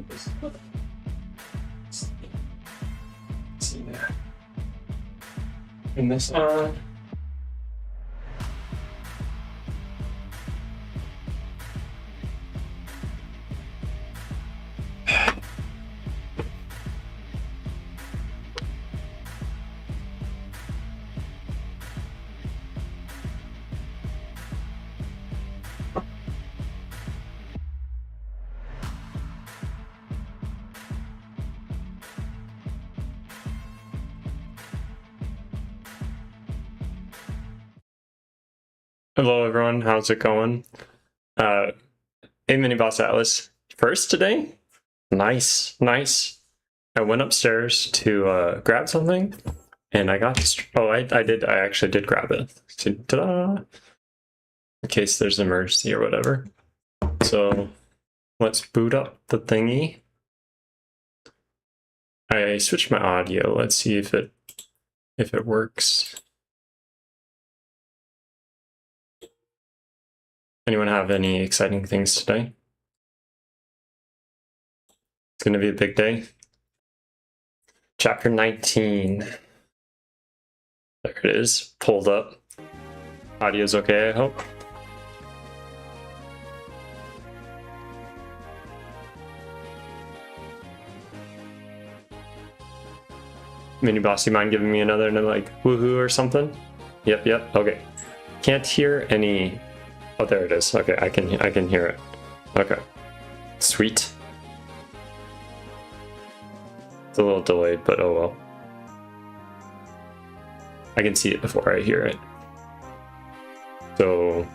See that. And this on. Hello everyone, how's it going? Hey Mini Boss Atlas, first today? Nice. I went upstairs to grab something, and I got I actually did grab it. So, ta-da! In case there's an emergency or whatever. So let's boot up the thingy. I switched my audio. Let's see if it works. Anyone have any exciting things today? It's going to be a big day. Chapter 19. There it is, pulled up. Audio's okay, I hope. Mini Boss, you mind giving me another like woohoo or something? Yep, okay. Can't hear any. Oh, there it is. Okay, I can hear it. Okay. Sweet. It's a little delayed, but oh well. I can see it before I hear it. So,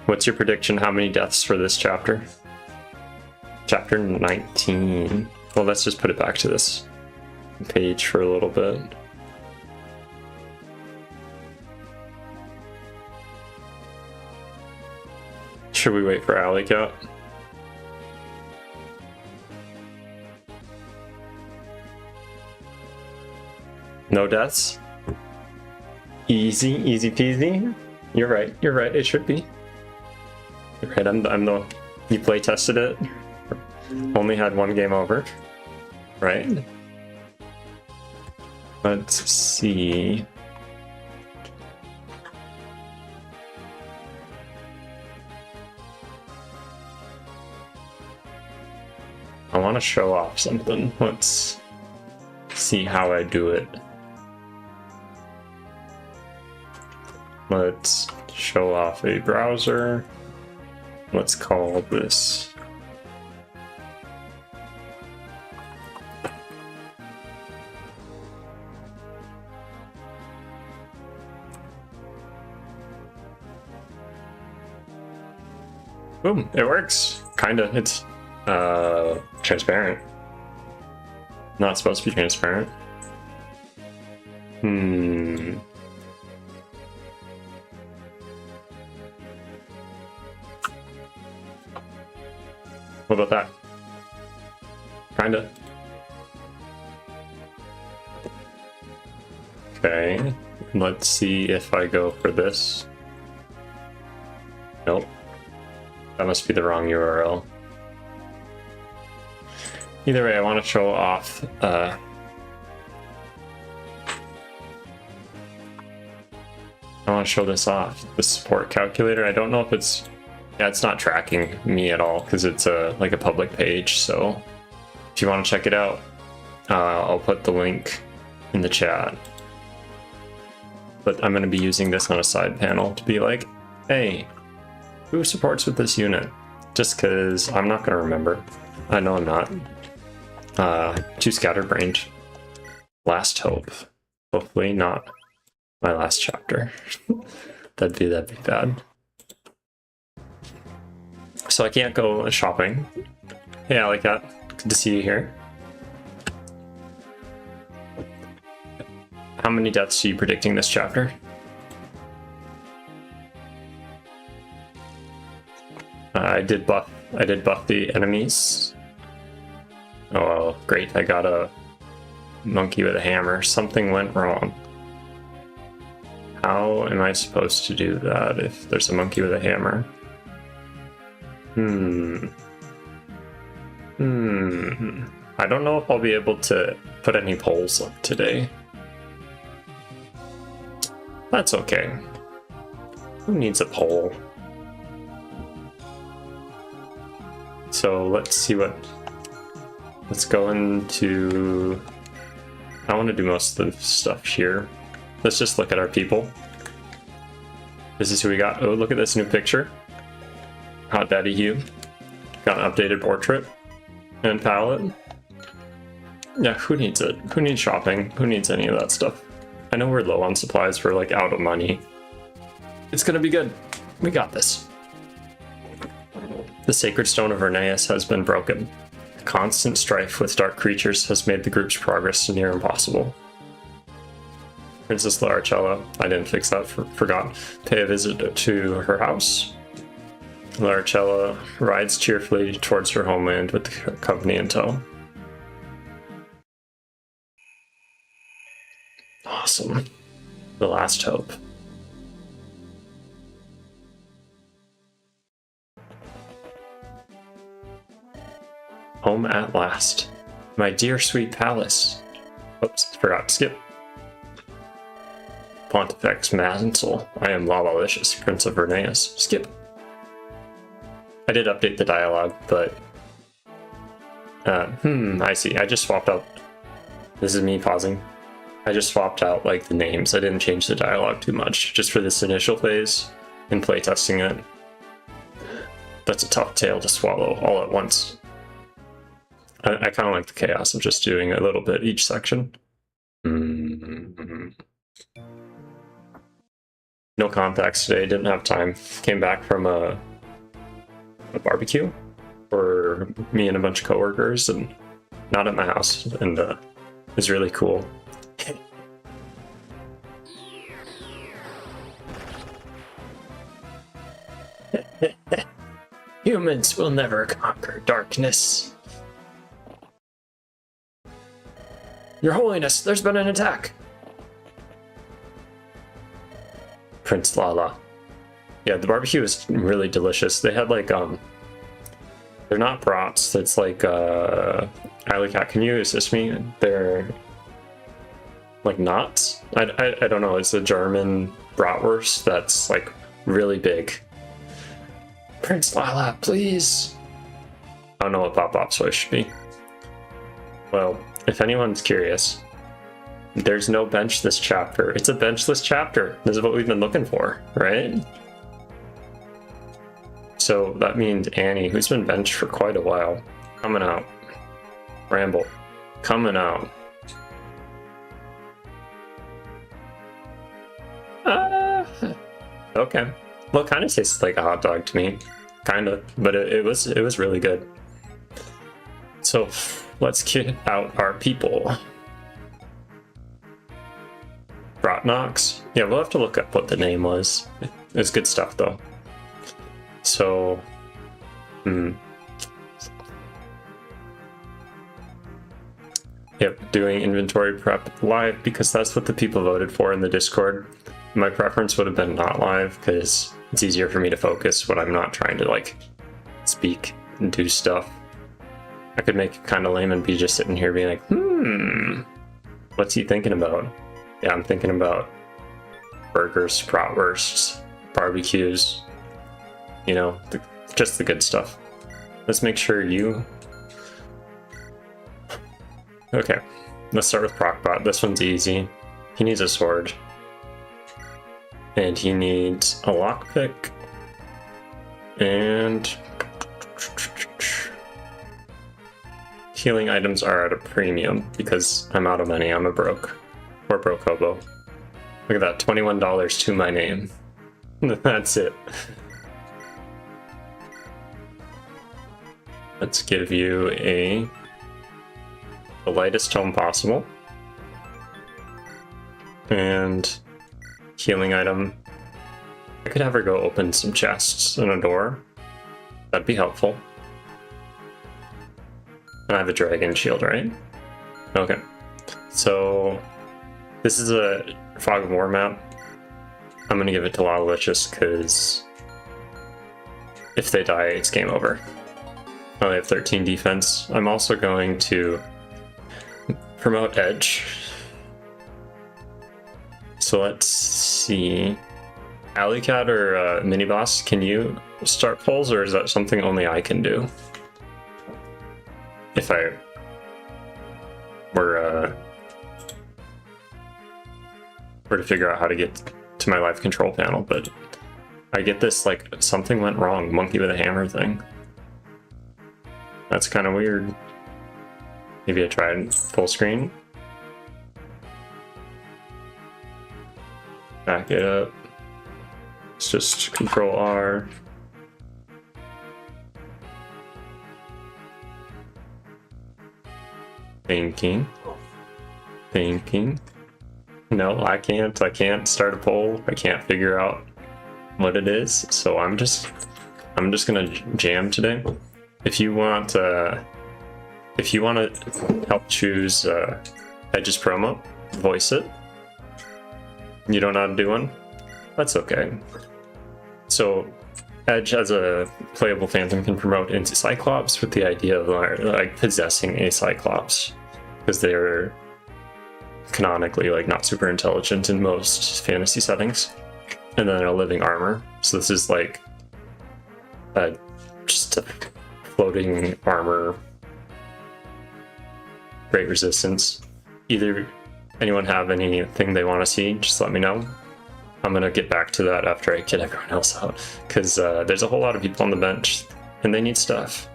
what's your prediction? How many deaths for this chapter? Chapter 19. Well, let's just put it back to this page for a little bit. Should we wait for Alley Cat? No deaths? Easy peasy. You're right, it should be. You're right, I'm the... You play tested it? Only had one game over. Right? Let's see... I want to show off something. Let's see how I do it. Let's show off a browser. Let's call this boom, it works. Kinda. It's transparent. Not supposed to be transparent. What about that? Kinda. Okay, let's see if I go for this. Nope. That must be the wrong URL. Either way, I want to show off I want to show this off, the support calculator. I don't know if it's... Yeah, it's not tracking me at all because it's like a public page. So if you want to check it out, I'll put the link in the chat. But I'm going to be using this on a side panel to be like, hey, who supports with this unit? Just because I'm not going to remember. I know I'm not. Too scatterbrained. Last hope. Hopefully not my last chapter. that'd be bad. So I can't go shopping. Yeah, I like that. Good to see you here. How many deaths are you predicting this chapter? I did buff the enemies. Oh, great, I got a monkey with a hammer. Something went wrong. How am I supposed to do that if there's a monkey with a hammer? I don't know if I'll be able to put any polls up today. That's okay. Who needs a poll? So let's see what... Let's go into... I want to do most of the stuff here. Let's just look at our people. This is who we got. Oh, look at this new picture. Hot Daddy Hugh. Got an updated portrait. And palette. Yeah, who needs it? Who needs shopping? Who needs any of that stuff? I know we're low on supplies, we're like out of money. It's gonna be good. We got this. The Sacred Stone of Renais has been broken. Constant strife with dark creatures has made the group's progress near impossible. Princess Lala-Licious, I didn't fix that, forgot. Pay a visit to her house. Lala-Licious rides cheerfully towards her homeland with the company in tow. Awesome. The last hope. Home at last. My dear sweet palace. Oops, forgot to skip. Pontifex Mantle. I am Lala-Licious, Prince of Renais. Skip. I did update the dialogue, but... I see. I just swapped out... This is me pausing. I just swapped out, like, the names. I didn't change the dialogue too much, just for this initial phase, in playtesting it. That's a tough tale to swallow all at once. I kind of like the chaos of just doing a little bit each section. No contacts today, didn't have time. Came back from a barbecue for me and a bunch of coworkers, and not at my house, and it was really cool. Humans will never conquer darkness. Your Holiness, there's been an attack. Prince Lala. Yeah, the barbecue was really delicious. They had like, they're not brats, it's like, Alicat, can you assist me? They're like knots? I don't know, it's a German bratwurst that's like really big. Prince Lala, please. I don't know what Pop Pop's voice should be. Well, if anyone's curious, there's no bench this chapter. It's a benchless chapter. This is what we've been looking for, right? So that means Annie, who's been benched for quite a while, coming out. Ramble, coming out. Okay. Well, it kind of tastes like a hot dog to me. Kind of, but it was really good. So let's get out our people. Brotnox? Yeah, we'll have to look up what the name was. It's good stuff though. So, Yep, doing inventory prep live because that's what the people voted for in the Discord. My preference would have been not live because it's easier for me to focus when I'm not trying to like speak and do stuff. I could make it kind of lame and be just sitting here being like, what's he thinking about? Yeah, I'm thinking about burgers, bratwursts, barbecues, you know, just the good stuff. Let's make sure you... Okay, let's start with Procbot. This one's easy. He needs a sword. And he needs a lockpick. And... healing items are at a premium because I'm out of money. I'm a broke. Or broke hobo. Look at that, $21 to my name. That's it. Let's give you the lightest tome possible. And healing item. I could have her go open some chests and a door. That'd be helpful. And I have a dragon shield, right? Okay. So this is a Fog of War map. I'm gonna give it to Lala-Licious because if they die, it's game over. I only have 13 defense. I'm also going to promote Edge. So let's see. Alley Cat or Mini Boss, can you start polls, or is that something only I can do? If I were to figure out how to get to my live control panel, but I get this like something went wrong, monkey with a hammer thing. That's kind of weird. Maybe I tried full screen. Back it up. It's just Control R. Thinking. No, I can't start a poll. I can't figure out what it is. So I'm just gonna jam today. If you want to help choose Edge's promo, voice it. You don't know how to do one? That's okay. So Edge as a playable Phantom can promote into Cyclops with the idea of like possessing a Cyclops, because they're canonically like not super intelligent in most fantasy settings, and then a living armor. So this is like just a floating armor, great resistance. Either anyone have anything they want to see, just let me know. I'm gonna get back to that after I get everyone else out, because there's a whole lot of people on the bench and they need stuff.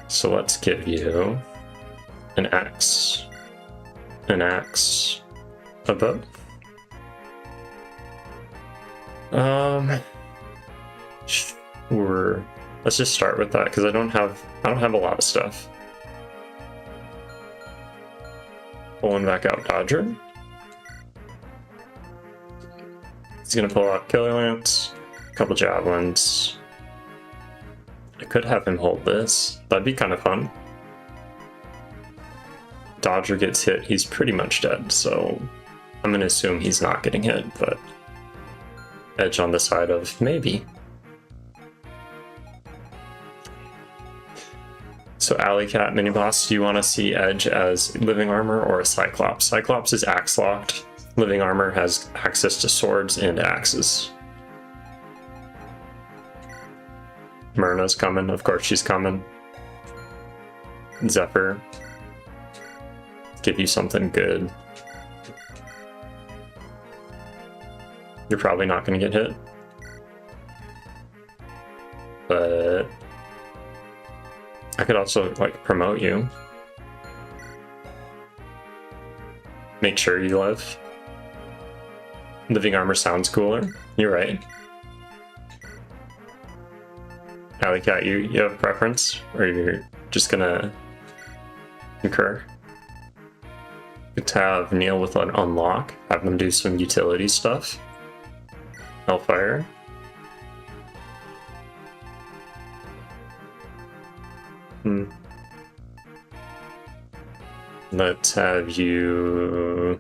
So let's give you an axe, a bow. Sure. Let's just start with that, because I don't have a lot of stuff. Pulling back out Dodger. He's gonna pull out Killer Lance, a couple Javelins. I could have him hold this. That'd be kind of fun. Dodger gets hit, he's pretty much dead, so I'm gonna assume he's not getting hit, but Edge on the side of maybe. So Alley Cat, Mini Boss, do you want to see Edge as living armor or a Cyclops? Cyclops is axe locked. Living armor has access to swords and axes. Myrna's coming, of course she's coming. Zephyr. Give you something good. You're probably not going to get hit. But I could also like promote you. Make sure you live. Living armor sounds cooler. You're right. Alley Cat, you have a preference? Or you're just gonna concur? Good to have Neil with an unlock. Have them do some utility stuff. Hellfire. Let's have you...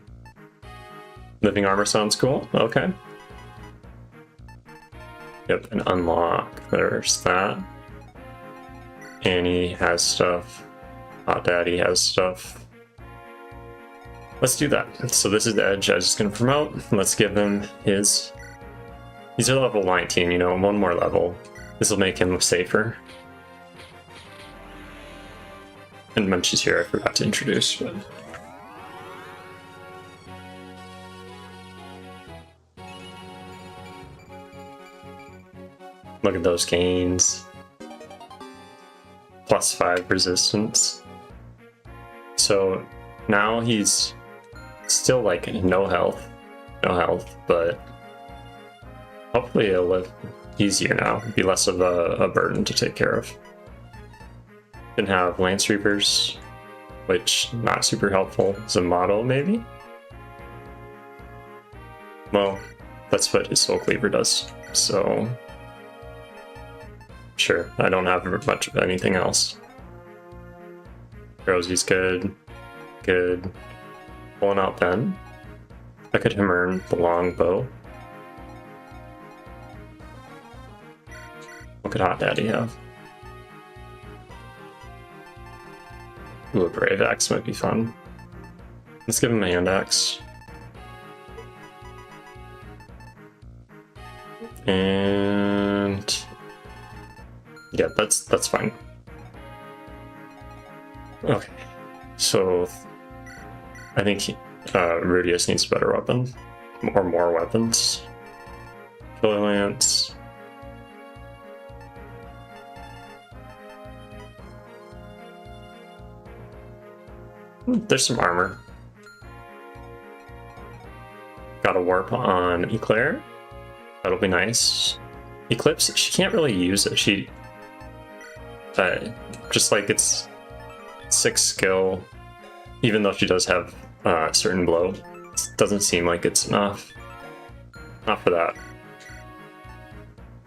Living armor sounds cool. Okay. Yep, an unlock. There's that. Annie has stuff. Hot Daddy has stuff. Let's do that. So this is the Edge I was just going to promote. Let's give him his... He's at level 19, you know, one more level. This will make him safer. And Munchie's here, I forgot to introduce. But... Look at those gains. +5 resistance. So now he's still like no health, but hopefully he'll live easier now, be less of a burden to take care of. Can have Lance Reapers, which not super helpful as a model maybe. Well, that's what his Soul Cleaver does, so sure, I don't have much of anything else. Rosie's good. Good. Pulling out Ben. I could earn the longbow. What could Hot Daddy have? Ooh, a Brave Axe might be fun. Let's give him a Hand Axe. And yeah, that's fine. Okay, so I think Rudius needs a better weapon, or more weapons. Killer Lance. There's some armor. Got a warp on Eclair. That'll be nice. Eclipse, she can't really use it. She just like it's 6 skill, even though she does have certain blow. It doesn't seem like it's enough. Not for that.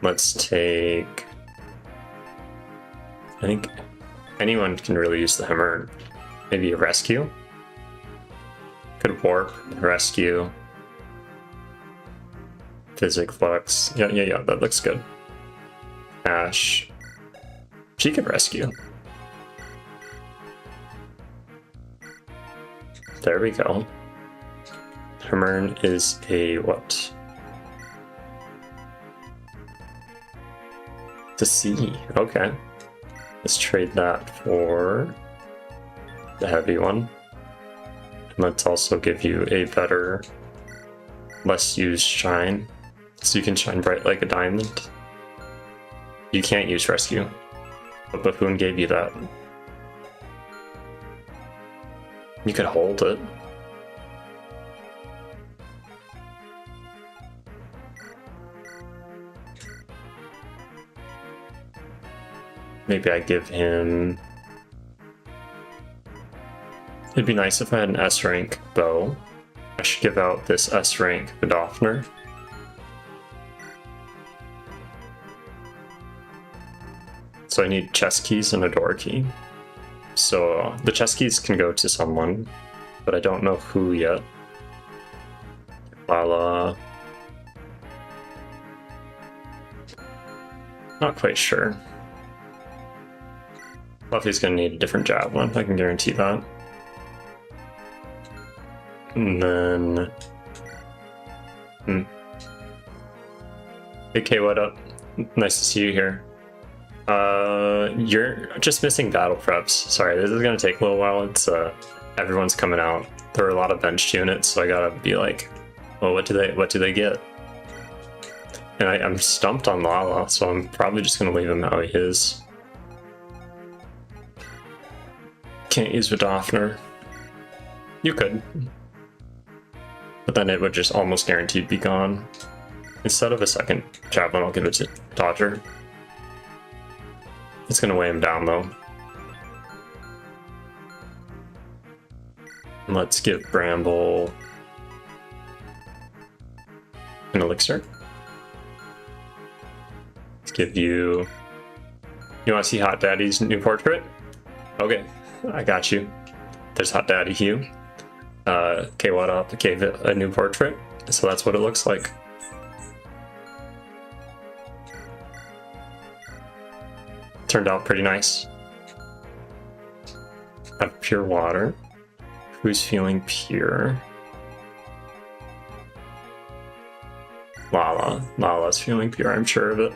Let's take. I think anyone can really use the hammer. Maybe a rescue. Could warp, rescue. Physic flux. Yeah, that looks good. Ash. She could rescue. There we go. Hermern is a what? To see. Okay. Let's trade that for the heavy one. And let's also give you a better, less used shine. So you can shine bright like a diamond. You can't use rescue. But Buffoon gave you that. You could hold it. Maybe I give him. It'd be nice if I had an S rank bow. I should give out this S rank Godofner. So I need chest keys and a door key. So the chest keys can go to someone, but I don't know who yet. Lala. Not quite sure. Fluffy's gonna need a different javelin, I can guarantee that. And then... Hey K, what up? Nice to see you here. You're just missing battle preps. Sorry, this is gonna take a little while. It's everyone's coming out. There are a lot of benched units, so I gotta be like, well, what do they get? And I'm stumped on Lala, so I'm probably just gonna leave him how he is. Can't use Vidofner. You could. But then it would just almost guaranteed be gone. Instead of a second javelin, I'll give it to Dodger. It's gonna weigh him down though. And let's give Bramble an elixir. Let's give you... You wanna see Hot Daddy's new portrait? Okay, I got you. There's Hot Daddy Hugh. Okay, what up? Gave it a new portrait. So that's what it looks like. Turned out pretty nice. Have pure water. Who's feeling pure? Lala. Lala's feeling pure, I'm sure of it.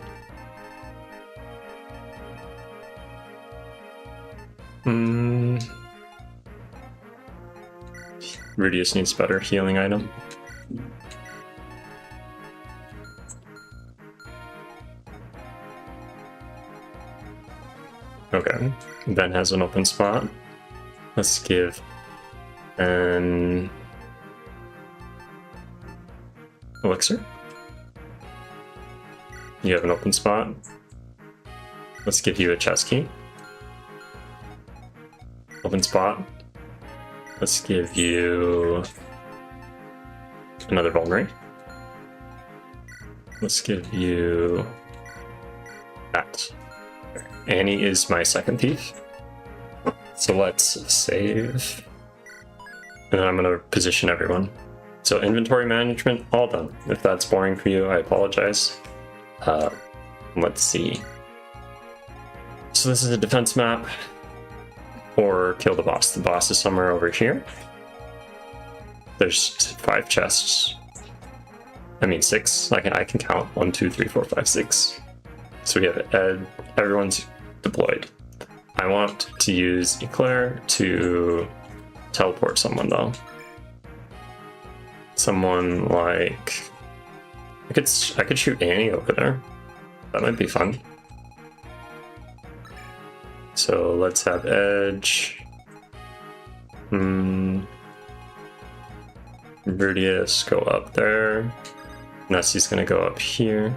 Rudius needs better healing item. Okay, Ben has an open spot. Let's give an elixir. You have an open spot. Let's give you a chest key. Open spot. Let's give you another vulnerary. Let's give you that. Annie is my second thief. So let's save. And then I'm gonna position everyone. So inventory management, all done. If that's boring for you, I apologize. Let's see. So this is a defense map. or kill the boss. The boss is somewhere over here. There's 5 chests. I mean 6. I can count 1, 2, 3, 4, 5, 6. So we have Ed. Everyone's deployed. I want to use Eclair to teleport someone though. Someone like I could shoot Annie over there. That might be fun. So let's have Edge. Rudius go up there. Nessie's gonna go up here.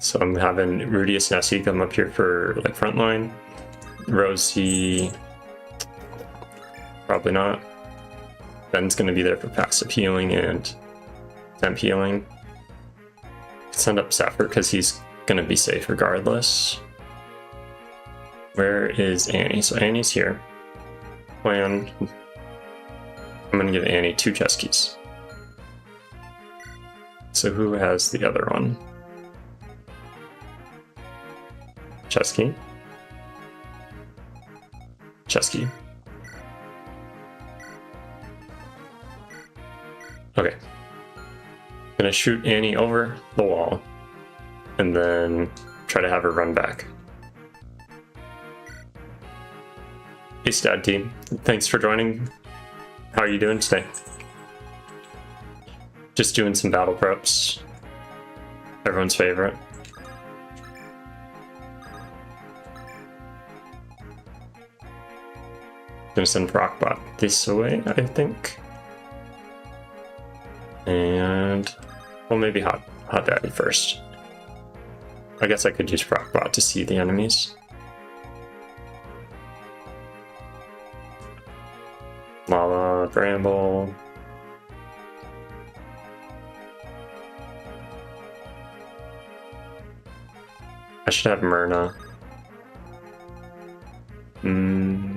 So I'm having Rudius, Nessie come up here for like frontline. Rosie, probably not. Ben's gonna be there for passive healing and temp healing. Send up Zephyr because he's gonna be safe regardless. Where is Annie? So Annie's here. Plan. I'm gonna give Annie 2 chest keys. So who has the other one? Chest key. Chest key. Okay. Gonna shoot Annie over the wall and then try to have her run back. Hey Stad team, thanks for joining. How are you doing today? Just doing some battle preps. Everyone's favorite. Gonna send Rockbot this way, I think. And well, maybe Hot Daddy first. I guess I could use Rockbot to see the enemies. Lala, Bramble. I should have Myrna.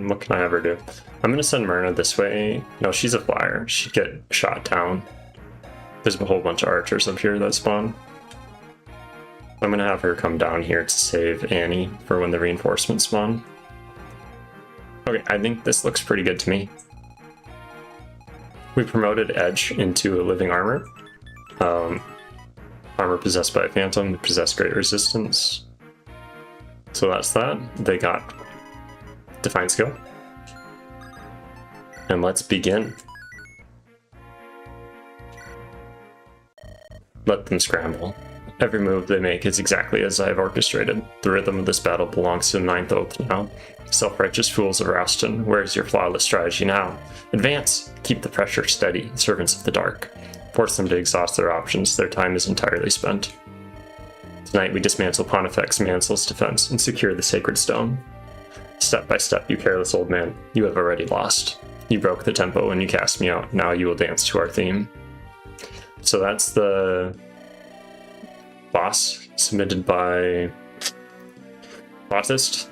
What can I have her do? I'm gonna send Myrna this way. No, she's a flyer. She'd get shot down. There's a whole bunch of archers up here that spawn. I'm gonna have her come down here to save Annie for when the reinforcements spawn. Okay, I think this looks pretty good to me. We promoted Edge into a living armor. Armor possessed by a phantom, possessed great resistance. So that's that. They got Define skill. And let's begin. Let them scramble. Every move they make is exactly as I have orchestrated. The rhythm of this battle belongs to the 9th Oath now. Self-righteous fools of Rouston, where is your flawless strategy now? Advance! Keep the pressure steady, servants of the dark. Force them to exhaust their options, their time is entirely spent. Tonight we dismantle Pontifex Mansel's defense and secure the Sacred Stone. Step by step, you careless old man, you have already lost. You broke the tempo when you cast me out, now you will dance to our theme. So that's the boss submitted by Bautist.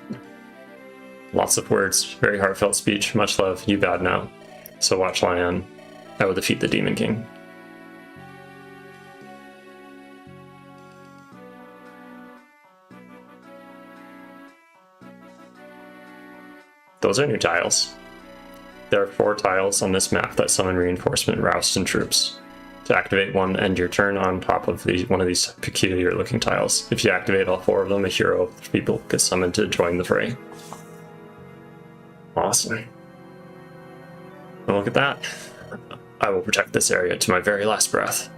Lots of words, very heartfelt speech, much love, you bad now. So watch Lion, I will defeat the Demon King. Those are new tiles. There are 4 tiles on this map that summon reinforcement Rouston troops. To activate one, end your turn on top of one of these peculiar looking tiles. If you activate all 4 of them, a hero of people gets summoned to join the fray. Awesome. Well, look at that. I will protect this area to my very last breath.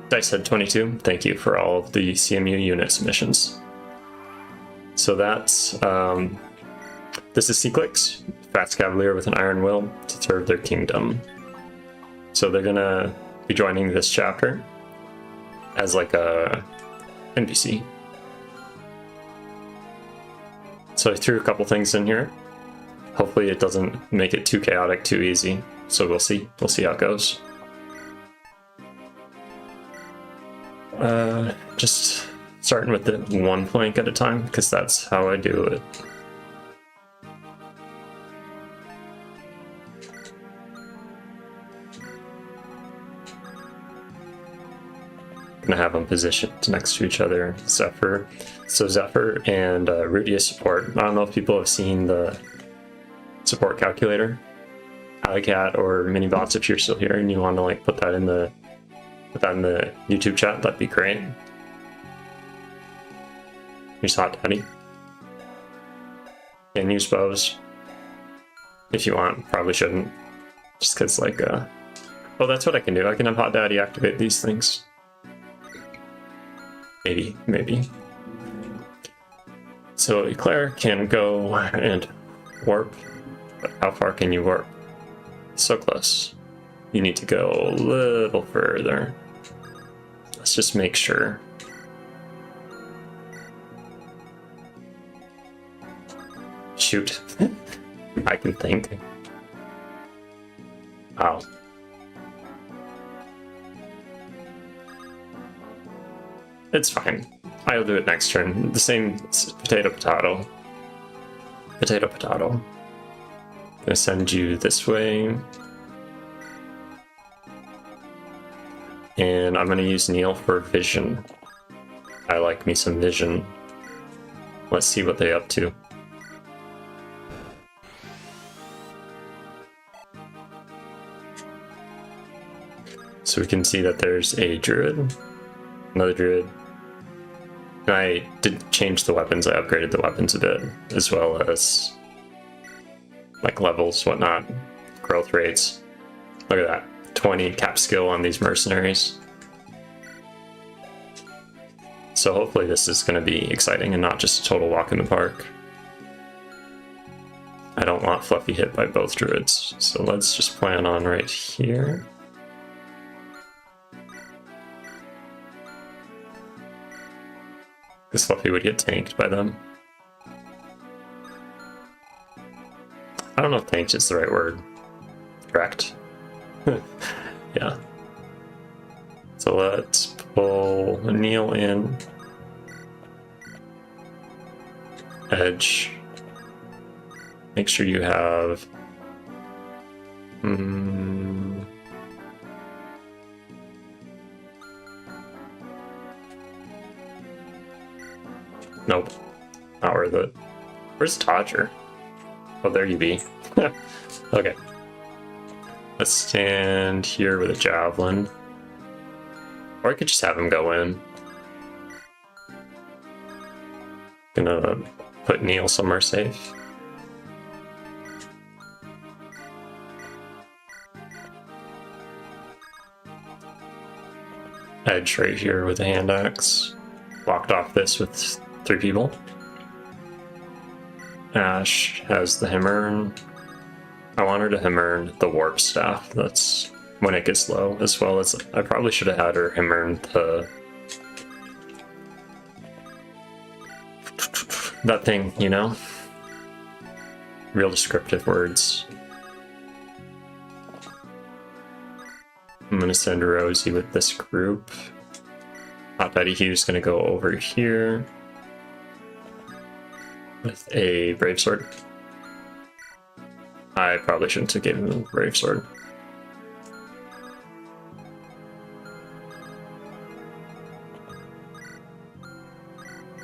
Dice Head 22, thank you for all of the CMU unit submissions. So that's, this is Seclix, Fast Cavalier with an Iron Will to serve their kingdom. So they're gonna be joining this chapter as like a NPC. So I threw a couple things in here. Hopefully it doesn't make it too chaotic, too easy. So we'll see. We'll see how it goes. Just starting with the one flank at a time, because that's how I do it. gonna have them positioned next to each other. Zephyr. So Zephyr and Rudia support. I don't know if people have seen the support calculator. Alleycat or Minibots, if you're still here and you want to like put that in the YouTube chat, that'd be great. Here's Hot Daddy. And use bows if you want. Probably shouldn't, just because like oh, that's what I can do. I can have Hot Daddy activate these things. Maybe. So Eclair can go and warp, but how far can you warp? So close. You need to go a little further. Let's just make sure. Shoot. I can think. Wow. It's fine. I'll do it next turn. The same potato. Potato. Gonna send you this way. And I'm gonna use Neil for vision. I like me some vision. Let's see what they're up to. So we can see that there's a druid, another druid. And I did change the weapons. I upgraded the weapons a bit, as well as like levels, whatnot, growth rates. Look at that, 20 cap skill on these mercenaries. So hopefully this is going to be exciting and not just a total walk in the park. I don't want Fluffy hit by both druids, so let's just plan on right here. Because Fluffy would get tanked by them. I don't know if tanked is the right word. Correct. Yeah. So let's pull Neil in. Edge. Make sure you have... Nope. Not worth it. Where's Todger? Oh, there you be. Okay. Let's stand here with a javelin. Or I could just have him go in. Gonna put Neil somewhere safe. Edge right here with a hand axe. Blocked off this with 3 people. Ash has the hammer. I want her to hammer the warp staff. That's when it gets low, as well as I probably should have had her hammer the that thing, you know? Real descriptive words. I'm gonna send Rosie with this group. Hot Betty Hugh's gonna go over here with a Brave Sword. I probably shouldn't have given him a Brave Sword.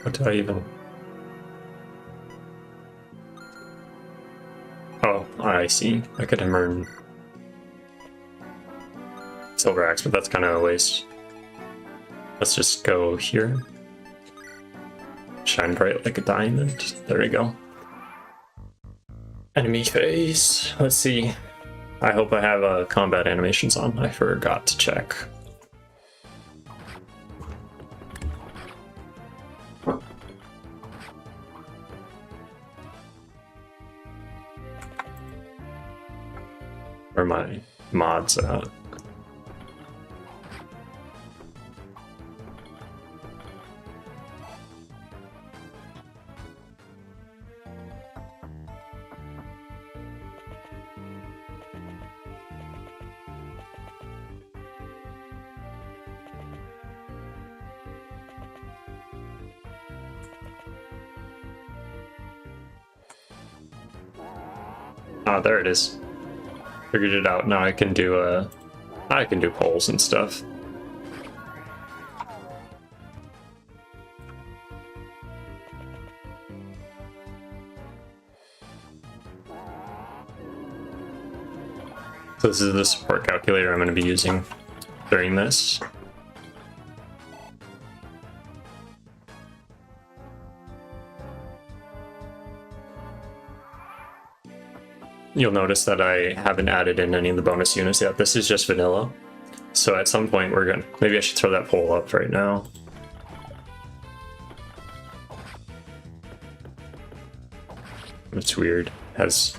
What did I even... Oh, I see. I could have earned Silver Axe, but that's kind of a waste. Let's just go here. Shine bright like a diamond. There we go. Enemy phase. Let's see. I hope I have combat animations on. I forgot to check. Where are my mods at? Ah, there it is. Figured it out. Now I can do polls and stuff. So this is the support calculator I'm going to be using during this. You'll notice that I haven't added in any of the bonus units yet. This is just vanilla. So at some point we're gonna, maybe I should throw that poll up right now. It's weird, has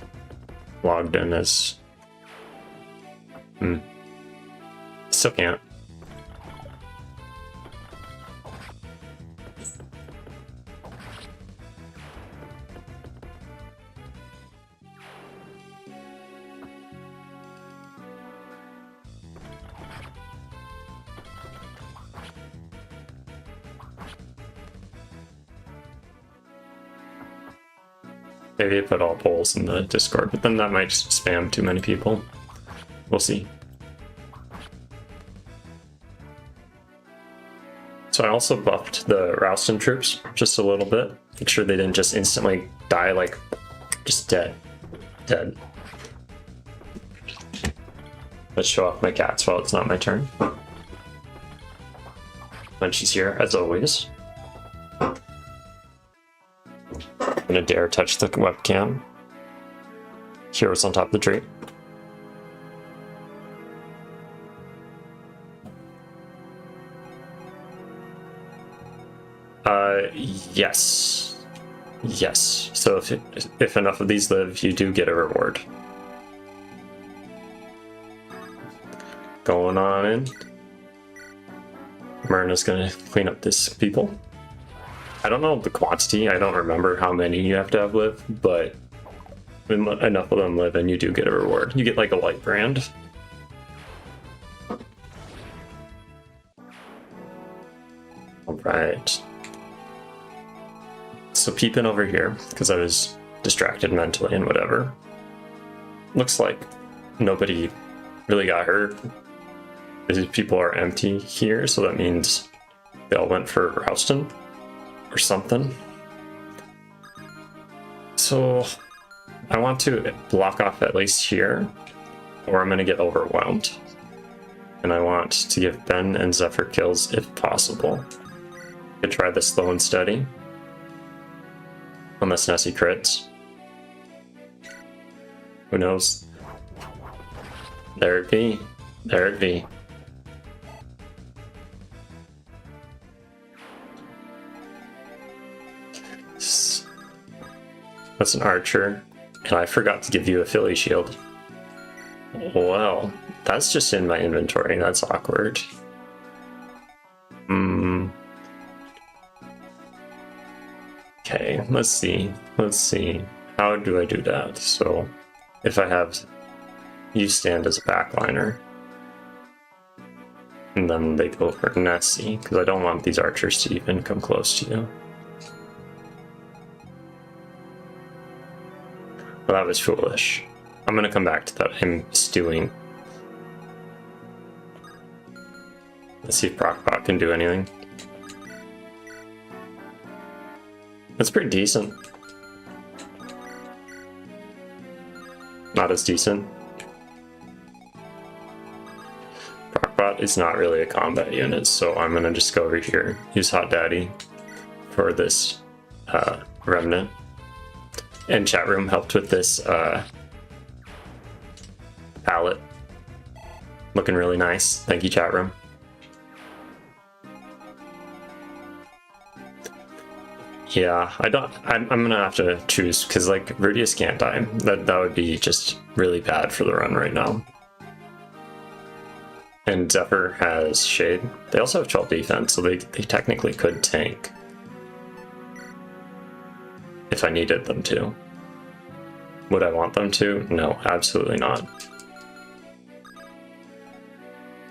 logged in as, still can't. Maybe I put all polls in the Discord, but then that might just spam too many people. We'll see. So I also buffed the Ralston troops just a little bit. Make sure they didn't just instantly die, like, just dead. Dead. Let's show off my cats while it's not my turn. And she's here, as always. I'm gonna dare touch the webcam. Heroes on top of the tree. Yes. Yes. So if enough of these live, you do get a reward. Going on in. Myrna's gonna clean up this people. I don't know the quantity, I don't remember how many you have to have live, but when enough of them live and you do get a reward. You get like a light brand. Alright. So peeping over here, because I was distracted mentally and whatever. Looks like nobody really got hurt. These people are empty here, so that means they all went for Ralston or something. So I want to block off at least here, or I'm going to get overwhelmed. And I want to give Ben and Zephyr kills if possible. Could try the slow and steady. Unless Nessie crits. Who knows? There it be. There it be. That's an archer. And I forgot to give you a Philly shield. Well, that's just in my inventory. That's awkward. Okay, let's see. Let's see. How do I do that? So, if I have you stand as a backliner, and then they go for Nessie, because I don't want these archers to even come close to you. Well, that was foolish. I'm gonna come back to that, him stewing. Let's see if Procbot can do anything. That's pretty decent. Not as decent. Procbot is not really a combat unit, so I'm gonna just go over here, use Hot Daddy for this remnant. And chat room helped with this palette. Looking really nice. Thank you, chat room. Yeah, I'm gonna have to choose because like Rudius can't die. That would be just really bad for the run right now. And Zephyr has Shade. They also have 12 defense, so they technically could tank. If I needed them to. Would I want them to? No, absolutely not.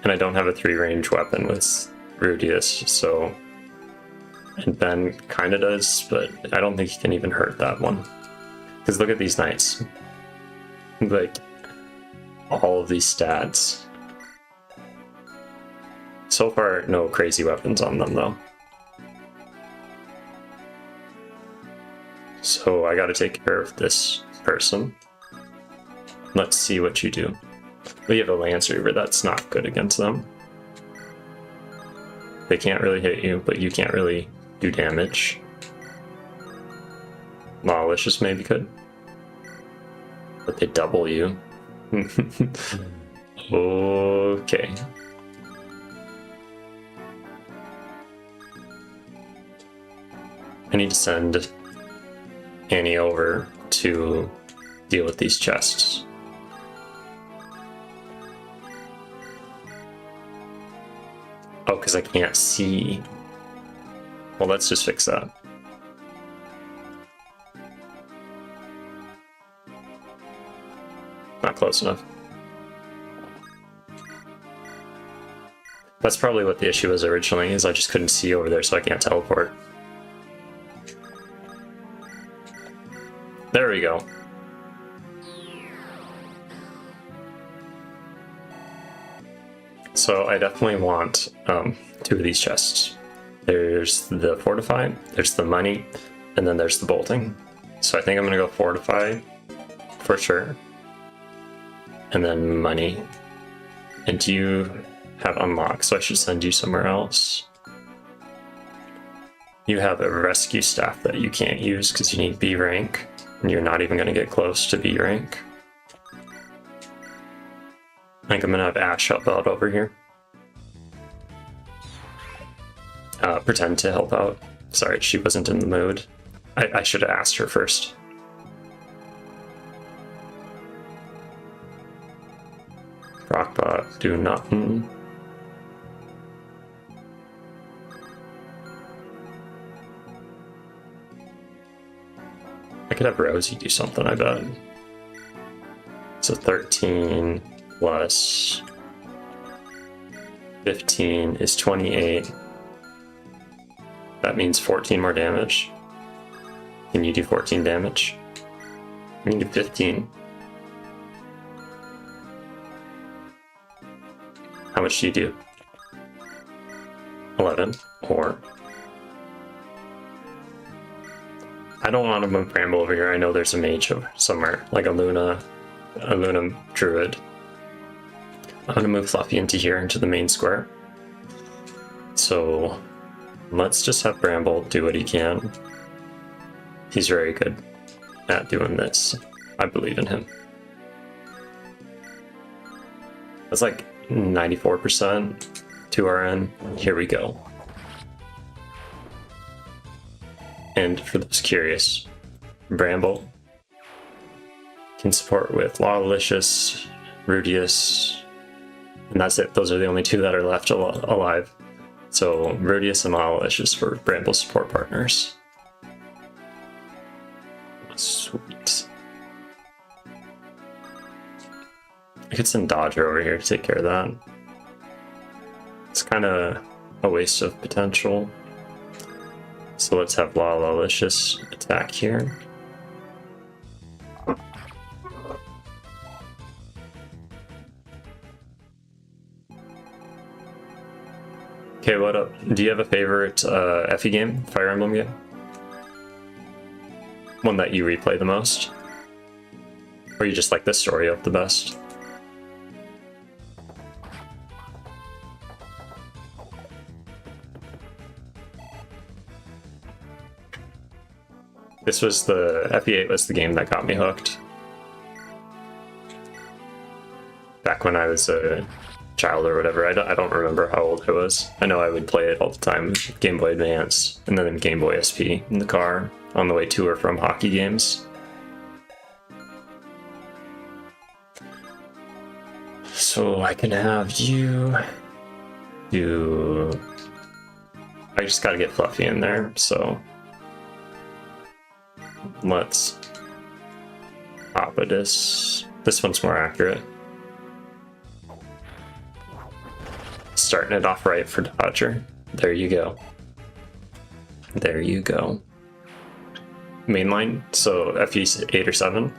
And I don't have a 3-range weapon with Rudius, so... And Ben kinda does, but I don't think he can even hurt that one. Because look at these knights. Like, all of these stats. So far, no crazy weapons on them, though. So I gotta take care of this person. Let's see what you do. We have a Lance Reaver that's not good against them. They can't really hit you, but you can't really do damage. Lala-Licious maybe could. But they double you. Okay. I need to send Annie over to deal with these chests. Oh, because I can't see. Well, let's just fix that. Not close enough. That's probably what the issue was originally, is I just couldn't see over there, so I can't teleport. There we go. So I definitely want 2 of these chests. There's the Fortify, there's the money, and then there's the bolting. So I think I'm gonna go Fortify for sure. And then money. And you have unlocked, so I should send you somewhere else. You have a rescue staff that you can't use because you need B rank, and you're not even gonna get close to B rank. I think I'm gonna have Ash help out over here. Pretend to help out. Sorry, she wasn't in the mood. I should have asked her first. Rockbot, do nothing. I could have Rosie do something, I bet. So 13 plus 15 is 28. That means 14 more damage. Can you do 14 damage? I can do 15. How much do you do? 11 or... I don't want to move Bramble over here. I know there's a mage somewhere, like a Luna druid. I'm gonna move Fluffy into here, into the main square. So let's just have Bramble do what he can. He's very good at doing this. I believe in him. That's like 94% to RN. Here we go. And for those curious, Bramble can support with Lala-Licious, Rudius, and that's it. Those are the only 2 that are left alive. So Rudius and Lala-Licious for Bramble support partners. Sweet. I could send Dodger over here to take care of that. It's kind of a waste of potential. So let's have Lala-Licious attack here. Okay, what up? Do you have a favorite FE game? Fire Emblem game? One that you replay the most? Or you just like the story of the best? This was the FE8 was the game that got me hooked. Back when I was a child or whatever. I don't remember how old I was. I know I would play it all the time with Game Boy Advance and then Game Boy SP in the car on the way to or from hockey games. So I can have you do... I just gotta get Fluffy in there, so... Let's copy this. This one's more accurate. Starting it off right for Dodger. There you go. There you go. Mainline, so FE8 or 7.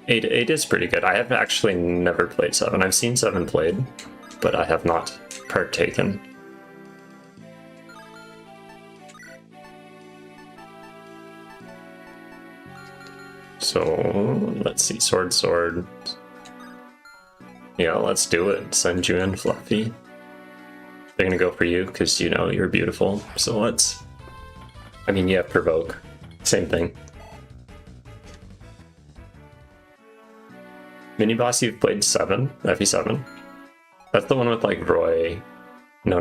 8 is pretty good. I have actually never played 7. I've seen 7 played, but I have not partaken. So let's see, sword. Yeah, let's do it. Send you in, Fluffy. They're gonna go for you because you know you're beautiful. So let's. I mean, yeah, provoke. Same thing. Mini boss, you've played 7, FE7. That's the one with like Roy. No.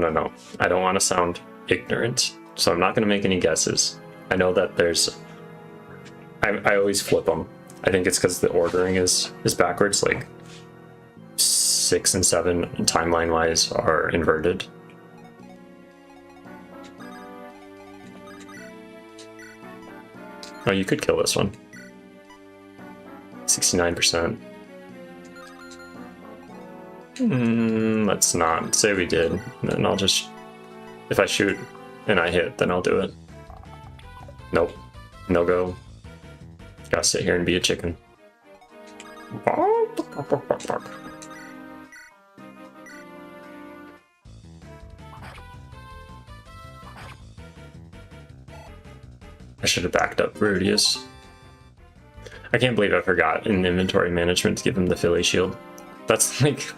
I don't want to sound ignorant, so I'm not gonna make any guesses. I know that there's. I always flip them. I think it's because the ordering is backwards. Like 6 and 7 timeline wise are inverted. Oh, you could kill this one. 69%. Let's not say we did. And then I'll just, if I shoot and I hit, then I'll do it. Nope. No go. Gotta sit here and be a chicken. I should have backed up Rudius. I can't believe I forgot in inventory management to give him the Philly shield. That's like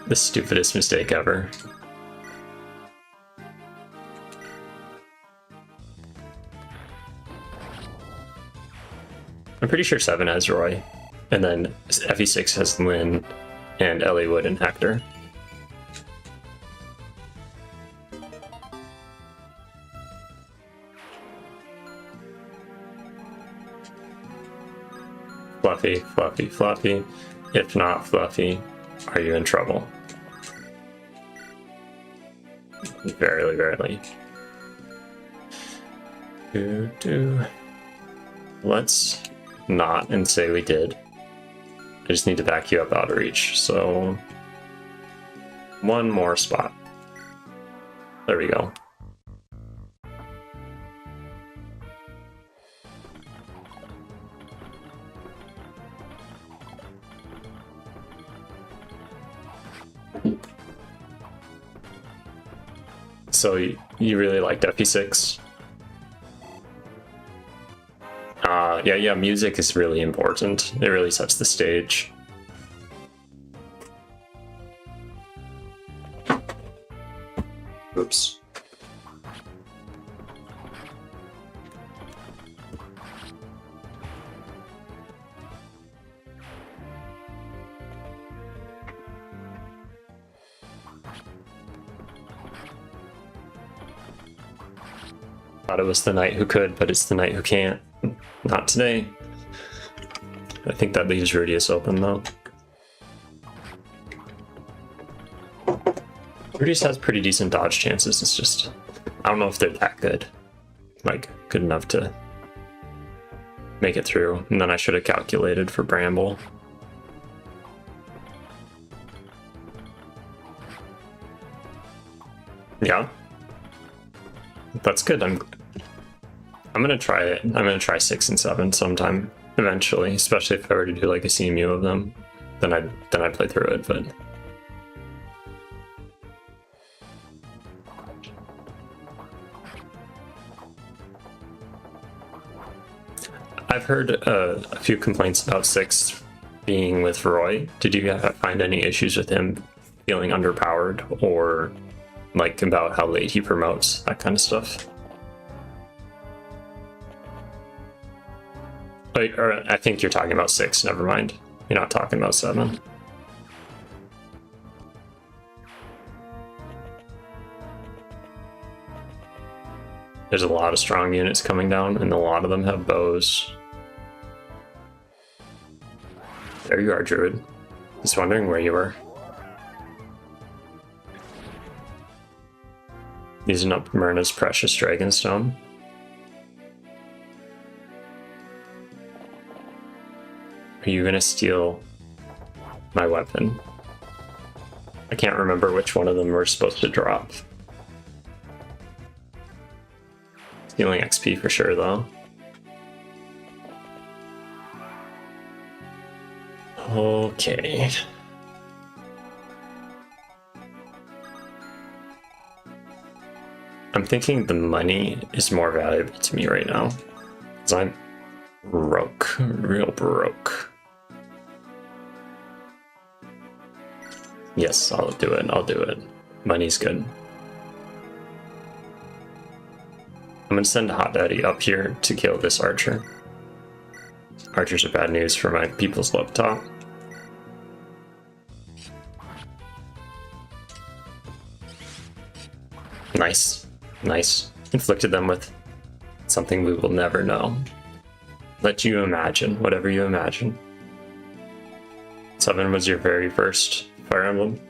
the stupidest mistake ever. I'm pretty sure 7 has Roy, and then FE6 has Lynn and Elliewood and Hector. Fluffy, Fluffy, Fluffy. If not Fluffy, are you in trouble? Verily, verily. Let's not and say we did. I just need to back you up out of reach, so one more spot. There we go. So you really liked FE6? Yeah, music is really important. It really sets the stage. Oops. Thought it was the knight who could, but it's the knight who can't. Not today. I think that leaves Rudius open though. Rudius has pretty decent dodge chances, it's just, I don't know if they're that good. Like, good enough to make it through. And then I should have calculated for Bramble. Yeah. That's good. I'm gonna try it. I'm gonna try 6 and 7 sometime eventually, especially if I were to do like a CMU of them. Then I'd play through it, but I've heard a few complaints about 6 being with Roy. Did you find any issues with him feeling underpowered, or like about how late he promotes, that kind of stuff? Or I think you're talking about 6, never mind. You're not talking about 7. There's a lot of strong units coming down, and a lot of them have bows. There you are, Druid. Just wondering where you were. Using up Myrna's precious Dragonstone. Are you gonna steal my weapon? I can't remember which one of them we're supposed to drop. Stealing XP for sure, though. Okay. I'm thinking the money is more valuable to me right now, because I'm broke, real broke. Yes, I'll do it. I'll do it. Money's good. I'm gonna send Hot Daddy up here to kill this archer. Archers are bad news for my people's laptop. Nice. Nice. Inflicted them with something we will never know. Let you imagine, whatever you imagine. 7 was your very first Fire Emblem.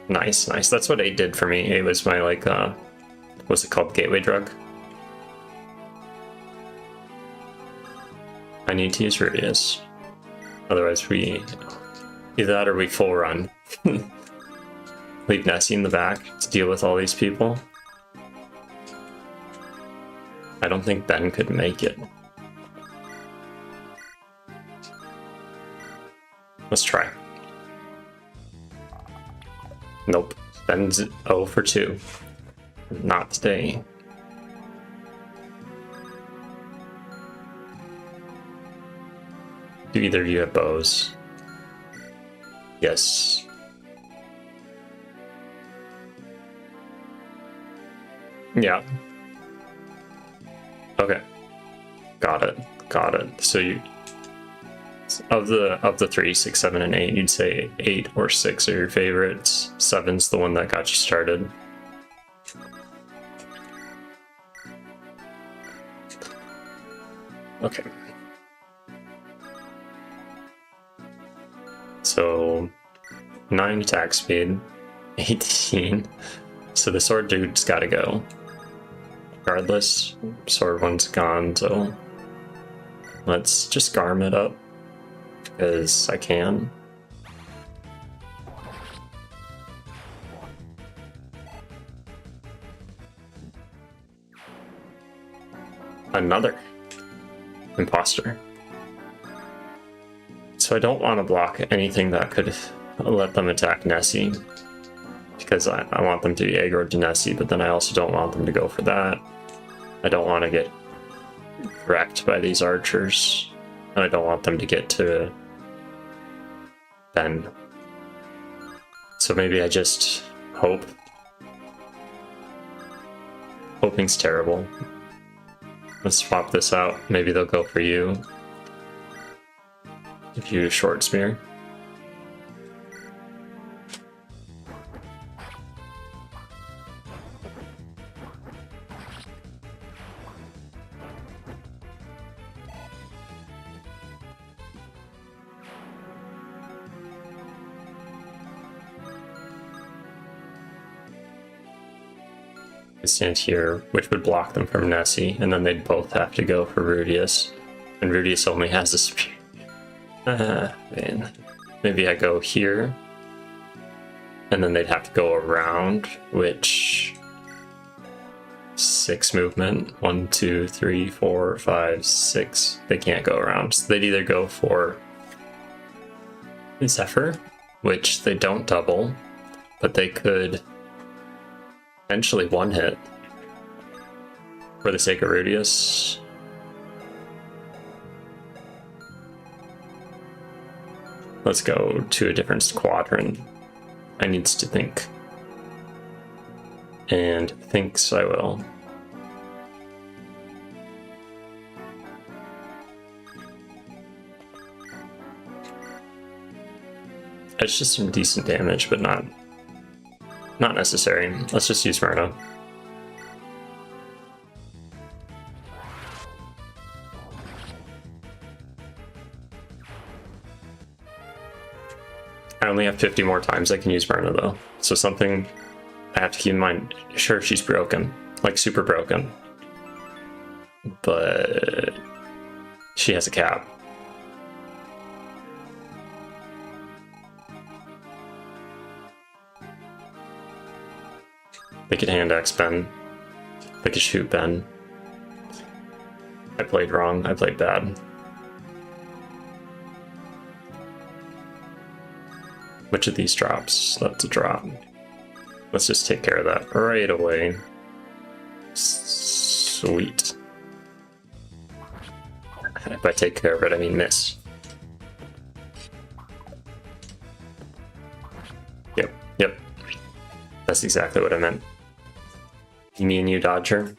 Nice, nice. That's what 8 did for me. 8 was my, like, what's it called? Gateway drug? I need to use Rudius. Otherwise we... Either that or we full run. Leave Nessie in the back to deal with all these people. I don't think Ben could make it. Let's try. Nope. Ben's 0 for 2. Not today. Do either of you have bows? Yes. Yeah. Okay. Got it. Got it. So you of the 3, 6, 7, and 8, you'd say 8 or 6 are your favorites. 7's the one that got you started. Okay. So 9 attack speed, 18. So the sword dude's gotta go. Regardless, sword one's gone, so let's just Garm it up, because I can. Another imposter. So I don't want to block anything that could let them attack Nessie, because I want them to be aggroed to Nessie, but then I also don't want them to go for that. I don't want to get wrecked by these archers, and I don't want them to get to Ben. So maybe I just hope. Hoping's terrible. Let's swap this out. Maybe they'll go for you. Give you a short spear. I stand here, which would block them from Nessie, and then they'd both have to go for Rudius. And Rudius only has a spear. Man. Maybe I go here, and then they'd have to go around, which 6 movement. 1, 2, 3, 4, 5, 6. They can't go around. So they'd either go for Zephyr, which they don't double, but they could potentially one hit for the sake of Rudius. Let's go to a different quadrant. I needs to think. And thinks I will. It's just some decent damage, but not necessary. Let's just use Myrna. I only have 50 more times I can use Myrna though. So something I have to keep in mind. Sure, she's broken. Like super broken. But she has a cap. They could hand axe Ben. They could shoot Ben. I played wrong. I played bad. Which of these drops? That's a drop. Let's just take care of that right away. Sweet. If I take care of it, I mean miss. Yep. That's exactly what I meant. Me and you, Dodger.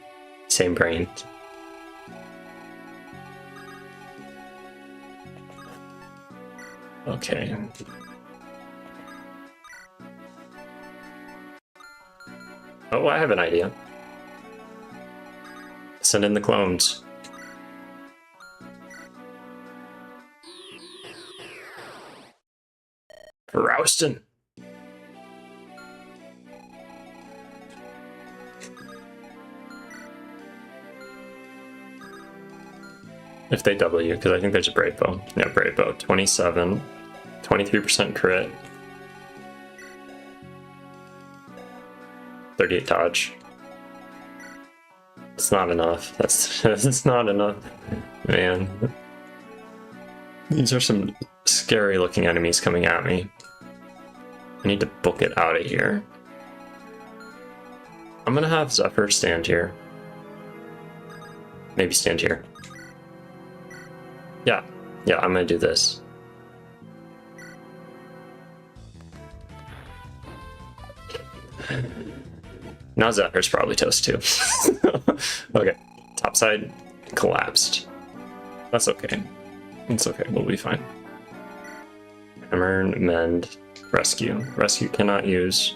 Same brain. Okay. Oh, I have an idea. Send in the clones. Roustin'. If they double you, because I think there's a Brave Bow. Yeah, Brave Bow. 27. 23% crit. 38 dodge. It's not enough. That's not enough. Man. These are some scary looking enemies coming at me. I need to book it out of here. I'm gonna have Zephyr stand here. Maybe stand here. Yeah, I'm gonna do this. Now Zephyr's probably toast too. Okay, top side collapsed. That's okay. It's okay, we'll be fine. Hammer, mend, rescue. Rescue cannot use.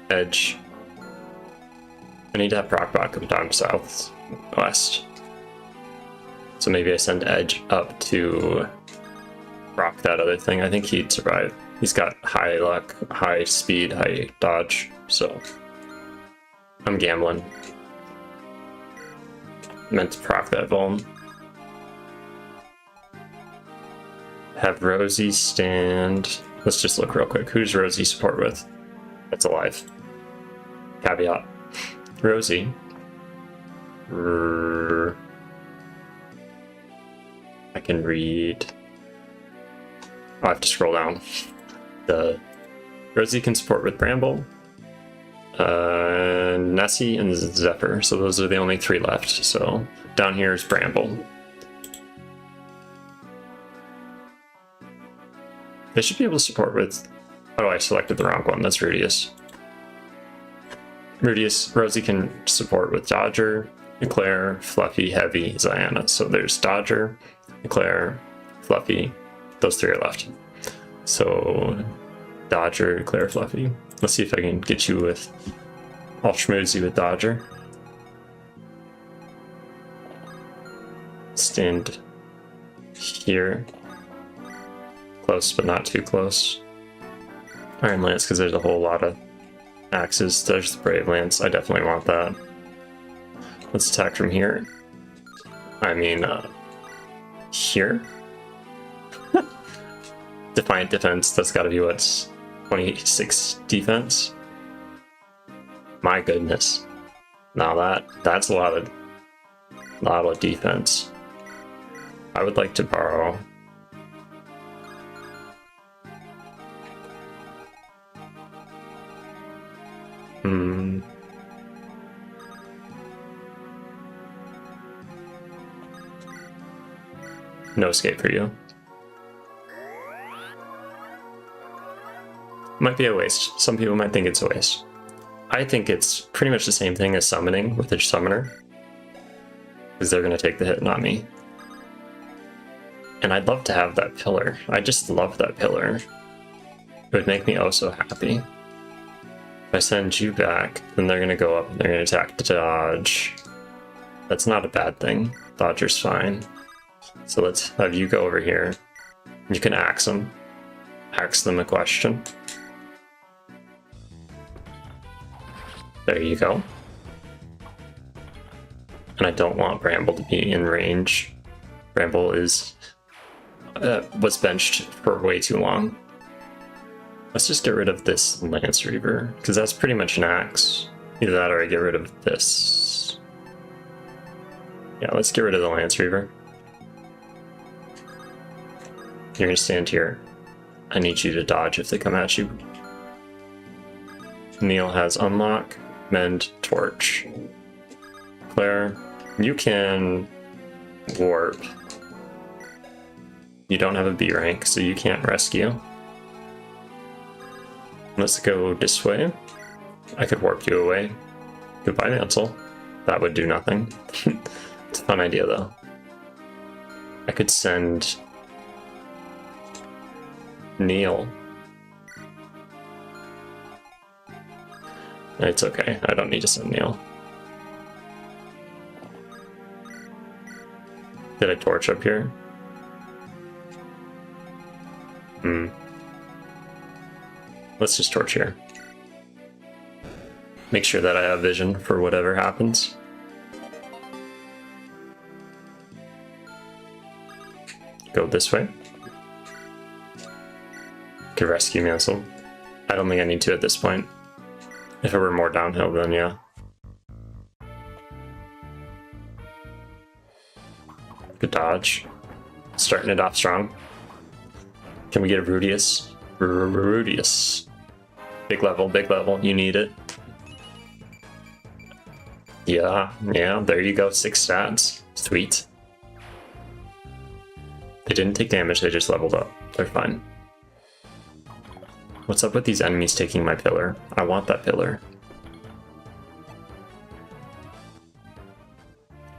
Edge. I need to have proc back up down south west. So maybe I send Edge up to rock that other thing. I think he'd survive. He's got high luck, high speed, high dodge, so I'm gambling. Meant to proc that Vuln. Have Rosie stand. Let's just look real quick. Who's Rosie support with? That's alive. Caveat. Rosie. I can read. I have to scroll down. The Rosie can support with Bramble, Nessie, and Zephyr. So those are the only 3 left. So down here is Bramble. They should be able to support with. Oh, I selected the wrong one. That's Rudius. Rosie can support with Dodger, Eclair, Fluffy, Heavy, Ziana. So there's Dodger, Eclair, Fluffy. Those 3 are left. So Dodger, Eclair, Fluffy. Let's see if I can get you with all schmoozy with Dodger. Stand here. Close, but not too close. Iron Lance, because there's a whole lot of axes. There's the Brave Lance. I definitely want that. Let's attack from here. I mean, here? Defiant defense. That's gotta be what's 26 defense. My goodness. Now that's a lot of defense. I would like to borrow. No escape for you. Might be a waste. Some people might think it's a waste. I think it's pretty much the same thing as summoning with a summoner. Because they're going to take the hit, not me. And I'd love to have that pillar. I just love that pillar. It would make me oh so happy. If I send you back, then they're going to go up and they're going to attack the dodge. That's not a bad thing. Dodger's fine. So let's have you go over here. You can axe them. Ask them a question. There you go. And I don't want Bramble to be in range. Bramble was benched for way too long. Let's just get rid of this Lance Reaver, because that's pretty much an axe. Either that or I get rid of this. Yeah, let's get rid of the Lance Reaver. You're gonna stand here. I need you to dodge if they come at you. Neil has unlock, mend, torch. Claire, you can warp. You don't have a B rank, so you can't rescue. Let's go this way. I could warp you away. Goodbye, Mantle. That would do nothing. It's a fun idea, though. I could send Neil. It's okay. I don't need to send Neil. Did I torch up here? Let's just torch here. Make sure that I have vision for whatever happens. Go this way. Could rescue Mansell. I don't think I need to at this point. If it were more downhill, then yeah. Good dodge. Starting it off strong. Can we get a Rudius? Rudius. Big level, you need it. Yeah, there you go, 6 stats. Sweet. They didn't take damage, they just leveled up. They're fine. What's up with these enemies taking my pillar? I want that pillar.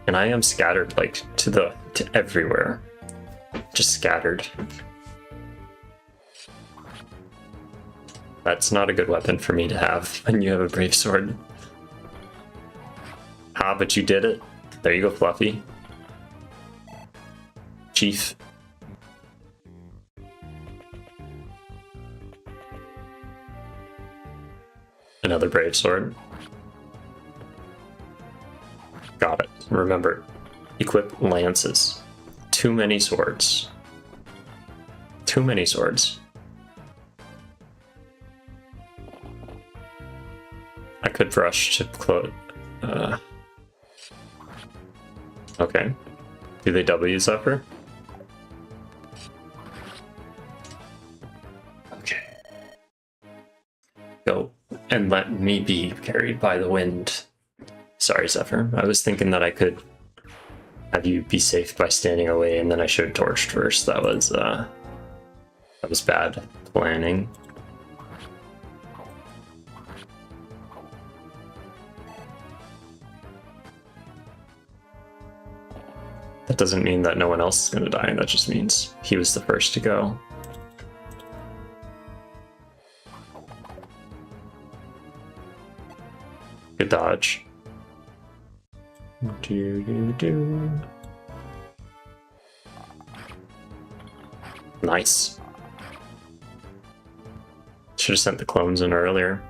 And I am scattered, like, to everywhere. Just scattered. That's not a good weapon for me to have when you have a brave sword. Ah, but you did it. There you go, Fluffy. Chief. Another brave sword. Got it. Remember, equip lances. Too many swords. Too many swords. I could rush to close. Okay. Do they W Zephyr? Okay. Go and let me be carried by the wind. Sorry, Zephyr. I was thinking that I could have you be safe by standing away, and then I should have torched first. That was bad planning. That doesn't mean that no one else is going to die, that just means he was the first to go. Good dodge. Nice. Should have sent the clones in earlier.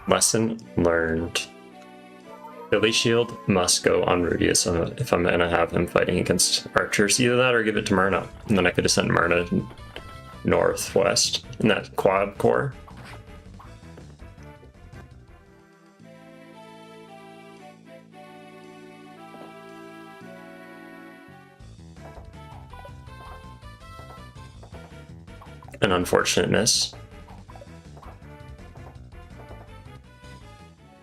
Lesson learned. Billy Shield must go on Rudius if I'm gonna have him fighting against archers. Either that or give it to Myrna. And then I could have sent Myrna northwest in that quad core. An unfortunate miss.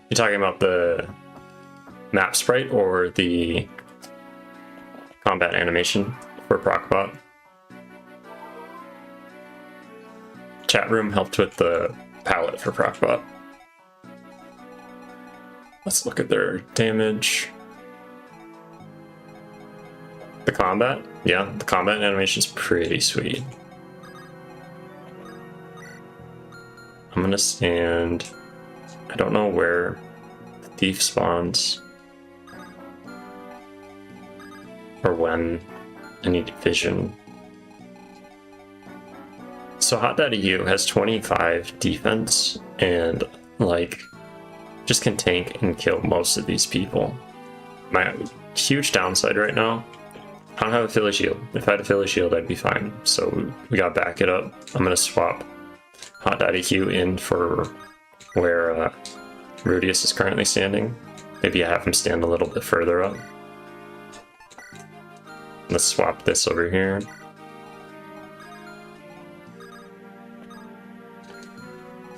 You're talking about the map sprite or the combat animation for Procbot? Chat room helped with the palette for Procbot. Let's look at their damage. The combat? Yeah, the combat animation is pretty sweet. I'm gonna stand... I don't know where the thief spawns. Or when. I need vision. So Hot Daddy U has 25 defense and like just can tank and kill most of these people. My huge downside right now, I don't have a Philly shield. If I had a Philly shield, I'd be fine. So we gotta back it up. I'm gonna swap Hot Daddy Q in for where Rudius is currently standing. Maybe I have him stand a little bit further up. Let's swap this over here.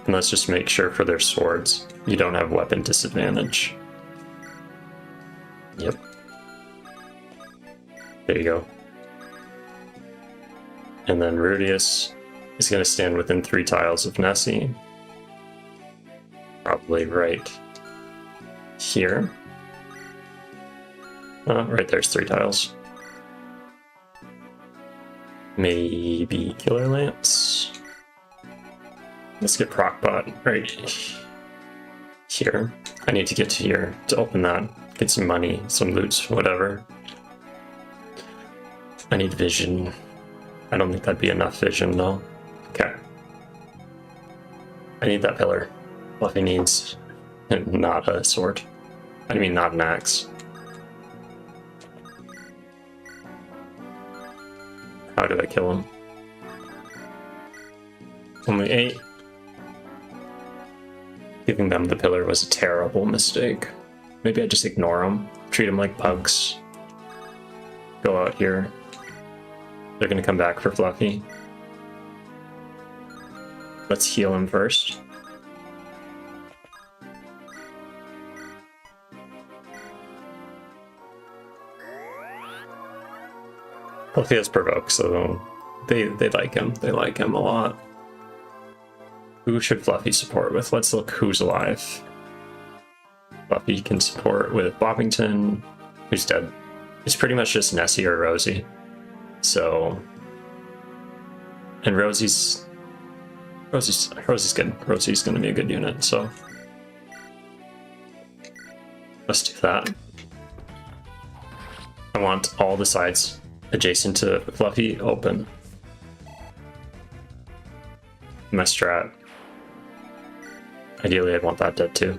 And let's just make sure for their swords, you don't have weapon disadvantage. Yep. There you go. And then Rudius, is going to stand within 3 tiles of Nessie. Probably right here. Right there's 3 tiles. Maybe Killer Lance. Let's get Procbot right here. I need to get to here to open that. Get some money, some loot, whatever. I need vision. I don't think that'd be enough vision though. Okay. I need that pillar. Fluffy needs not a sword. I mean not an axe. How do I kill him? Only 8. Giving them the pillar was a terrible mistake. Maybe I just ignore them. Treat them like bugs. Go out here. They're gonna come back for Fluffy. Let's heal him first. Fluffy has provoke, so they like him. They like him a lot. Who should Fluffy support with? Let's look who's alive. Fluffy can support with Boppington, who's dead. It's pretty much just Nessie or Rosie. So, and Rosie's good. Rosie's gonna be a good unit, so let's do that. I want all the sides adjacent to Fluffy open. My strat. Ideally, I'd want that dead too.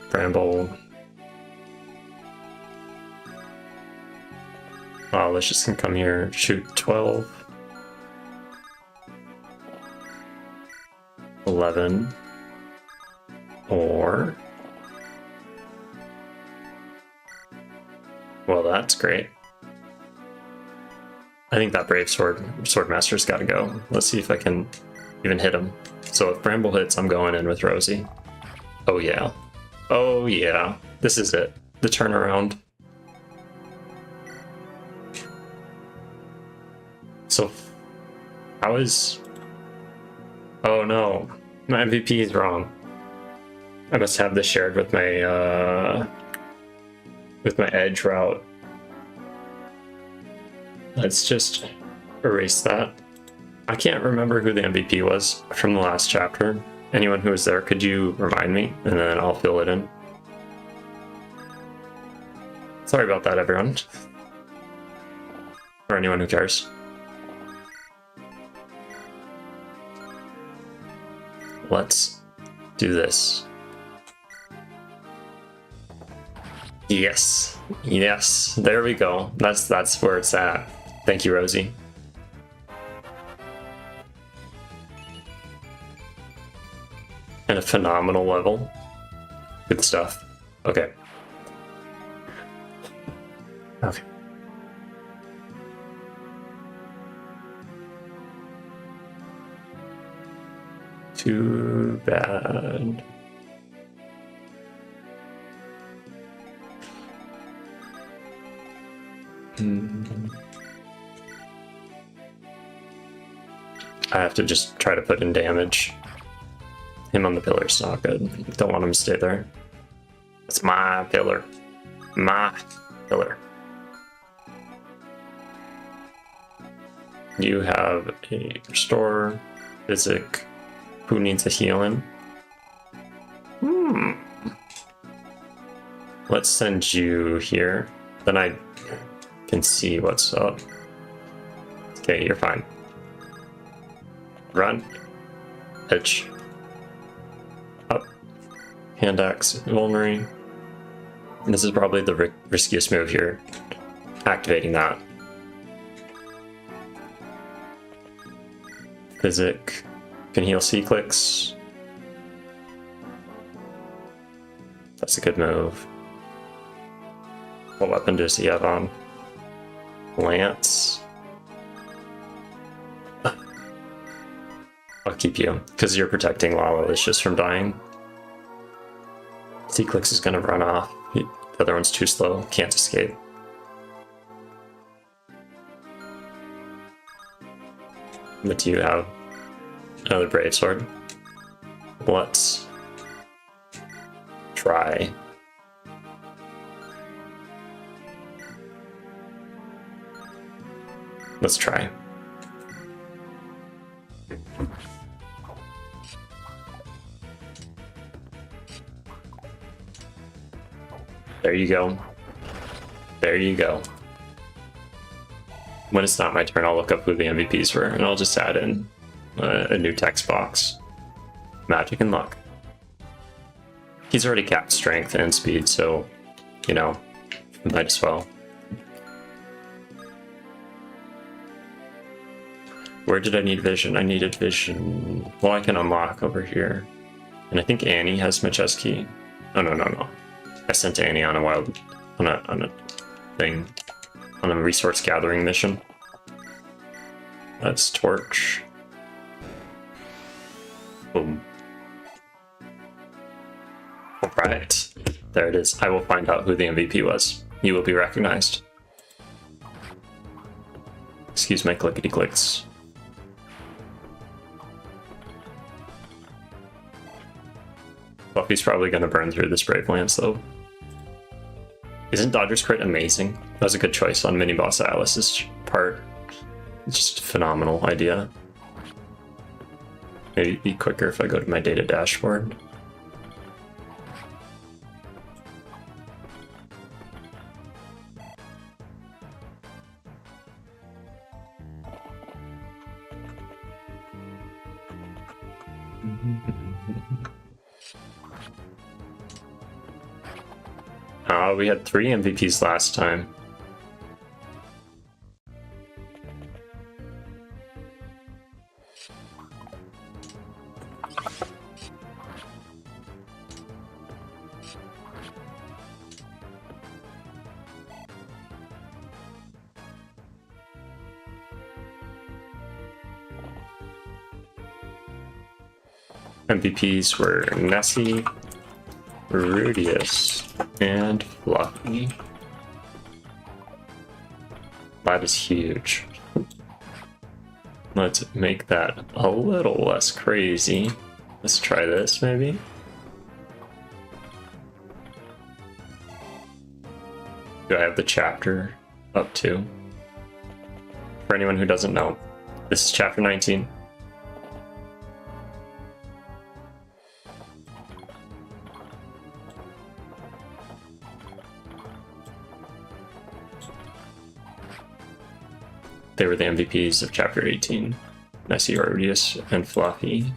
Bramble. Lala-Licious can come here, shoot 12. 11. Or... well, that's great. I think that Brave Swordmaster's gotta go. Let's see if I can even hit him. So if Bramble hits, I'm going in with Rosie. Oh yeah. Oh yeah. This is it. The turnaround. So, how is... oh no. My MVP is wrong. I must have this shared with my edge route. Let's just erase that. I can't remember who the MVP was from the last chapter. Anyone who was there, could you remind me? And then I'll fill it in. Sorry about that, everyone. Or anyone who cares. Let's do this. Yes. Yes. There we go. That's where it's at. Thank you, Rosie. And a phenomenal level. Good stuff. Okay. Okay. Too bad. I have to just try to put in damage. Him on the pillar's not good. Don't want him to stay there. It's my pillar. My pillar. You have a restore, physic. Who needs a healing? Let's send you here. Then I can see what's up. Okay, you're fine. Run. Pitch. Up. Hand axe. Vulnerary. This is probably the riskiest move here. Activating that. Physic. Can heal C-clicks. That's a good move. What weapon does he have on? Lance. I'll keep you, because you're protecting Lala-Licious from dying. C-clicks is gonna run off. The other one's too slow, can't escape. But do you have another Brave Sword? Let's try. Let's try. There you go. There you go. When it's not my turn, I'll look up who the MVPs were, and I'll just add in a new text box. Magic and luck. He's already capped strength and speed, so, you know, might as well. Where did I need vision? I needed vision. Well, I can unlock over here. And I think Annie has my chest key. Oh, no. I sent Annie on a thing. On a resource gathering mission. Let's torch. Boom. Alright. There it is. I will find out who the MVP was. You will be recognized. Excuse my clickety clicks. Buffy's probably gonna burn through this Brave Lance though. Isn't Dodger's Crit amazing? That was a good choice on mini boss Alice's part. It's just a phenomenal idea. Maybe it'd be quicker if I go to my data dashboard. We had 3 MVPs last time. MVPs were Nessie, Rudius, and Fluffy. That is huge. Let's make that a little less crazy. Let's try this, maybe. Do I have the chapter up too? For anyone who doesn't know, this is chapter 19. They were the MVPs of Chapter 18. Nessie, Rudius, and Fluffy.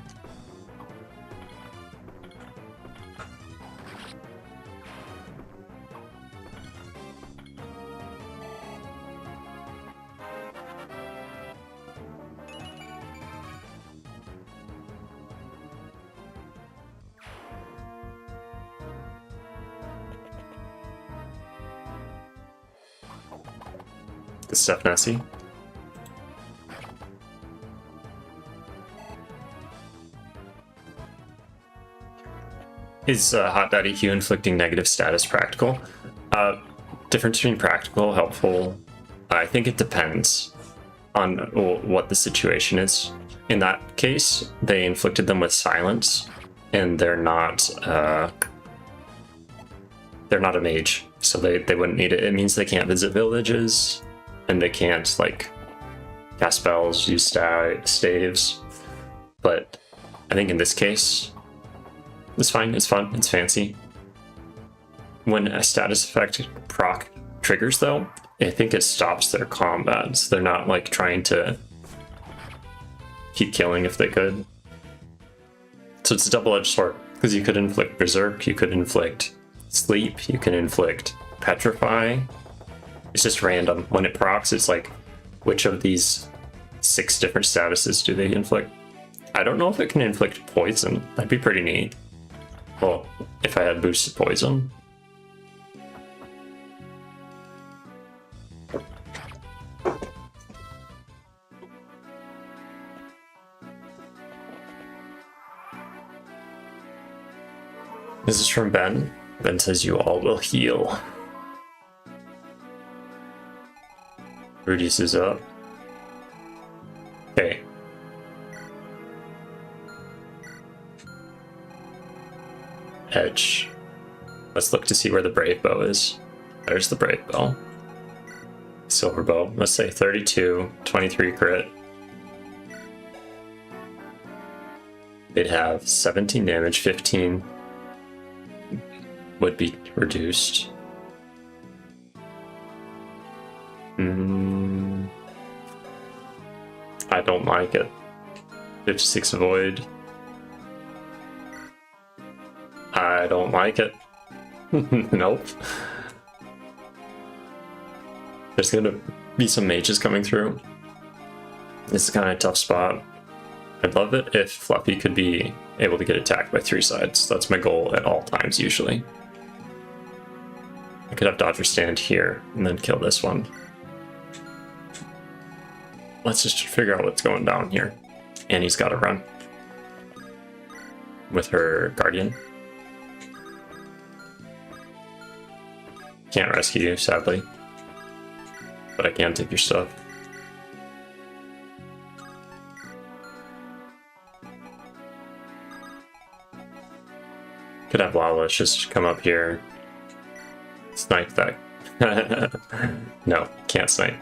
Good stuff, Nessie. Is Hot Daddy Hugh inflicting negative status practical? Difference between practical, helpful, I think it depends on what the situation is. In that case, they inflicted them with silence, and they're not a mage, so they wouldn't need it. It means they can't visit villages, and they can't like cast spells, use staves. But I think in this case, it's fine, it's fun, it's fancy. When a status effect proc triggers though, I think it stops their combat, so they're not like trying to keep killing if they could. So it's a double-edged sword, because you could inflict Berserk, you could inflict Sleep, you can inflict Petrify. It's just random. When it procs, it's like, which of these 6 different statuses do they inflict? I don't know if it can inflict poison. That'd be pretty neat. Well, if I had boosted poison. This is from Ben. Ben says you all will heal. Rudius is up. Okay. edge. Let's look to see where the Brave Bow is. There's the Brave Bow. Silver Bow, let's say 32, 23 crit. They'd have 17 damage, 15 would be reduced. I don't like it. 56 avoid. I don't like it. Nope. There's gonna be some mages coming through. This is kind of a tough spot. I'd love it if Fluffy could be able to get attacked by 3 sides. That's my goal at all times, usually. I could have Dodger stand here and then kill this one. Let's just figure out what's going down here. Annie's got to run. With her Guardian. Can't rescue you, sadly. But I can take your stuff. Could have Lala-Licious come up here. Snipe that. No, can't snipe.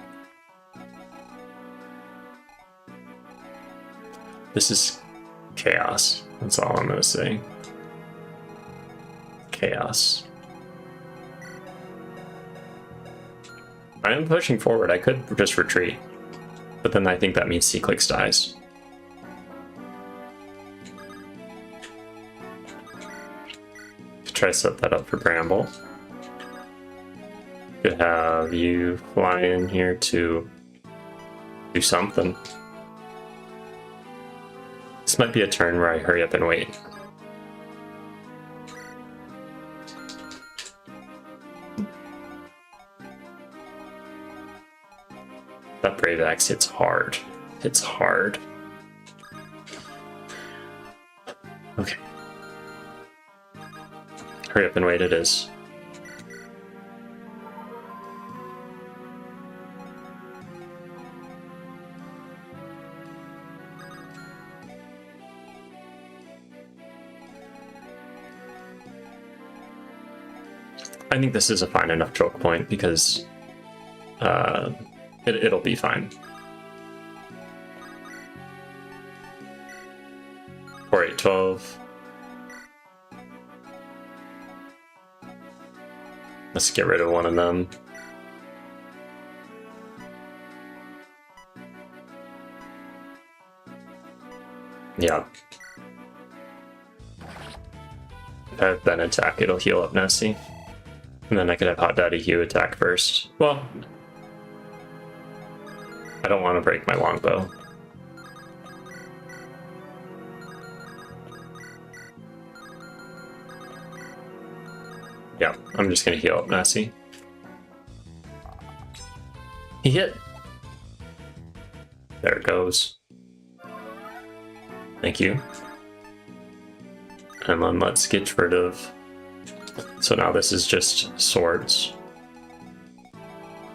This is chaos. That's all I'm gonna say. Chaos. I am pushing forward. I could just retreat. But then I think that means C-Clicks dies. Try to set that up for Bramble. Could have you fly in here to do something. This might be a turn where I hurry up and wait. That Brave Axe hits hard. Hits hard. Okay. Hurry up and wait it is. I think this is a fine enough choke point because it'll be fine. 4, 8, 12. Let's get rid of one of them. Yeah. If I have Ben attack, it'll heal up Nessie. And then I could have Hot Daddy Hugh attack first. Well, I don't want to break my longbow. Yeah, I'm just gonna heal up Nessie. He hit. There it goes. Thank you. And then let's get rid of... So now this is just swords.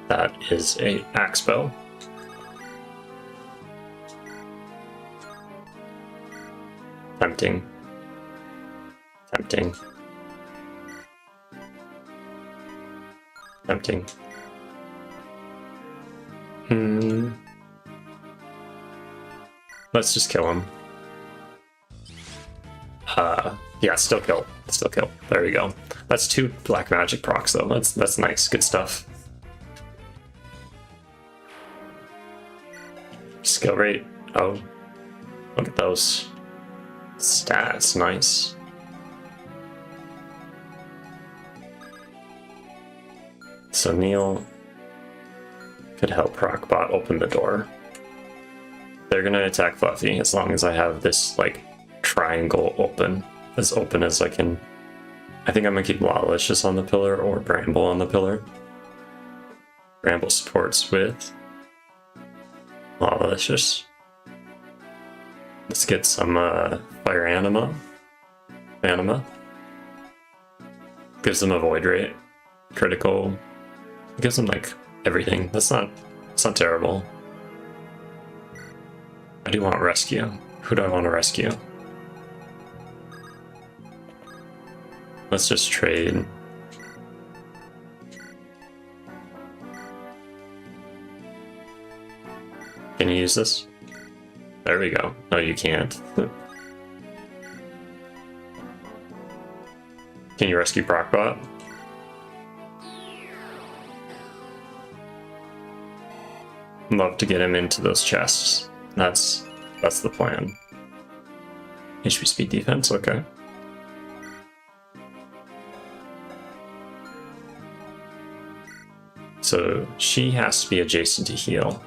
That is a axe bow. Tempting. Tempting. Tempting. Let's just kill him. Yeah, still kill. Still kill. There we go. That's 2 black magic procs though. That's nice. Good stuff. Skill rate. Oh. Look at those stats. Nice. So Neil could help Rockbot open the door. They're gonna attack Fluffy as long as I have this like triangle open as I can. I think I'm gonna keep Lala-Licious on the pillar or Bramble on the pillar. Bramble supports with Lala-Licious. Let's get some Fire Anima. Gives them a void rate. Critical. Gives them like everything. It's not terrible. I do want rescue. Who do I want to rescue? Let's just trade. Can you use this? There we go. No, you can't. Can you rescue Procbot? Love to get him into those chests. That's the plan. HP speed defense, okay. So she has to be adjacent to heal.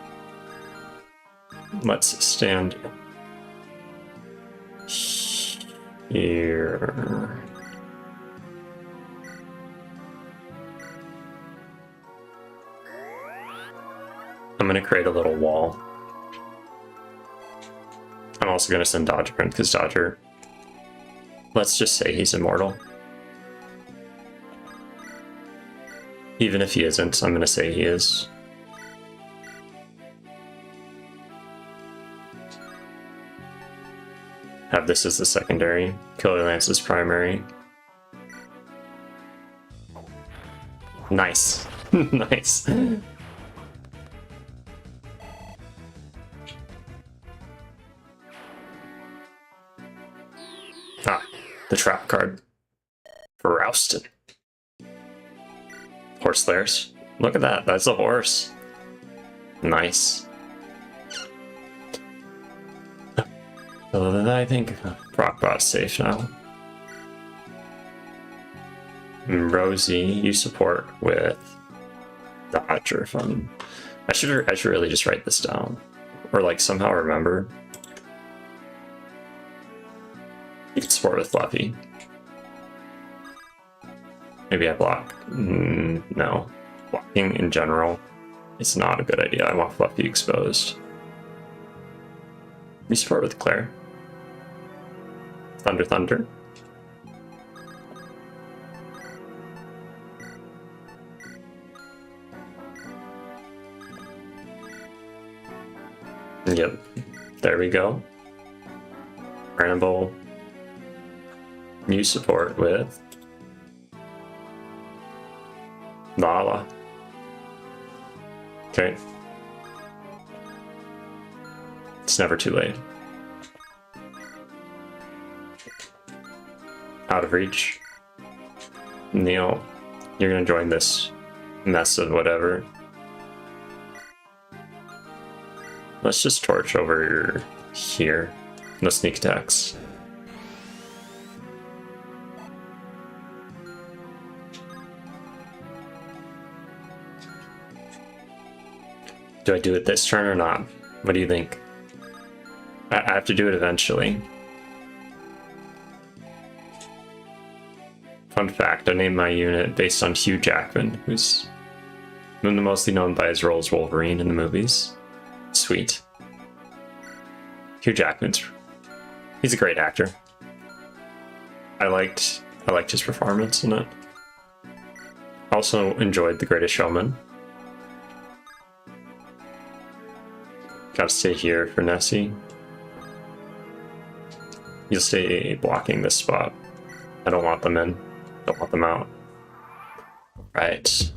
Let's stand here. I'm gonna create a little wall. I'm also gonna send Dodger in because Dodger, let's just say he's immortal. Even if he isn't, I'm gonna say he is. Have this as the secondary. Killer Lance as primary. Nice. Nice. Ah, the trap card for Rouston. Horse Slayers. Look at that, that's a horse. Nice. So I think Procbot's safe now. And Rosie, you support with Dodger if I'm... I should really just write this down. Or like somehow remember. You can support with Fluffy. Maybe I block. No. Blocking in general is not a good idea. I want Fluffy exposed. You support with Claire. Thunder Thunder. Yep. There we go. Ramble. You support with Lala. Okay. It's never too late. Out of reach. Neil, you're gonna join this mess of whatever. Let's just torch over here. No sneak attacks. Do I do it this turn or not? What do you think? I have to do it eventually. Fun fact, I named my unit based on Hugh Jackman, who's mostly known by his role as Wolverine in the movies. Sweet. Hugh Jackman's... he's a great actor. I liked his performance in it. Also enjoyed The Greatest Showman. Gotta stay here for Nessie. You'll stay blocking this spot. I don't want them in. Don't want them out. Right.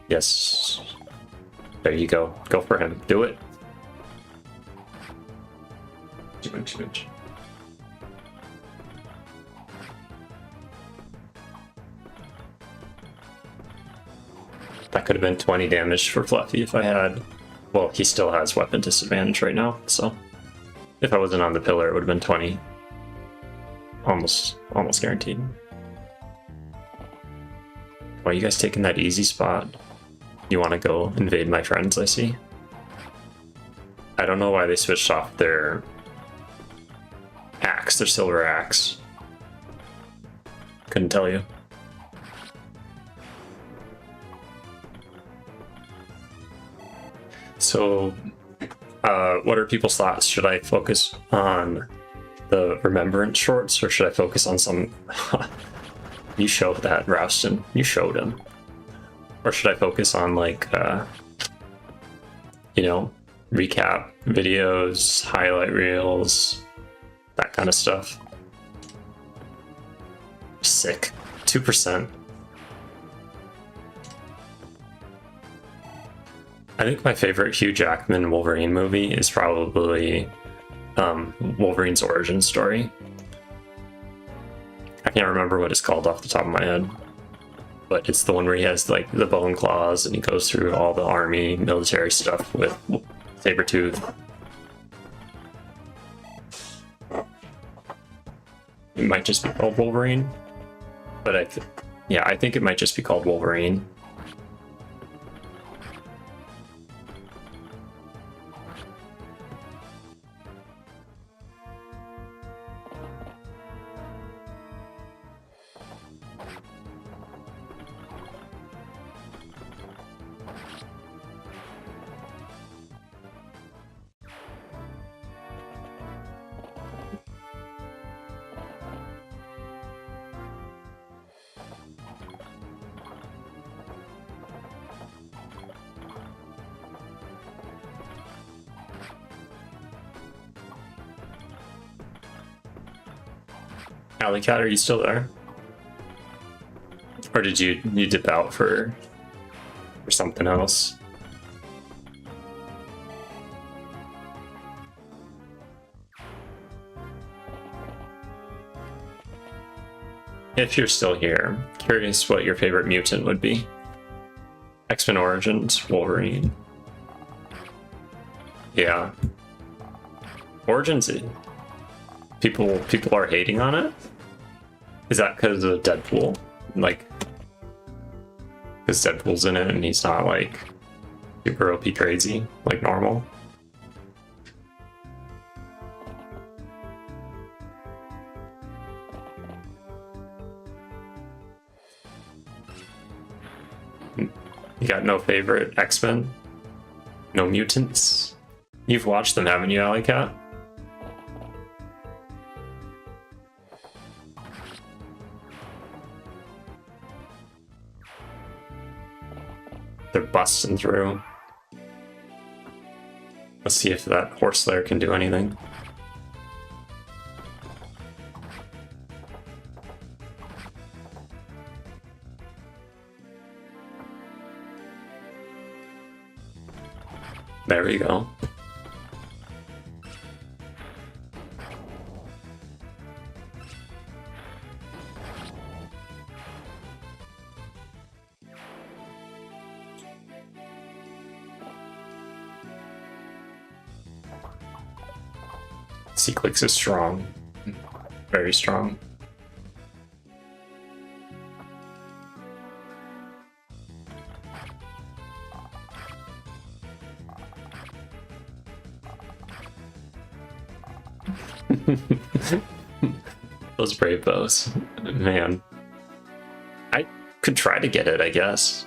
Yes. There you go. Go for him. Do it. Too much. That could have been 20 damage for Fluffy if I had... well, he still has weapon disadvantage right now, so... if I wasn't on the pillar, it would have been 20. Almost guaranteed. Why are you guys taking that easy spot? You want to go invade my friends, I see. I don't know why they switched off their axe, their silver axe. Couldn't tell you. So, what are people's thoughts? Should I focus on the Remembrance shorts, or should I focus on some... You showed that, Rouston. You showed him. Or should I focus on, like, you know, recap videos, highlight reels, that kind of stuff. Sick. 2%. I think my favorite Hugh Jackman Wolverine movie is probably Wolverine's origin story. I can't remember what it's called off the top of my head, but it's the one where he has like the bone claws and he goes through all the army military stuff with Sabretooth. It might just be called Wolverine, but I think it might just be called Wolverine. Alley Cat, are you still there? Or did you dip out for something else? If you're still here, curious what your favorite mutant would be. X-Men Origins, Wolverine. Yeah. Origins, people are hating on it? Is that because of Deadpool? Like, because Deadpool's in it and he's not like super OP crazy like normal? You got no favorite X-Men? No mutants? You've watched them, haven't you, Alley Cat? They're busting through. Let's see if that horse lair can do anything. There we go. C-Clicks is strong. Very strong. Those brave bows. Man. I could try to get it, I guess.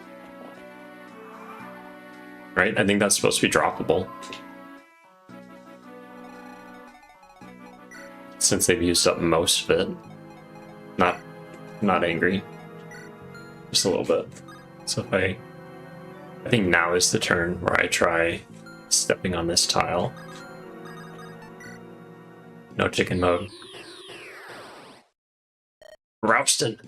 Right? I think that's supposed to be droppable. Since they've used up most of it. Not angry. Just a little bit. So if I think now is the turn where I try stepping on this tile. No chicken mode. Rouston!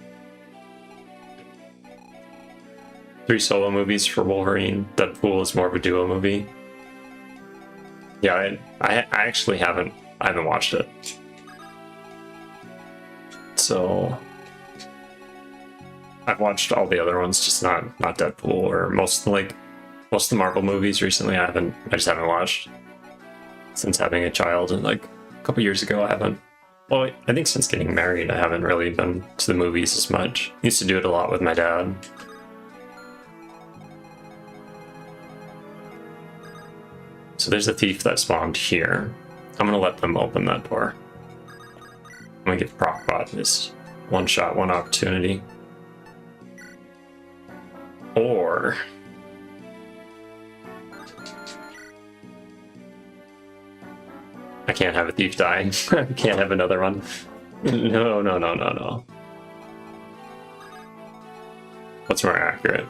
3 solo movies for Wolverine. Deadpool is more of a duo movie. Yeah, I actually haven't watched it. So I've watched all the other ones, just not Deadpool or most of the Marvel movies recently. I just haven't watched since having a child, and like a couple years ago I haven't. Well, I think since getting married I haven't really been to the movies as much. Used to do it a lot with my dad. So there's a thief that spawned here. I'm gonna let them open that door. I'm gonna give Procbot this one shot, one opportunity. Or I can't have a thief die. I can't have another one. No. What's more accurate?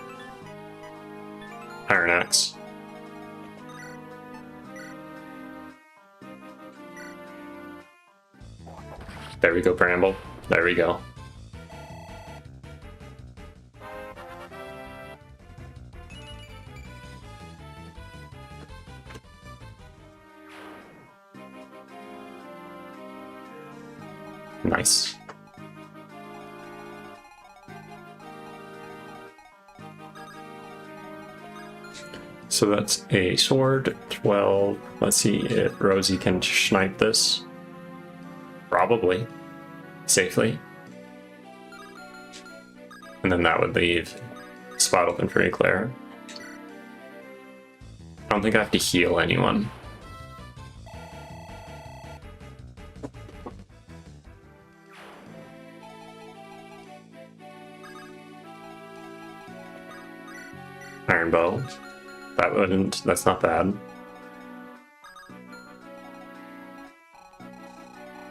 Iron Axe. There we go, Bramble. There we go. Nice. So that's a sword, 12. Let's see if Rosie can snipe this. Probably. Safely. And then that would leave a spot open for Eclair. I don't think I have to heal anyone. Iron Bow. That's not bad.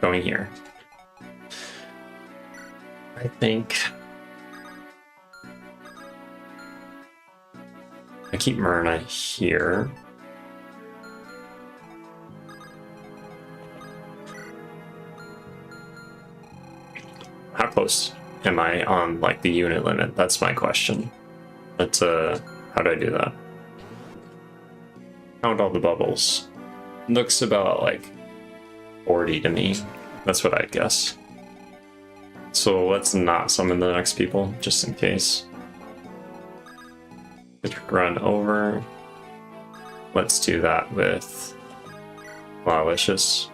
Going here. I think I keep Myrna here. How close am I on like the unit limit? That's my question. Let's how do I do that? Count all the bubbles. Looks about like 40 to me. That's what I'd guess. So let's not summon the next people, just in case. Run over. Let's do that with Lala-Licious.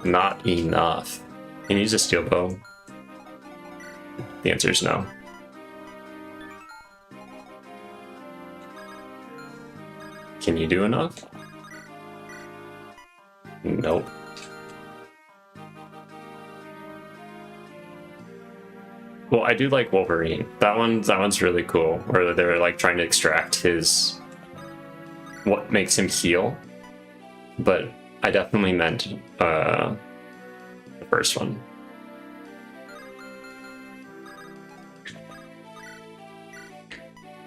Not enough. Can you use a steel bow? The answer is no. Can you do enough? Nope. Well, I do like Wolverine. That one's really cool. Where they're like trying to extract his what makes him heal. But I definitely meant the first one.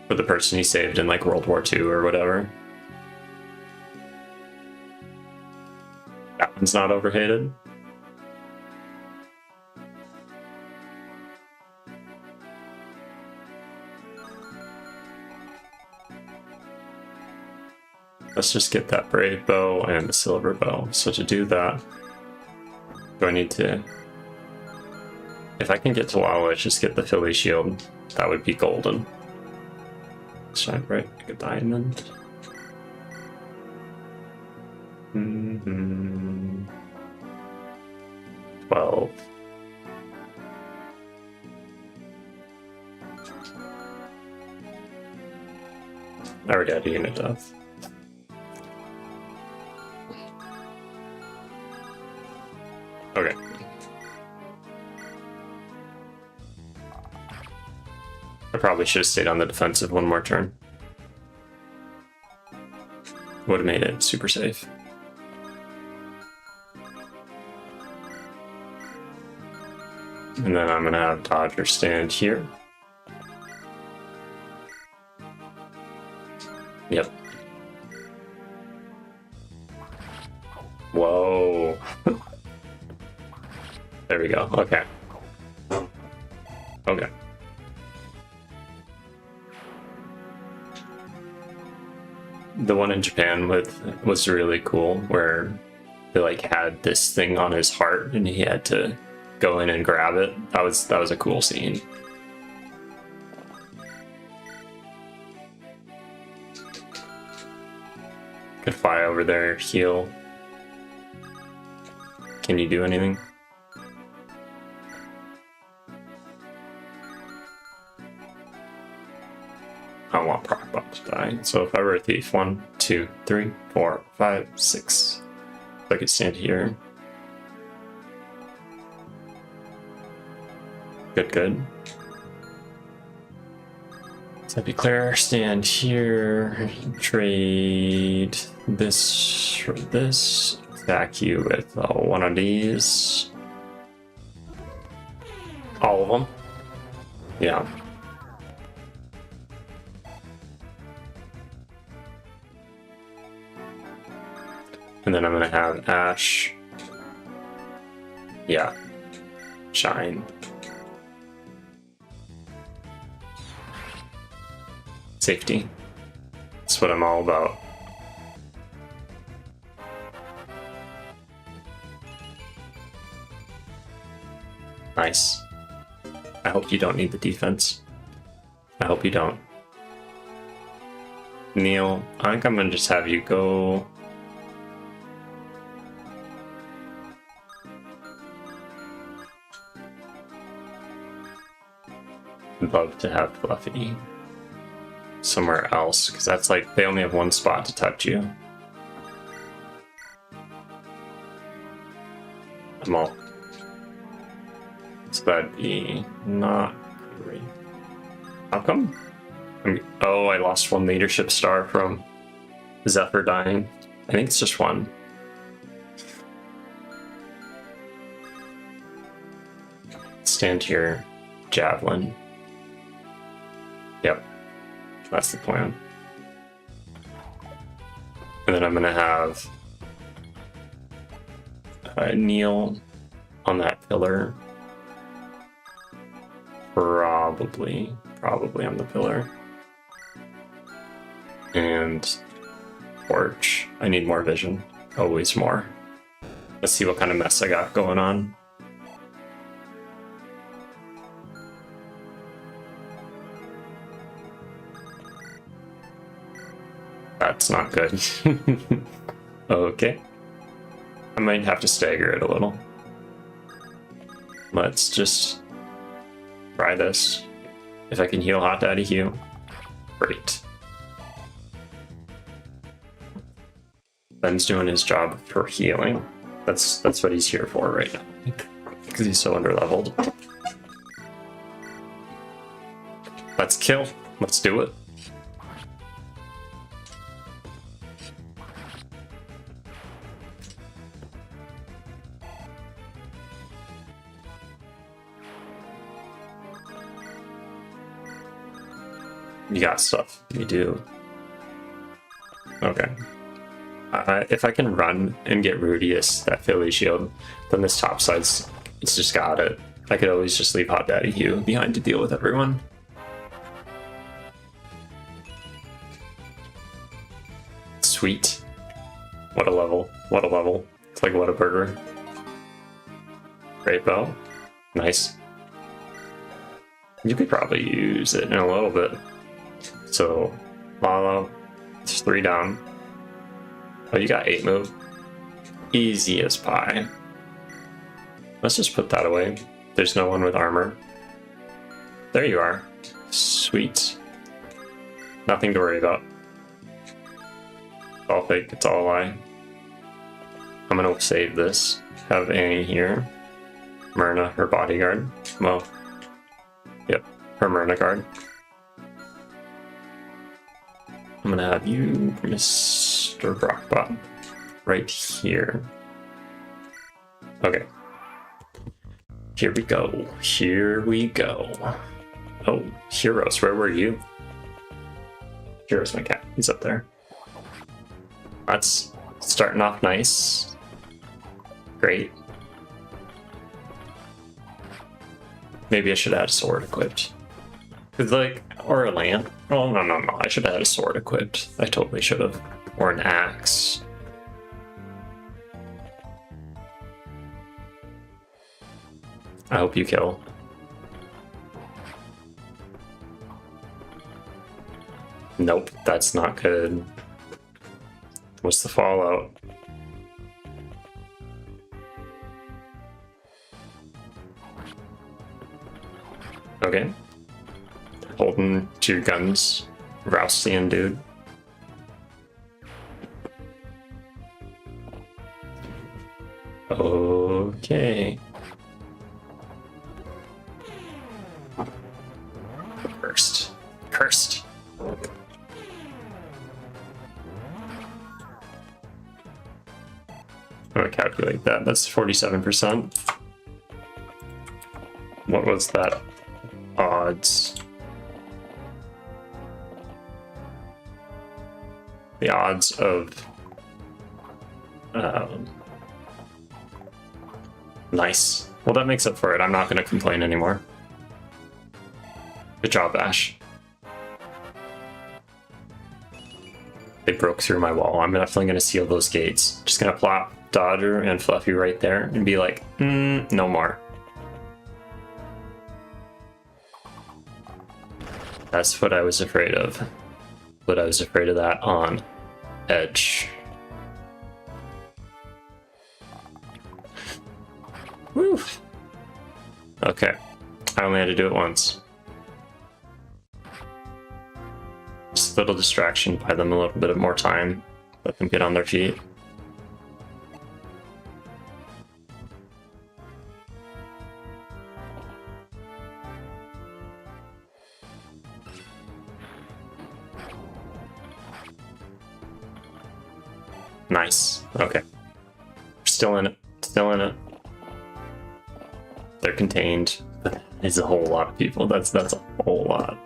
For the person he saved in like World War II or whatever. That one's not overhated. Let's just get that brave bow and the silver bow. So to do that, do I need to... If I can get to Lala, just get the Philly shield. That would be golden. Shine bright like a diamond. 12. I already had a unit death. Okay. I probably should have stayed on the defensive one more turn. Would have made it super safe. And then I'm gonna have Dodger stand here. Yep. Whoa. There we go. Okay. Okay. The one in Japan was really cool, where they like had this thing on his heart and he had to go in and grab it. That was a cool scene. Could fly over there, heal. Can you do anything? I don't want Proc Bot to die. So if I were a thief, 1, 2, 3, 4, 5, 6. I could stand here. Good, good. So be clear, stand here, trade this for this, attack you with one of these. All of them? Yeah. And then I'm gonna have Ash Yeah. Shine. Safety. That's what I'm all about. Nice. I hope you don't need the defense. I hope you don't. Neil, I think I'm gonna just have you go. I'd love to have Fluffy somewhere else, because that's like, they only have one spot to touch you. I'm all. So that'd be not great. How come? Oh, I lost one leadership star from Zephyr dying. I think it's just one. Stand here, Javelin. Yep, that's the plan. And then I'm gonna have Neil on that pillar. Probably on the pillar. And Torch. I need more vision. Always more. Let's see what kind of mess I got going on. That's not good. Okay. I might have to stagger it a little. Let's just try this. If I can heal Hot Daddy Hugh, great. Ben's doing his job for healing. That's what he's here for right now, because he's so underleveled. Let's kill. Let's do it. You got stuff. You do. Okay. If I can run and get Rudius, that Philly shield, then this top side's, it's just got it. I could always just leave Hot Daddy Hugh behind to deal with everyone. Sweet. What a level. What a level. It's like what a burger. Great bow. Nice. You could probably use it in a little bit. So, Lala, it's 3 down. Oh, you got 8 move. Easy as pie. Let's just put that away. There's no one with armor. There you are. Sweet. Nothing to worry about. It's all fake, it's all a lie. I'm gonna save this. Have Annie here. Myrna, her bodyguard. Well, yep, her Myrna guard. I'm gonna have you, Mr. Brockbot, right here. Okay. Here we go. Here we go. Oh, Heroes, where were you? Heroes, my cat. He's up there. That's starting off nice. Great. Maybe I should add a sword equipped. Cause like, or a lamp. Oh, no. I should have had a sword equipped. I totally should have. Or an axe. I hope you kill. Nope, that's not good. What's the fallout? Okay. Holding to your guns, Roustian dude. Okay. Cursed. I'm gonna calculate that. That's 47%. What was that? Odds. The odds of Nice. Well, that makes up for it. I'm not going to complain anymore. Good job, Ash. They broke through my wall. I'm definitely going to seal those gates. Just going to plop Dodger and Fluffy right there and be like, no more. That's what I was afraid of. But I was afraid of that on Edge. Woo! Okay. I only had to do it once. Just a little distraction, buy them a little bit of more time. Let them get on their feet. Nice. Okay. Still in it. Still in it. They're contained. It's a whole lot of people. That's a whole lot.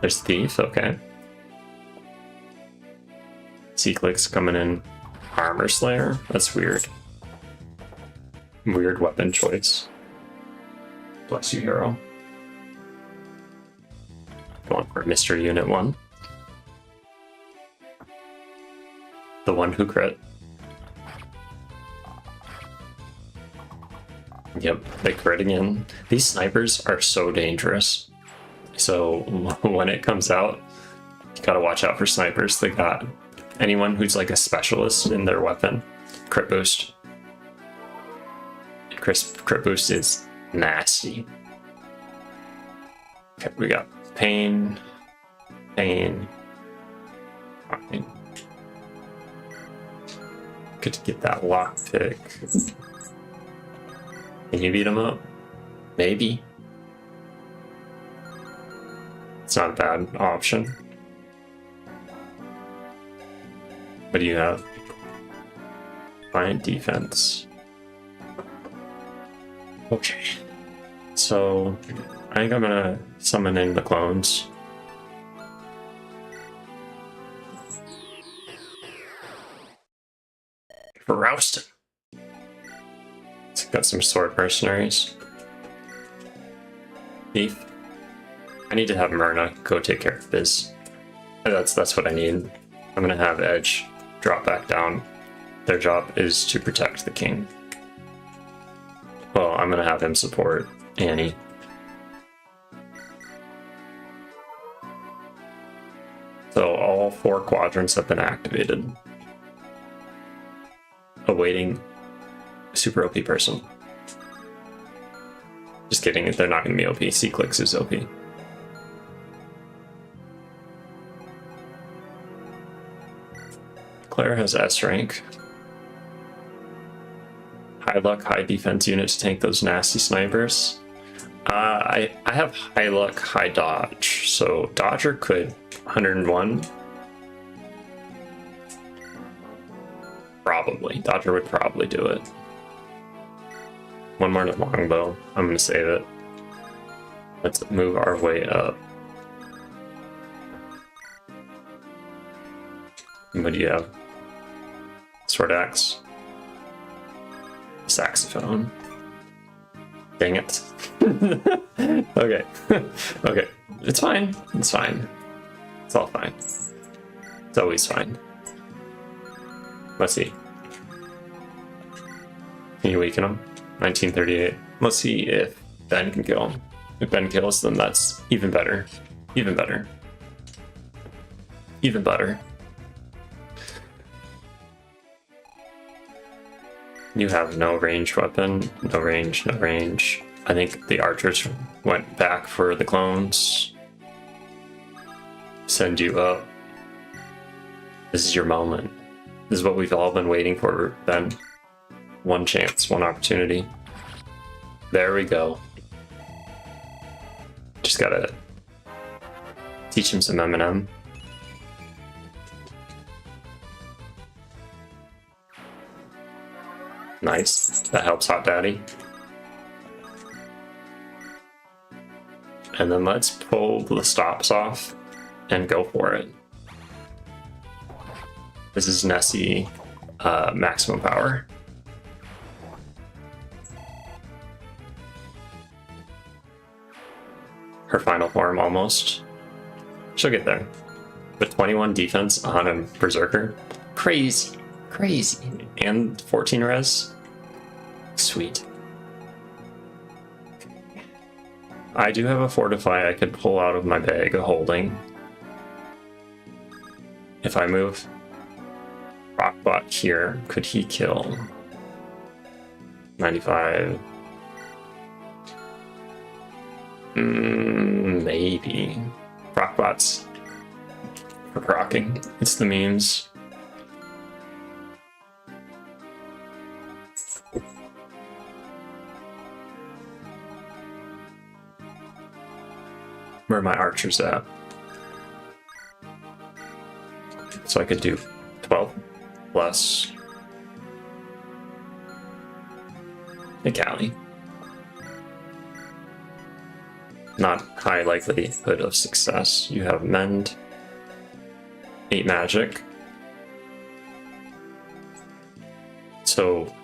There's Thief, okay. C-Click's coming in. Armor Slayer? That's weird. Weird weapon choice. Bless you, hero. Going for Mystery Unit 1. The one who crit. Yep, they crit again. These snipers are so dangerous. So when it comes out, you gotta watch out for snipers. They got anyone who's like a specialist in their weapon. Crit boost. Crit boost is nasty. Okay, we got Pain. Pain. Fine. Good to get that lockpick. Can you beat him up? Maybe. It's not a bad option. What do you have? Defiant defense. Okay. So, I think I'm gonna summon in the clones. For Rouston. Got some sword mercenaries. Thief. I need to have Myrna go take care of Biz. That's what I need. I'm gonna have Edge drop back down. Their job is to protect the king. Well, I'm gonna have him support Annie. So all 4 quadrants have been activated. Awaiting super OP person. Just kidding, they're not going to be OP. C-Clicks is OP. Claire has S rank. High luck, high defense unit to tank those nasty snipers. I have high luck, high dodge. So Dodger could 101. Probably. Dodger would probably do it. One more to longbow. I'm gonna save it. Let's move our way up. What do you have? Sword axe. Saxophone. Dang it. Okay. Okay. It's fine. It's fine. It's all fine. It's always fine. Let's see. Can you weaken him? 1938. Let's see if Ben can kill him. If Ben kills them, that's even better. Even better. Even better. You have no ranged weapon. No range, no range. I think the archers went back for the clones. Send you up. This is your moment. This is what we've all been waiting for, Ben. One chance, one opportunity. There we go. Just gotta teach him some M&M. Nice. That helps Hot Daddy. And then let's pull the stops off and go for it. This is Nessie maximum power. her final form almost. She'll get there. But 21 defense on a Berserker. Crazy. Crazy. And 14 res. Sweet. I do have a Fortify I could pull out of my bag of holding. If I move Rockbot here, could he kill? 95. Maybe. Rockbots for procking. It's the memes. Where are my archers at? So I could do 12 plus a Cali. Not high likelihood of success. You have Mend, 8 magic. So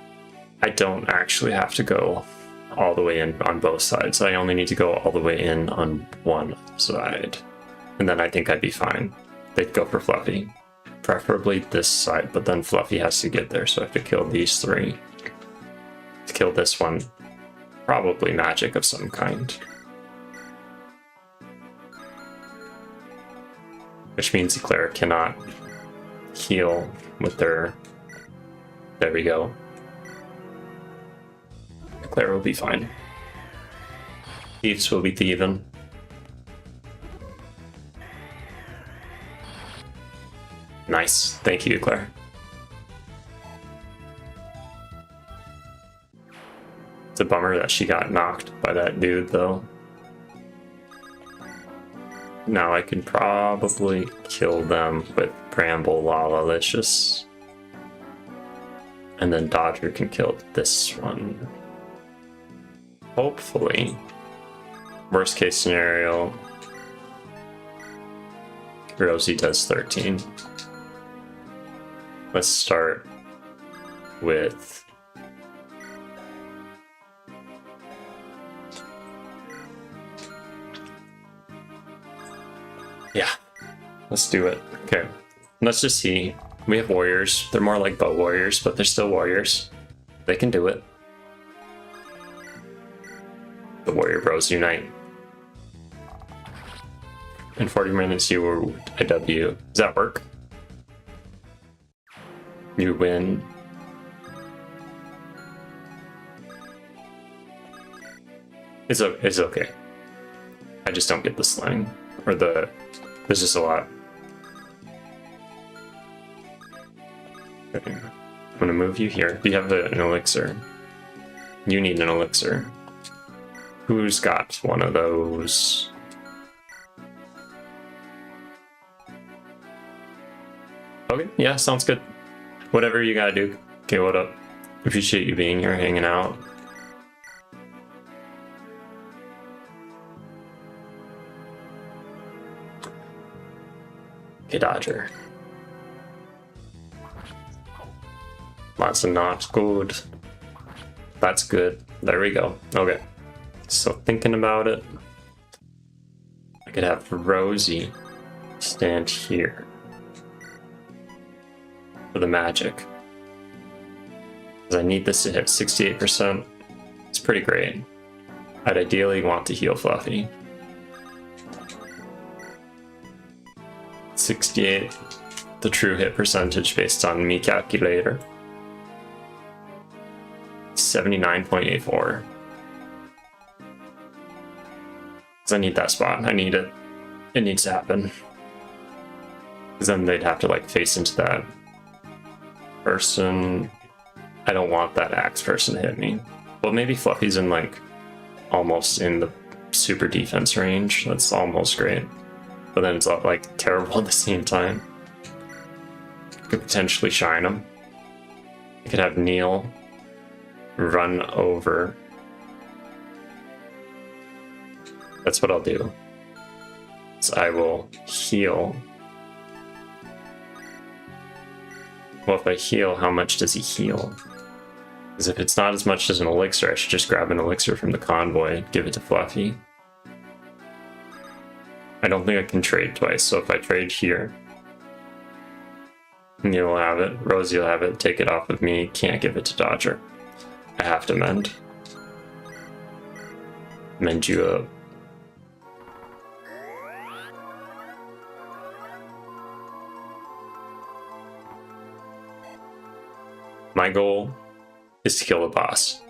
I don't actually have to go all the way in on both sides. I only need to go all the way in on one side. And then I think I'd be fine. They'd go for Fluffy. Preferably this side, but then Fluffy has to get there, so I have to kill these 3. To kill this one, probably magic of some kind. Which means the cleric cannot heal with their... There we go. The cleric will be fine. Thieves will be thieving. Nice. Thank you, Claire. It's a bummer that she got knocked by that dude, though. Now I can probably kill them with Bramble Lala-Licious. And then Dodger can kill this one. Hopefully. Worst case scenario, Rosie does 13. Let's start with yeah, let's do it. Okay, let's just see. We have warriors. They're more like bow warriors, but they're still warriors. They can do it. The warrior bros unite. In 40 minutes you were a W. Does that work? You win. It's okay. I just don't get the slang. Or the... There's just a lot. Okay. I'm gonna move you here. Do you have an elixir? You need an elixir. Who's got one of those? Okay, yeah, sounds good. Whatever you gotta do. Okay, what up? Appreciate you being here, hanging out. Okay, Dodger. Lots of not good. That's good. There we go. Okay. So thinking about it, I could have Rosie stand here for the magic. Because I need this to hit 68%. It's pretty great. I'd ideally want to heal Fluffy. 68, the true hit percentage based on me calculator. 79.84. Because I need that spot. I need it. It needs to happen. Because then they'd have to like face into that person. I don't want that axe person to hit me. Well, maybe Fluffy's in like almost in the super defense range. That's almost great. But then it's like terrible at the same time. Could potentially shine him. I could have Neil run over. That's what I'll do. So I will heal. Well, if I heal, how much does he heal? Because if it's not as much as an elixir, I should just grab an elixir from the convoy and give it to Fluffy. I don't think I can trade twice, so if I trade here, you'll have it. Rosie will have it. Take it off of me. Can't give it to Dodger. I have to mend. Mend you up. My goal is to kill the boss.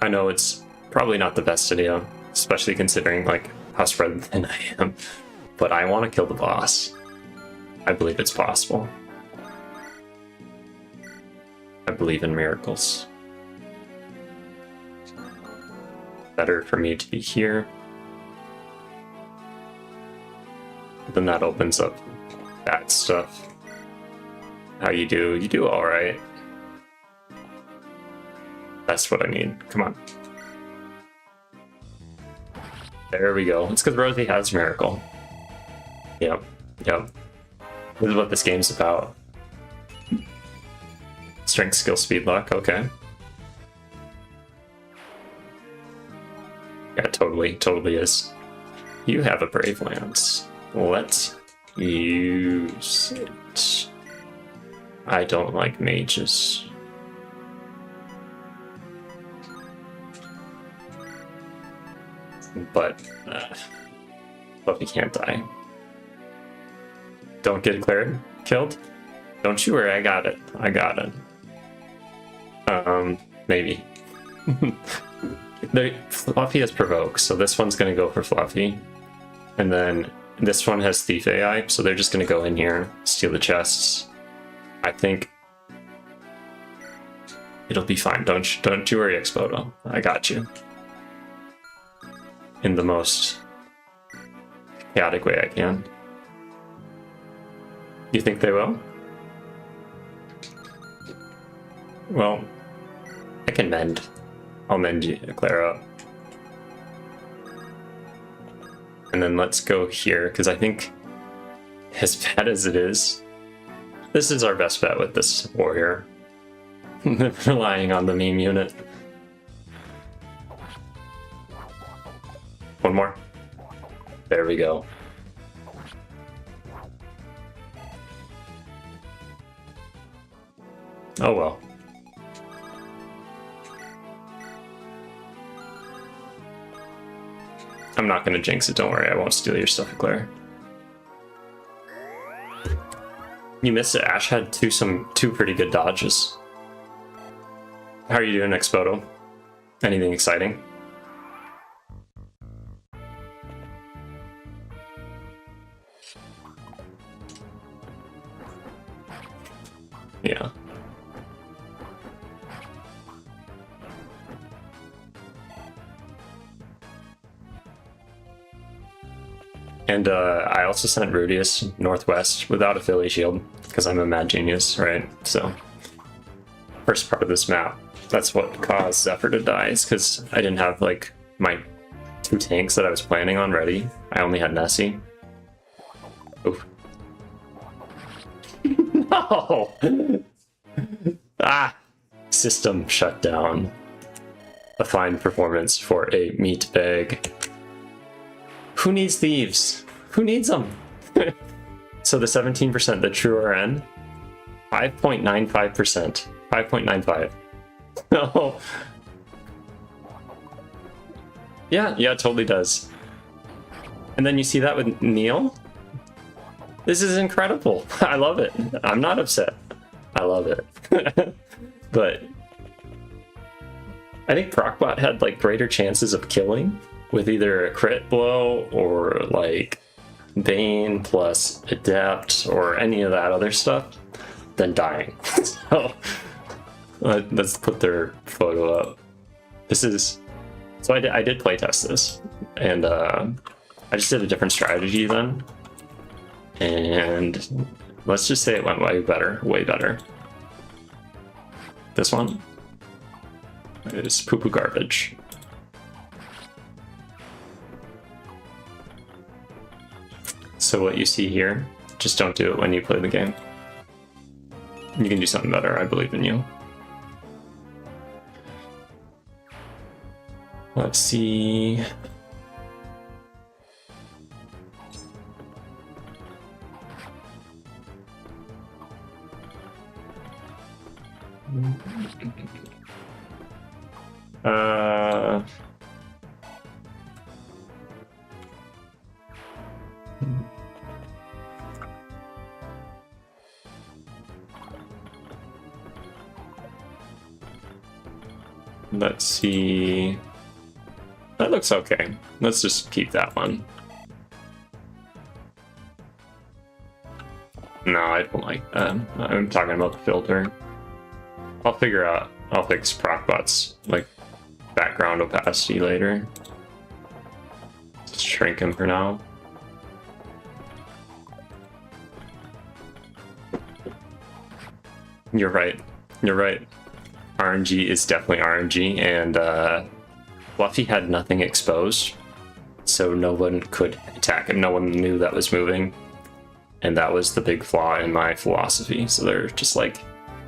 I know it's probably not the best idea, especially considering like how spread thin I am, but I want to kill the boss. I believe it's possible. I believe in miracles. Better for me to be here. But then that opens up that stuff. How you do? You do alright. That's what I need. Come on. There we go. It's because Rosie has Miracle. Yep. Yep. This is what this game's about. Strength, skill, speed, luck. Okay. Yeah, totally is. You have a Brave Lance. Let's use it. I don't like mages. But Buffy can't die. Don't get declared killed. Don't you worry, I got it. I got it. Maybe. Fluffy has Provoke, so this one's gonna go for Fluffy. And then this one has Thief AI, so they're just gonna go in here, steal the chests. I think it'll be fine. Don't you worry, Expoto. I got you. In the most chaotic way I can. You think they will? Well, I can mend. I'll mend you, Clara. And then let's go here, because I think, as bad as it is, this is our best bet with this warrior. Relying on the meme unit. One more. There we go. Oh well. I'm not gonna jinx it, don't worry, I won't steal your stuff, Claire. You missed it. Ash had two pretty good dodges. How are you doing, Expoto? Anything exciting? Yeah. And I also sent Rudius northwest without a Philly shield, because I'm a mad genius, right? So, first part of this map, that's what caused Zephyr to die, is because I didn't have, like, my 2 tanks that I was planning on ready. I only had Nessie. Oof. No! Ah! System shut down. A fine performance for a meat bag. Who needs thieves? Who needs them? So the 17%, the true RN, 5.95%. 5.95. No. Yeah, it totally does. And then you see that with Neil? This is incredible. I love it. I'm not upset. I love it. But I think Procbot had like greater chances of killing with either a crit blow or like Bane plus Adept or any of that other stuff than dying. So let's put their photo up. This is, so I did playtest this, and I just did a different strategy then, and let's just say it went way better. This one is poo-poo garbage. So what you see here, just don't do it when you play the game. You can do something better, I believe in you. Let's see. Let's see. That looks okay. Let's just keep that one. No, I don't like that. I'm talking about the filter. I'll fix Procbot's like background opacity later. Just shrink him for now. You're right. You're right. RNG is definitely RNG, and Fluffy had nothing exposed, so no one could attack him. No one knew that was moving, and that was the big flaw in my philosophy. So they're just like,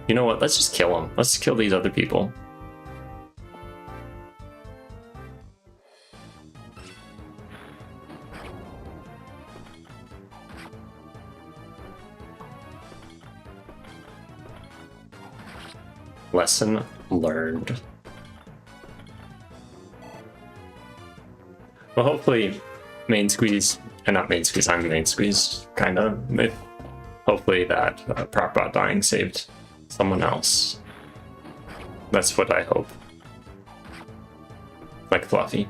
you know what? Let's just kill him. Let's kill these other people. Lesson learned. Well, hopefully main squeeze, and not main squeeze, I'm main squeeze, kind of. Hopefully that Procbot dying saved someone else. That's what I hope. Like Fluffy.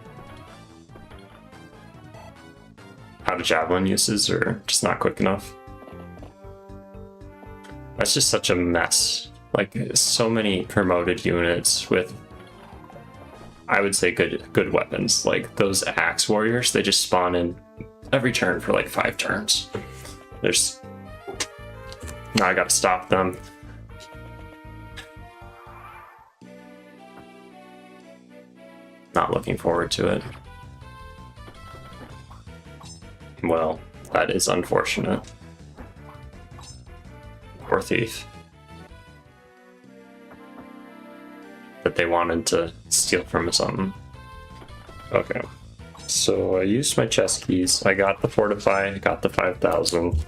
Out of javelin uses, or just not quick enough. That's just such a mess. Like, so many promoted units with, I would say, good weapons. Like, those axe warriors, they just spawn in every turn for like 5 turns. There's... Now I gotta stop them. Not looking forward to it. Well, that is unfortunate. Poor thief. That they wanted to steal from or something. Okay. So I used my chest keys. I got the Fortify, I got the 5,000.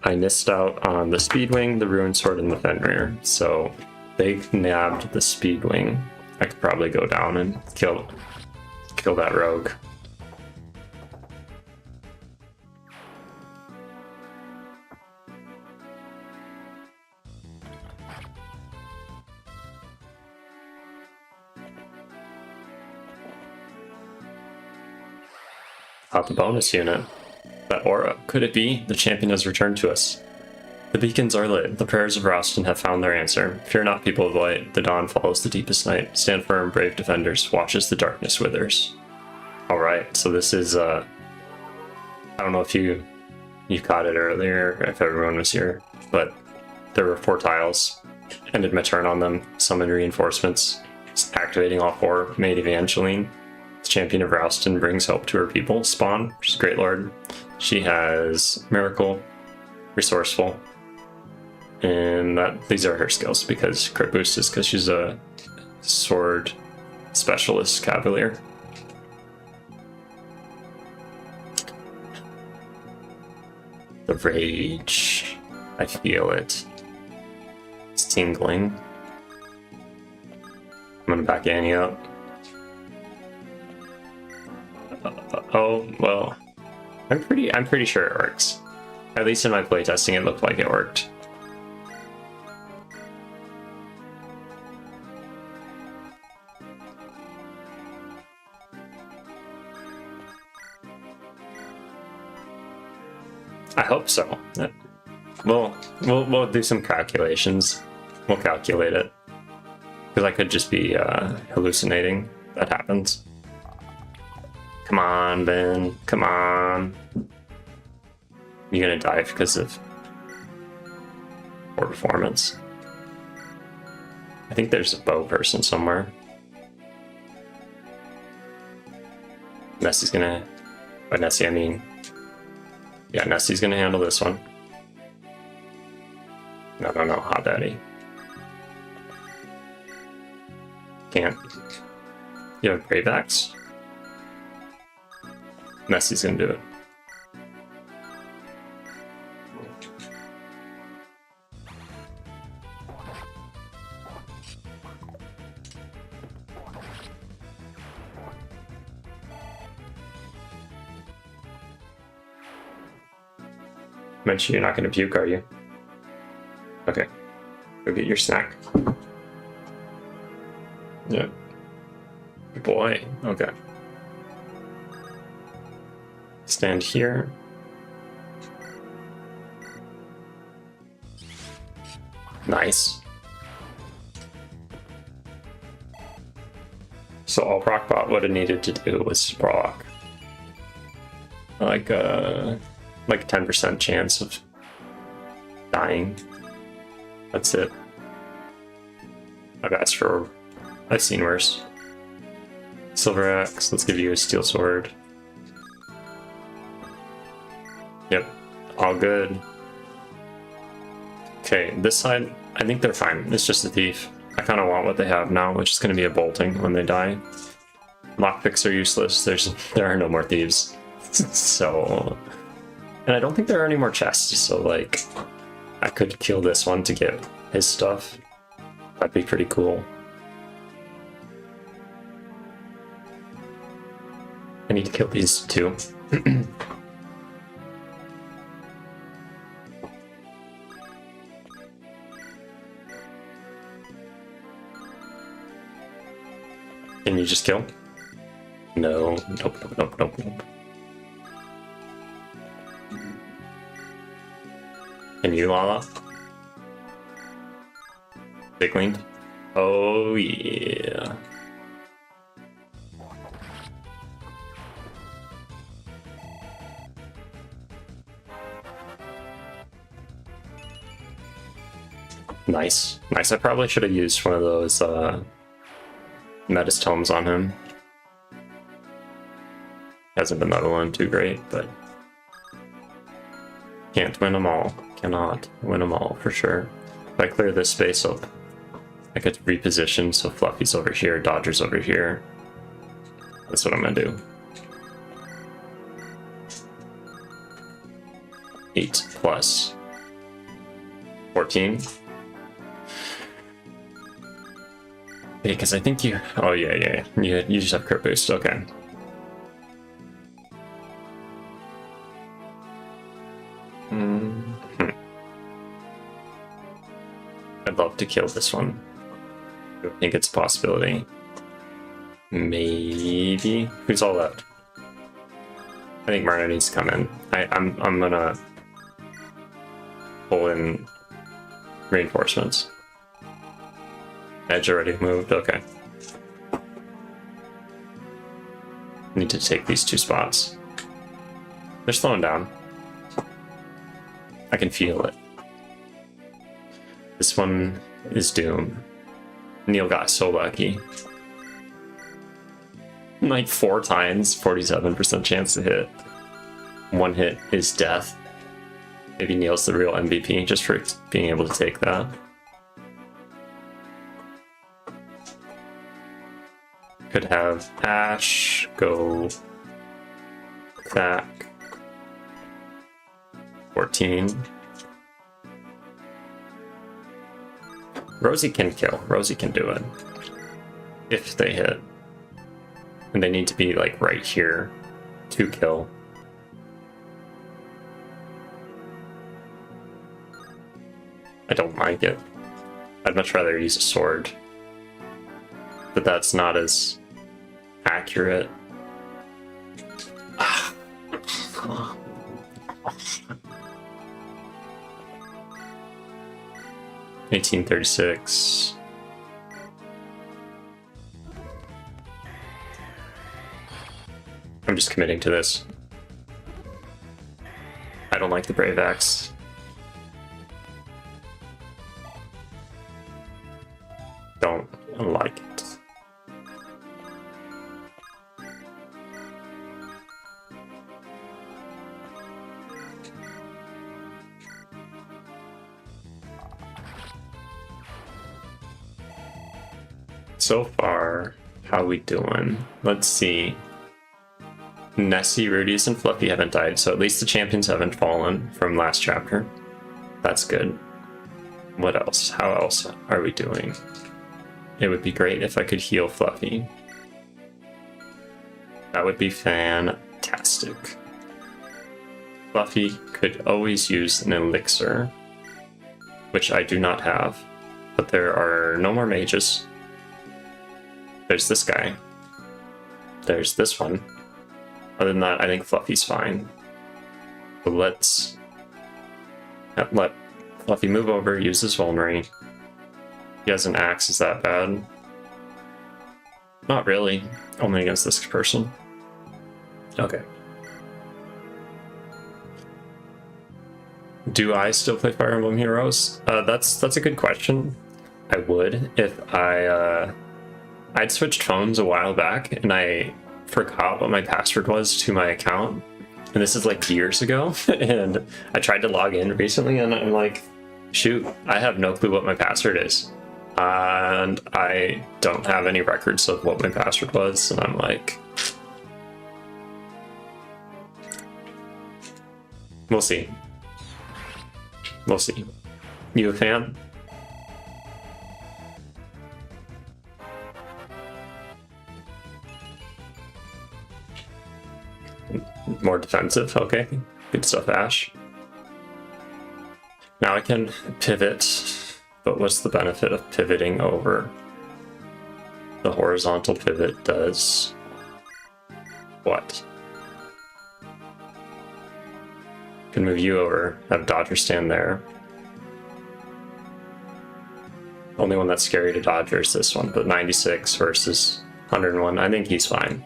I missed out on the Speedwing, the Ruin Sword, and the Fenrir. So they nabbed the Speedwing. I could probably go down and kill that rogue. The bonus unit. That aura. Could it be? The champion has returned to us. The beacons are lit. The prayers of Roston have found their answer. Fear not, people of light. The dawn follows the deepest night. Stand firm, brave defenders. Watch as the darkness withers. Alright, so this is, I don't know if you caught it earlier, if everyone was here, but there were 4 tiles. Ended my turn on them. Summon reinforcements. Activating all 4. Made Evangeline. The champion of Ralston brings hope to her people. Spawn, which is Great Lord. She has Miracle, Resourceful, and these are her skills because crit boost is because she's a sword specialist cavalier. The rage, I feel it. It's tingling. I'm gonna back Annie up. Oh, well, I'm pretty sure it works. At least in my playtesting, it looked like it worked. I hope so. We'll do some calculations. We'll calculate it. Because I could just be hallucinating. That happens. Come on, Ben. Come on. You're gonna die because of poor performance. I think there's a bow person somewhere. Nessie's gonna... By Nessie, I mean... Yeah, Nessie's gonna handle this one. No, Hot Daddy. Can't. You have Brave Axe? Nessie's gonna do it. Mention you're not gonna puke, are you? Okay. Go get your snack. Yeah. Good boy. Okay. Stand here. Nice. So all Rockbot would have needed to do was proc. Like 10% chance of dying. That's it. I've seen worse. Silver Axe, let's give you a steel sword. Yep, all good. Okay, this side, I think they're fine. It's just a thief. I kind of want what they have now, which is going to be a bolting when they die. Lockpicks are useless. There are no more thieves. So, and I don't think there are any more chests. So like, I could kill this one to get his stuff. That'd be pretty cool. I need to kill these two. Can you just kill? No. Nope. Can you, Lala? Big link? Oh, yeah. Nice. Nice. I probably should have used one of those Metis tomes on him. Hasn't been leveling too great, but can't win them all. Cannot win them all for sure. If I clear this space up, I could reposition so Fluffy's over here, Dodger's over here. That's what I'm gonna do. 8 plus 14. Because I think you... Oh, yeah. You just have crit boost. Okay. I'd love to kill this one. I think it's a possibility. Maybe. Who's all left? I think Myrna needs to come in. I'm gonna pull in reinforcements. Edge already moved, okay. Need to take these 2 spots. They're slowing down. I can feel it. This one is doomed. Neil got so lucky. Like 4 times, 47% chance to hit. 1 hit is death. Maybe Neil's the real MVP just for being able to take that. Could have Ash go back 14. Rosie can kill. Rosie can do it. If they hit. And they need to be like right here to kill. I don't like it. I'd much rather use a sword. But that's not as accurate. 1836. I'm just committing to this. I don't like the Brave Axe. Don't like it. So far, how we doing? Let's see. Nessie, Rudius, and Fluffy haven't died, so at least the champions haven't fallen from last chapter. That's good. What else? How else are we doing? It would be great if I could heal Fluffy. That would be fantastic. Fluffy could always use an elixir, which I do not have, but there are no more mages. There's this guy. There's this one. Other than that, I think Fluffy's fine. So let's let Fluffy move over, use his Vulnerary. He has an axe, is that bad? Not really. Only against this person. Okay. Do I still play Fire Emblem Heroes? That's a good question. I would if I'd switched phones a while back and I forgot what my password was to my account. And this is like years ago. And I tried to log in recently and I'm like, shoot, I have no clue what my password is. And I don't have any records of what my password was. And I'm like, we'll see. We'll see. You a fan? More defensive, okay. Good stuff, Ash. Now I can pivot, but what's the benefit of pivoting over? The horizontal pivot does what? Can move you over, have Dodger stand there. Only one that's scary to Dodger is this one, but 96 versus 101, I think he's fine.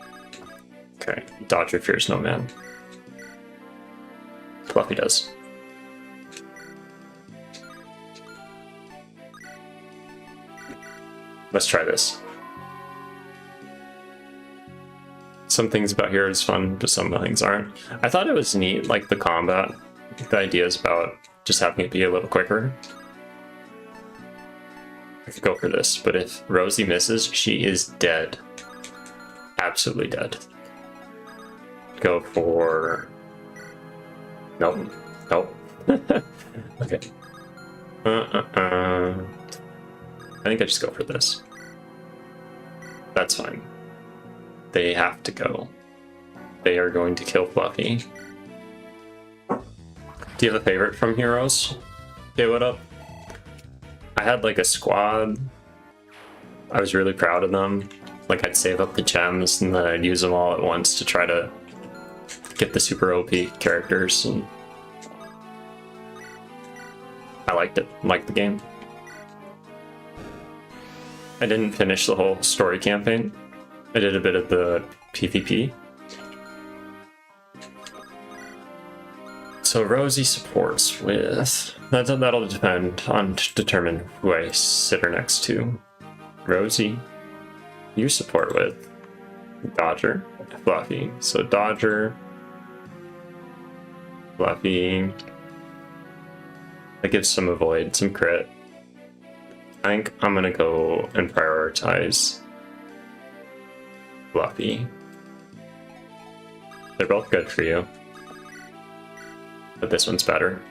Okay, Dodger fears no man. Fluffy does. Let's try this. Some things about here is fun, but some things aren't. I thought it was neat, like the combat. The ideas about just having it be a little quicker. I could go for this, but if Rosie misses, she is dead. Absolutely dead. Go for... Nope. Nope. Okay. I think I just go for this. That's fine. They have to go. They are going to kill Fluffy. Do you have a favorite from Heroes? Okay, what up? I had like a squad. I was really proud of them. Like I'd save up the gems and then I'd use them all at once to try to get the super OP characters. And I liked it. Liked the game. I didn't finish the whole story campaign. I did a bit of the PvP. So Rosie supports with... That'll determine who I sit her next to. Rosie, you support with Dodger, Fluffy. So Dodger, Fluffy. That gives some avoid, some crit. I think I'm gonna go and prioritize Fluffy. They're both good for you, but this one's better.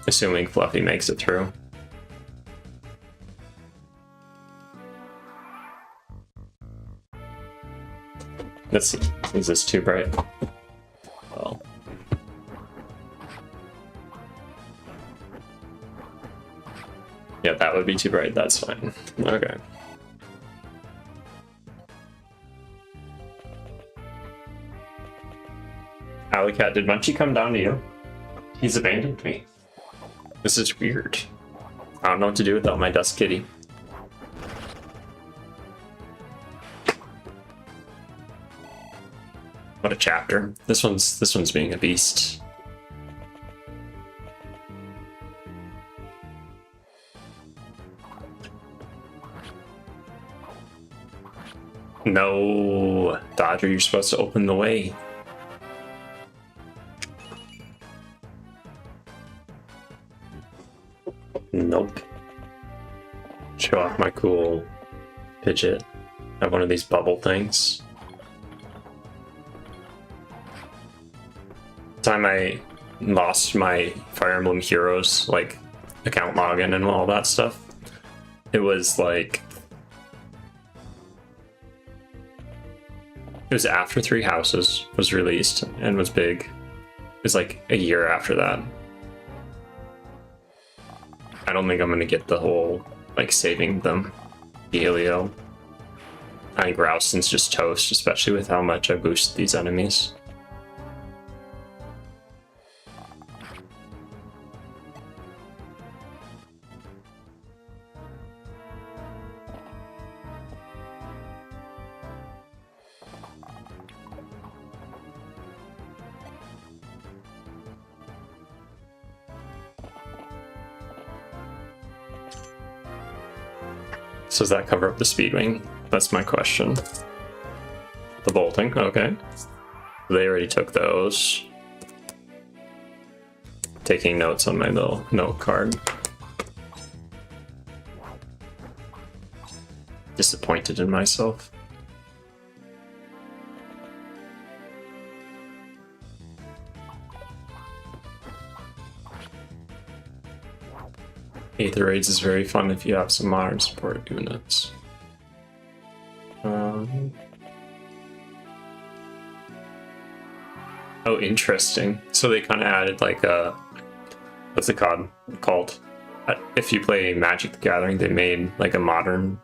Assuming Fluffy makes it through. Let's see, is this too bright? Well. Yeah, that would be too bright, that's fine. Okay. Alley Cat, did Munchie come down to you? He's abandoned me. This is weird. I don't know what to do without my dust kitty. What a chapter. This one's being a beast. No, Dodger, you're supposed to open the way. Nope. Show off my cool Pidgeot. I have one of these bubble things. Time I lost my Fire Emblem Heroes, like, account login and all that stuff, it was It was after Three Houses was released and was big. It was like a year after that. I don't think I'm gonna get the whole like saving them dealio. I think Ralston's just toast, especially with how much I boost these enemies. So does that cover up the Speedwing? That's my question. The bolting, okay. They already took those. Taking notes on my little note card. Disappointed in myself. Aether Raids is very fun if you have some modern support units. Oh, interesting. So they kind of added like a, what's it called? If you play Magic the Gathering, they made like a modern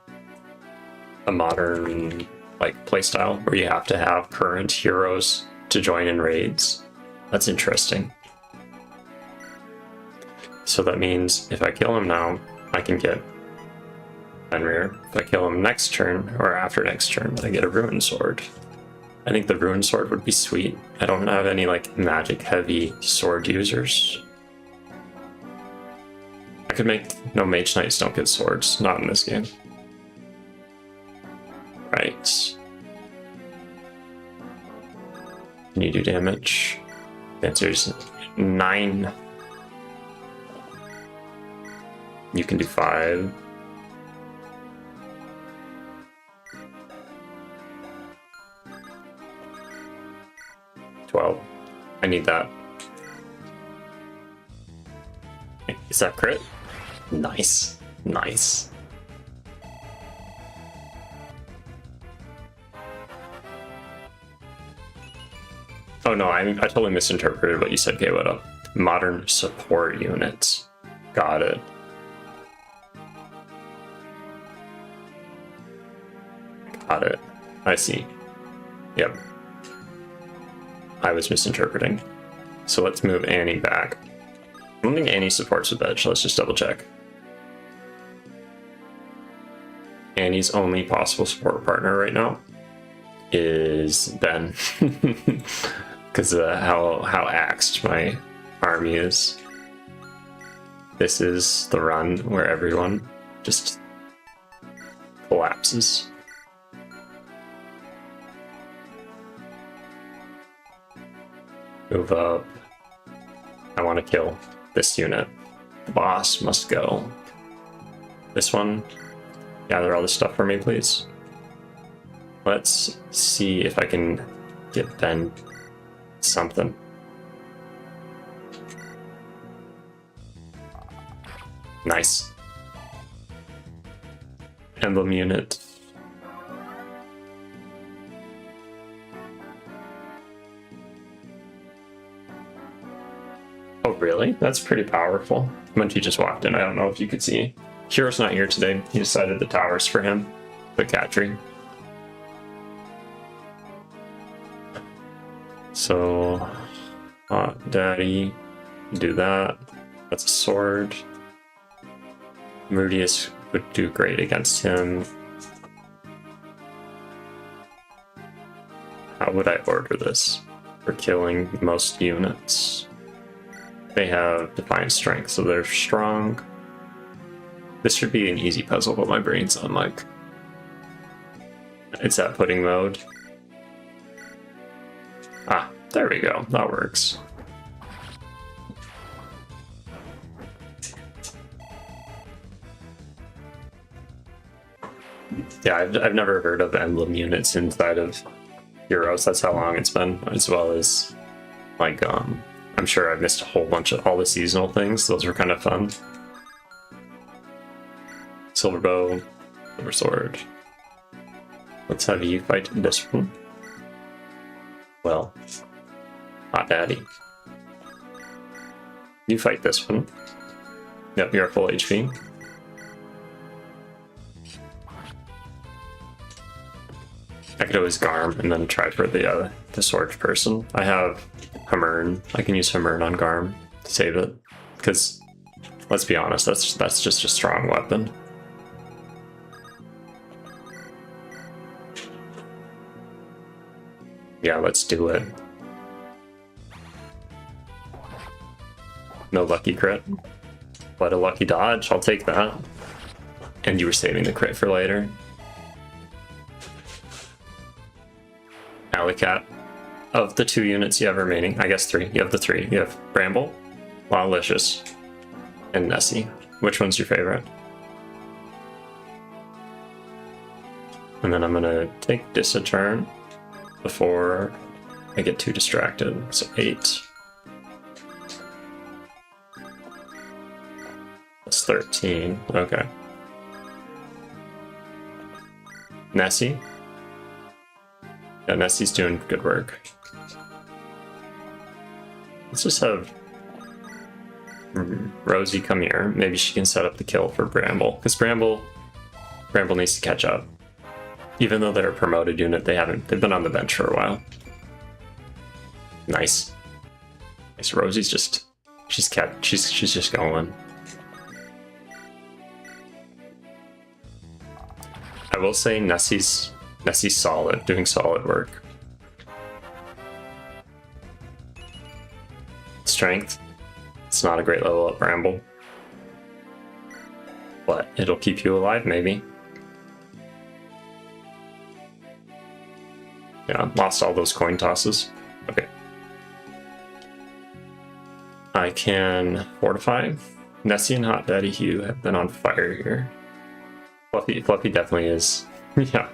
like playstyle where you have to have current heroes to join in raids. That's interesting. So that means if I kill him now, I can get Fenrir. If I kill him next turn, or after next turn, I get a Ruin Sword. I think the Ruin Sword would be sweet. I don't have any like magic heavy sword users. I could make... No, Mage Knights don't get swords. Not in this game. Right. Can you do damage? The answer is 9. You can do 5. I need that. Is that crit? Nice. Nice. Oh no, I totally misinterpreted what you said, Kaywoda. Modern support units. Got it. Got it. I see. Yep. I was misinterpreting. So let's move Annie back. I don't think Annie supports with Edge. Let's just double check. Annie's only possible support partner right now is Ben. Because how axed my army is. This is the run where everyone just collapses. Move up. I want to kill this unit. The boss must go. This one, gather all this stuff for me, please. Let's see if I can get Ben something. Nice. Emblem unit. Oh, really? That's pretty powerful. Munchie just walked in. I don't know if you could see. Hero's not here today. He decided the tower's for him. The cat tree. So, Daddy, do that. That's a sword. Meridius would do great against him. How would I order this for killing most units? They have Defiant Strength, so they're strong. This should be an easy puzzle, but my brain's on like... It's at pudding mode. Ah, there we go. That works. Yeah, I've never heard of emblem units inside of Heroes. That's how long it's been, as well as like I'm sure I've missed a whole bunch of all the seasonal things. Those were kind of fun. Silver bow, silver sword. Let's have you fight this one. Well, hot daddy. You fight this one. Yep, you're full HP. I could always Garm and then try for the sword person. I have Hammern. I can use Hammern on Garm to save it. Because, let's be honest, that's just a strong weapon. Yeah, let's do it. No lucky crit. But a lucky dodge, I'll take that. And you were saving the crit for later. Alley-Cat. Of the 2 units you have remaining, I guess 3. You have the 3. You have Bramble, Lala-Licious, and Nessie. Which one's your favorite? And then I'm gonna take this a turn before I get too distracted. So 8. That's 13. Okay. Nessie? Yeah, Nessie's doing good work. Let's just have Rosie come here. Maybe she can set up the kill for Bramble. Because Bramble needs to catch up. Even though they're a promoted unit, they've been on the bench for a while. Nice. Nice. Rosie's she's just going. I will say Nessie's solid, doing solid work. Strength. It's not a great level up Bramble. But it'll keep you alive, maybe. Yeah, lost all those coin tosses. Okay. I can fortify. Nessie and Hot Daddy Hugh have been on fire here. Fluffy definitely is. Yeah.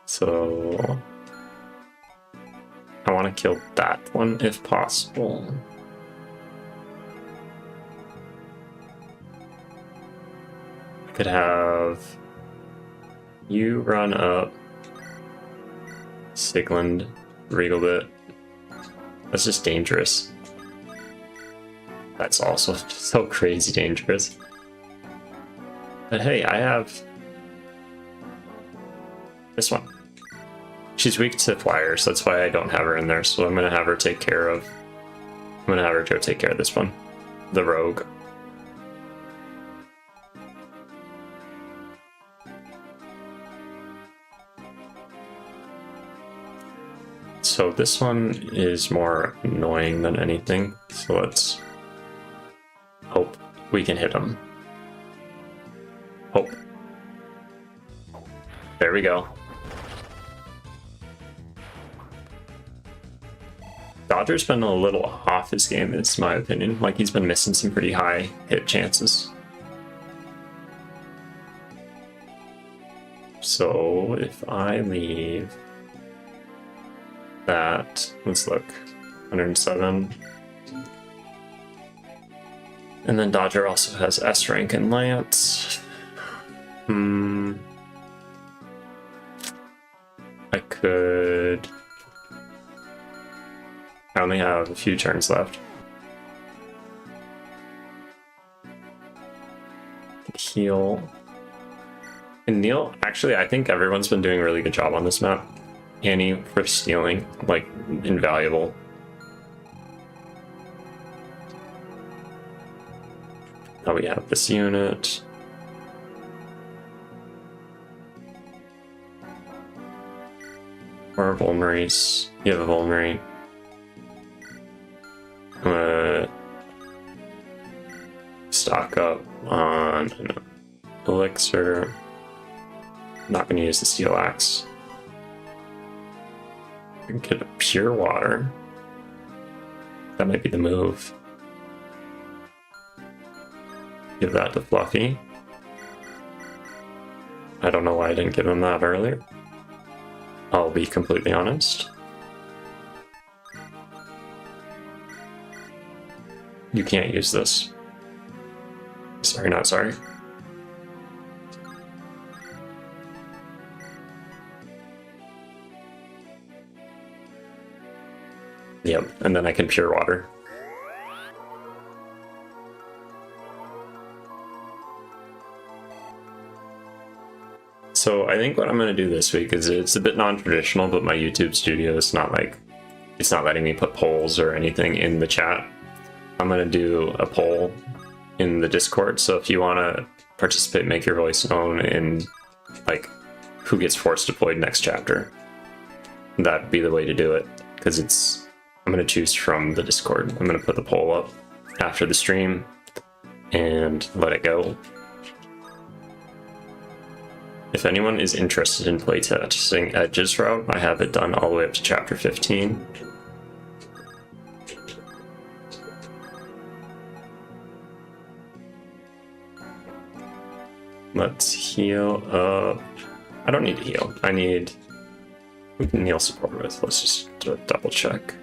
So I want to kill that one if possible. I could have you run up Sigland, Regalbit. That's just dangerous. That's also so crazy dangerous. But hey, I have this one. She's weak to flyers, that's why I don't have her in there, so I'm gonna have her take care of go take care of this one. The rogue. So this one is more annoying than anything, so let's hope we can hit him. Hope. There we go. Dodger's been a little off his game, it's my opinion. Like, he's been missing some pretty high hit chances. So if I leave that, let's look, 107. And then Dodger also has S rank and Lance. I could... I only have a few turns left. Heal. And Neil, actually, I think everyone's been doing a really good job on this map. Annie for stealing, like, invaluable. Now we have this unit. Or Vulneraries. You have a Vulnerary. I'm gonna stock up on an elixir. Not gonna use the steel axe. Get a pure water. That might be the move. Give that to Fluffy. I don't know why I didn't give him that earlier. I'll be completely honest. You can't use this. Sorry, not sorry. Yep, and then I can pure water. So I think what I'm going to do this week is, it's a bit non-traditional, but my YouTube studio is not like, it's not letting me put polls or anything in the chat. I'm going to do a poll in the Discord, so if you want to participate, make your voice known in like who gets force deployed next chapter, that'd be the way to do it, because I'm going to choose from the Discord. I'm going to put the poll up after the stream and let it go. If anyone is interested in playtesting Edge's route, I have it done all the way up to chapter 15. Let's heal up. I don't need to heal. We can heal support with. Let's just double check.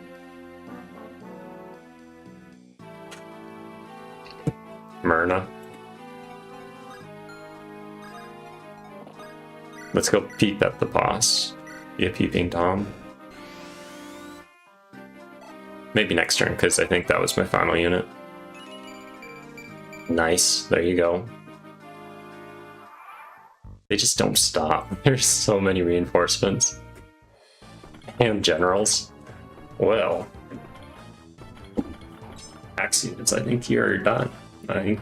Myrna. Let's go peep at the boss. Be a peeping Tom. Maybe next turn, because I think that was my final unit. Nice, there you go. They just don't stop. There's so many reinforcements. And generals. Well. Axe units, I think you're done. I think,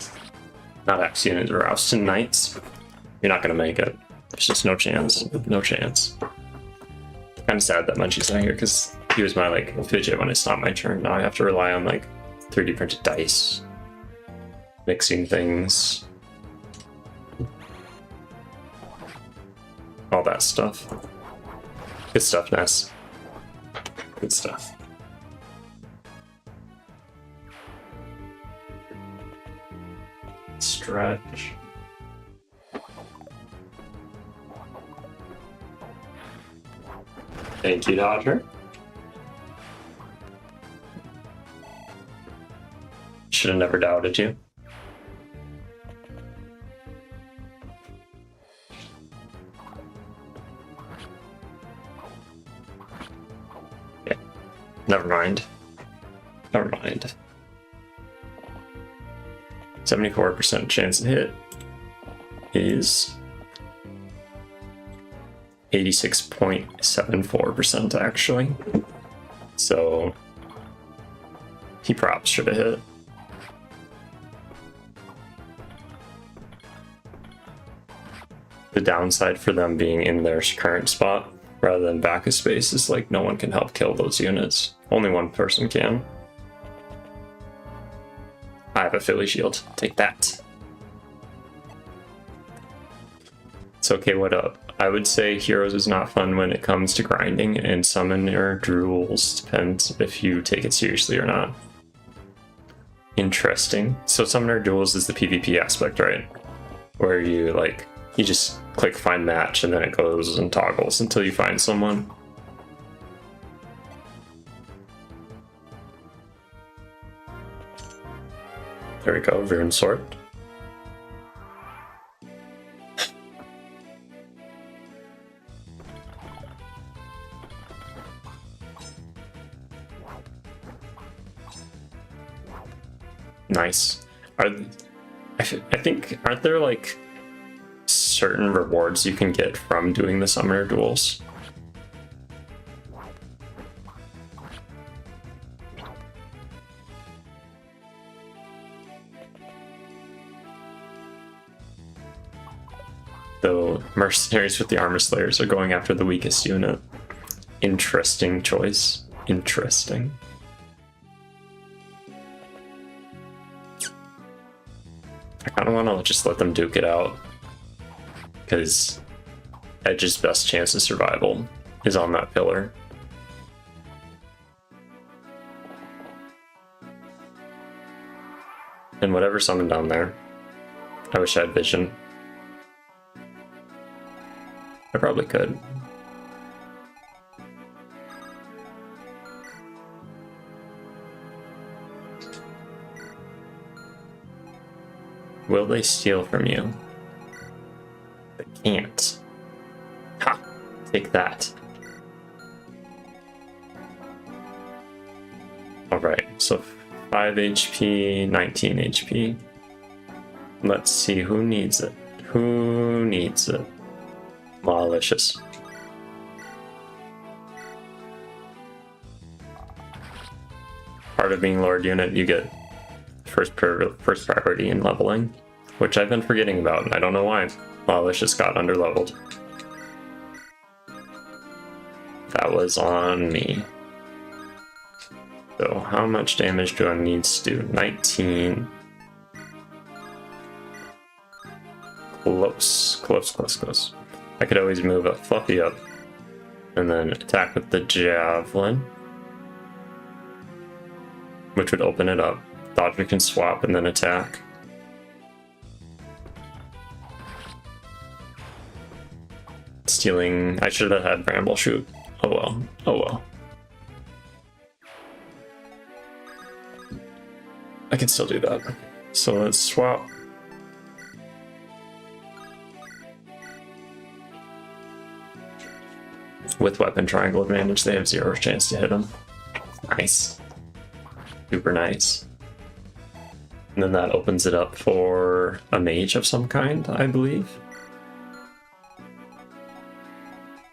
not axe units, or Austin Knights. You're not gonna make it. There's just no chance. No chance. Kind of sad that Munchie's not here, because he was my like fidget when it's not my turn. Now I have to rely on like 3D printed dice, mixing things, all that stuff. Good stuff, Ness. Good stuff. Stretch. Thank you, Dodger. Should have never doubted you. Yeah. Never mind. Never mind. 74% chance to hit is 86.74% actually. So he props should have hit. The downside for them being in their current spot rather than back of space is like no one can help kill those units. Only one person can. I have a Philly shield. Take that. It's okay, what up? I would say Heroes is not fun when it comes to grinding, and Summoner Duels depends if you take it seriously or not. Interesting. So Summoner Duels is the PvP aspect, right? Where you like, you just click find match and then it goes and toggles until you find someone. There we go, Rune Sword. Nice. I think, aren't there like certain rewards you can get from doing the Summoner Duels? Though mercenaries with the armor slayers are going after the weakest unit. Interesting choice. Interesting. I kind of want to just let them duke it out, because Edge's best chance of survival is on that pillar. And whatever summoned down there, I wish I had vision. I probably could. Will they steal from you? They can't. Ha! Take that. Alright, so 5 HP, 19 HP. Let's see who needs it. Who needs it? Lala-Licious. Part of being Lord Unit, you get first priority in leveling, which I've been forgetting about, and I don't know why. Lala-Licious got underleveled. That was on me. So how much damage do I need to do? 19. Close. I could always move up Fluffy up and then attack with the javelin, which would open it up. Dodge, we can swap and then attack. Stealing, I should have had Bramble Shoot. Oh well, oh well. I can still do that. So let's swap. With weapon triangle advantage, they have 0 chance to hit him. Nice. Super nice. And then that opens it up for a mage of some kind, I believe.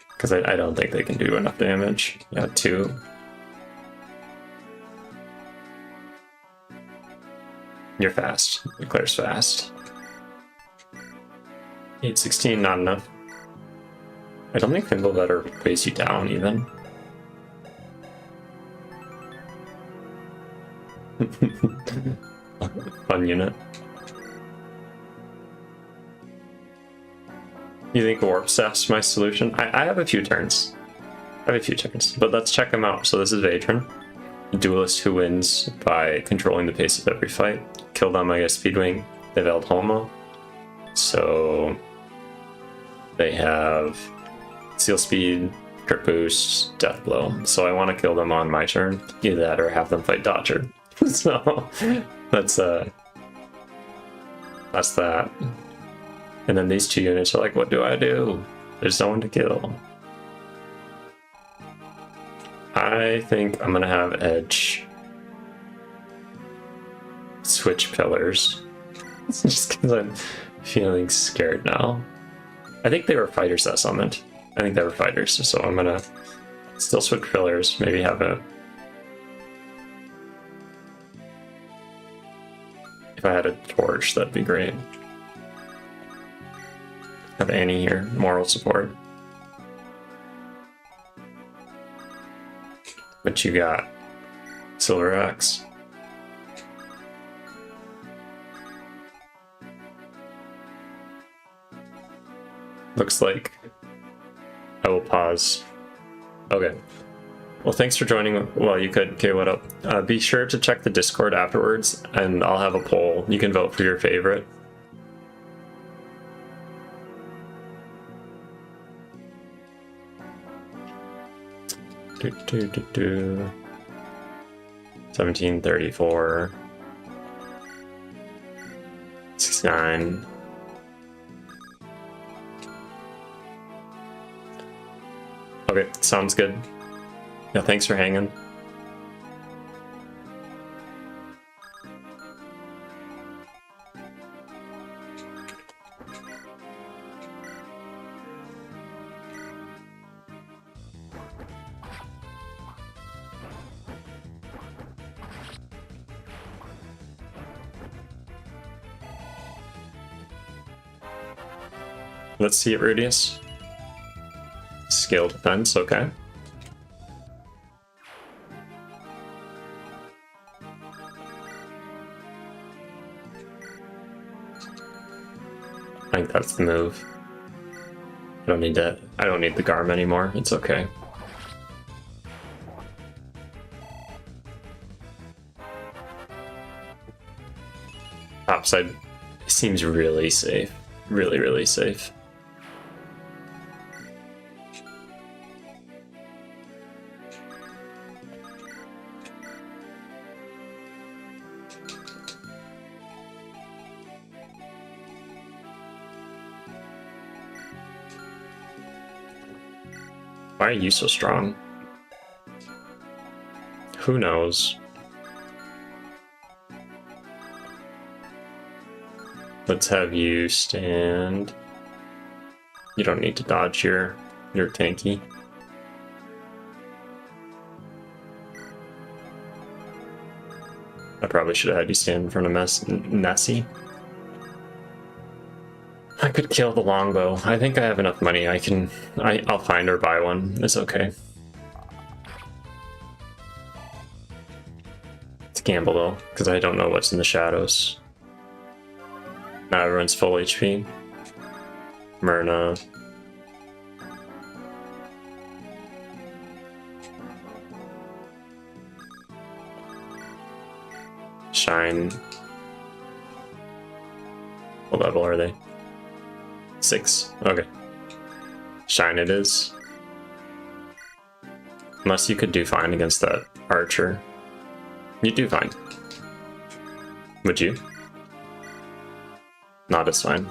Because I don't think they can do enough damage. Yeah, 2. You're fast. Claire's fast. 816, not enough. I don't think Thimble better weighs you down, even. Fun unit. You think Warp Staff's my solution? I have a few turns. But let's check them out. So this is Vatron. A duelist who wins by controlling the pace of every fight. Kill them, I guess, Speedwing. They've held Homo. So they have Seal Speed, Crit Boost, Death Blow. So I want to kill them on my turn. Either that or have them fight Dodger. So that's that. And then these 2 units are like, what do I do? There's no one to kill. I think I'm gonna have Edge switch pillars. Just because I'm feeling scared now. I think they were fighters that summoned. I think they were fighters, so I'm gonna still switch pillars, maybe have a... If I had a torch, that'd be great. Have Annie here, moral support. But you got Silver Axe. Looks like I will pause. Okay. Well, thanks for joining. Well, you could. Okay, what up? Be sure to check the Discord afterwards, and I'll have a poll. You can vote for your favorite. Do, do, do, do. 1734. 69. Okay, sounds good. Yeah, thanks for hanging. Let's see it, Rudius. Scale defense, okay. I think that's the move. I don't need the Garm anymore. It's okay. Topside seems really safe. Really, really safe. Why are you so strong? Who knows? Let's have you stand. You don't need to dodge your tanky. I probably should have had you stand in front of Nessie. I could kill the longbow. I think I have enough money. I'll find or buy one. It's okay. It's a gamble though, because I don't know what's in the shadows. Now everyone's full HP. Myrna. Shine. What level are they? 6. Okay. Shine it is. Unless you could do fine against that archer. You'd do fine. Would you? Not as fine.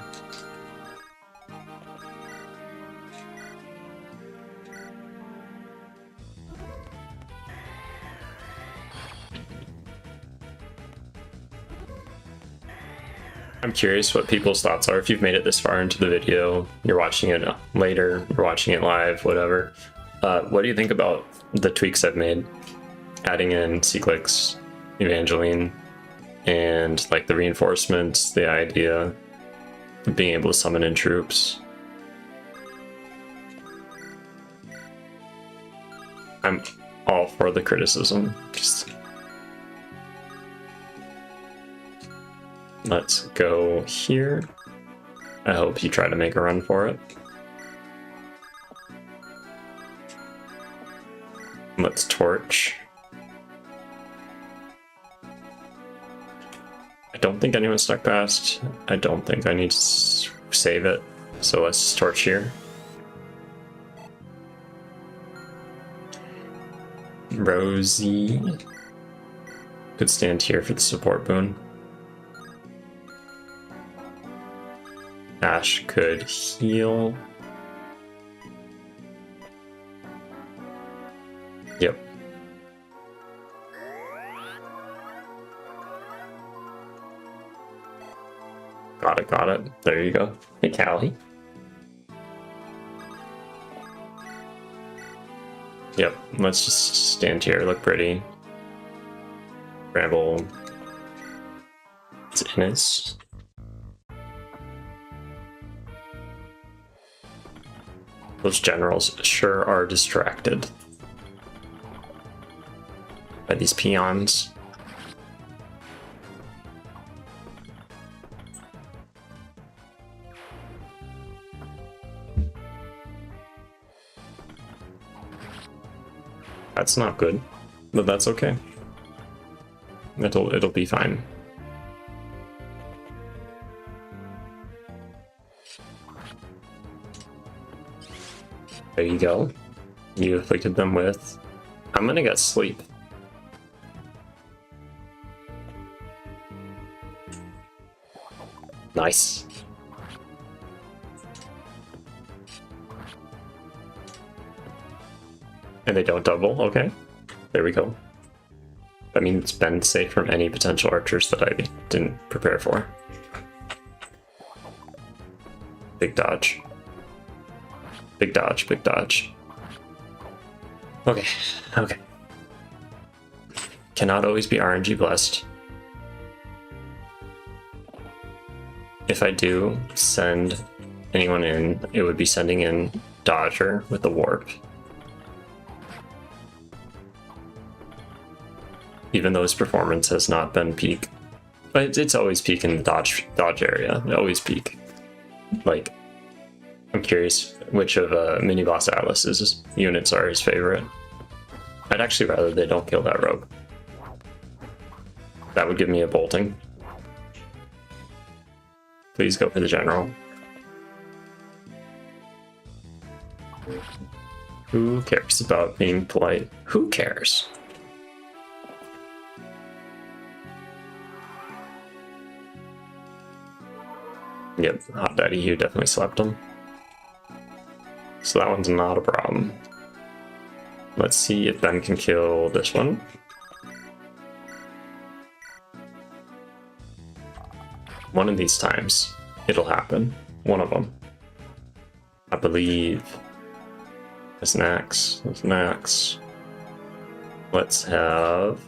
I'm curious what people's thoughts are. If you've made it this far into the video, you're watching it later, you're watching it live, whatever. What do you think about the tweaks I've made? Adding in Seclix, Evangeline, and like the reinforcements, the idea of being able to summon in troops. I'm all for the criticism. Let's go here. I hope you try to make a run for it. Let's torch. I don't think anyone stuck past. I don't think I need to save it. So let's just torch here. Rosie could stand here for the support boon. Ash could heal. Yep. Got it. There you go. Hey, Callie. Yep, let's just stand here, look pretty. Ramble. It's Innis. Those generals sure are distracted by these peons. That's not good, but that's okay. It'll be fine. There you go. You afflicted them with... I'm gonna get sleep. Nice. And they don't double, okay. There we go. That means it's been safe from any potential archers that I didn't prepare for. Big dodge. Big dodge, big dodge. Okay, okay. Cannot always be RNG blessed. If I do send anyone in, it would be sending in Dodger with the warp. Even though his performance has not been peak. But it's always peak in the dodge area. Always peak. Like, I'm curious which of Mini Boss Atlas's units are his favorite. I'd actually rather they don't kill that rogue. That would give me a bolting. Please go for the general. Who cares about being polite? Who cares? Yep, Hot Daddy, you definitely slept him. So that one's not a problem. Let's see if Ben can kill this one. One of these times, it'll happen. One of them. I believe. There's an axe. There's an axe. Let's have...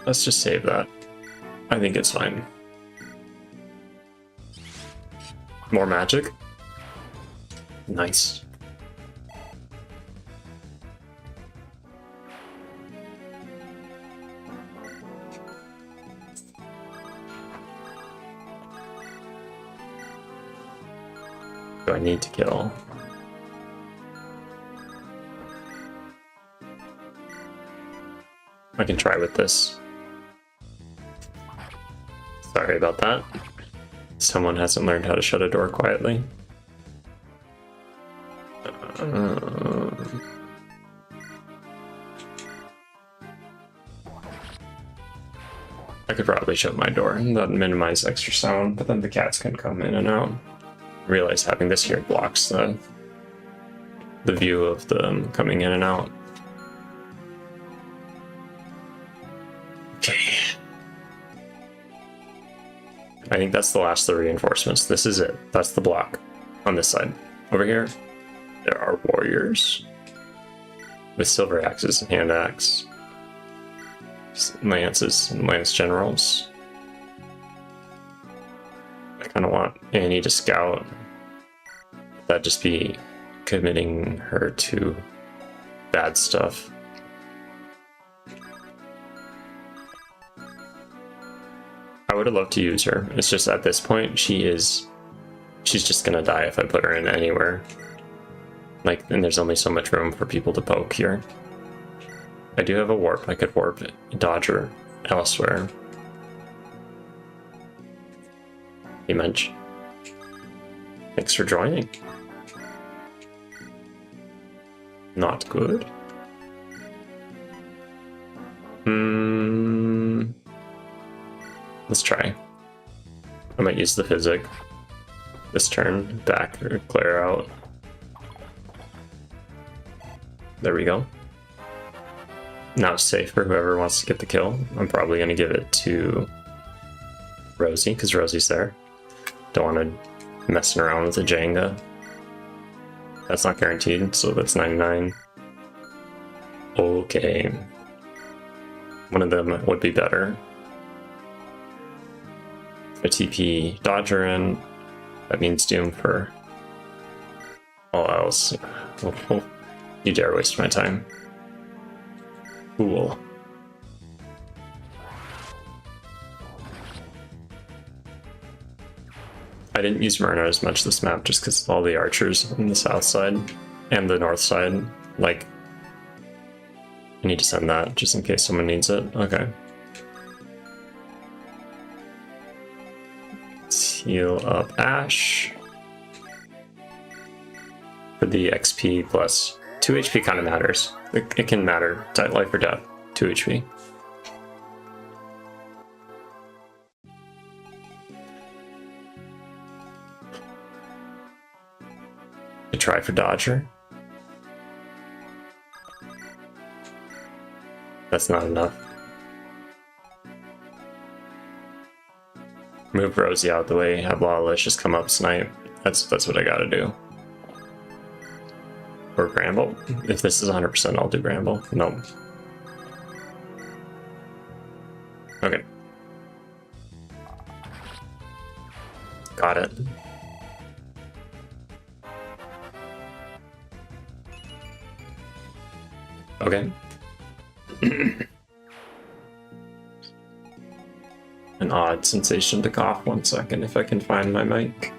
Let's just save that. I think it's fine. More magic. Nice. Do I need to kill? I can try with this. Sorry about that. Someone hasn't learned how to shut a door quietly. I could probably shut my door. That'd minimize extra sound, but then the cats can come in and out. I realize having this here blocks the view of them coming in and out. Okay. I think that's the last of the reinforcements. This is it. That's the block on this side. Over here, there are warriors with silver axes and hand axe, lances and lance generals. I kind of want Annie to scout. That'd just be committing her to bad stuff. I would have loved to use her. It's just at this point, she's just gonna die if I put her in anywhere. Like, and there's only so much room for people to poke here. I do have a warp. I could warp Dodger elsewhere. Hey, Mensch. Thanks for joining. Not good. Let's try. I might use the physic this turn, back or clear out. There we go. Now it's safe for whoever wants to get the kill. I'm probably going to give it to Rosie, because Rosie's there. Don't want to messing around with the Jenga. That's not guaranteed, so that's 99. Okay. One of them would be better. A TP Dodger in, that means doom for all else. You dare waste my time. Cool. I didn't use Myrna as much this map just because of all the archers on the south side and the north side. Like, I need to send that just in case someone needs it. Okay. Heal up Ash for the XP plus 2 HP kind of matters. It can matter, life or death. 2 HP. I try for Dodger. That's not enough. Move Rosie out of the way, have Lala-Licious come up snipe. That's what I gotta do. Or Bramble. If this is 100%, I'll do Bramble. No. Okay. Got it. Okay. An odd sensation to cough. 1 second if I can find my mic.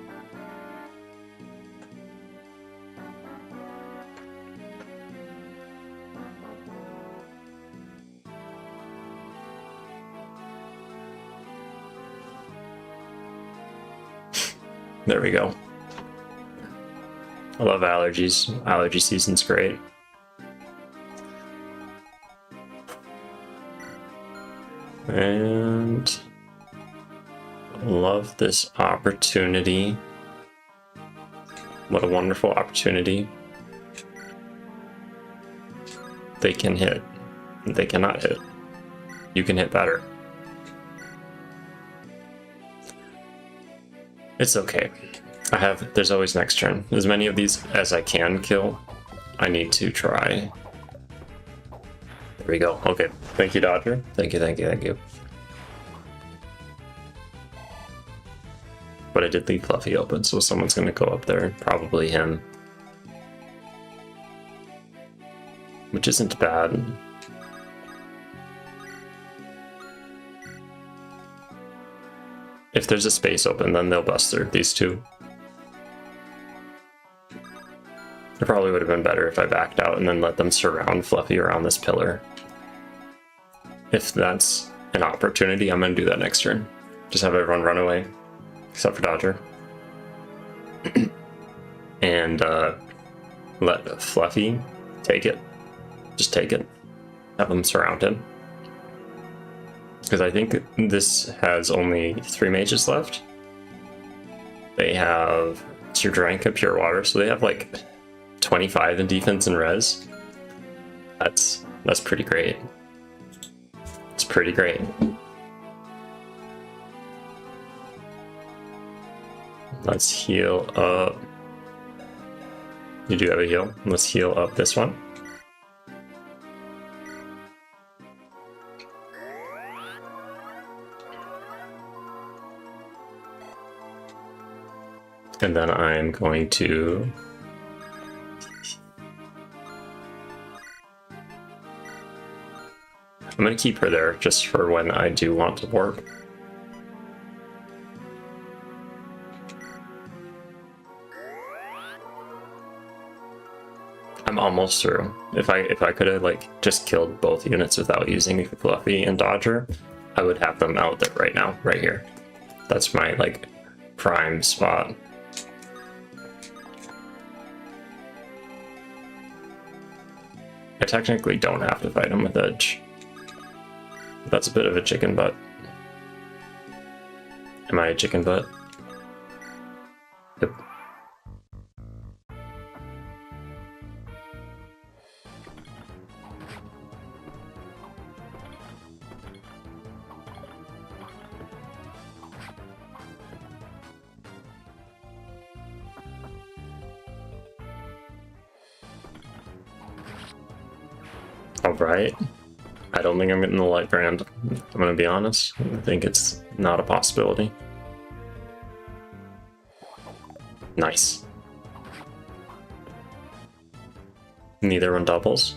There we go. I love allergies. Allergy season's great. And love this opportunity. What a wonderful opportunity. They can hit. They cannot hit. You can hit better. It's okay. There's always next turn. As many of these as I can kill, I need to try. There we go. Okay. Thank you, Dodger. Thank you, thank you, thank you. But I did leave Fluffy open, so someone's going to go up there. Probably him. Which isn't bad. If there's a space open, then they'll bust through these two. It probably would have been better if I backed out and then let them surround Fluffy around this pillar. If that's an opportunity, I'm going to do that next turn. Just have everyone run away, except for Dodger. And let Fluffy take it. Just take it. Have them surround him. Because I think this has only 3 mages left. They have 2 Drank of Pure Water, so they have like 25 in defense and res. That's pretty great. It's pretty great. Let's heal up. You do have a heal. Let's heal up this one. And then I'm going to keep her there just for when I do want to warp. I'm almost through. If I could have like just killed both units without using Fluffy and Dodger, I would have them out there right now, right here. That's my like prime spot. I technically don't have to fight him with Edge. That's a bit of a chicken butt. Am I a chicken butt? Yep. Alright. I don't think I'm getting the light brand. I'm gonna be honest. I think it's not a possibility. Nice. Neither one doubles.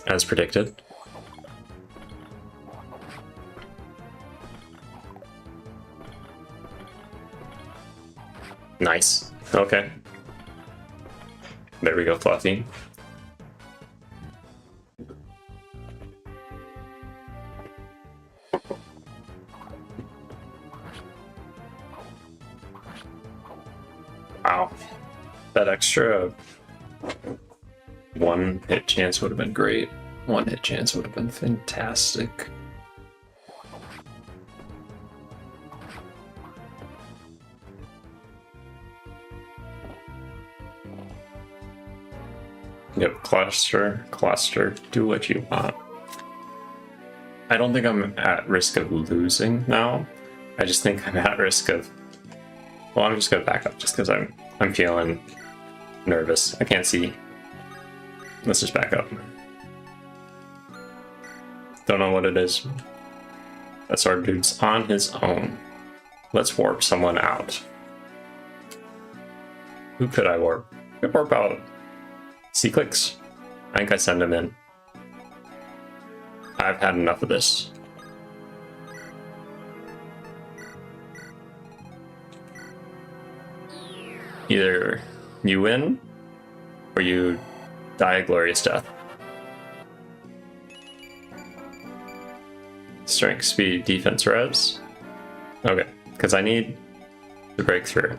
As predicted. Nice. Okay. There we go, Fluffy. Wow. That extra 1 hit chance would have been great. 1 hit chance would have been fantastic. Yep, cluster, do what you want. I don't think I'm at risk of losing now. I just think I'm at risk of... Well, I'm just gonna back up just because I'm feeling nervous. I can't see. Let's just back up. Don't know what it is. That's our dude's on his own. Let's warp someone out. Who could I warp? I could warp out C-Clicks. I think I send him in. I've had enough of this. Either you win, or you die a glorious death. Strength, speed, defense, res. Okay, because I need to break through.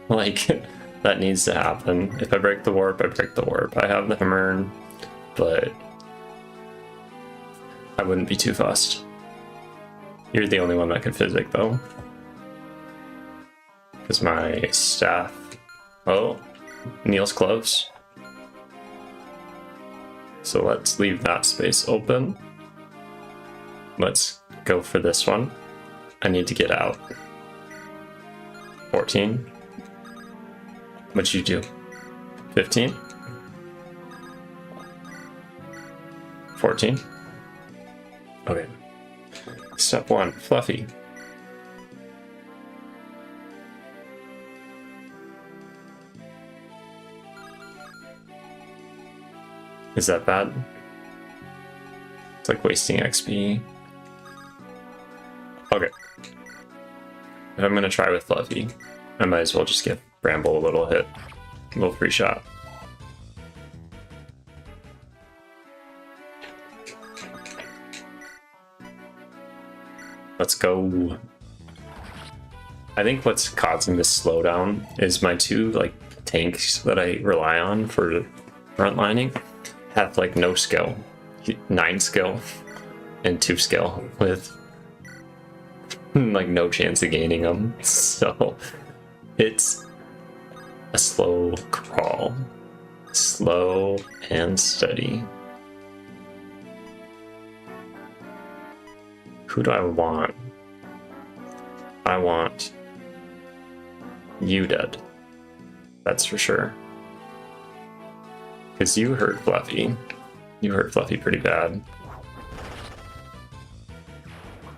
Like, that needs to happen. If I break the warp, I break the warp. I have the Hammer, but I wouldn't be too fussed. You're the only one that can physic, though. Because my staff... Oh, Neil's close. So let's leave that space open. Let's go for this one. I need to get out. 14. What'd you do? 15? 14? Okay. Step 1, Fluffy. Is that bad? It's like wasting XP. Okay. If I'm gonna try with Fluffy, I might as well just give Bramble a little hit. A little free shot. Let's go. I think what's causing this slowdown is my two like tanks that I rely on for frontlining have like no skill. 9 skill and 2 skill with like no chance of gaining them. So it's a slow crawl. Slow and steady. Who do I want? I want you dead. That's for sure. Because you hurt Fluffy. You hurt Fluffy pretty bad.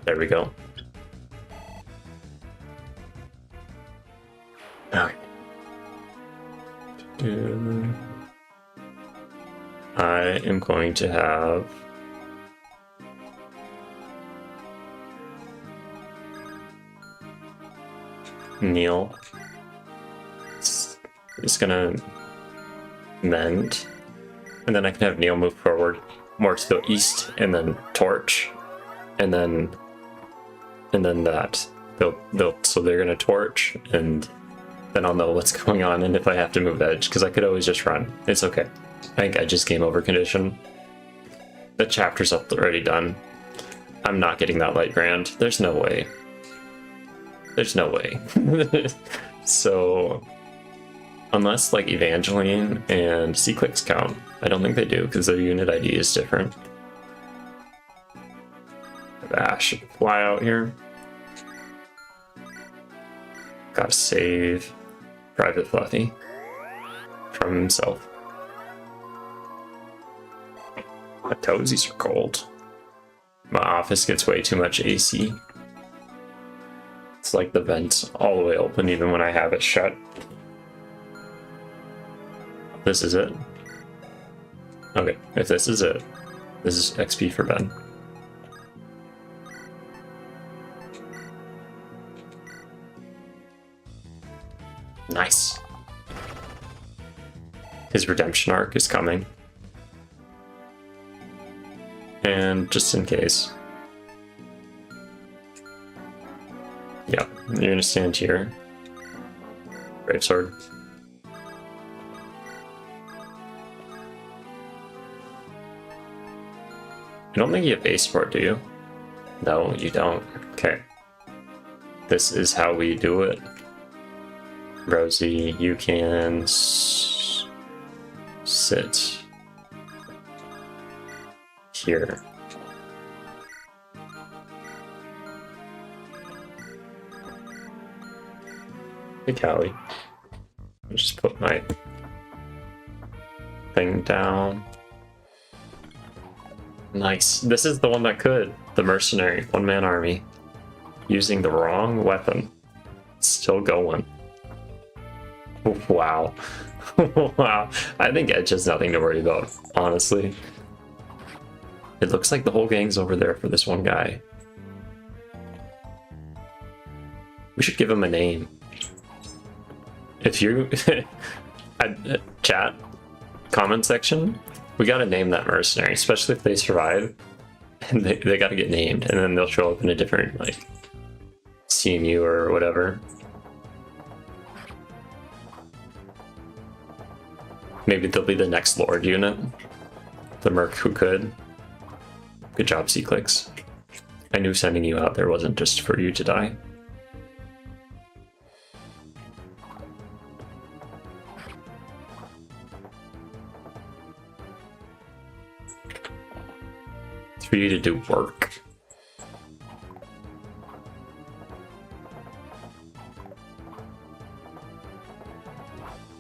There we go. Okay. I am going to have Neil is gonna mend, and then I can have Neil move forward more to the east, and then torch, and then that so they're gonna torch, and then I'll know what's going on, and if I have to move edge, because I could always just run. It's okay. I think I just game over condition. The chapter's already done. I'm not getting that light grand. There's no way. There's no way. So, unless like Evangeline and C-Clicks count, I don't think they do because their unit ID is different. Ash should fly out here. Gotta save Private Fluffy from himself. My toesies are cold. My office gets way too much AC. It's like the vent's all the way open even when I have it shut. This is it. Okay, if this is it, this is XP for Ben. Nice. His redemption arc is coming. And just in case. Yeah, you're gonna stand here. Brave sword. I don't think you have base support, do you? No, you don't. Okay. This is how we do it. Rosie, you can sit here. Hey, Callie. I'll just put my thing down. Nice. This is the one that could. The mercenary, one-man army. Using the wrong weapon. Still going. Wow. Wow. I think Edge has nothing to worry about, honestly. It looks like the whole gang's over there for this one guy. We should give him a name. If you... chat, comment section, we gotta name that mercenary, especially if they survive. And they gotta get named, and then they'll show up in a different, like, CMU or whatever. Maybe they'll be the next Lord unit. The Merc who could. Good job, C-Clicks. I knew sending you out there wasn't just for you to die. for you to do work.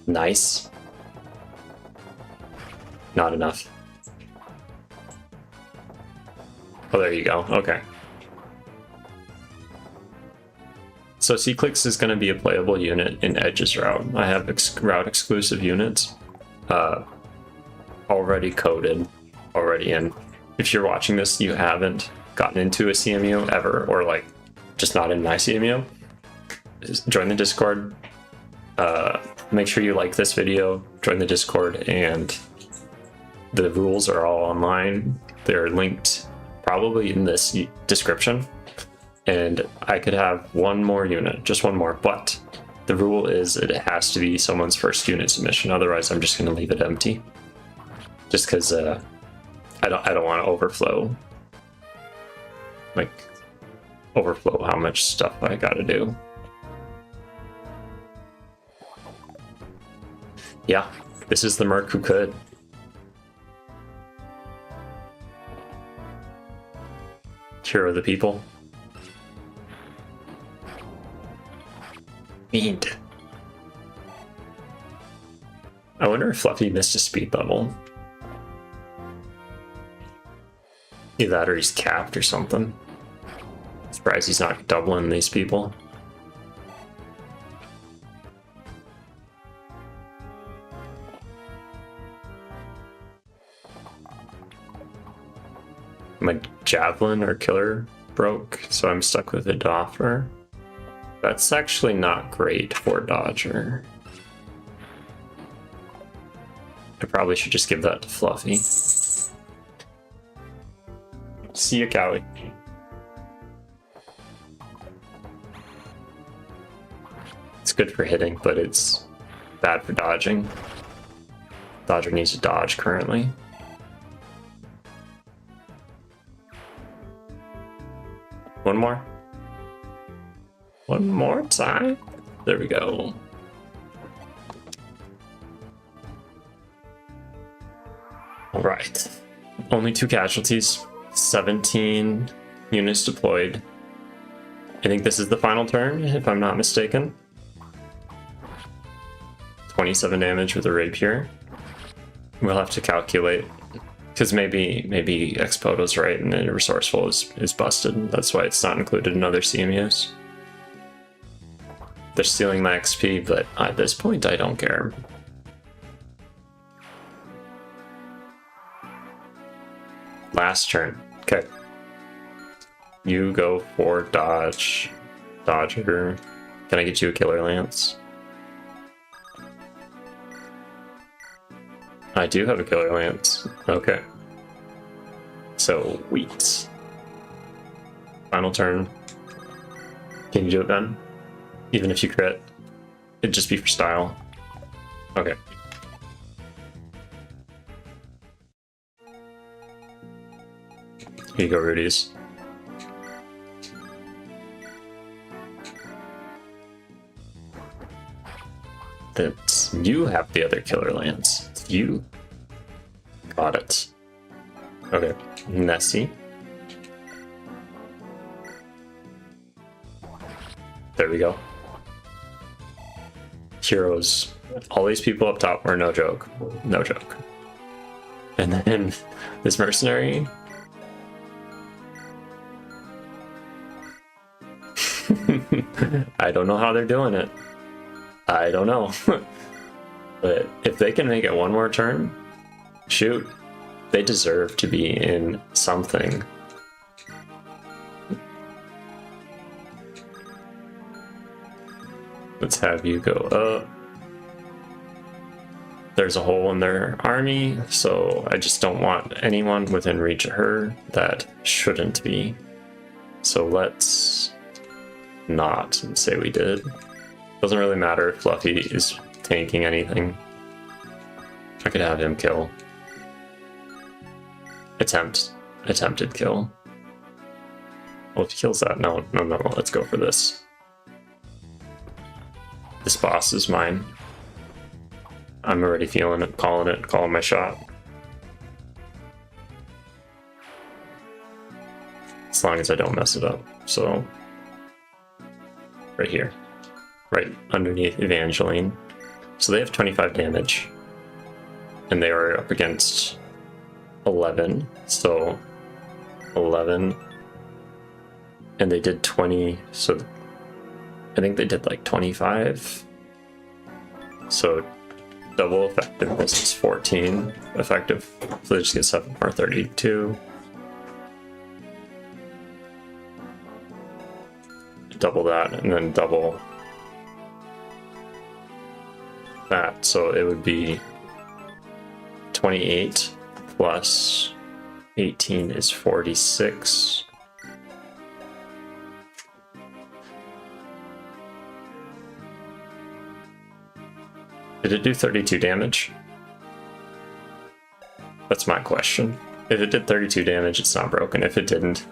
Nice. Not enough. Oh, there you go. Okay. So C-Clicks is going to be a playable unit in Edge's route. I have route exclusive units already coded, already in. If you're watching this, you haven't gotten into a CMU ever, or like just not in my CMU, join the Discord. Make sure you like this video, join the Discord, and the rules are all online. They're linked probably in this description. And I could have one more unit, just one more, but the rule is it has to be someone's first unit submission. Otherwise, I'm just going to leave it empty, just because I don't want to overflow, like overflow how much stuff I got to do. Yeah, this is the Merc who could. Hero of the people. Fiend. I wonder if Fluffy missed a speed bubble. Either that or he's capped or something. Surprised he's not doubling these people. My javelin or killer broke, so I'm stuck with a Doffer. That's actually not great for Dodger. I probably should just give that to Fluffy. See ya, Cowie. It's good for hitting, but it's bad for dodging. Dodger needs to dodge currently. One more. One more time. There we go. All right. Only 2 casualties. 17 units deployed. I think this is the final turn, if I'm not mistaken. 27 damage with a rapier. We'll have to calculate, because maybe Expoto's right and then Resourceful is busted. That's why it's not included in other CMUs. They're stealing my XP, but at this point I don't care. Last turn. Okay. You go for dodge. Dodger. Can I get you a Killer Lance? I do have a Killer Lance. Okay. So, wheat. Final turn. Can you do it then? Even if you crit? It'd just be for style. Okay. Here you go, Rudy's. That's you have the other Killer Lance. It's you. Got it. Okay. Nessie. There we go. Heroes. All these people up top were no joke. No joke. And then this mercenary. I don't know how they're doing it. I don't know. But if they can make it one more turn, shoot. They deserve to be in something. Let's have you go up. There's a hole in their army, so I just don't want anyone within reach of her that shouldn't be. So let's not say we did. Doesn't really matter if Fluffy is tanking anything. I could have him kill. Attempted kill. Well, if he kills that, no, let's go for this. This boss is mine. I'm already feeling it, calling my shot. as long as I don't mess it up. So right here, right underneath Evangeline. So they have 25 damage, and they are up against 11. So 11, and they did 20. So I think they did like 25. So double effectiveness is 14 effective. So they just get 7 more, 32. Double that, and then double that. So it would be 28 plus 18 is 46. Did it do 32 damage? That's my question. If it did 32 damage, it's not broken. If it didn't,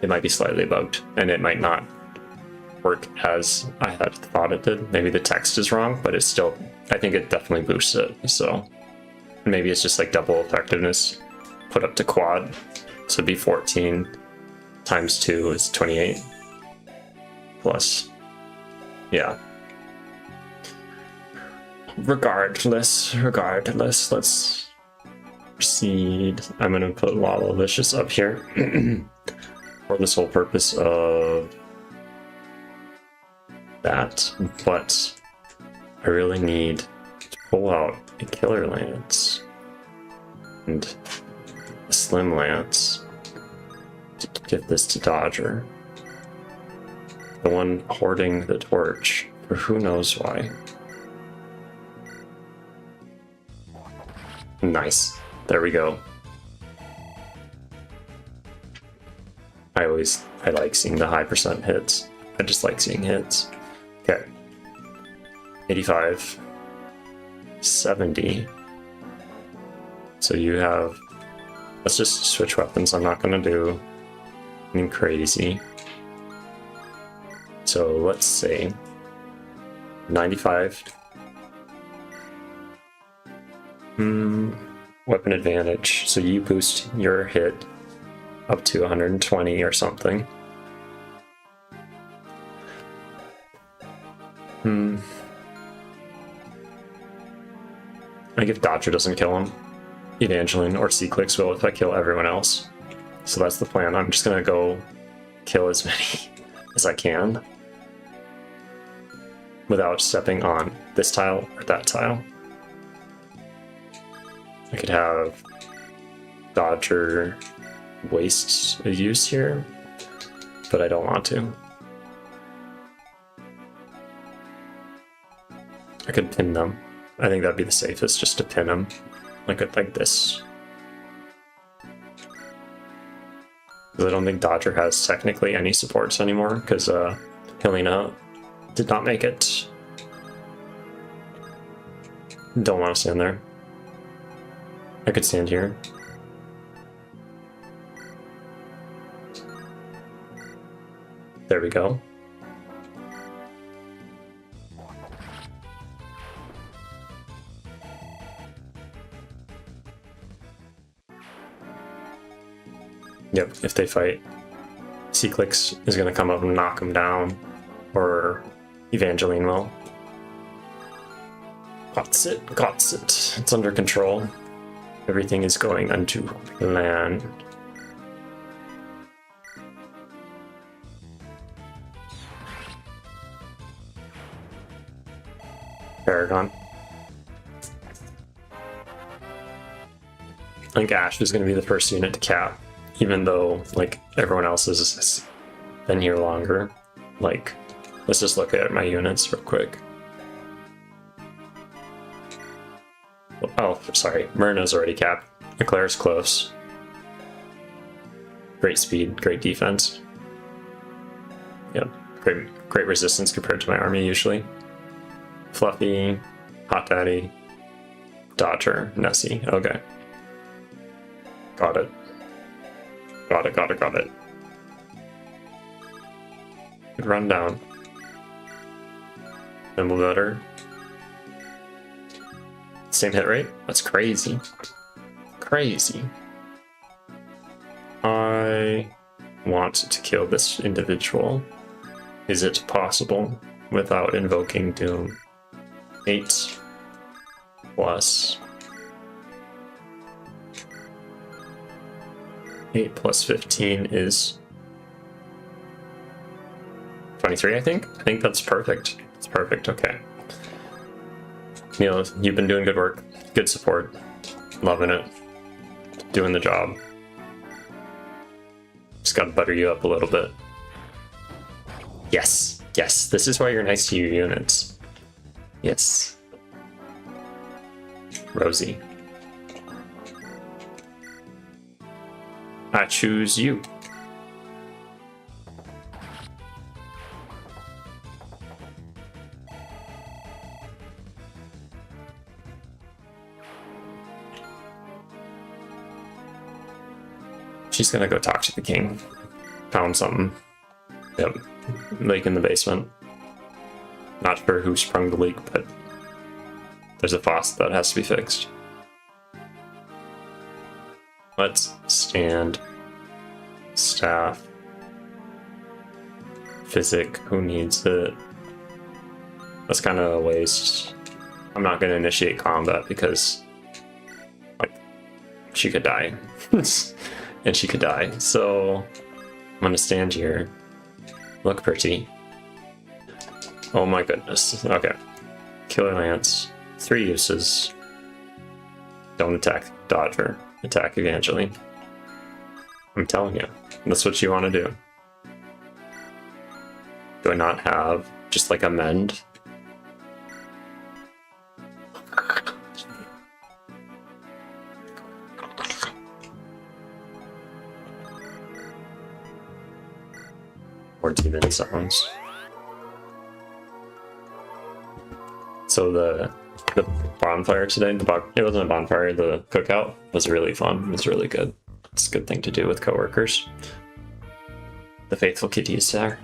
it might be slightly bugged, and it might not work as I had thought it did. Maybe the text is wrong, but it's still, I think it definitely boosts it. So maybe it's just like double effectiveness put up to quad. So it'd be 14 times 2 is 28 plus, yeah. Regardless, let's proceed. I'm gonna put Lala-Licious up here for this whole purpose of that, but I really need to pull out a Killer Lance and a Slim Lance to give this to Dodger, the one hoarding the torch for who knows why. Nice. There we go. I like seeing the high percent hits. I just like seeing hits. Okay. 85. 70. So you have... Let's just switch weapons. I'm not going to do anything crazy. So let's say 95. Weapon advantage. So you boost your hit up to 120 or something. Like if Dodger doesn't kill him, Evangeline or C-Clicks will if I kill everyone else. So that's the plan. I'm just gonna go kill as many as I can without stepping on this tile or that tile. I could have Dodger waste a use here, but I don't want to. I could pin them. I think that'd be the safest, just to pin them like this. Because I don't think Dodger has technically any supports anymore, because Helena did not make it. Don't want to stand there. I could stand here. There we go. Yep, if they fight, C-Clicks is going to come up and knock him down, or Evangeline will. Got it. It's under control. Everything is going unto plan. Paragon. I think Ash is going to be the first unit to cap, even though like everyone else has been here longer. Like, let's just look at my units real quick. Oh, sorry, Myrna's already capped. Eclair's close. Great speed, great defense. Yep, great resistance compared to my army usually. Fluffy, Hot Daddy, Dodger, Nessie. Okay. Got it. Got it. Good run down. Nimble better. Same hit rate? That's crazy. Crazy. I want to kill this individual. Is it possible without invoking Doom? 8 plus 8 plus 15 is 23, I think. I think that's perfect. It's perfect, okay. Neil, you've been doing good work. Good support. Loving it. Doing the job. Just gotta butter you up a little bit. Yes, yes, this is why you're nice to your units. Yes. Rosie. I choose you. She's gonna go talk to the king. Found something. Yep. Leak in the basement. Not sure who sprung the leak, but there's a faucet that has to be fixed. Let's stand. Staff. Physic, who needs it? That's kind of a waste. I'm not going to initiate combat because, like, she could die. And she could die. So, I'm going to stand here. Look pretty. Oh my goodness. Okay. Killer Lance. 3 uses. Don't attack Dodger. Attack Evangeline. I'm telling you. That's what you want to do. Do I not have just like a mend? Or demon sounds. So the bonfire today, it wasn't a bonfire, the cookout was really fun. It was really good. It's a good thing to do with coworkers. The faithful kitty is there.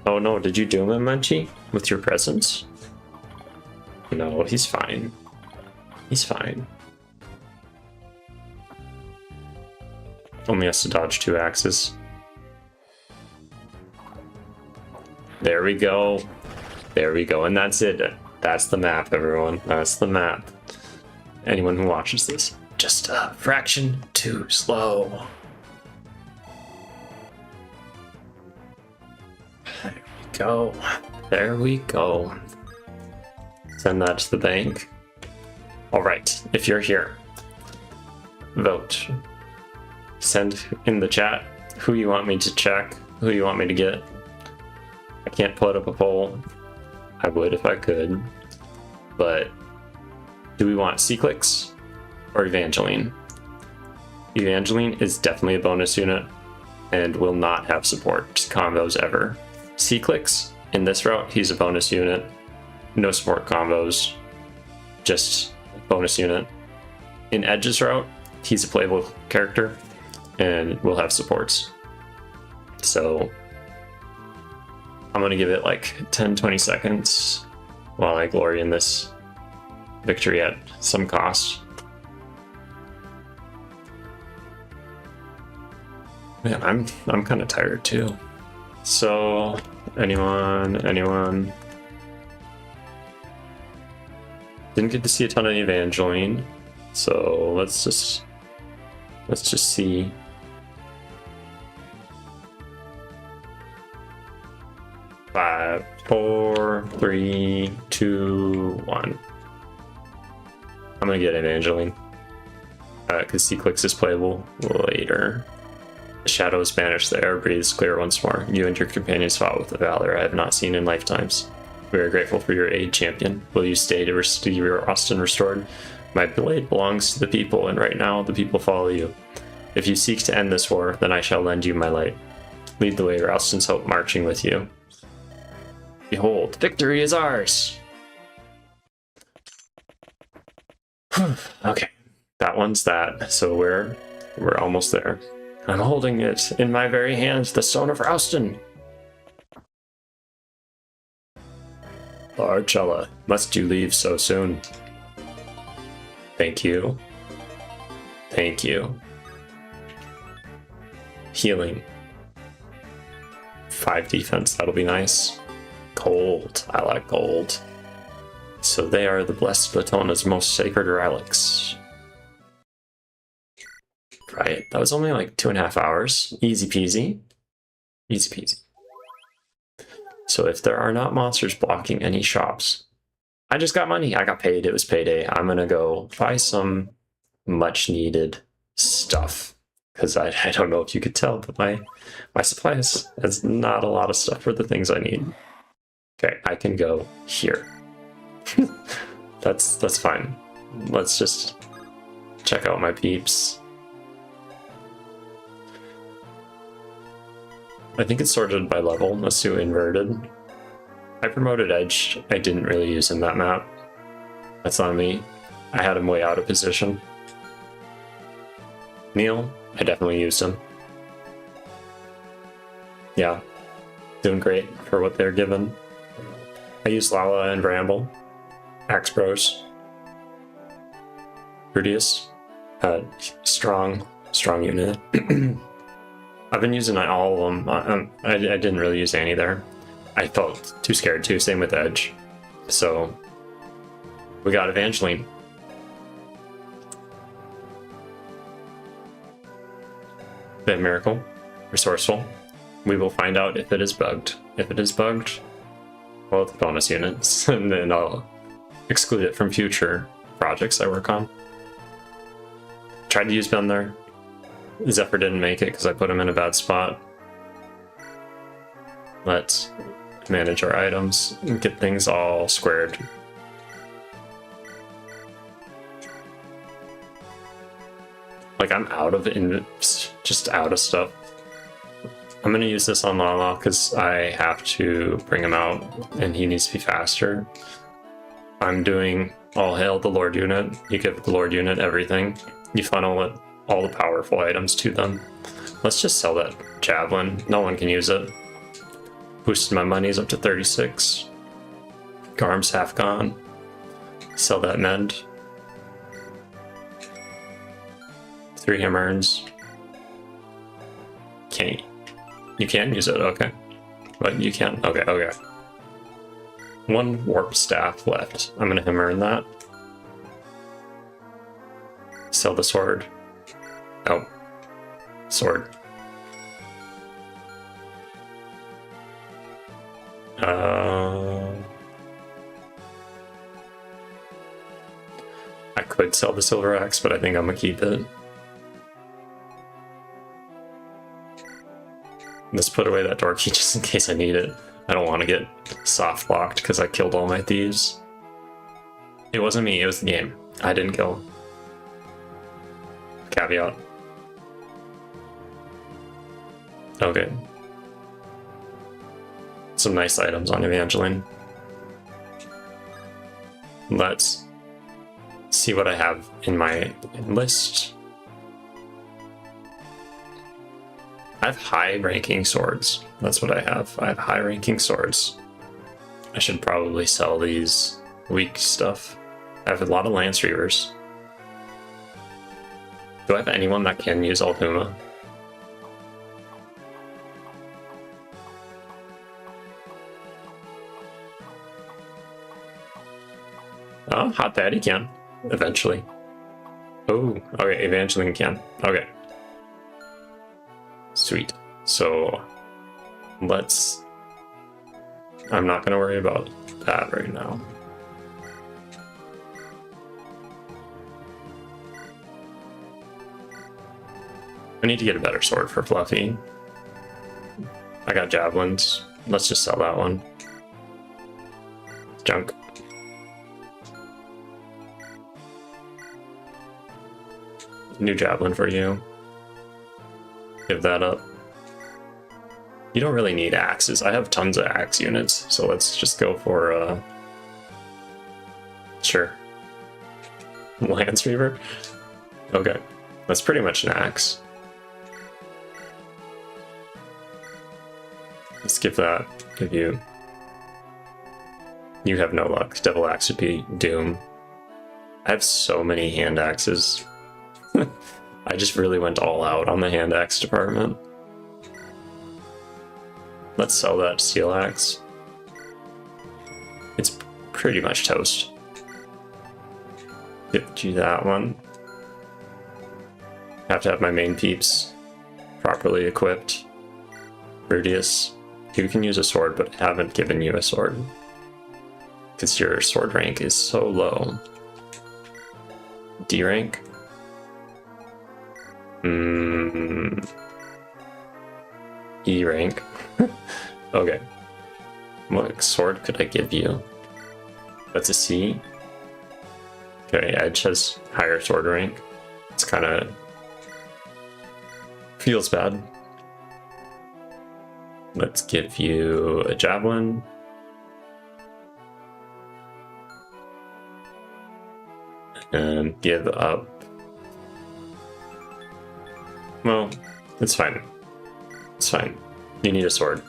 Oh no, did you doom him, Munchie? With your presence? No, he's fine. He's fine. Only has to dodge 2 axes. There we go. There we go, and that's it. That's the map, everyone. That's the map. Anyone who watches this, just a fraction too slow. There we go. There we go. Send that to the bank. All right, if you're here, vote. Send in the chat who you want me to check, who you want me to get. I can't put up a poll. I would if I could, but do we want C-Clicks or Evangeline? Evangeline is definitely a bonus unit and will not have support combos ever. C-Clicks, in this route, he's a bonus unit. No support combos, just bonus unit. In Edge's route, he's a playable character and will have supports. So I'm gonna give it like 10-20 seconds while I glory in this victory at some cost. Man, I'm kind of tired too. So anyone? Didn't get to see a ton of Evangeline, so let's just see. 5, 4, 3, 2, 1. I'm gonna get Evangeline. Because C-Clicks is playable later. The shadow is banished, the air breathes clear once more. You and your companions fought with a valor I have not seen in lifetimes. We are grateful for your aid, champion. Will you stay to see your Austin restored? My blade belongs to the people, and right now the people follow you. If you seek to end this war, then I shall lend you my light. Lead the way, Ralston's hope marching with you. Behold, victory is ours! Okay, that one's that, so we're almost there. I'm holding it in my very hands, the Stone of Ralston! Archella, must you leave so soon? Thank you. Thank you. Healing. 5 defense, that'll be nice. Gold, I like gold. So they are the Blessed Latona's most sacred relics. Right, that was only like 2.5 hours. Easy peasy. Easy peasy. So if there are not monsters blocking any shops, I just got money. I got paid. It was payday. I'm gonna go buy some much needed stuff. Because I don't know if you could tell, but my supplies has not a lot of stuff for the things I need. Okay, I can go here. That's fine. Let's just check out my peeps. I think it's sorted by level. Let's do inverted. I promoted Edge. I didn't really use him that map. That's on me. I had him way out of position. Neil, I definitely used him. Yeah, doing great for what they're given. I used Lala and Bramble. Axe Bros. Rudius. Strong unit. I've been using all of them. I didn't really use Annie there. I felt too scared too, same with Edge. So, we got Evangeline. Bit Miracle. Resourceful. We will find out if it is bugged. If it is bugged, well, it's bonus units, and then I'll exclude it from future projects I work on. Tried to use Ben there. Zephyr didn't make it because I put him in a bad spot. Let's manage our items and get things all squared. Like, I'm out of just out of stuff. I'm gonna use this on Lala because I have to bring him out and he needs to be faster. I'm doing all hail the Lord unit. You give the Lord unit everything. You funnel it, all the powerful items to them. Let's just sell that javelin. No one can use it. Boosted my monies up to 36. Garm's half gone. Sell that mend. 3 hammerns. You can use it, okay. But you can, okay. 1 warp staff left. I'm gonna hammer in that. Sell the sword. Oh. Sword. I could sell the silver axe, but I think I'm gonna keep it. Let's put away that door key just in case I need it. I don't want to get soft locked because I killed all my thieves. It wasn't me, it was the game. I didn't kill him. Caveat. Okay. Some nice items on Evangeline. Let's see what I have in my list. I have high-ranking swords. That's what I have. I have high-ranking swords. I should probably sell these weak stuff. I have a lot of Lance Reavers. Do I have anyone that can use Alhuma? Oh, Hot Daddy can. Eventually. Oh, okay, Evangeline can. Okay. Sweet. So, let's... I'm not going to worry about that right now. I need to get a better sword for Fluffy. I got javelins. Let's just sell that one. Junk. New javelin for you. Give that up. You don't really need axes. I have tons of axe units, so let's just go for sure. Lance Reaver? Okay. That's pretty much an axe. Let's give that. Give you. You have no luck. Devil Axe would be doom. I have so many hand axes. I just really went all out on the hand axe department. Let's sell that steel axe. It's pretty much toast. Give you that one. Have to have my main peeps properly equipped. Rudius, you can use a sword, but I haven't given you a sword. Because your sword rank is so low. D rank? E rank. Okay. What sword could I give you? That's a C. Okay, Edge has higher sword rank. It's kind of feels bad. Let's give you a javelin. And give up. Well, it's fine. It's fine. You need a sword.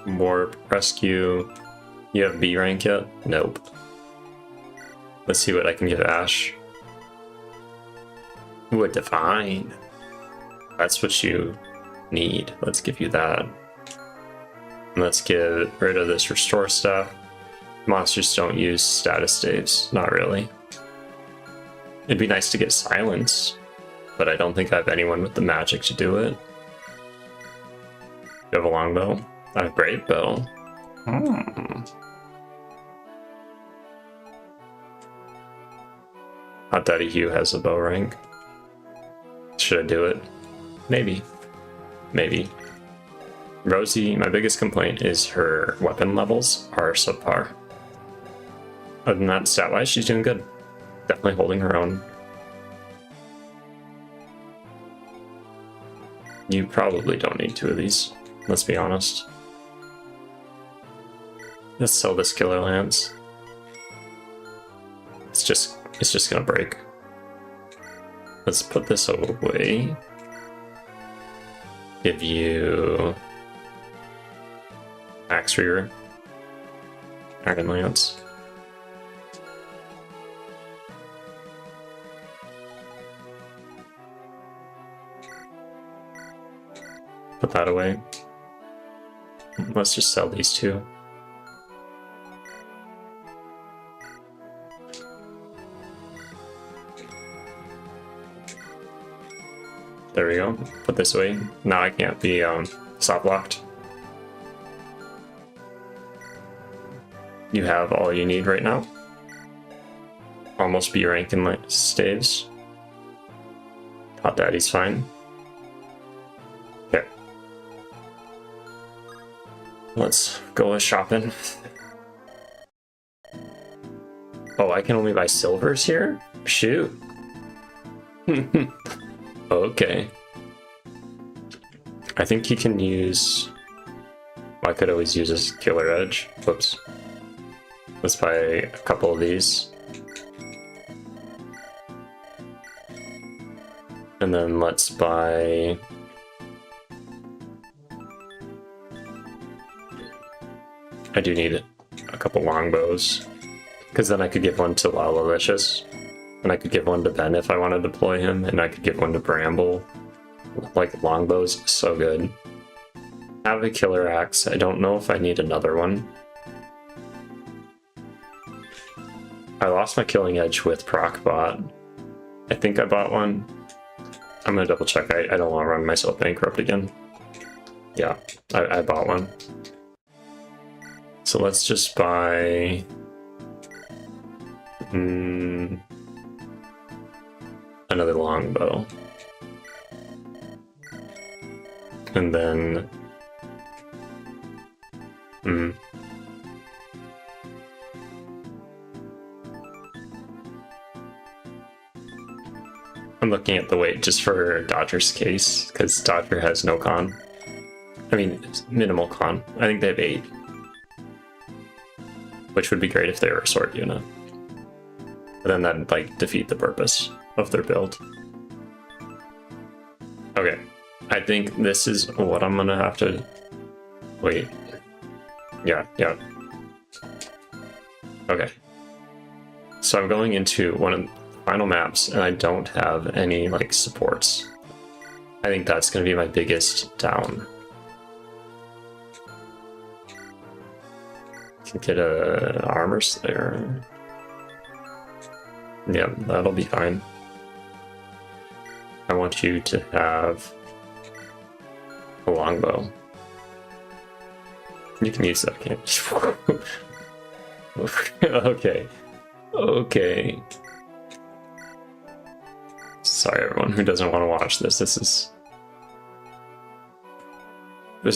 Warp, rescue. You have B rank yet? Nope. Let's see what I can give Ash. Ooh, a divine. That's what you need. Let's give you that. And let's get rid of this restore stuff. Monsters don't use status saves. Not really. It'd be nice to get silence, but I don't think I have anyone with the magic to do it. You have a longbow? I have a great bow. Hot Daddy Hugh has a bow rank. Should I do it? Maybe. Maybe. Rosie, my biggest complaint is her weapon levels are subpar. Other than that, stat-wise, she's doing good. Definitely holding her own. You probably don't need 2 of these, let's be honest. Let's sell this killer lance. It's just gonna break. Let's put this away. Give you Axe Reaver, Iron Lance. Put that away. Let's just sell these 2. There we go. Put this away. Now I can't be stop locked. You have all you need right now. Almost B rank in my staves. Hot Daddy's fine. Okay. Let's go shopping. Oh, I can only buy silvers here? Shoot. Okay. I think he can use... I could always use his killer edge. Whoops. Let's buy a couple of these. And then let's buy... I do need a couple longbows. Because then I could give one to Lala-Licious. And I could give one to Ben if I want to deploy him, and I could give one to Bramble. Like, longbows, so good. I have a killer axe. I don't know if I need another one. I lost my killing edge with Procbot. I think I bought one. I'm gonna double check. I don't want to run myself bankrupt again. Yeah, I bought one. So let's just buy... another longbow. And then... I'm looking at the weight just for Dodger's case, because Dodger has no con. I mean, minimal con. I think they have 8. Which would be great if they were a sword unit. But then that'd, like, defeat the purpose of their build. Okay. I think this is what I'm gonna have to... Wait. Yeah. Okay. So I'm going into one of the final maps, and I don't have any like supports. I think that's going to be my biggest down. Can get a armor slayer. Yeah, that'll be fine. I want you to have a longbow. You can use that, can't you? Okay. Okay. Sorry, everyone who doesn't want to watch this. This is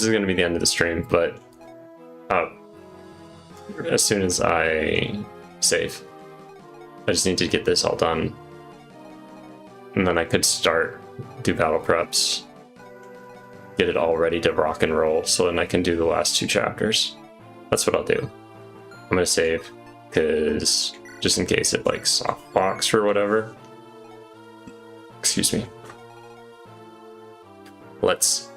going to be the end of the stream, but as soon as I save, I just need to get this all done, and then I could start, do battle preps, get it all ready to rock and roll, so then I can do the last 2 chapters. That's what I'll do. I'm gonna save, because just in case it like softbox or whatever. Excuse me. Let's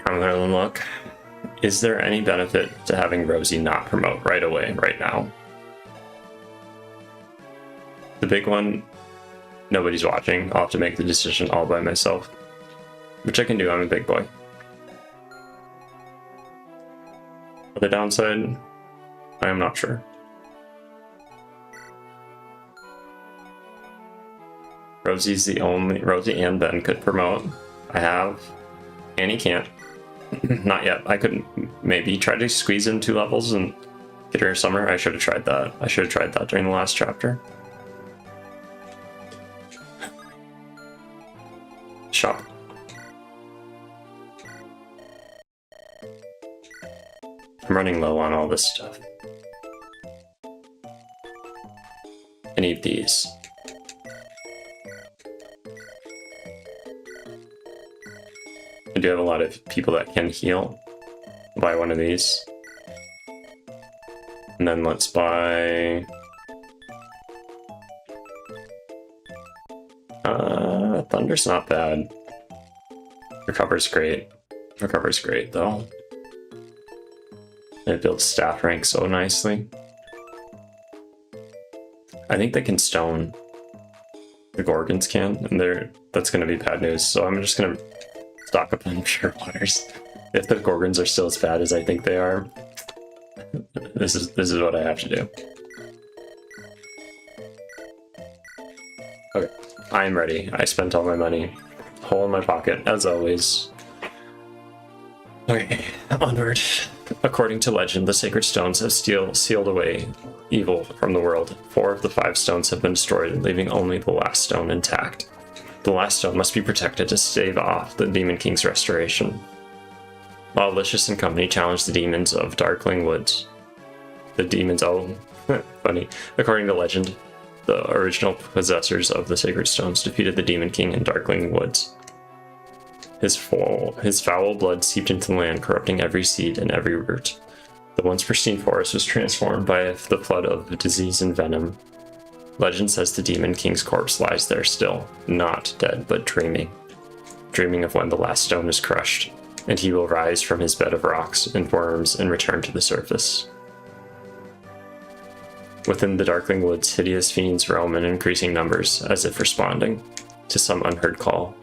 I'm gonna look. Is there any benefit to having Rosie not promote right away, right now? The big one, nobody's watching. I'll have to make the decision all by myself, which I can do. I'm a big boy. The downside, I am not sure. Rosie's the only, Rosie and Ben could promote. I have, Annie can't. Not yet. I could maybe try to squeeze in 2 levels and get her a summer. I should have tried that. I should have tried that during the last chapter. Shop. I'm running low on all this stuff. I need these. I do have a lot of people that can heal. Buy one of these. And then let's buy... Thunder's not bad. Recover's great. Recover's great, though. It builds staff rank so nicely. I think they can stone. The Gorgons can, and that's going to be bad news, so I'm just going to stock up on pure waters. If the Gorgons are still as bad as I think they are, this is what I have to do. Okay, I'm ready. I spent all my money. Hole in my pocket, as always. Okay, onward. According to legend, the Sacred Stones have sealed away evil from the world. 4 of the 5 stones have been destroyed, leaving only the last stone intact. The last stone must be protected to stave off the Demon King's restoration. Lala-Licious and company challenged the demons of Darkling Woods. The demons, oh, funny. According to legend, the original possessors of the Sacred Stones defeated the Demon King in Darkling Woods. His foul blood seeped into the land, corrupting every seed and every root. The once pristine forest was transformed by the flood of disease and venom. Legend says the Demon King's corpse lies there still, not dead, but dreaming. Dreaming of when the last stone is crushed, and he will rise from his bed of rocks and worms and return to the surface. Within the Darkling Woods, hideous fiends roam in increasing numbers, as if responding to some unheard call.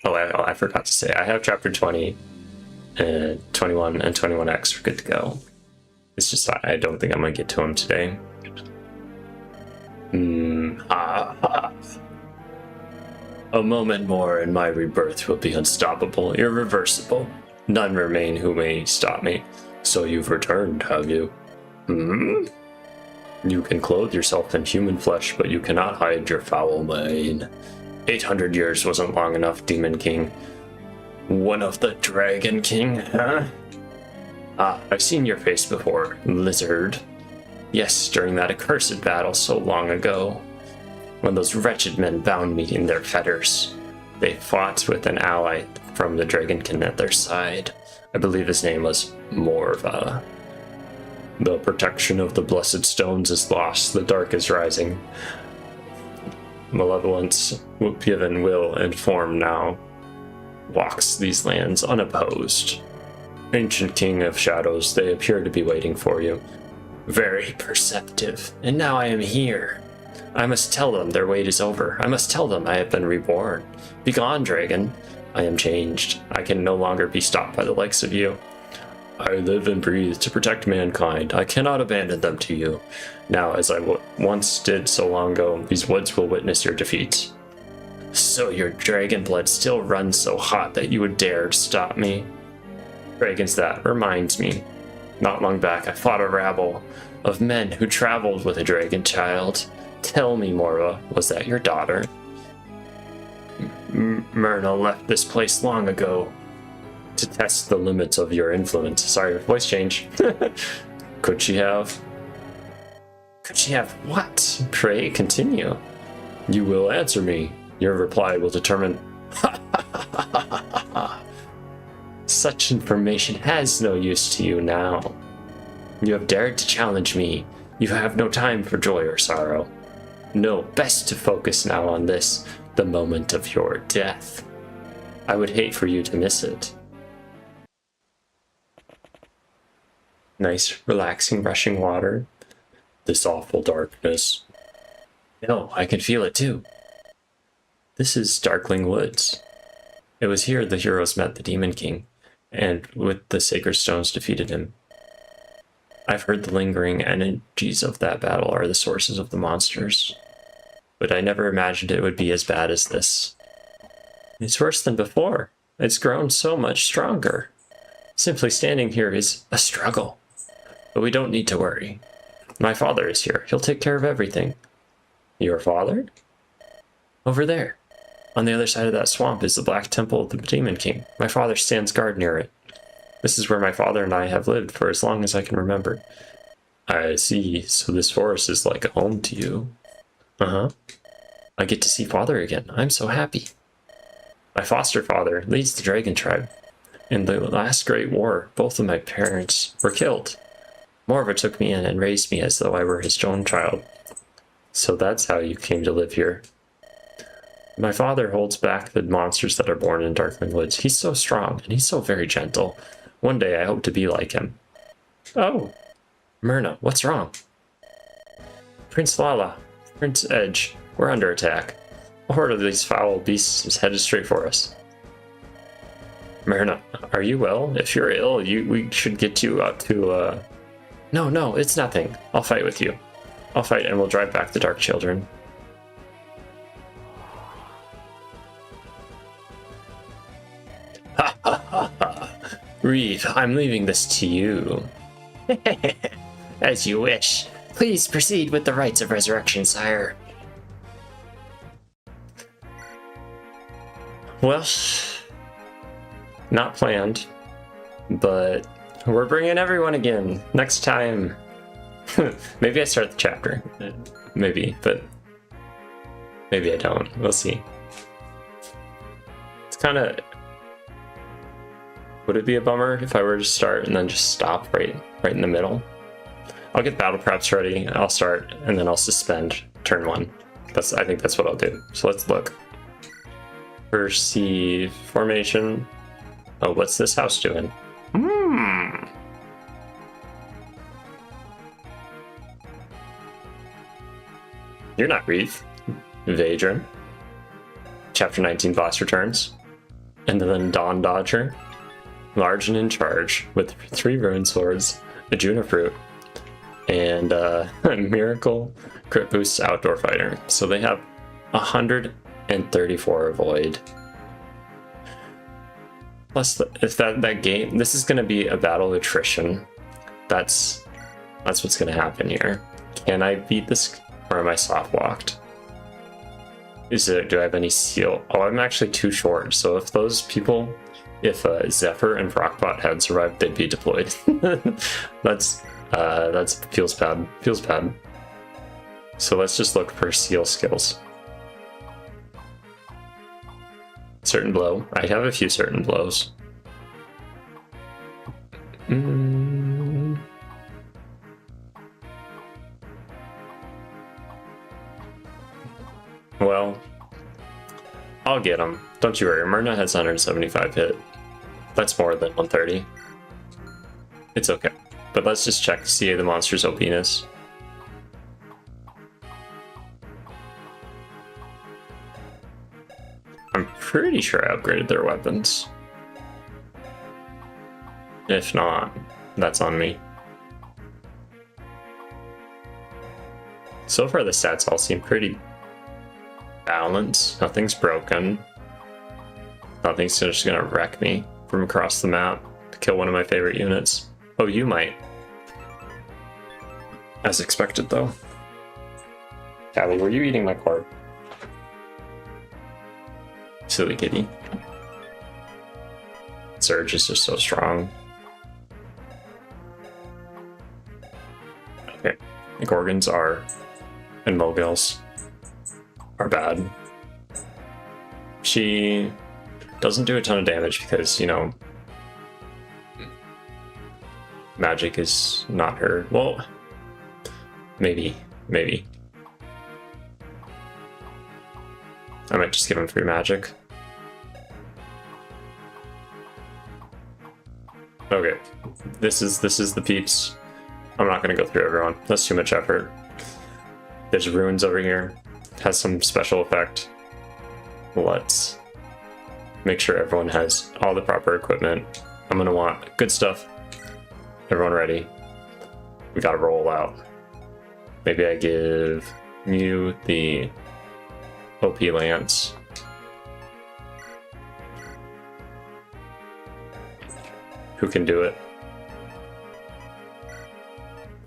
Oh, I forgot to say, I have chapter 20, 21, and 21X are good to go. It's just, I don't think I'm going to get to them today. A moment more and my rebirth will be unstoppable, irreversible. None remain who may stop me. So you've returned, have you? You can clothe yourself in human flesh, but you cannot hide your foul mane. 800 years wasn't long enough, Demon King. One of the Dragon King, huh? I've seen your face before, lizard. Yes, during that accursed battle so long ago. When those wretched men bound me in their fetters. They fought with an ally from the Dragonkin at their side. I believe his name was Morva. The protection of the blessed stones is lost, the dark is rising. Malevolence, given will and form now, walks these lands unopposed. Ancient King of Shadows, they appear to be waiting for you. Very perceptive, and now I am here. I must tell them their wait is over. I must tell them I have been reborn. Begone, dragon. I am changed. I can no longer be stopped by the likes of you. I live and breathe to protect mankind. I cannot abandon them to you. Now, as I once did so long ago, these woods will witness your defeat. So your dragon blood still runs so hot that you would dare to stop me? Dragons, that reminds me. Not long back, I fought a rabble of men who traveled with a dragon child. Tell me, Mora, was that your daughter? Myrna left this place long ago to test the limits of your influence. Sorry, voice change. Could she have? Could she have what? Pray continue. You will answer me. Your reply will determine. Such information has no use to you now. You have dared to challenge me. You have no time for joy or sorrow. No, best to focus now on this, the moment of your death. I would hate for you to miss it. Nice, relaxing, rushing water. This awful darkness. No, I can feel it too. This is Darkling Woods. It was here the heroes met the Demon King, and with the Sacred Stones defeated him. I've heard the lingering energies of that battle are the sources of the monsters, but I never imagined it would be as bad as this. It's worse than before. It's grown so much stronger. Simply standing here is a struggle, but we don't need to worry. My father is here. He'll take care of everything. Your father? Over there. On the other side of that swamp is the Black Temple of the Demon King. My father stands guard near it. This is where my father and I have lived for as long as I can remember. I see, so this forest is like a home to you. Uh-huh. I get to see father again. I'm so happy. My foster father leads the dragon tribe. In the last great war, both of my parents were killed. Morva took me in and raised me as though I were his own child. So that's how you came to live here. My father holds back the monsters that are born in Darkling Woods. He's so strong, and he's so very gentle. One day I hope to be like him. Oh, Myrna, what's wrong? Prince Lala, Prince Edge, we're under attack. A horde of these foul beasts is headed straight for us. Myrna, are you well? If you're ill, we should get you out to, No, it's nothing. I'll fight with you. I'll fight and we'll drive back the Dark Children. Ha ha ha ha! Reeve, I'm leaving this to you. As you wish. Please proceed with the rites of resurrection, sire. Well, not planned, but we're bringing everyone again next time. Maybe I start the chapter. Maybe, but maybe I don't. We'll see. It's kind of... Would it be a bummer if I were to start and then just stop right in the middle? I'll get battle preps ready, I'll start, and then I'll suspend turn 1. I think that's what I'll do. So let's look. Perceive formation. Oh, what's this house doing? You're not Reeve. Vadron. Chapter 19 boss returns. And then Dawn Dodger. Large and in charge with 3 rune swords, a Juna fruit, and a Miracle Crit Boost Outdoor Fighter. So they have 134 avoid. Plus, if that game, this is going to be a battle of attrition. That's what's going to happen here. Can I beat this, or am I soft walked? Do I have any seal? Oh, I'm actually too short. So if those people, if Zephyr and Rockbot had survived, they'd be deployed. That's feels bad. Feels bad. So let's just look for seal skills. Certain blow. I have a few certain blows. Well, I'll get him. Don't you worry. Myrna has 175 hit. That's more than 130. It's okay. But let's just check to see the monster's OPness. I'm pretty sure I upgraded their weapons. If not, that's on me. So far the stats all seem pretty balanced. Nothing's broken. Nothing's just gonna wreck me from across the map to kill one of my favorite units. Oh, you might. As expected, though. Callie, were you eating my cord? Silly kitty. Surge is just so strong. Okay. The Gorgons are... and Mogils are bad. She doesn't do a ton of damage because, you know, magic is not her. Well, maybe. I might just give him free magic. Okay, this is the peeps. I'm not gonna go through everyone. That's too much effort. There's runes over here. Has some special effect. Let's make sure everyone has all the proper equipment. I'm gonna want good stuff. Everyone ready? We gotta roll out. Maybe I give you the OP Lance. Who can do it?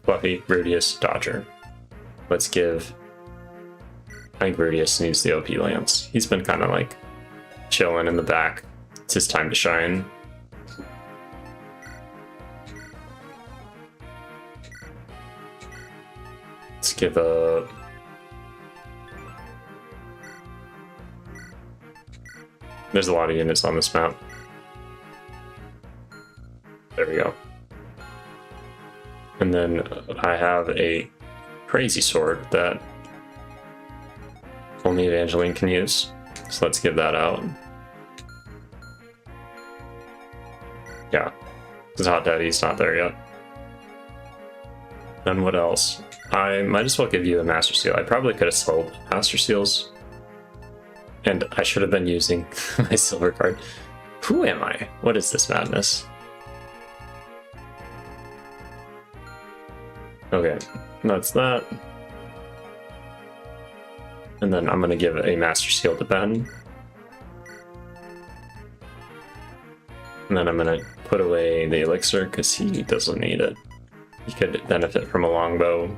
Fluffy, Rudius, Dodger. Let's give... I think Rudius needs the OP Lance. He's been kind of like chilling in the back. It's his time to shine. Let's give a... There's a lot of units on this map. There we go. And then I have a crazy sword that only Evangeline can use. So let's give that out. Yeah, because Hot Daddy's not there yet. And what else? I might as well give you a Master Seal. I probably could have sold Master Seals. And I should have been using my silver card. Who am I? What is this madness? Okay, that's that. And then I'm gonna give a Master Seal to Ben. And then I'm gonna put away the elixir because he doesn't need it. He could benefit from a longbow.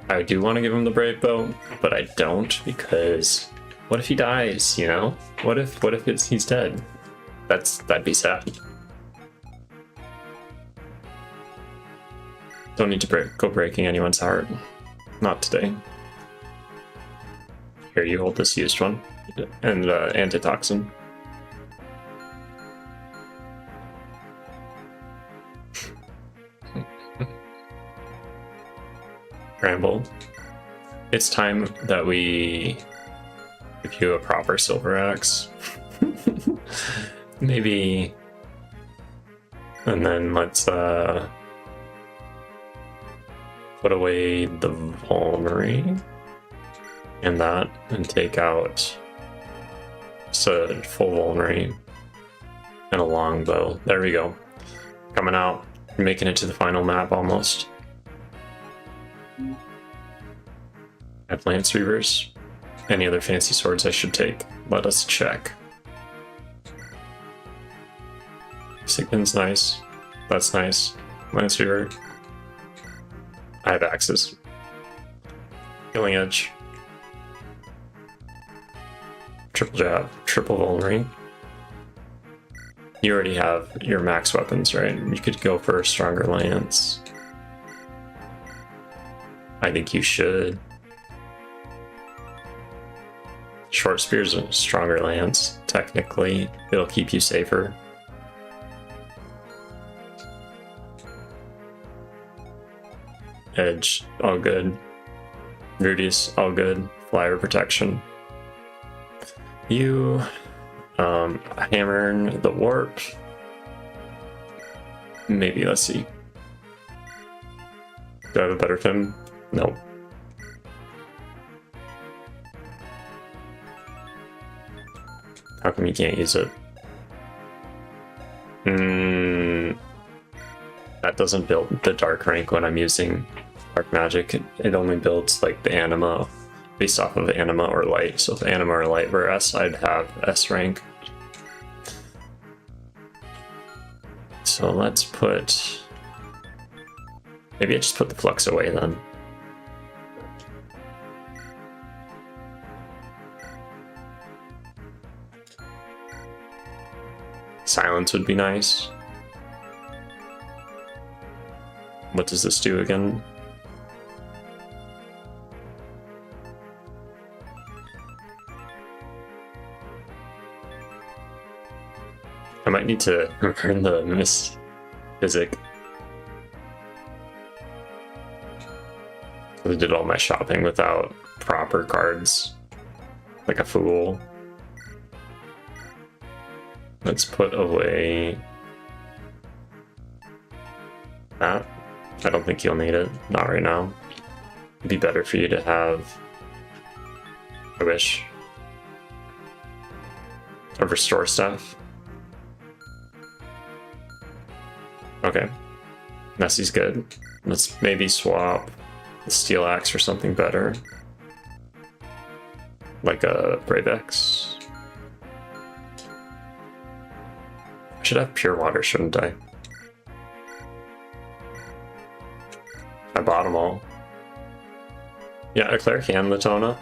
I do want to give him the brave bow, but I don't because what if he dies, you know? What if he's dead? That'd be sad. Don't need to go breaking anyone's heart. Not today. Here, you hold this used one. And antitoxin. Ramble. It's time that we give you a proper silver axe. Maybe. And then let's put away the vulnerary and that, and take out just a full vulnerary and a longbow. There we go. Coming out, making it to the final map almost. I have Lance Reavers. Any other fancy swords I should take? Let us check. Sigmund's nice. That's nice. Lance Reaver. I have axes. Killing Edge. Triple jab. Triple vulnerary. You already have your max weapons, right? You could go for a stronger lance. I think you should. Short spear's a stronger lance. Technically, it'll keep you safer. Edge, all good. Rudius, all good. Flyer protection. You, hammering the warp. Maybe, let's see. Do I have a better Fim? No. How come you can't use it? That doesn't build the dark rank when I'm using dark magic. It only builds like the anima based off of anima or light. So if anima or light were S, I'd have S rank. So let's put... Maybe I just put the flux away then. Silence would be nice. What does this do again? I might need to return the miss physic. I did all my shopping without proper cards, like a fool. Let's put away that. I don't think you'll need it, not right now. It'd be better for you to have, I wish, a restore stuff. Okay, Messy's good. Let's maybe swap the Steel Axe for something better, like a Brave X. I should have Pure Water, shouldn't I? I bought them all. Yeah, a Cleric and Latona.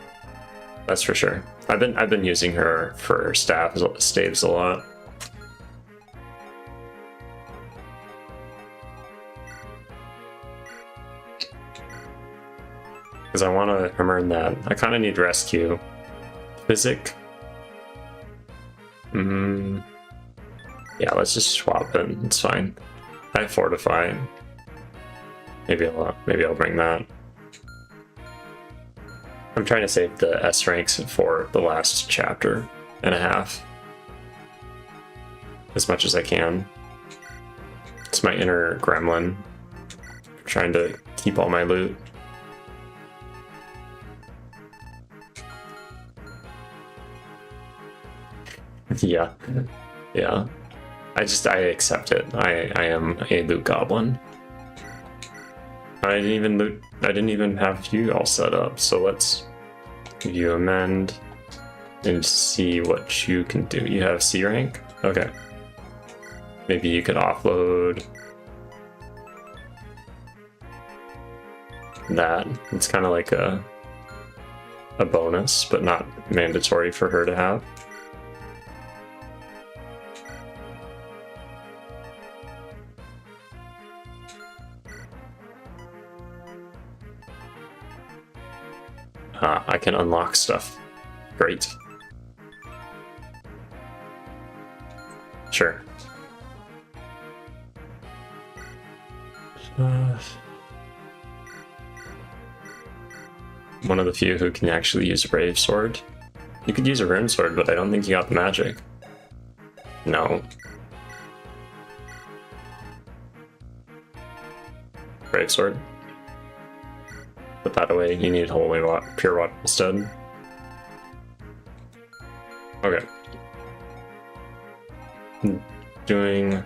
That's for sure. I've been using her for staves a lot. Because I want to earn that. I kind of need rescue. Physic. Yeah, let's just swap it. It's fine. I have Fortify. Maybe I'll bring that. I'm trying to save the S ranks for the last chapter and a half. As much as I can. It's my inner gremlin. I'm trying to keep all my loot. Yeah. Yeah. I accept it. I am a loot goblin. I didn't even have you all set up, so let's give you amend and see what you can do. You have C rank? Okay. Maybe you could offload that. It's kind of like a bonus, but not mandatory for her to have. I can unlock stuff. Great. Sure. One of the few who can actually use a Brave Sword. You could use a Rune Sword, but I don't think you got the magic. No. Brave Sword. Put that away. You need Holy Water, Pure Water instead. Okay. Doing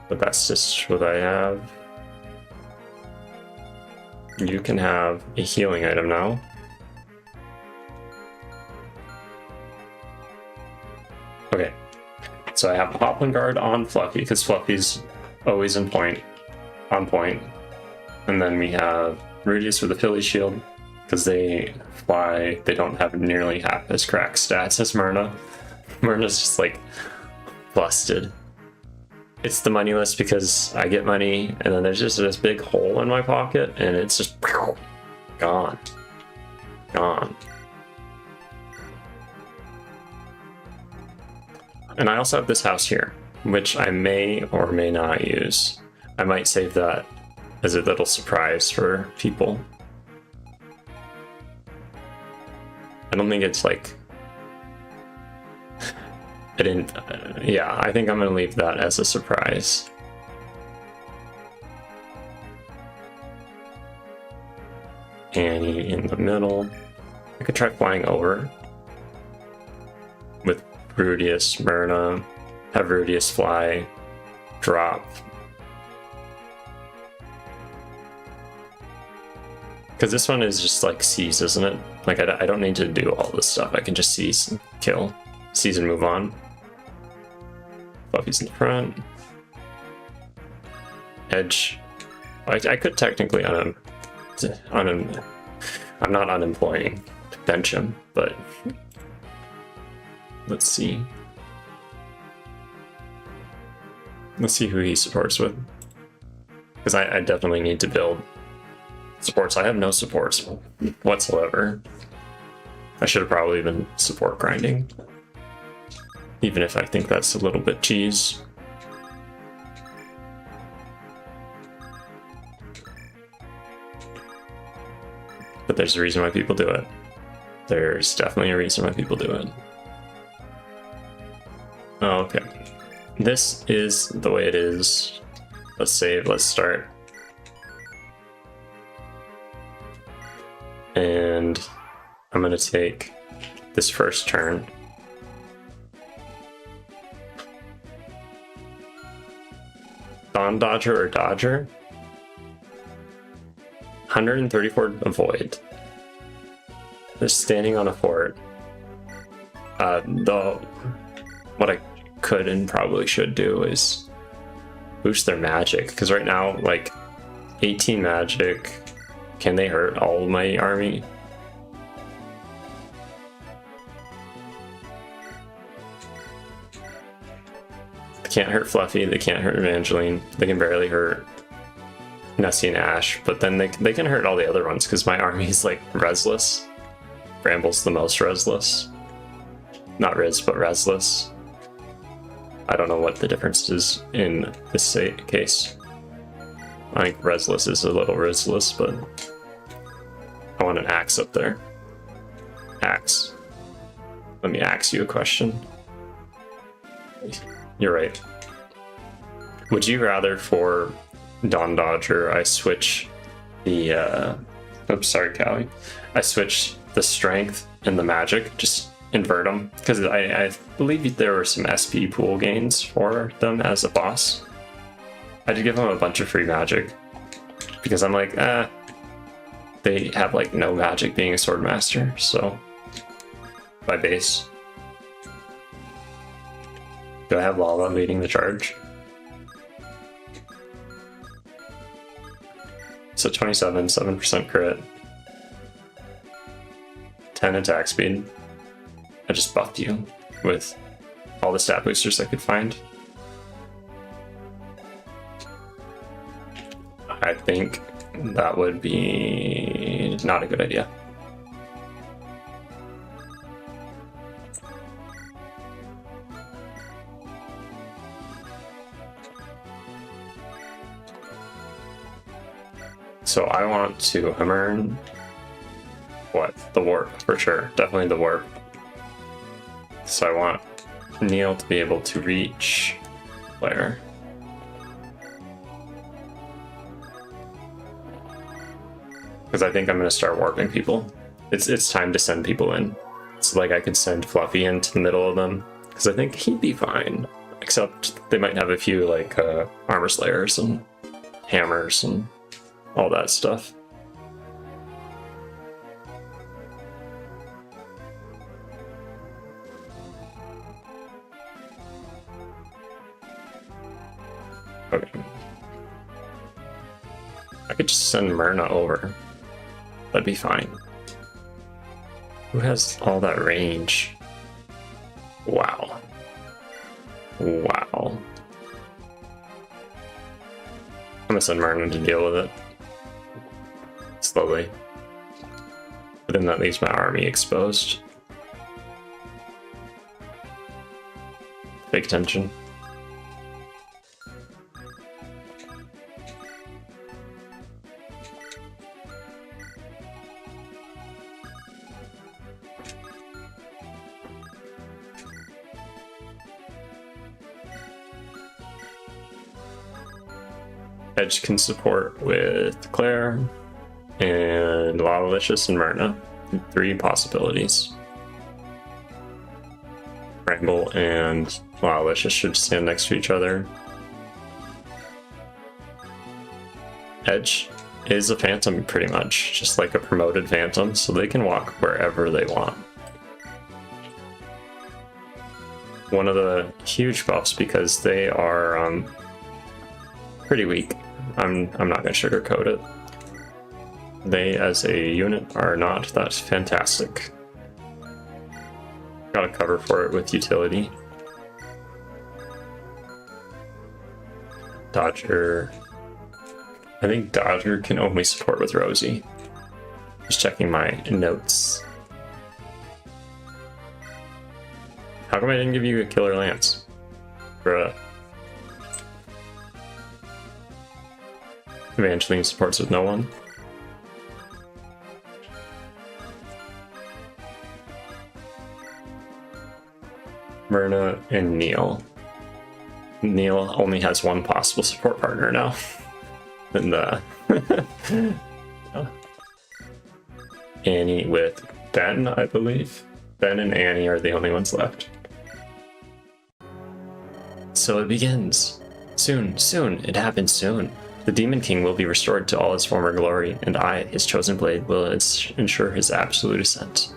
the bestest what I have. You can have a healing item now. Okay. So I have Poplin Guard on Fluffy, because Fluffy's always on point. And then we have Rudius with a Philly Shield, because they fly, they don't have nearly half as cracked stats as Myrna. Myrna's just like busted. It's the money list because I get money and then there's just this big hole in my pocket and it's just gone. Gone. And I also have this house here, which I may or may not use. I might save that as a little surprise for people. I don't think it's like... yeah, I think I'm gonna leave that as a surprise. Annie in the middle. I could try flying over with Rudius, Myrna, have Rudius fly, drop. Because this one is just like seize, isn't it? Like I don't need to do all this stuff. I can just seize and kill, seize and move on. Fluffy's in the front. Edge. I could technically I'm not unemploying to bench him, but let's see. Let's see who he supports with. Because I definitely need to build supports. I have no supports whatsoever. I should have probably been support grinding. Even if I think that's a little bit cheese. But there's a reason why people do it. There's definitely a reason why people do it. Oh, okay. This is the way it is. Let's save, let's start. And I'm gonna take this first turn. Dawn Dodger or Dodger? 134 avoid. They're standing on a fort. What I could and probably should do is boost their magic, because right now, like, 18 magic. Can they hurt all of my army? They can't hurt Fluffy, they can't hurt Evangeline, they can barely hurt Nessie and Ash, but then they can hurt all the other ones because my army is like resless. Bramble's the most resless. Not Riz, but resless. I don't know what the difference is in this case. I think resless is a little rizless, but I want an axe up there. Axe. Let me ask you a question. You're right. Would you rather for Dawn Dodger I switch the oops, sorry, Callie. I switch the strength and the magic, just invert them, because I believe there were some SP pool gains for them as a boss. I did give them a bunch of free magic because I'm like, they have like no magic being a sword master, so by base. Do I have Lala leading the charge? So 27, 7% crit, 10 attack speed. I just buffed you with all the stat boosters I could find. I think that would be not a good idea. So I want to earn what? The warp, for sure. Definitely the warp. So I want Neil to be able to reach player. Because I think I'm going to start warping people. It's time to send people in. So like I could send Fluffy into the middle of them, because I think he'd be fine. Except they might have a few like armor slayers and hammers and all that stuff. Okay. I could just send Myrna over. That'd be fine. Who has all that range? Wow. Wow. I'm gonna send Myrna to deal with it. Slowly. But then that leaves my army exposed. Pay attention. Edge can support with Claire. and Lala-Licious and Myrna. 3 possibilities. Bramble and Lala-Licious should stand next to each other. Edge is a phantom pretty much, just like a promoted phantom, so they can walk wherever they want. One of the huge buffs because they are pretty weak. I'm not gonna sugarcoat it. They as a unit are not that fantastic. Got a cover for it with utility. Dodger. I think Dodger can only support with Rosie. Just checking my notes. How come I didn't give you a Killer Lance? Bruh. Evangeline supports with no one. Myrna and Neil. Neil only has one possible support partner now. And Annie with Ben, I believe. Ben and Annie are the only ones left. So it begins. Soon, it happens soon. The Demon King will be restored to all his former glory, and I, his chosen blade, will ensure his absolute ascent.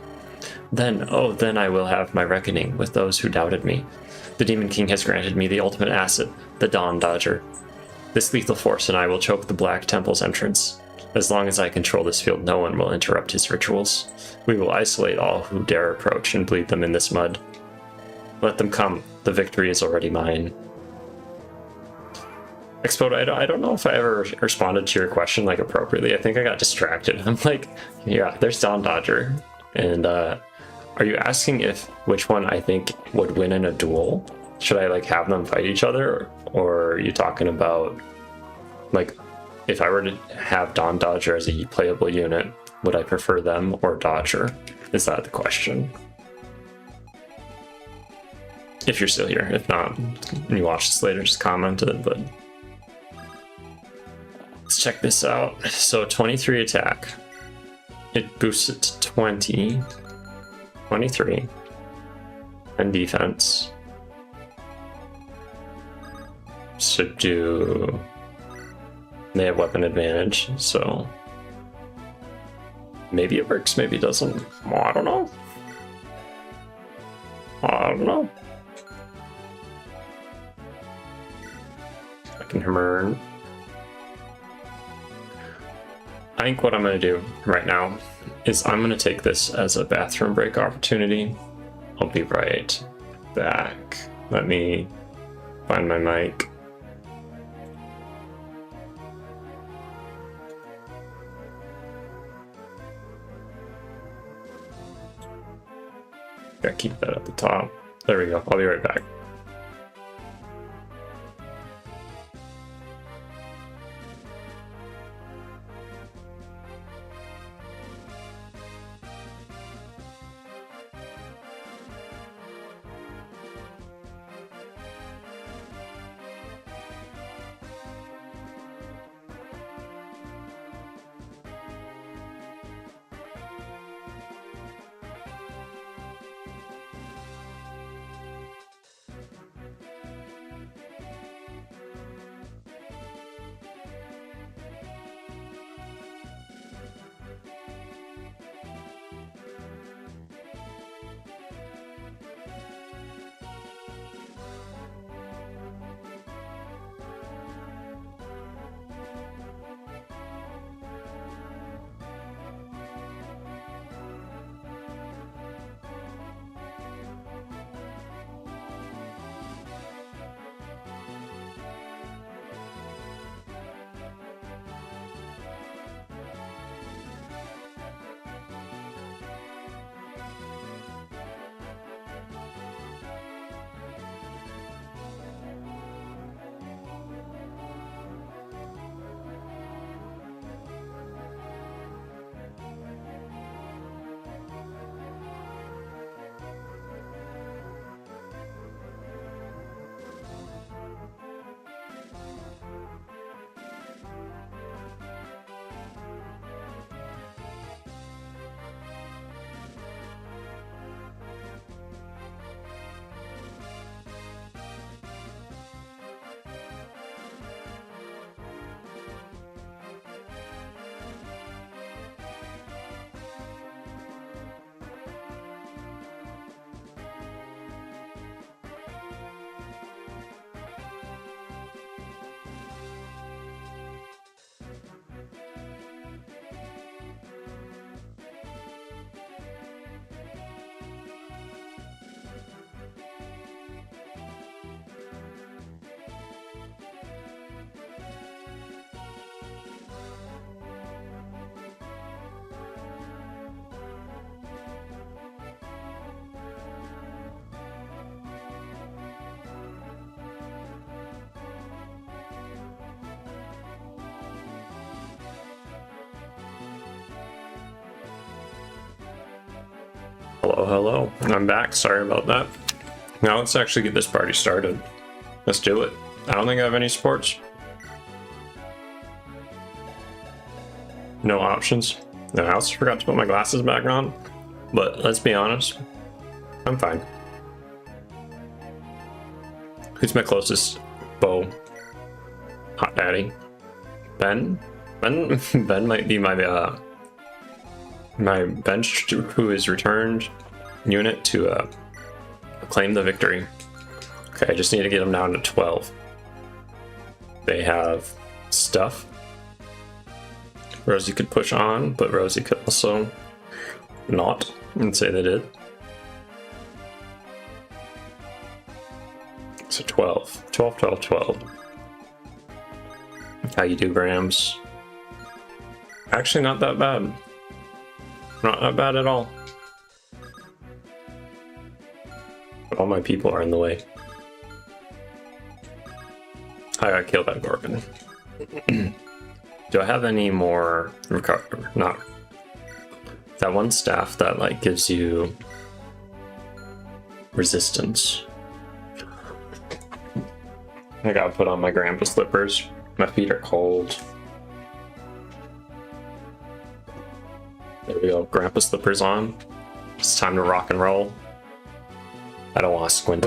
Then I will have my reckoning with those who doubted me. The Demon King has granted me the ultimate asset, the Dawn Dodger. This lethal force and I will choke the Black Temple's entrance. As long as I control this field, no one will interrupt his rituals. We will isolate all who dare approach and bleed them in this mud. Let them come. The victory is already mine. Expo, I don't know if I ever responded to your question like appropriately. I think I got distracted. I'm like, yeah, there's Dawn Dodger. And are you asking which one I think would win in a duel? Should I like have them fight each other? Or are you talking about like if I were to have Dawn Dodger as a playable unit, would I prefer them or Dodger? Is that the question? If you're still here. If not, and you watch this later, just comment it, but let's check this out. So 23 attack. It boosts it to 20. 23. And defense. Should do... They have weapon advantage, so... Maybe it works, maybe it doesn't. I don't know. I don't know. I can hammer. I think what I'm going to do right now is I'm going to take this as a bathroom break opportunity. I'll be right back. Let me find my mic. Gotta keep that at the top. There we go. I'll be right back. Hello, hello. I'm back. Sorry about that. Now let's actually get this party started. Let's do it. I don't think I have any sports. No options. And I also forgot to put my glasses back on. But let's be honest, I'm fine. Who's my closest beau? Hot Daddy. Ben? Ben might be my my bench who is returned unit to claim the victory. Okay, I just need to get them down to 12. They have stuff. Rosie could push on, but Rosie could also not and say they did. So 12. 12, 12, 12. How you do, Grams? Actually, not that bad. Not that bad at all. But all my people are in the way. I gotta kill that Gorgon. Do I have any more recover? Not that one staff that like gives you resistance. I gotta put on my grandpa slippers. My feet are cold. There we go, grandpa slippers on. It's time to rock and roll. I don't want to squint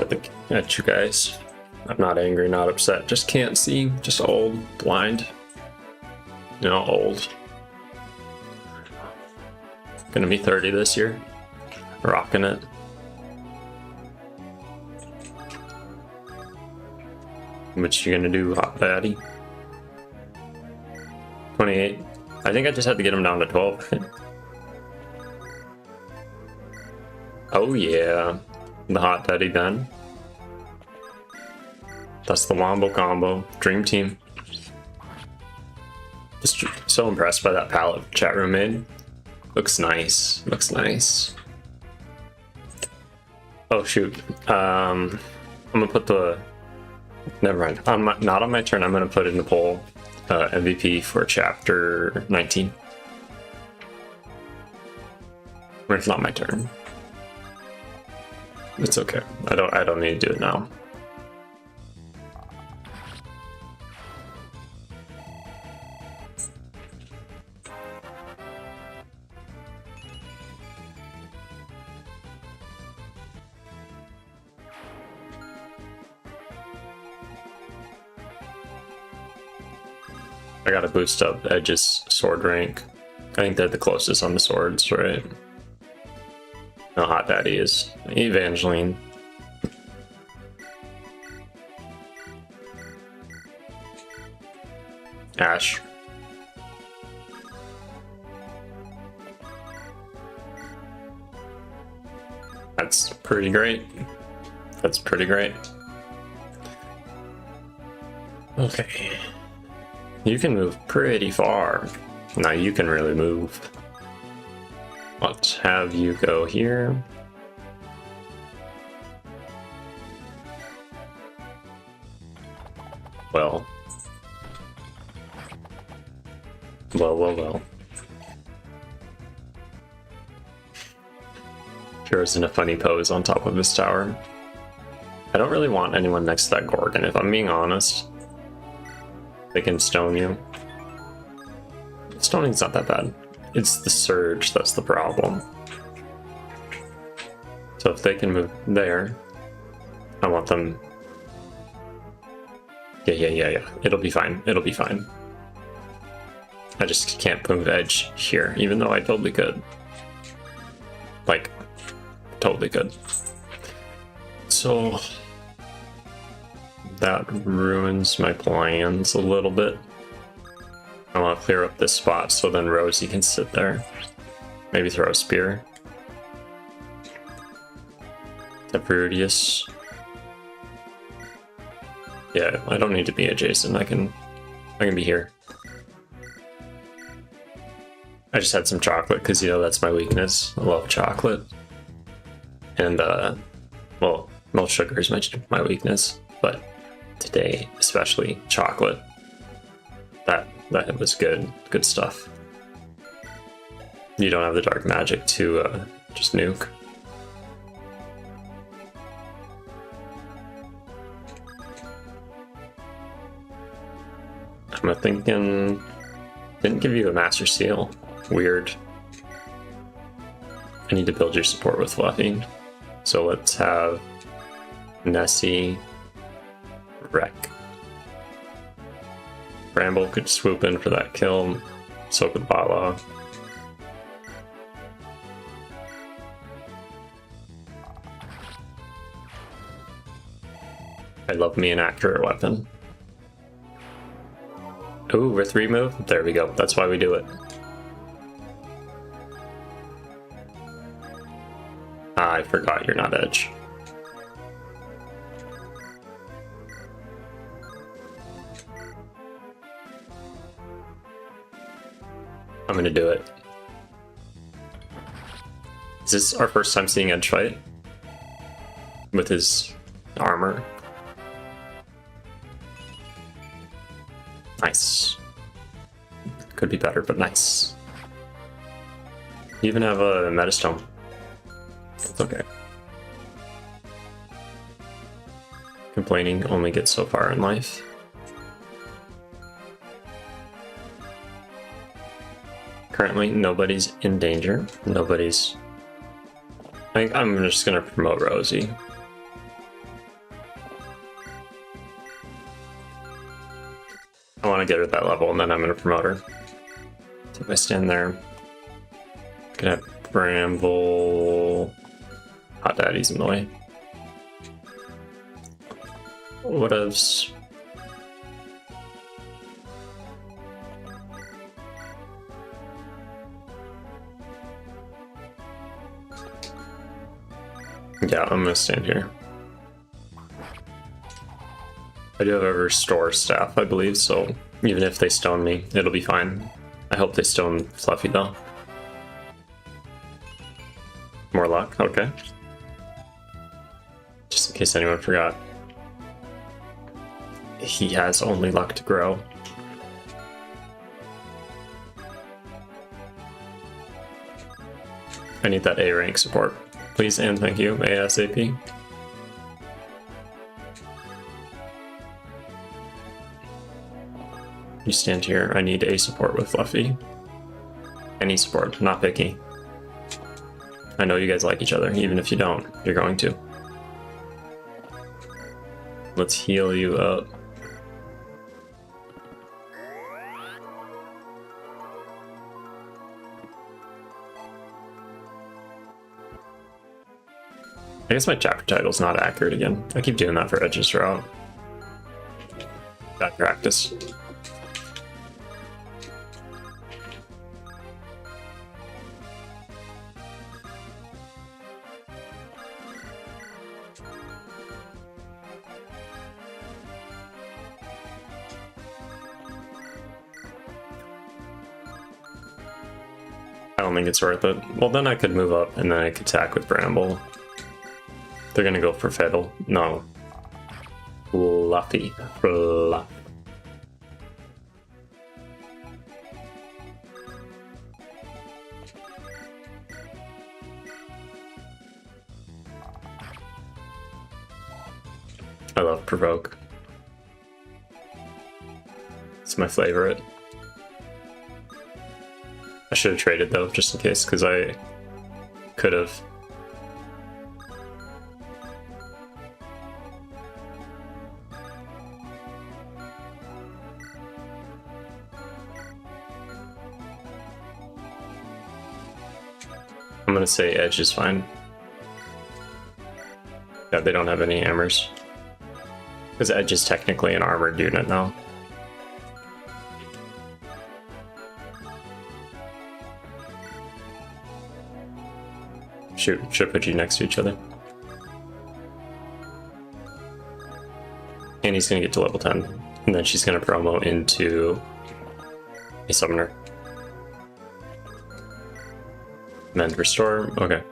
at you guys. I'm not angry, not upset. Just can't see. Just old, blind. You know, old. Gonna be 30 this year. Rocking it. What you gonna do, Hot Daddy? 28. I think I just had to get him down to 12. Oh yeah, the Hot Daddy Ben. That's the Wombo combo. Dream team. Just so impressed by that palette chat room made. Looks nice. Looks nice. Oh shoot. I'm gonna put the. Never mind. Not on my turn. I'm gonna put in the poll MVP for chapter 19. But it's not my turn. It's okay. I don't need to do it now. I gotta boost up Edge's sword rank. I think they're the closest on the swords, right? No, Hot Daddy is. Evangeline. Ash. That's pretty great. That's pretty great. Okay. You can move pretty far. Now you can really move. Let's have you go here. Well. Well. Hero's in a funny pose on top of this tower. I don't really want anyone next to that Gorgon, if I'm being honest. They can stone you. Stoning's not that bad. It's the surge that's the problem. So if they can move there, I want them. Yeah. It'll be fine. It'll be fine. I just can't move Edge here, even though I totally could. Like, totally could. So that ruins my plans a little bit. I want to clear up this spot so then Rosie can sit there. Maybe throw a spear. Taproodius. Yeah, I don't need to be adjacent. I can be here. I just had some chocolate because, you know, that's my weakness. I love chocolate. And, well, milk sugar is my weakness. But today, especially chocolate. That was good stuff. You don't have the dark magic to just nuke. I'm thinking... Didn't give you a Master Seal. Weird. I need to build your support with Fluffy. So let's have Nessie, Wreck. Bramble could swoop in for that kill. So could Lala. I love me an accurate weapon. Ooh, with remove? There we go. That's why we do it. I forgot you're not Edge. I'm gonna do it. Is this our first time seeing Edge fight? With his armor? Nice. Could be better, but nice. You even have a Metastone. It's okay. Complaining only gets so far in life. Currently, nobody's in danger. Nobody's... I'm just gonna promote Rosie. I want to get her that level, and then I'm gonna promote her. So if I stand there, I could have Bramble... Hot Daddy's in the way. What else? Yeah, I'm gonna stand here. I do have a restore staff, I believe, so even if they stone me, it'll be fine. I hope they stone Fluffy though. More luck, okay. Just in case anyone forgot. He has only luck to grow. I need that A rank support. Please and thank you, ASAP. You stand here, I need A support with Fluffy. Any support, not picky. I know you guys like each other, even if you don't, you're going to. Let's heal you up. I guess my chapter title's not accurate again. I keep doing that for Edge's route. Bad practice. I don't think it's worth it. Well, then I could move up and then I could attack with Bramble. They're gonna go for Fiddle. No. Fluffy. Fluff. I love Provoke. It's my favorite. I should have traded though, just in case, because I could have. I'm gonna say Edge is fine. Yeah, they don't have any hammers. Because Edge is technically an armored unit now. Should put you next to each other. And he's gonna get to level 10. And then she's gonna promo into a summoner. Mend restore, okay.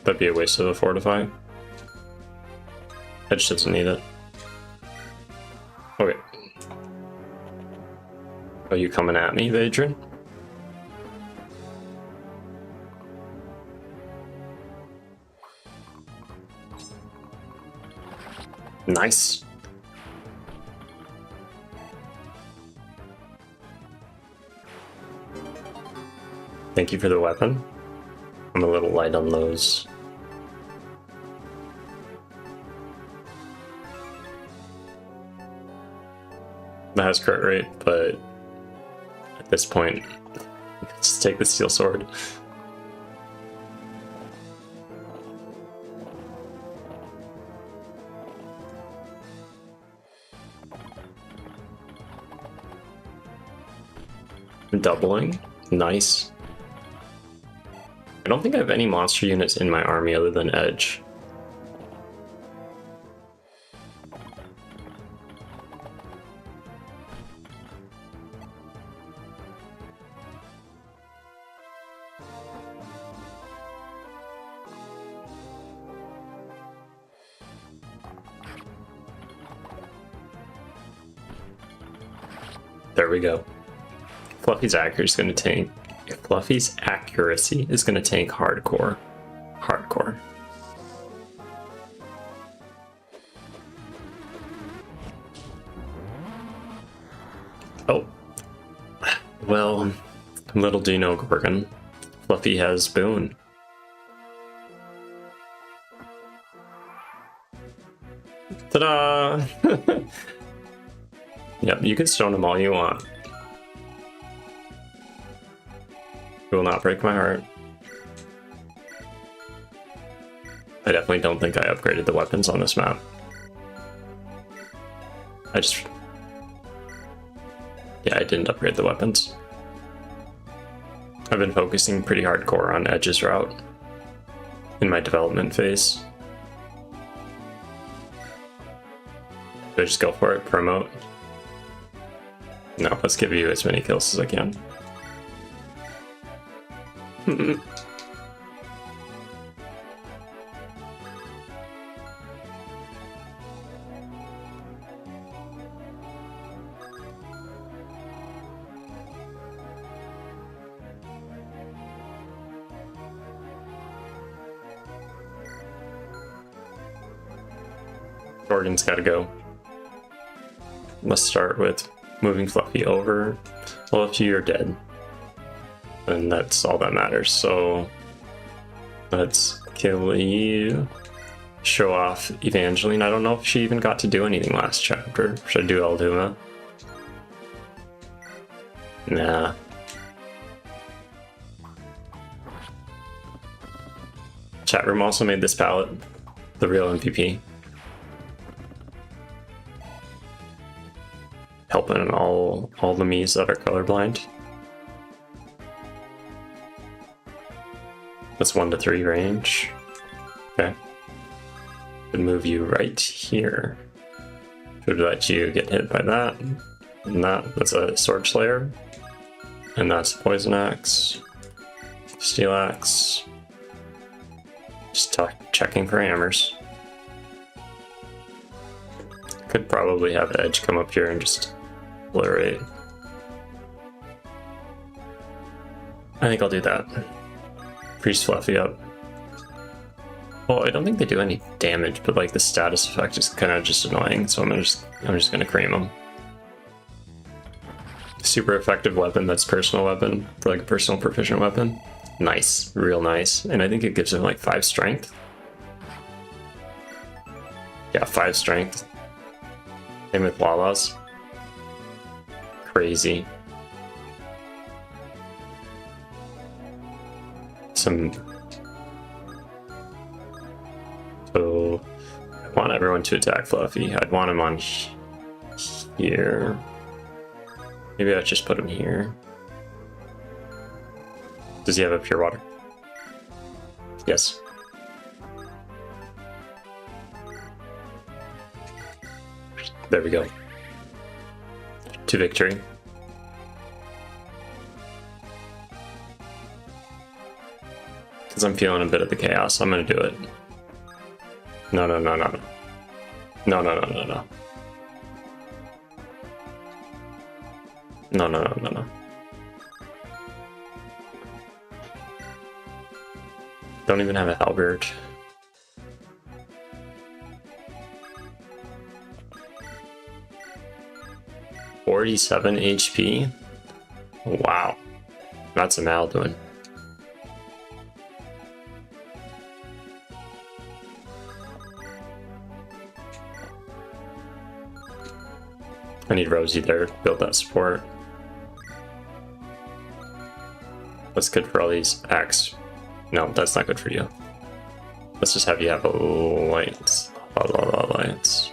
That'd be a waste of a fortify. Edge doesn't need it. Okay. Are you coming at me, Vadrin? Nice. Thank you for the weapon. I'm a little light on those. That has crit rate, but at this point, just take the steel sword. Doubling. Nice. I don't think I have any monster units in my army other than Edge. There we go. Fluffy's accuracy is going to tank. Fluffy's accuracy is going to tank hardcore. Hardcore. Oh. Well, little do you know, Gorgon. Fluffy has Boon. Ta-da! Yep, you can stone them all you want. It will not break my heart. I definitely don't think I upgraded the weapons on this map. Yeah, I didn't upgrade the weapons. I've been focusing pretty hardcore on Edge's route in my development phase. Do I just go for it? Promote? No, let's give you as many kills as I can. Gorgon's gotta go. Let's start with moving Fluffy over. Well, if you're dead, and that's all that matters. So let's kill you. Show off Evangeline. I don't know if she even got to do anything last chapter. Should I do Alduma? Nah. Chat room also made this palette the real MVP. Helping all the Miis that are colorblind. That's 1 to 3 range. Okay. Could move you right here. Should let you get hit by that. And that's a Sword Slayer. And that's Poison Axe. Steel Axe. Just checking for hammers. Could probably have Edge come up here and just obliterate. I think I'll do that. Freeze Fluffy up. Well, I don't think they do any damage, but like the status effect is kind of just annoying, so I'm just gonna cream them. Super effective weapon. That's personal weapon for like a personal proficient weapon. Nice, real nice, and I think it gives him like 5 strength. Yeah, 5 strength. Same with Lala's. Crazy. So I want everyone to attack Fluffy. I'd want him on here. Maybe I'd just put him here. Does he have a pure water? Yes. There we go. To victory. Because I'm feeling a bit of the chaos, I'm gonna do it. No. No. Don't even have a halberd. 47 HP. Wow. That's a Malduin. I need Rosie there to build that support. That's good for all these X. No, that's not good for you. Let's just have you have alliance. Alliance.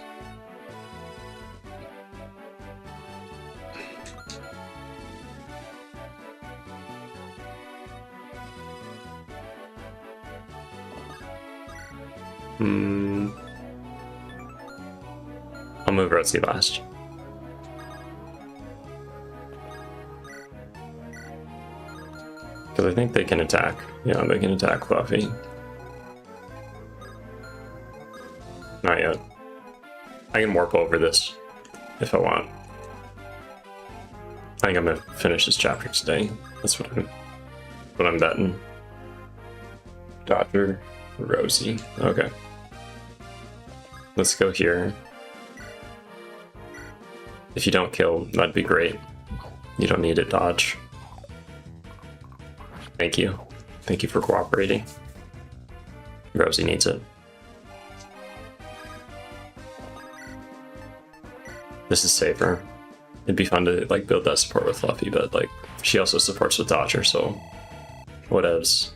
I'll move Rosie last. Because I think they can attack. Yeah, they can attack Fluffy. Not yet. I can warp over this if I want. I think I'm gonna finish this chapter today. That's what I'm betting. Dodger, Rosie. Okay. Let's go here. If you don't kill, that'd be great. You don't need it, dodge. Thank you. Thank you for cooperating. Rosie needs it. This is safer. It'd be fun to like build that support with Fluffy, but like she also supports with Dodger, so whatevs.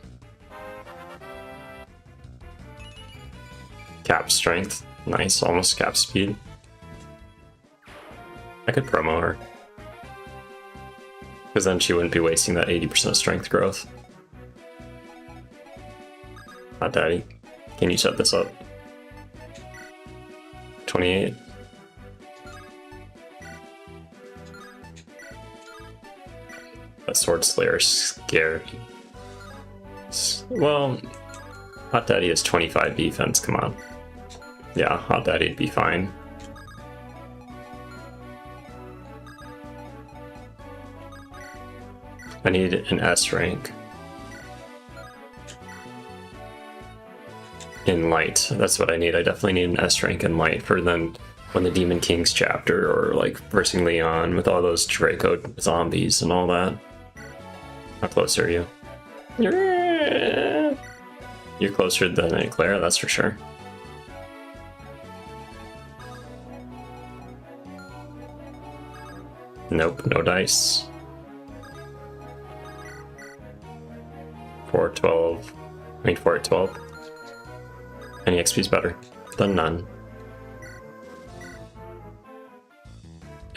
Cap strength. Nice, almost cap speed. I could promo her. Because then she wouldn't be wasting that 80% strength growth. Hot Daddy, can you set this up? 28. That Sword Slayer is scary. Well, Hot Daddy has 25 defense, come on. Yeah, Hot Daddy'd be fine. I need an S rank. In light, that's what I need. I definitely need an S rank in light for then when the Demon Kings chapter or like versing Leon with all those Draco zombies and all that. How close are you? You're closer than Eclair, that's for sure. Nope, no dice. 412. I mean 412. Any XP is better than none.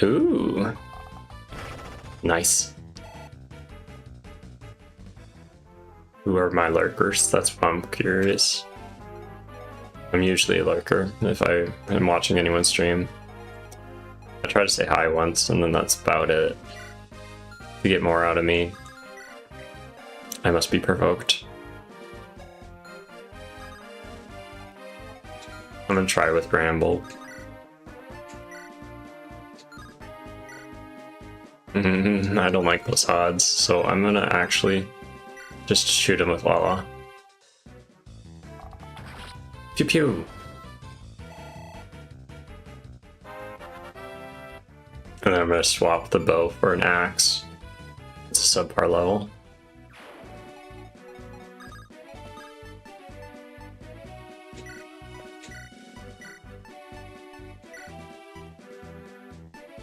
Ooh. Nice. Who are my lurkers? That's why I'm curious. I'm usually a lurker if I am watching anyone stream. I try to say hi once and then that's about it. To get more out of me, I must be provoked. I'm gonna try with Bramble. I don't like those odds, so I'm gonna actually just shoot him with Lala. Pew pew! And then I'm gonna swap the bow for an axe. It's a subpar level.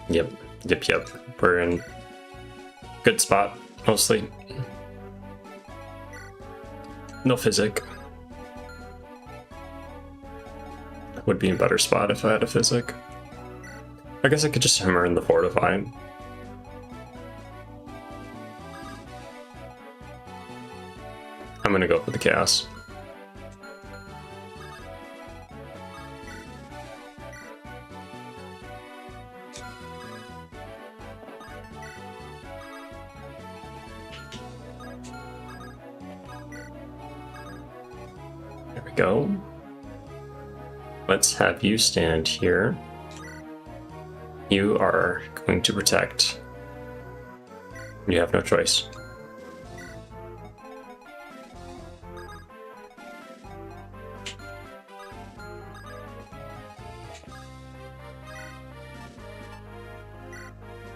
Yep. We're in good spot, mostly. No physic. Would be a better spot if I had a physic. I guess I could just hammer in the fortify. I'm gonna go for the chaos. There we go. Let's have you stand here. You are going to protect. You have no choice.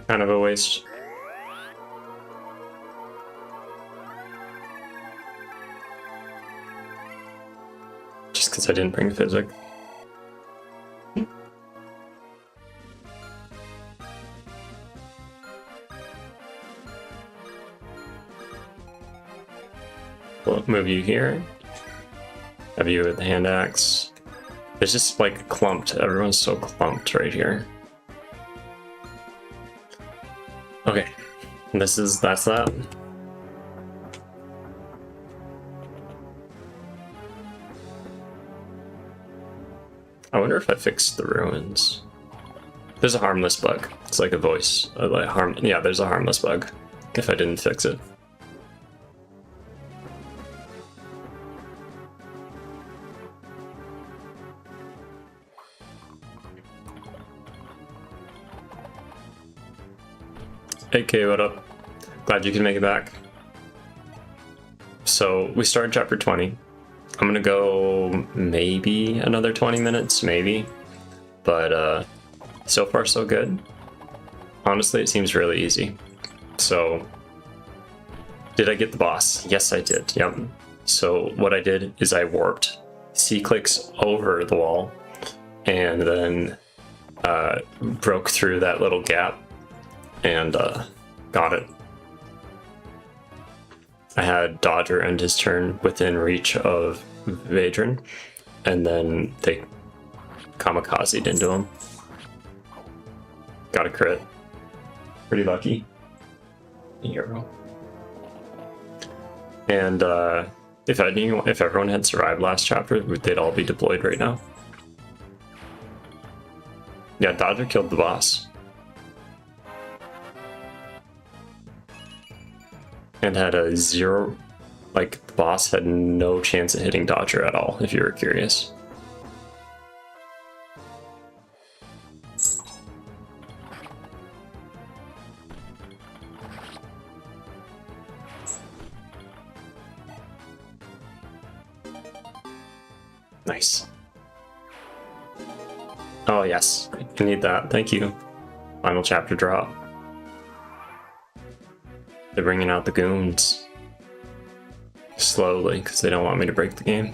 kind of a waste. Just because I didn't bring physic. We'll move you here. Have you with the hand axe. It's just like clumped. Everyone's so clumped right here. Okay, that's that. I wonder if I fixed the ruins. There's a harmless bug. It's like a voice. Yeah, there's a harmless bug. If I didn't fix it. Hey K, what up? Glad you can make it back. So we started chapter 20. I'm gonna go maybe another 20 minutes, maybe. But so far so good. Honestly, it seems really easy. So, did I get the boss? Yes, I did, yep. So what I did is I warped C-clicks over the wall and then broke through that little gap and got it. I had Dodger end his turn within reach of Vadron, and then they kamikazed into him. Got a crit. Pretty lucky. Hero. And if everyone had survived last chapter, they'd all be deployed right now. Yeah, Dodger killed the boss. And had a 0, like, the boss had no chance of hitting Dodger at all, if you were curious. Nice. Oh yes, I need that, thank you. Final chapter drop. They're bringing out the goons. Slowly, because they don't want me to break the game.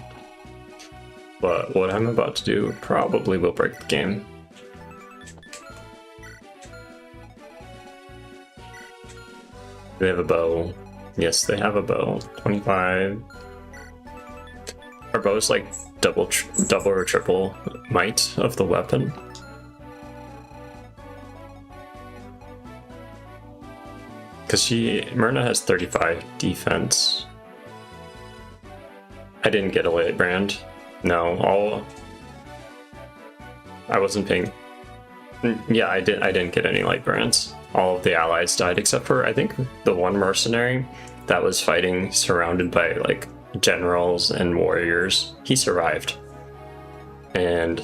But what I'm about to do probably will break the game. They have a bow. Yes, they have a bow. 25. Our bow's like double or triple might of the weapon. Because Myrna has 35 defense. I didn't get a light brand. No, I wasn't paying. Yeah, I didn't get any light brands. All of the allies died except for, I think, the one mercenary that was fighting surrounded by, like, generals and warriors. He survived. And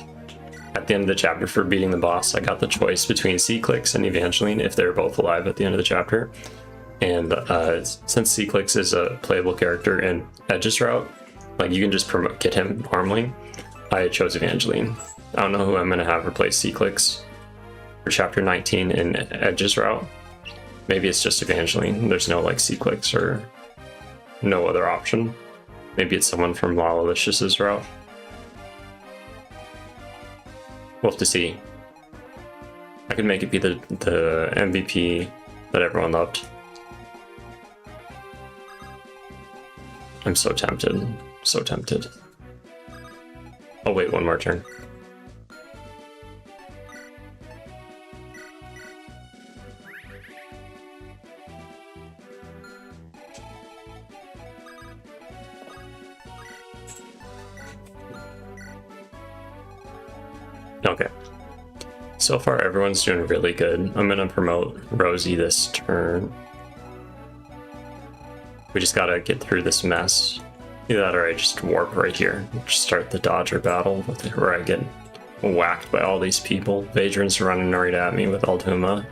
at the end of the chapter for beating the boss, I got the choice between C-Clicks and Evangeline if they're both alive at the end of the chapter. And since C-Clicks is a playable character in Edge's route, like you can just get him normally, I chose Evangeline. I don't know who I'm going to have replace C-Clicks for chapter 19 in Edge's route. Maybe it's just Evangeline. There's no like C-Clicks or no other option. Maybe it's someone from Lala-Licious's route. We'll have to see. I could make it be the MVP that everyone loved. I'm so tempted. So tempted. I'll wait one more turn. Okay. So far, everyone's doing really good. I'm gonna promote Rosie this turn. We just gotta get through this mess. Either that or I just warp right here. Just start the Dodger battle where I get whacked by all these people. Vadron's running right at me with Aldhuma.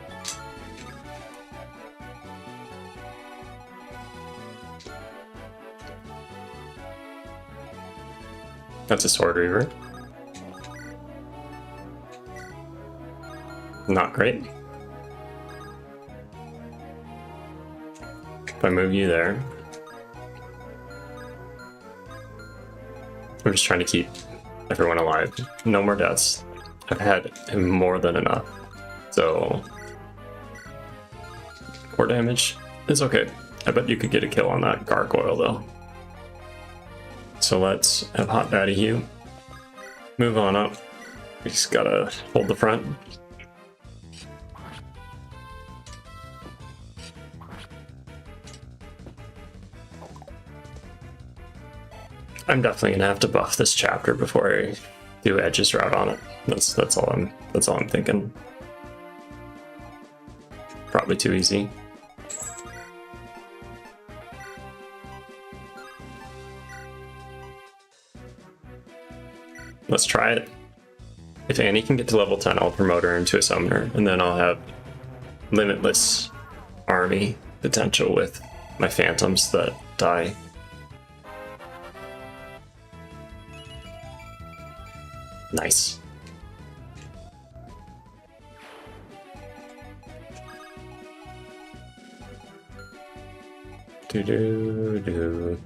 That's a Sword Reaver. Not great. If I move you there. I'm just trying to keep everyone alive. No more deaths. I've had more than enough. So 4 damage is okay. I bet you could get a kill on that gargoyle though. So let's have Hot Daddy Hugh move on up. We just gotta hold the front. I'm definitely gonna have to buff this chapter before I do Edge's route on it. That's all I'm thinking. Probably too easy. Let's try it. If Annie can get to level 10, I'll promote her into a summoner, and then I'll have limitless army potential with my phantoms that die. Nice. Do.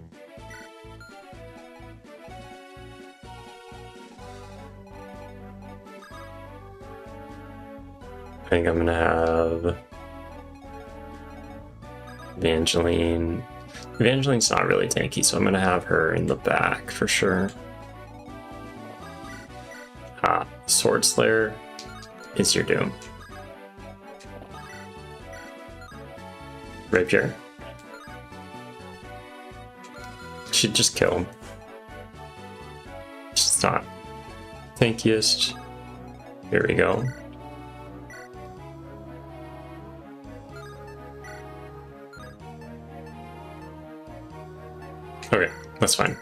I think I'm gonna have Evangeline. Evangeline's not really tanky, so I'm gonna have her in the back for sure. Sword Slayer is your doom. Rapier. Should just kill him. It's not tankiest. Here we go. Okay, that's fine.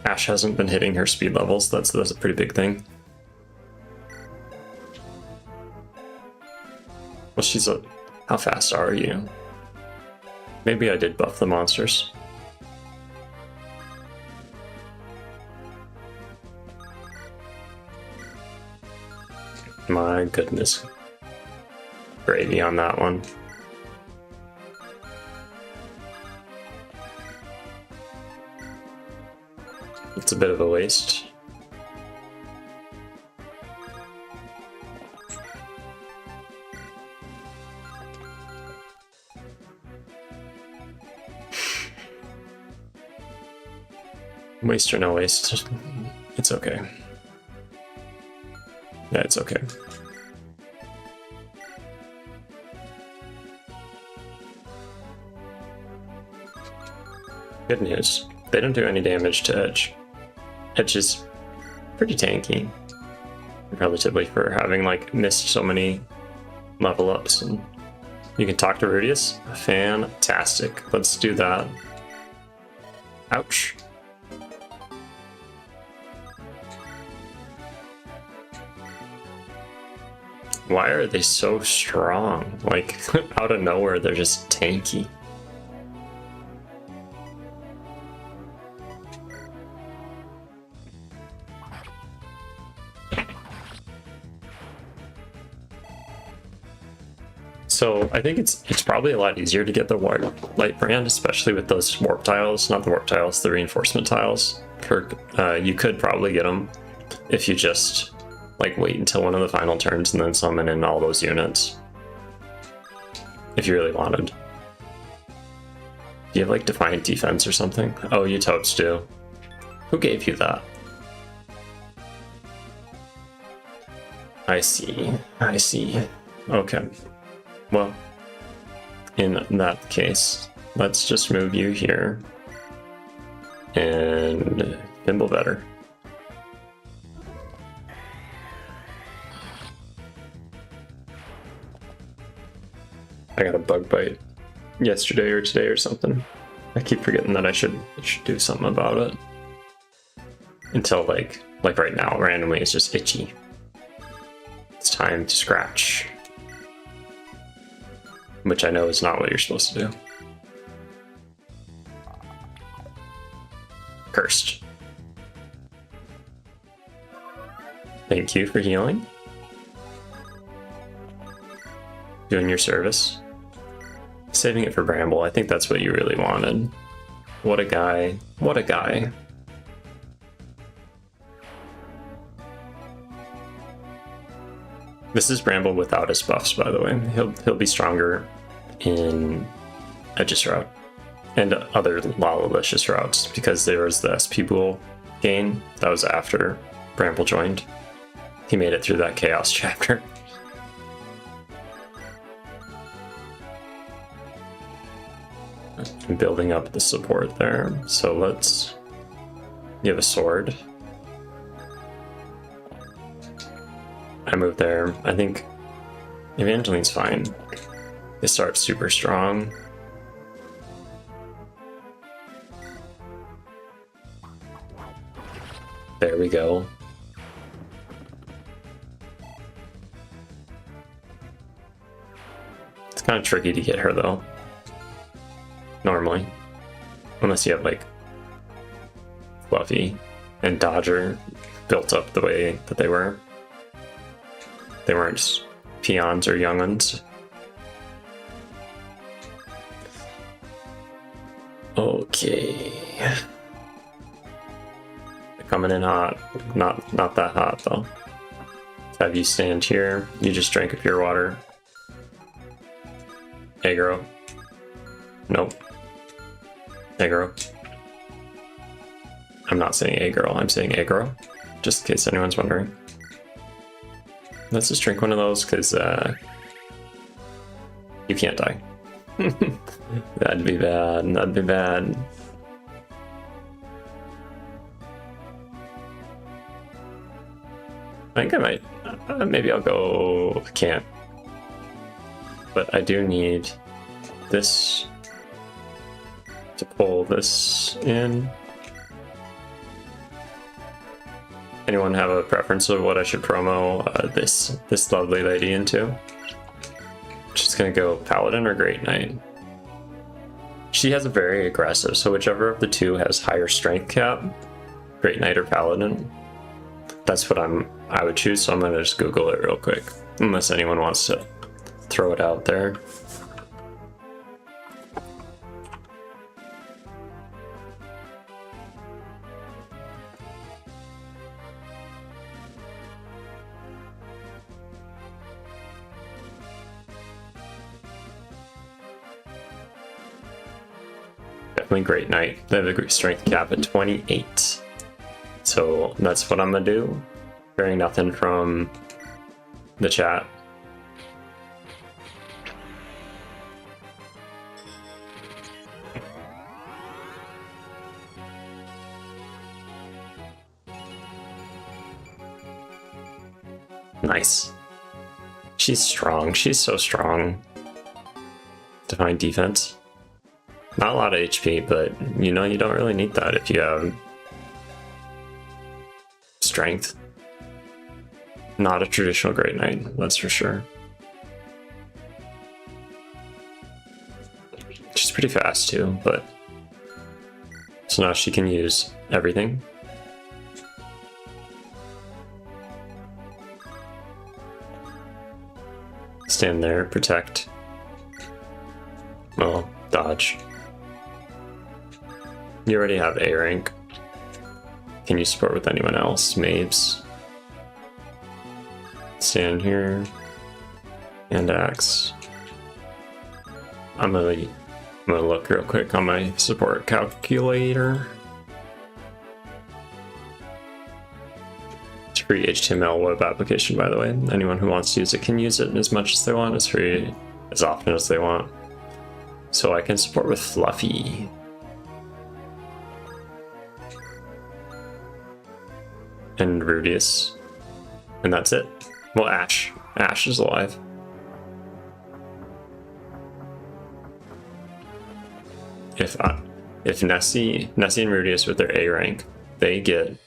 Ash hasn't been hitting her speed levels. That's a pretty big thing. Well, she's a... How fast are you? Maybe I did buff the monsters. My goodness. Gravy on that one. It's a bit of a waste. Waste or no waste, it's okay. Yeah, it's okay. Good news, they don't do any damage to Edge. Edge is pretty tanky, relatively, for having like missed so many level ups. And you can talk to Rudius. Fantastic. Let's do that. Ouch. Why are they so strong? Like, out of nowhere, they're just tanky. So I think it's probably a lot easier to get the light brand, especially with those warp tiles, not the warp tiles, the reinforcement tiles. You could probably get them if you just like wait until one of the final turns and then summon in all those units. If you really wanted. Do you have like Defiant Defense or something? Oh, you totes do. Who gave you that? I see. I see. Okay. Well, in that case, let's just move you here and Thimble better. I got a bug bite yesterday or today or something. I keep forgetting that I should do something about it. Until like right now, randomly it's just itchy. It's time to scratch. Which I know is not what you're supposed to do. Cursed. Thank you for healing. doing your service. Saving it for Bramble, I think that's what you really wanted. What a guy. What a guy. This is Bramble without his buffs, by the way. He'll be stronger in Edge's route and other Lala-Licious routes because there was the SP pool gain that was after Bramble joined. He made it through that Chaos chapter. I'm building up the support there, so let's... You have a sword. I move there. I think Evangeline's fine. They start super strong. There we go. It's kind of tricky to get her though. Normally. Unless you have like Fluffy and Dodger built up the way that they were. They weren't just peons or younguns. Okay. They're coming in hot. Not that hot though. Have you stand here. You just drank a pure water. Aggro. Nope. Aggro. I'm not saying aggro, I'm saying aggro. Just in case anyone's wondering. Let's just drink one of those, because you can't die. That'd be bad, that'd be bad. I think I might, maybe I'll go, I can't. But I do need this to pull this in. Anyone have a preference of what I should promo this lovely lady into? She's gonna go Paladin or Great Knight. She has a very aggressive, so whichever of the two has higher strength cap, Great Knight or Paladin, that's what I would choose. So I'm gonna just Google it real quick, unless anyone wants to throw it out there. Definitely Great Knight. They have a strength cap at 28. So that's what I'm gonna do. Hearing nothing from the chat. Nice. She's strong. She's so strong. Divine defense. Not a lot of HP, but you know you don't really need that if you have strength. Not a traditional Great Knight, that's for sure. She's pretty fast too, but so now she can use everything. Stand there, protect. Well, dodge. You already have A rank. Can you support with anyone else? Mabes. Stand here. And axe. I'm gonna look real quick on my support calculator. It's free HTML web application, by the way. Anyone who wants to use it can use it as much as they want. It's free as often as they want. So I can support with Fluffy. And Rudius. And that's it. Well, Ash. Ash is alive. If Nessie and Rudius with their A rank, they get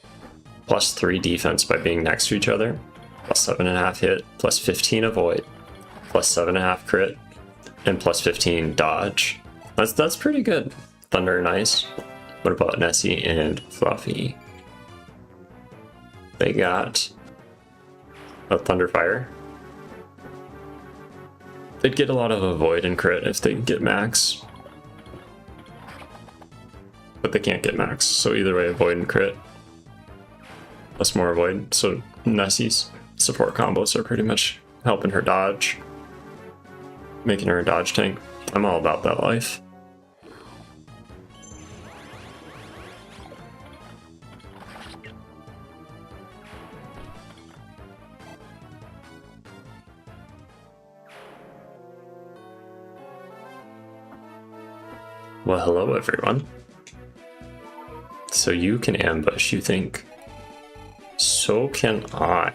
+3 defense by being next to each other, +7.5 hit, +15 avoid, +7.5 crit, and +15 dodge. That's pretty good. Thunder, nice. What about Nessie and Fluffy? They got a Thunderfire. They'd get a lot of avoid and crit if they get max. But they can't get max, so either way, avoid and crit. Plus more avoid, so Nessie's support combos are pretty much helping her dodge. Making her a dodge tank. I'm all about that life. Well, hello everyone. So you can ambush, you think? So can I.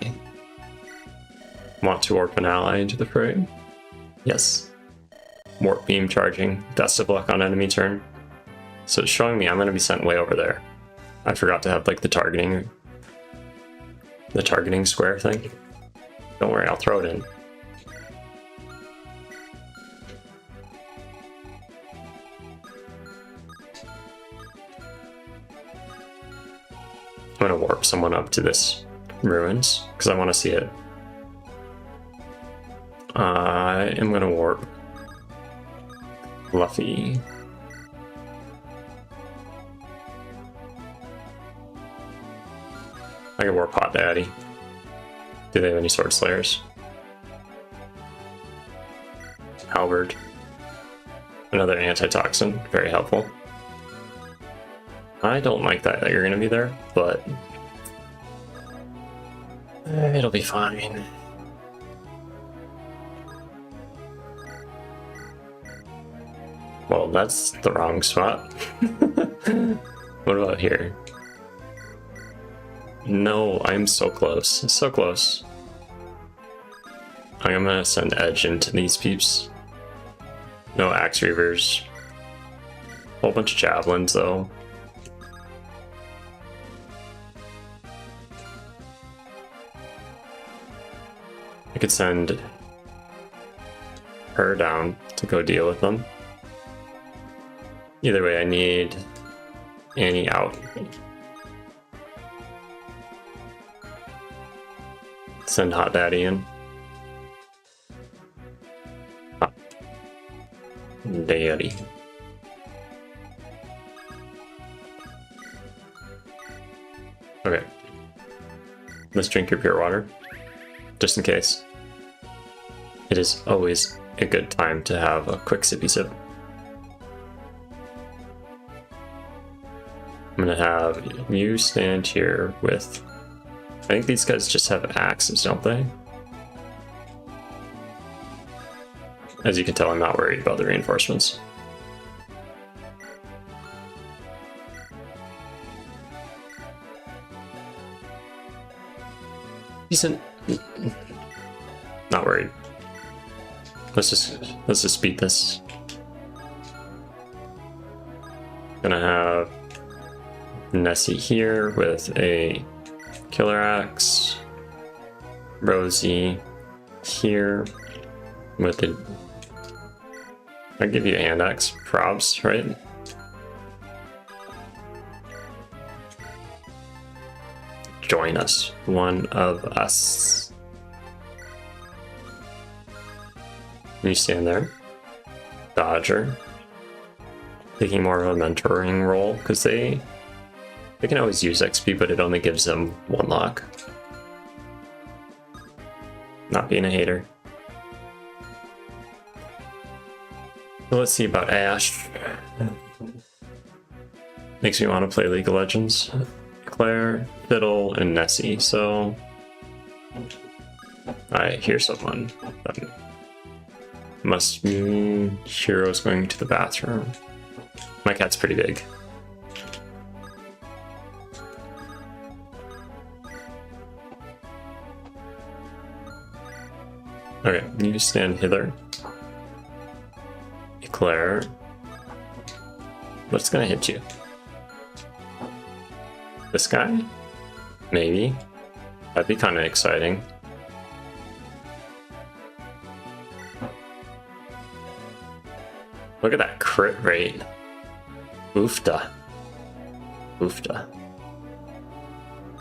Want to warp an ally into the fray? Yes. Warp beam charging, best of luck on enemy turn. So it's showing me I'm going to be sent way over there. I forgot to have like the targeting square thing. Don't worry, I'll throw it in. I'm going to warp someone up to this ruins because I want to see it. I am going to warp Fluffy. I can warp Hot Daddy. Do they have any Sword Slayers? Halberd. Another antitoxin, very helpful. I don't like that you're going to be there, but it'll be fine. Well, that's the wrong spot. What about here? No, I'm so close. So close. I'm gonna send Edge into these peeps. No Axe Reavers. Whole bunch of Javelins, though. I could send her down to go deal with them. Either way, I need Annie out. Send Hot Daddy in. Hot Daddy. Okay. Let's drink your pure water. Just in case. It is always a good time to have a quick sippy sip. I'm gonna have you stand here with... I think these guys just have axes, don't they? As you can tell, I'm not worried about the reinforcements. Decent. Not worried. Let's just beat this. Gonna have Nessie here with a Killer Axe. Rosie here with a... I'll give you a hand axe, probs, right? Join us, one of us. You stand there. Dodger. Taking more of a mentoring role, because they can always use XP, but it only gives them one lock. Not being a hater. So let's see about Ash. Makes me want to play League of Legends. Claire, Fiddle, and Nessie, so... I hear someone. That must mean Hero's going to the bathroom. My cat's pretty big. Okay, you stand hither. Claire. What's gonna hit you? This guy? Maybe. That'd be kind of exciting. Look at that crit rate. Oofda. Oofda.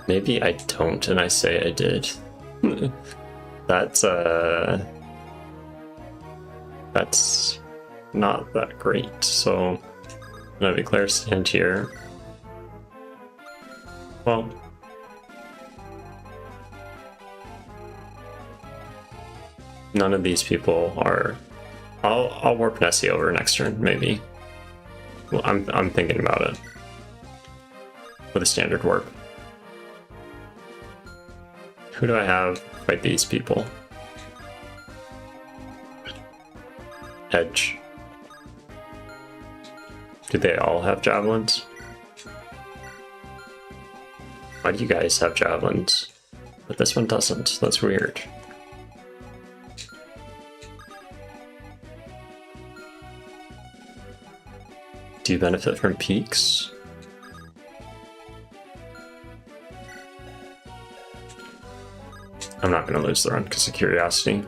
Maybe I don't and I say I did. That's That's not that great, so I'm gonna declare stand here. Well, none of these people are. I'll warp Nessie over next turn, maybe. Well, I'm thinking about it with a standard warp. Who do I have fight these people? Edge. Do they all have javelins? Why do you guys have javelins? But this one doesn't. That's weird. Do you benefit from peaks? I'm not going to lose the run because of curiosity.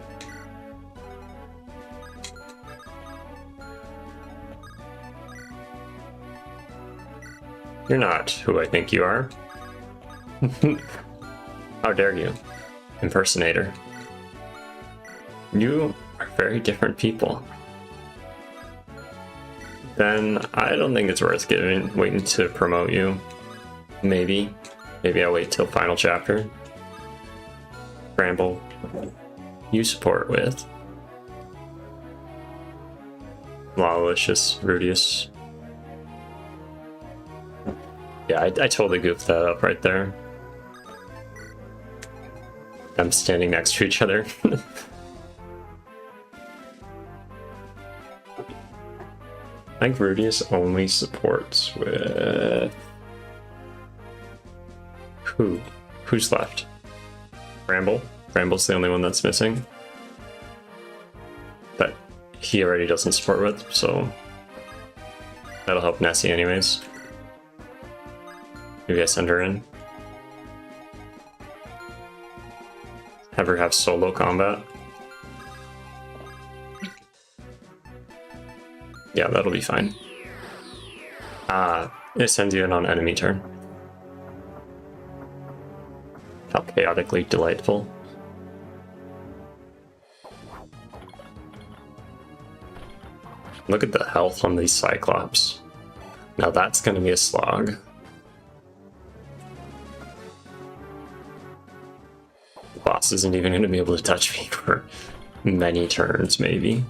You're not who I think you are. How dare you, impersonator. You are very different people. Then I don't think it's worth waiting to promote you. Maybe I'll wait till final chapter. Bramble, you support with Lala-Licious, Rudius. Yeah, I totally goofed that up right there. I'm standing next to each other. I think Rudius only supports with... Who's left? Bramble? Bramble's the only one that's missing. But he already doesn't support with, so... That'll help Nessie anyways. Maybe I send her in. Have her have solo combat. Yeah, that'll be fine. It sends you in on enemy turn. How chaotically delightful. Look at the health on these Cyclops. Now that's gonna be a slog. The boss isn't even gonna be able to touch me for many turns, maybe.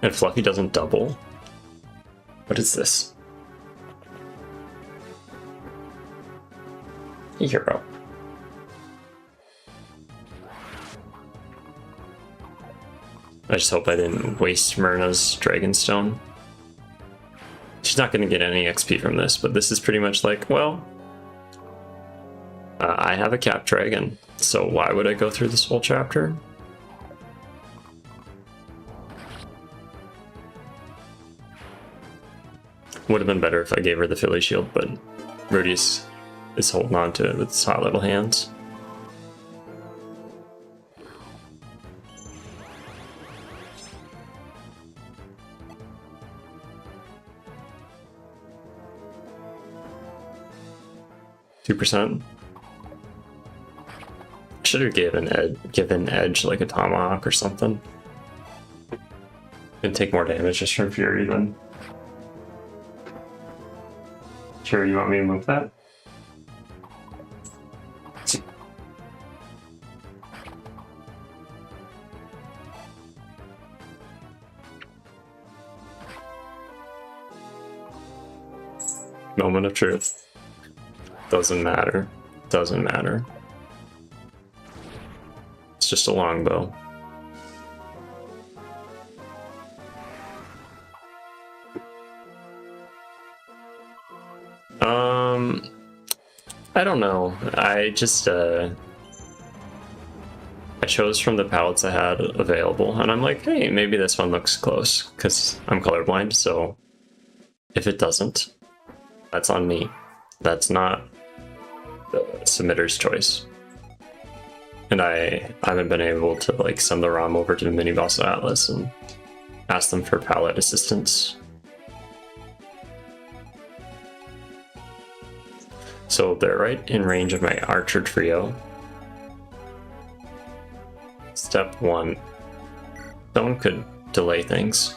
And Fluffy doesn't double? What is this? Hero. I just hope I didn't waste Myrna's Dragonstone. She's not going to get any XP from this, but this is pretty much like, well, I have a Cap Dragon, so why would I go through this whole chapter? Would have been better if I gave her the Philly Shield, but Rudius is holding on to it with his hot little hands. %. Should have given Edge like a Tomahawk or something. It'd take more damage just from Fury then. Sure, you want me to move that? Moment of truth. Doesn't matter. Doesn't matter. It's just a longbow. I don't know. I just I chose from the palettes I had available, and I'm like, hey, maybe this one looks close, because I'm colorblind, so if it doesn't, that's on me. That's not the submitter's choice. And I haven't been able to like send the ROM over to the mini boss Atlas and ask them for palette assistance. So they're right in range of my Archer trio. Step 1. Someone could delay things.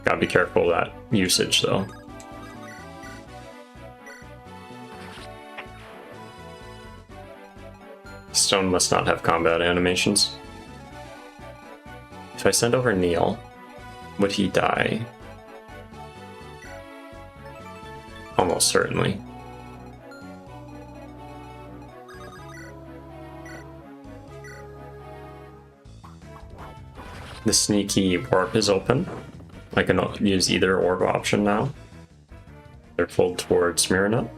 Gotta be careful of that usage though. Stone must not have combat animations. If I send over Neil, would he die? Almost certainly. The sneaky warp is open. I can use either orb option now. They're pulled towards Miranut.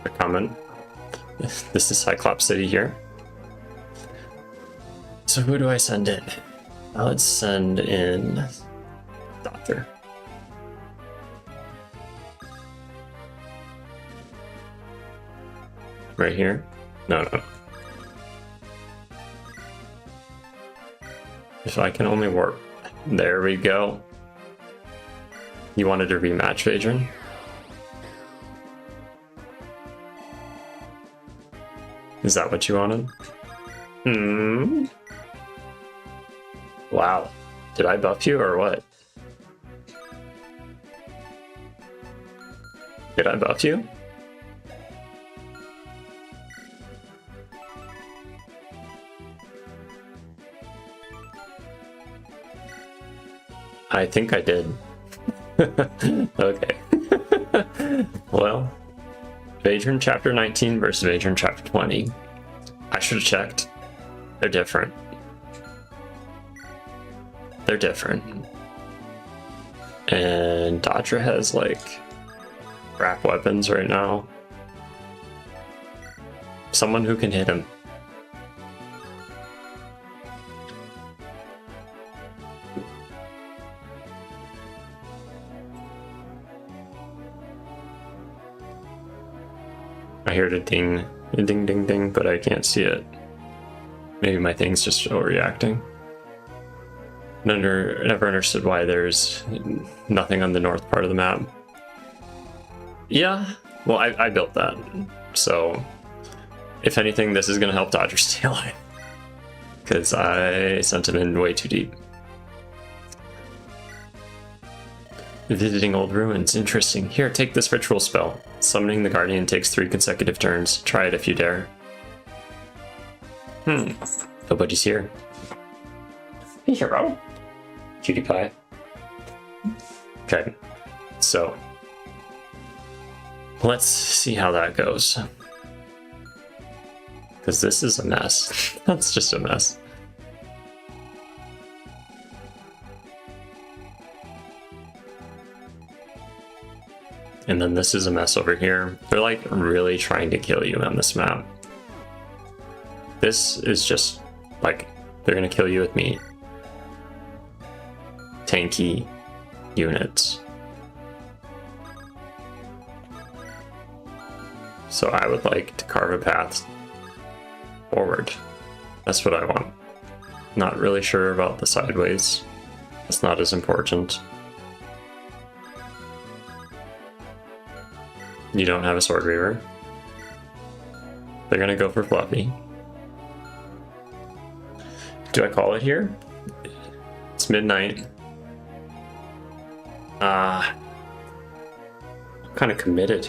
They're coming. This is Cyclops City here. So who do I send in? Let's send in Doctor. Right here? No. If I can only warp. There we go. You wanted to rematch, Adrian? Is that what you wanted? Wow. Did I buff you or what? Did I buff you? I think I did. Okay. Well, Vadran Chapter 19 versus Vadran Chapter 20. I should have checked. They're different. They're different. And Dodra has like crap weapons right now. Someone who can hit him. I heard a ding, ding, ding, ding, but I can't see it. Maybe my thing's just overreacting. Never understood why there's nothing on the north part of the map. Yeah, well, I built that. So, if anything, this is going to help Dodger stay alive. Because I sent him in way too deep. Visiting old ruins, interesting. Here, take this ritual spell. Summoning the Guardian takes 3 consecutive turns. Try it if you dare. Nobody's here. Hey, hero. Cutie pie. Okay, so let's see how that goes. Because this is a mess. That's just a mess. And then this is a mess over here. They're like really trying to kill you on this map. This is just like, they're gonna kill you with me. Tanky units. So I would like to carve a path forward. That's what I want. Not really sure about the sideways. It's not as important. You don't have a Sword Reaver. They're gonna go for Fluffy. Do I call it here? It's midnight. I'm kind of committed.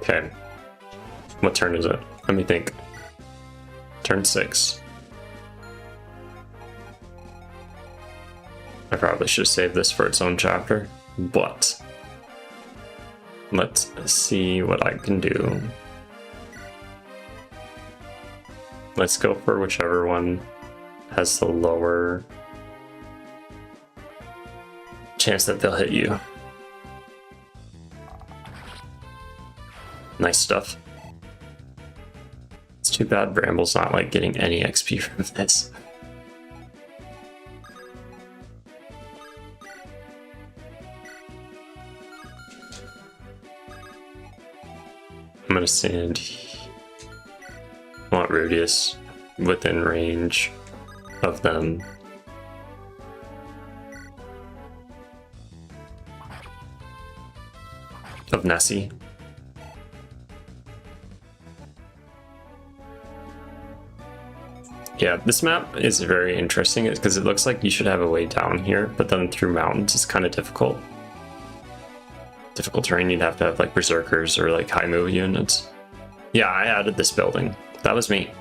Okay. What turn is it? Let me think. Turn 6. I probably should have saved this for its own chapter, but let's see what I can do. Let's go for whichever one has the lower chance that they'll hit you. Nice stuff. It's too bad Bramble's not like getting any XP from this. I'm gonna send. I want Rudius within range of them. Of Nessie. Yeah, this map is very interesting because it looks like you should have a way down here, but then through mountains is kind of difficult. Difficult terrain, you'd have to have like berserkers or like high move units. Yeah, I added this building. That was me.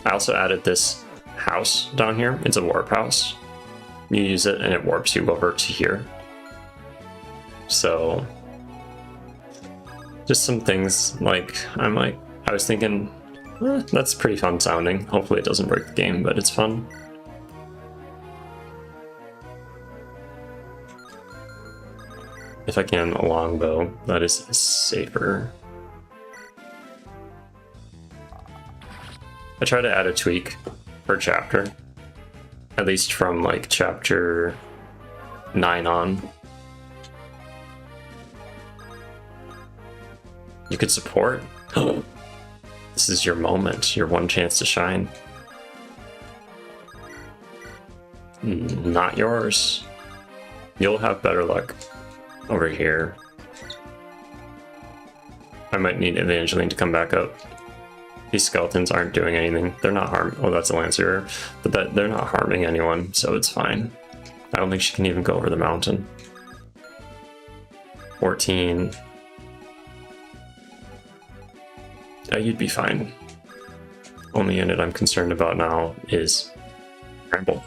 I also added this house down here. It's a warp house. You use it and it warps you over to here. So just some things like I was thinking, that's pretty fun sounding. Hopefully it doesn't break the game, but it's fun. If I can, a longbow, that is safer. I try to add a tweak per chapter, at least from like chapter 9 on. You could support. This is your moment, your one chance to shine. Not yours. You'll have better luck over here. I might need Evangeline to come back up. These skeletons aren't doing anything. They're not harm. Oh, that's a Lancer, but they're not harming anyone, so it's fine. I don't think she can even go over the mountain. 14. You'd be fine. Only unit I'm concerned about now is Bramble.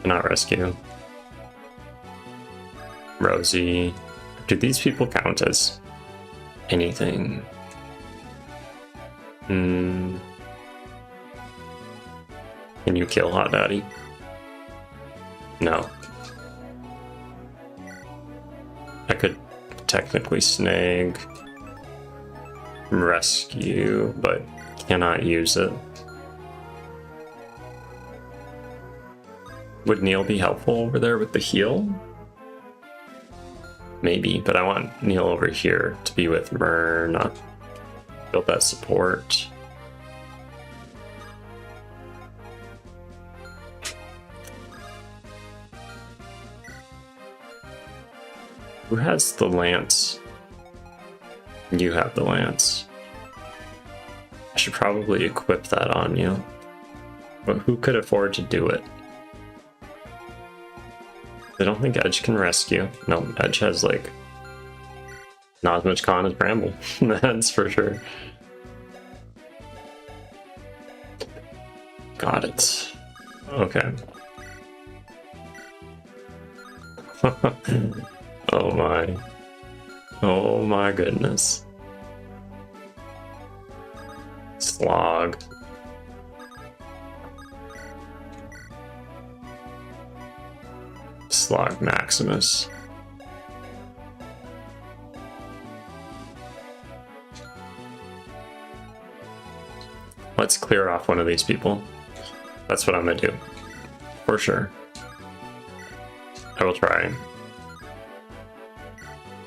Cannot rescue. Rosie. Do these people count as anything? Can you kill Hot Daddy? No. I could technically snag rescue, but cannot use it. Would Neil be helpful over there with the heal? Maybe, but I want Neil over here to be with Myrna. Build that support. Who has the lance? You have the lance. I should probably equip that on you. But who could afford to do it? I don't think Edge can rescue. No, Edge has like not as much con as Bramble. That's for sure. Got it. Okay. Oh my. Oh my goodness. Slog. Slog Maximus. Let's clear off one of these people. That's what I'm gonna do. For sure. I will try.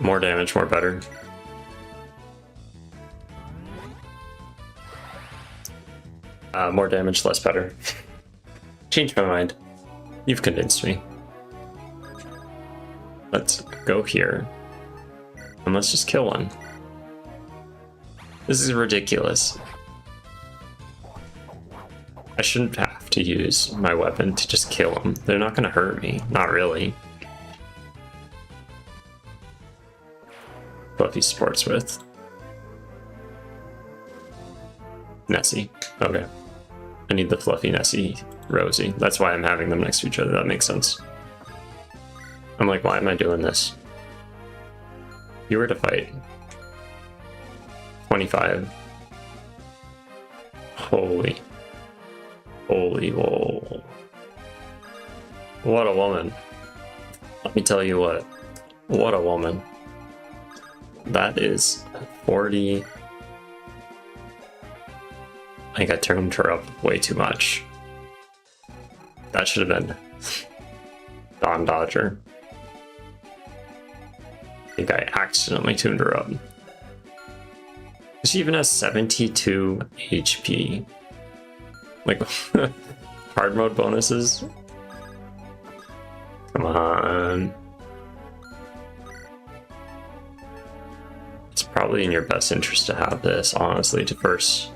More damage, more better. More damage, less better. Change my mind. You've convinced me. Let's go here. And let's just kill one. This is ridiculous. I shouldn't have to use my weapon to just kill them. They're not gonna hurt me. Not really. Fluffy sports with. Nessie. Okay. I need the Fluffy, Nessie, Rosie. That's why I'm having them next to each other. That makes sense. I'm like, why am I doing this? You were to fight. 25. Holy. Holy whoa. What a woman. Let me tell you what. What a woman. That is 40. I think I turned her up way too much. That should have been Dawn Dodger. I think I accidentally tuned her up. She even has 72 HP. Like, hard mode bonuses? Come on. It's probably in your best interest to have this, honestly, to first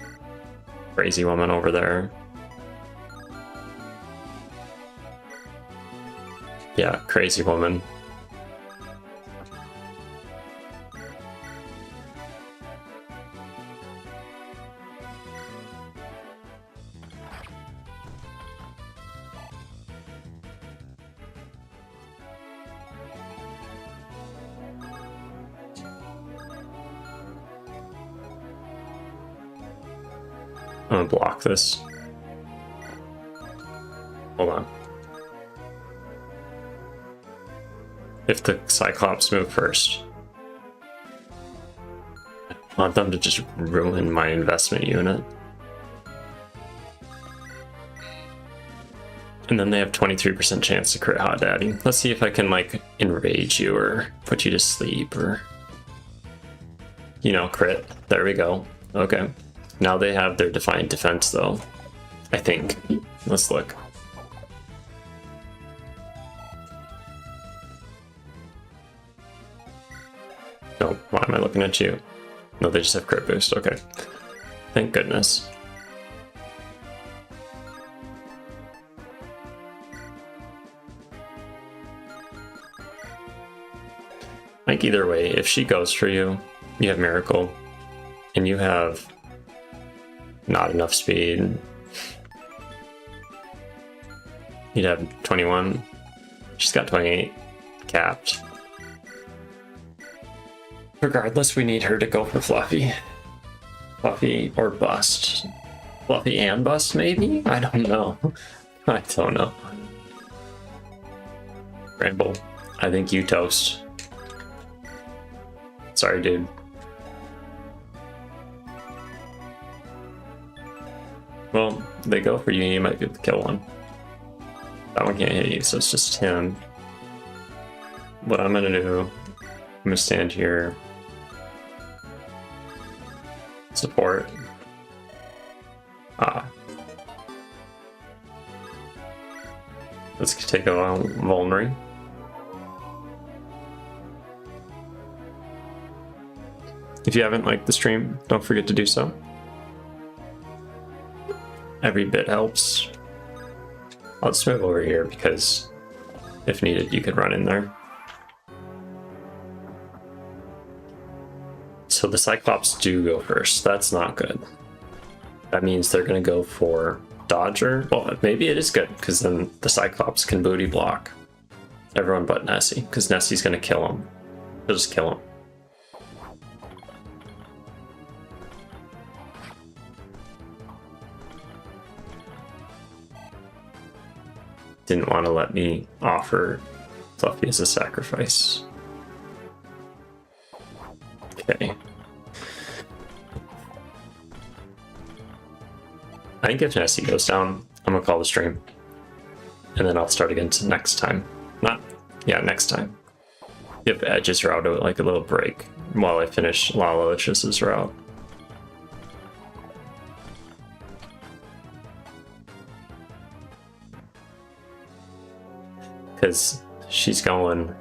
crazy woman over there. Yeah, crazy woman. I'm gonna block this. Hold on. If the Cyclops move first, I want them to just ruin my investment unit. And then they have 23% chance to crit Hot Daddy. Let's see if I can, like, enrage you or put you to sleep or, you know, crit. There we go. Okay. Now they have their Defiant Defense, though. I think. Let's look. No, why am I looking at you? No, they just have crit boost. Okay. Thank goodness. Like, either way, if she goes for you, you have Miracle, and you have not enough speed. You'd have 21. She's got 28 capped. Regardless, we need her to go for Fluffy. Fluffy or Bust. Fluffy and Bust, maybe? I don't know. I don't know. Ramble, I think you toast. Sorry, dude. Well, they go for you, you might be able to kill one. That one can't hit you, so it's just him. What I'm gonna do, I'm gonna stand here. Support. Let's take a Vulnerary. If you haven't liked the stream, don't forget to do so. Every bit helps. I'll just move over here because if needed, you could run in there. So the Cyclops do go first. That's not good. That means they're going to go for Dodger. Well, maybe it is good because then the Cyclops can booty block everyone but Nessie, because Nessie's going to kill him. He'll just kill him. Didn't want to let me offer Fluffy as a sacrifice. Okay. I think if Nessie goes down, I'm gonna call the stream. And then I'll start again next time. Next time. Give Edge's route like a little break while I finish Lala-Licious's route. Because she's going.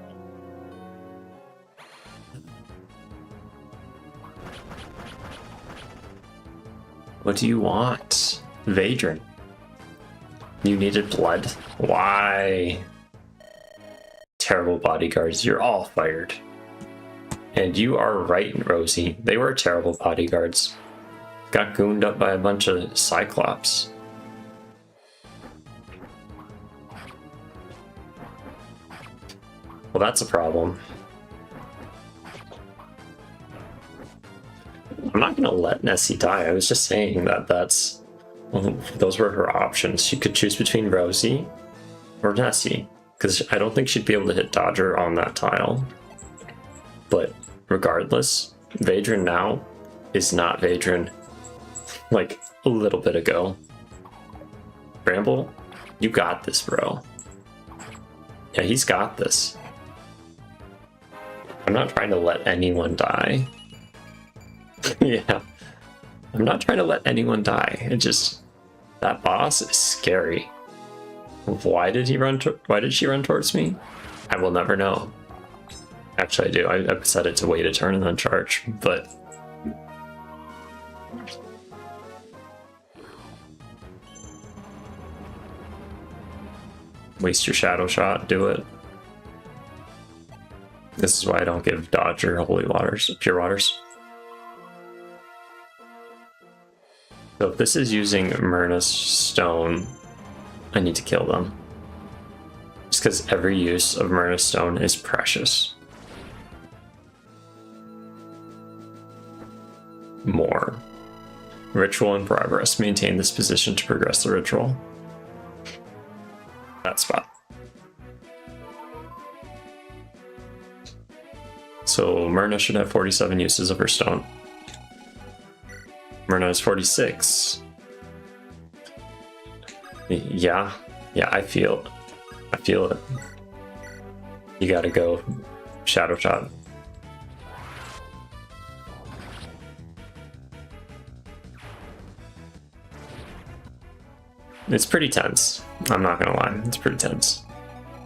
What do you want? Vadrin. You needed blood? Why? Terrible bodyguards, you're all fired. And you are right, Rosie. They were terrible bodyguards. Got gooned up by a bunch of Cyclops. Well, that's a problem. I'm not gonna let Nessie die. I was just saying that those were her options. She could choose between Rosie or Nessie, because I don't think she'd be able to hit Dodger on that tile. But regardless, Vadrin now is not Vadrin like a little bit ago. Bramble, you got this, bro. Yeah, he's got this. I'm not trying to let anyone die. Yeah, I'm not trying to let anyone die. It just, that boss is scary. Why did he run? Why did she run towards me? I will never know. Actually, I do. I set it to wait a turn and then charge, but waste your shadow shot. Do it. This is why I don't give dodge or holy waters, pure waters. So if this is using Myrna's stone, I need to kill them. Just because every use of Myrna's stone is precious. More. Ritual in progress. Maintain this position to progress the ritual. That spot. So Myrna should have 47 uses of her stone. Myrna is 46. Yeah, I feel it. You gotta go shadow shot. It's pretty tense. I'm not gonna lie, it's pretty tense.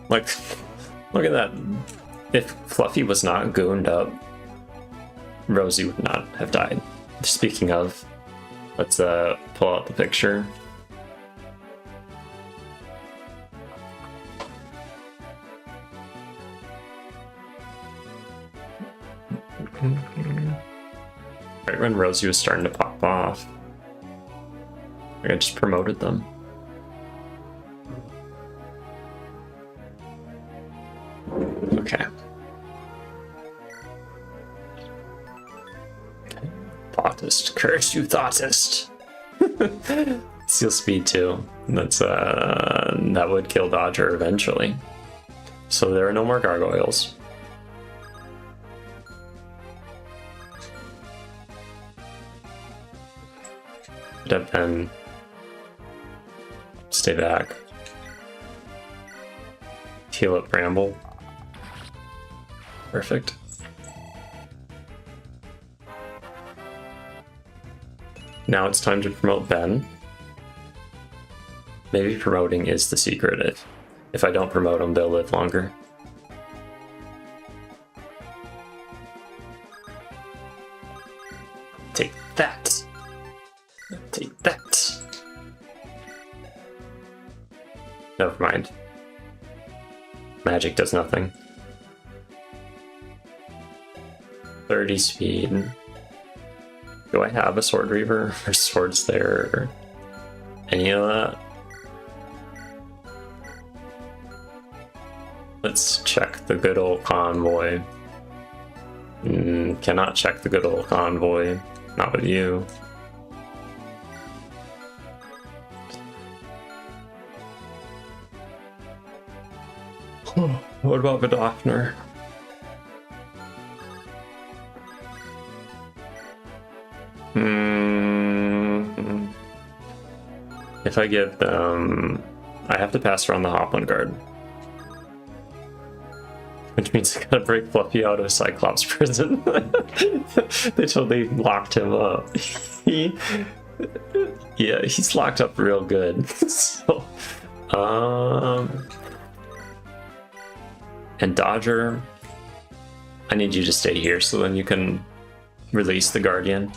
Like, look at that. If Fluffy was not gooned up, Rosie would not have died. Speaking of, let's pull out the picture. Right when Rosie was starting to pop off, I just promoted them. Okay. Thoughtist. Curse you, Thoughtist. Seal speed too. That's that would kill Dodger eventually. So there are no more gargoyles. Should have been stay back. Heal up Bramble. Perfect. Now it's time to promote Ben. Maybe promoting is the secret. If I don't promote them, they'll live longer. Take that. Take that. Never mind. Magic does nothing. 30 speed. Do I have a Sword Reaver or swords there or any of that? Let's check the good old convoy. Cannot check the good old convoy. Not with you. What about Vidofner? If I give them... I have to pass around the Hoplin Guard. Which means I gotta break Fluffy out of Cyclops prison. They totally locked him up. Yeah, he's locked up real good. So, and Dodger, I need you to stay here so then you can release the Guardian.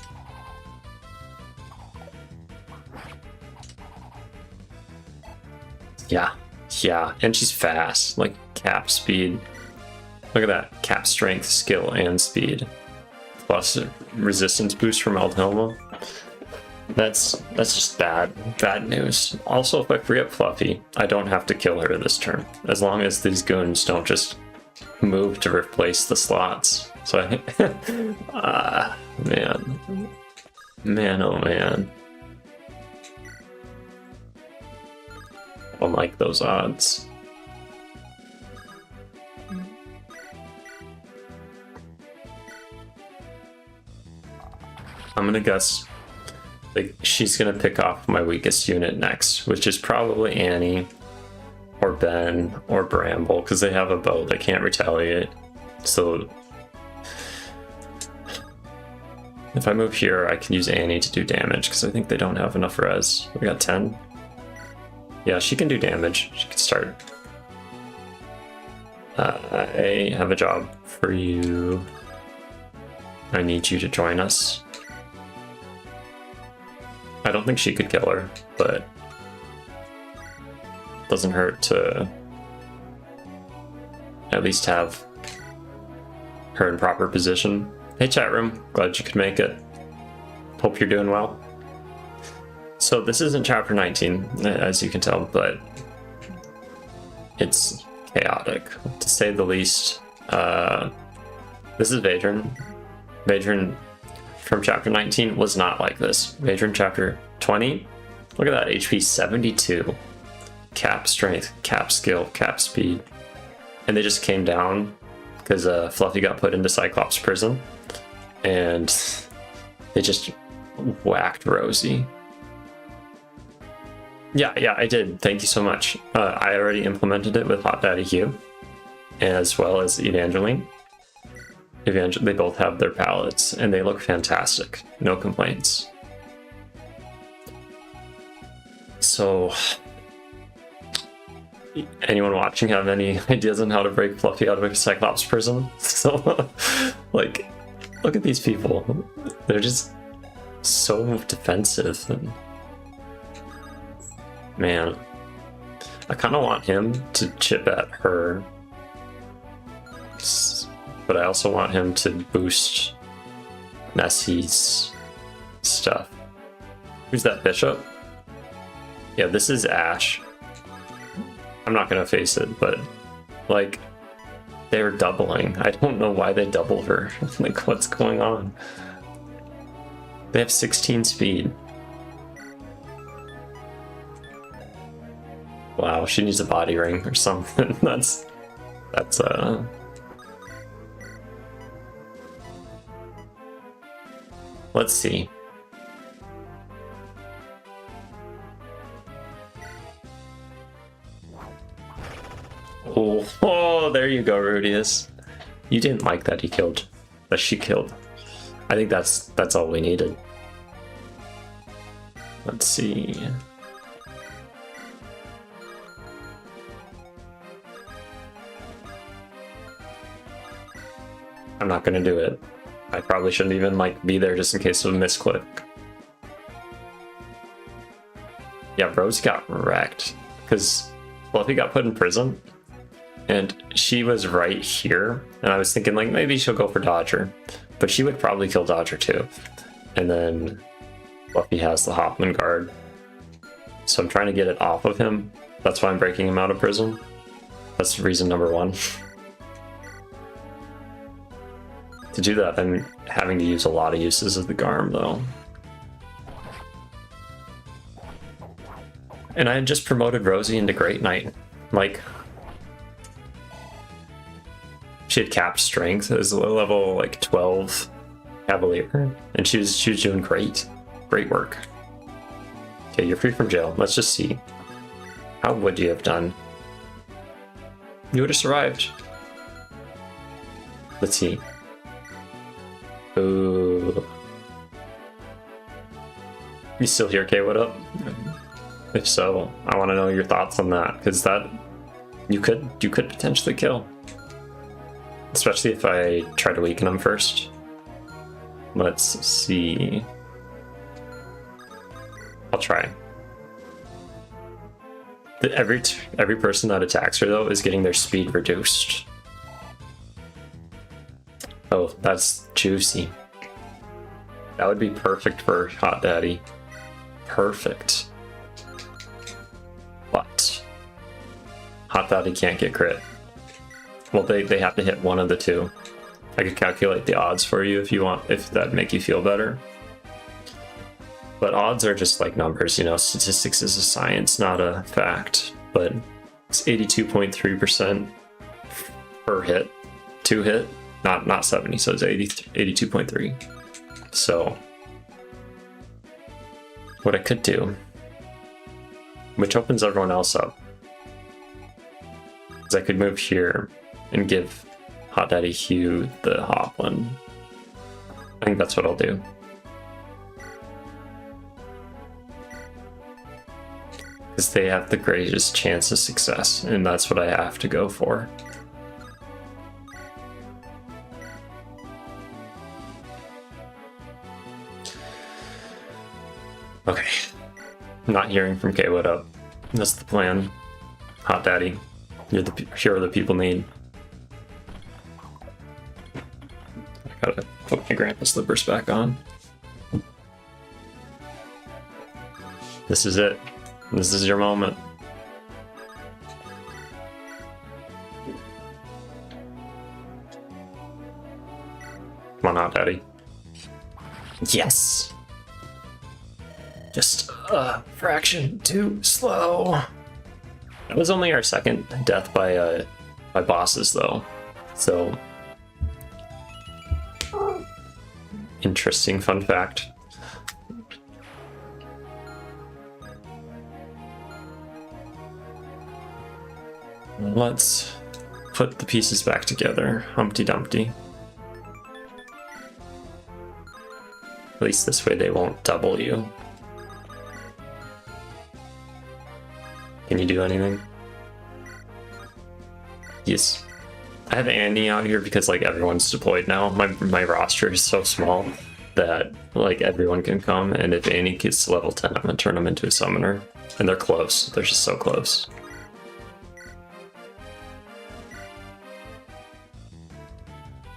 Yeah, and she's fast, like cap speed. Look at that, cap strength, skill, and speed. Plus resistance boost from Aldhelma. That's just bad news. Also, if I free up Fluffy, I don't have to kill her this turn, as long as these goons don't just move to replace the slots. So I think, man, oh man. I don't like those odds. I'm gonna guess like she's gonna pick off my weakest unit next, which is probably Annie or Ben or Bramble, because they have a bow, they can't retaliate. So If I move here, I can use Annie to do damage, because I think they don't have enough res. We got 10. Yeah, she can do damage. She can start. I have a job for you. I need you to join us. I don't think she could kill her, but doesn't hurt to at least have her in proper position. Hey chat room, glad you could make it. Hope you're doing well. So this isn't chapter 19, as you can tell, but it's chaotic, to say the least. This is Vadron. Vadron from chapter 19 was not like this. Vadron chapter 20, look at that, HP 72. Cap strength, cap skill, cap speed. And they just came down because Fluffy got put into Cyclops prison. And they just whacked Rosie. Yeah, I did. Thank you so much. I already implemented it with Hot Daddy Hugh, as well as Evangeline. They both have their palettes, and they look fantastic. No complaints. So, anyone watching have any ideas on how to break Fluffy out of a Cyclops prison? So, like, look at these people. They're just so defensive. And man, I kind of want him to chip at her. But I also want him to boost Nessie's stuff. Who's that bishop? Yeah, this is Ash. I'm not gonna face it, but like, they're doubling. I don't know why they doubled her. Like, what's going on? They have 16 speed. Wow, she needs a body ring or something. That's let's see. Oh, there you go, Rudius. You didn't like that he killed, that she killed. I think that's all we needed. Let's see. I'm not gonna do it. I probably shouldn't even be there just in case of a misclick. Yeah, Rose got wrecked because Fluffy got put in prison and she was right here, and I was thinking maybe she'll go for Dodger, but she would probably kill Dodger too. And then Fluffy has the Hoffman guard, so I'm trying to get it off of him. That's why I'm breaking him out of prison. That's reason number one. To do that, I'm having to use a lot of uses of the Garm, though. And I had just promoted Rosie into Great Knight. She had capped strength as a level 12 Cavalier, and she was doing great. Great work. Okay, you're free from jail. Let's just see. How would you have done? You would have survived. Let's see. Ooh. You still here, Kay? What up? If so, I want to know your thoughts on that, because that you could potentially kill, especially if I try to weaken him first. Let's see. I'll try. Every person that attacks her though is getting their speed reduced. Oh, that's juicy. That would be perfect for Hot Daddy. Perfect. But Hot Daddy can't get crit. Well, they have to hit one of the two. I could calculate the odds for you if you want, if that'd make you feel better. But odds are just like numbers, you know, statistics is a science, not a fact. But it's 82.3% per hit, 2 hit. Not 70, so it's 82.3. So what I could do, which opens everyone else up, is I could move here and give Hot Daddy Hugh the hop one. I think that's what I'll do. Because they have the greatest chance of success, and that's what I have to go for. Okay. Not hearing from Kay, what up? That's the plan. Hot Daddy. You're the hero that people need. I gotta put my grandpa slippers back on. This is it. This is your moment. Come on out, Daddy. Yes! Just a fraction too slow. That was only our second death by bosses, though. So, interesting fun fact. Let's put the pieces back together. Humpty Dumpty. At least this way they won't double you. Can you do anything? Yes. I have Annie out here because like everyone's deployed now. My roster is so small that like everyone can come, and if Annie gets to level 10, I'm gonna turn them into a summoner. And they're close. They're just so close.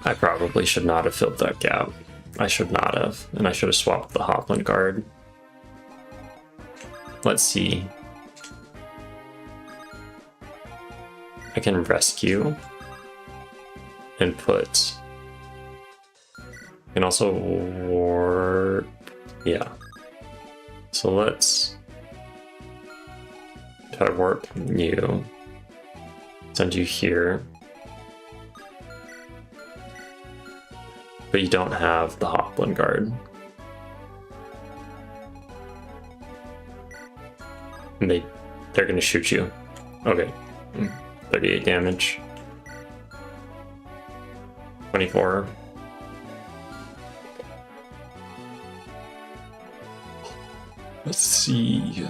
I probably should not have filled that gap. I should not have. And I should have swapped the Hopland guard. Let's see. I can rescue and put. I can also warp. Yeah. So let's try to warp you. Send you here. But you don't have the Hopland guard. And they're gonna shoot you. Okay. 38 damage. 24. Let's see.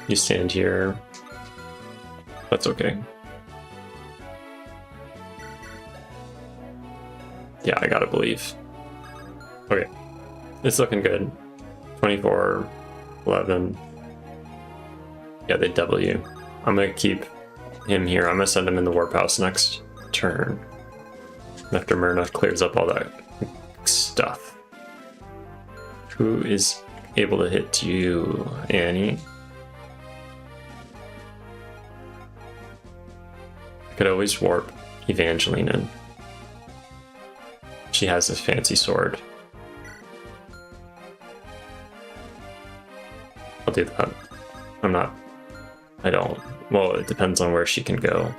You stand here. That's okay. Yeah, I gotta believe. Okay. It's looking good. 24, 11. Yeah, they double you. I'm gonna keep him here. I'm gonna send him in the warp house next turn. After Myrna clears up all that stuff. Who is able to hit you, Annie? I could always warp Evangeline in. She has this fancy sword. I'll do that. I don't. Well, it depends on where she can go.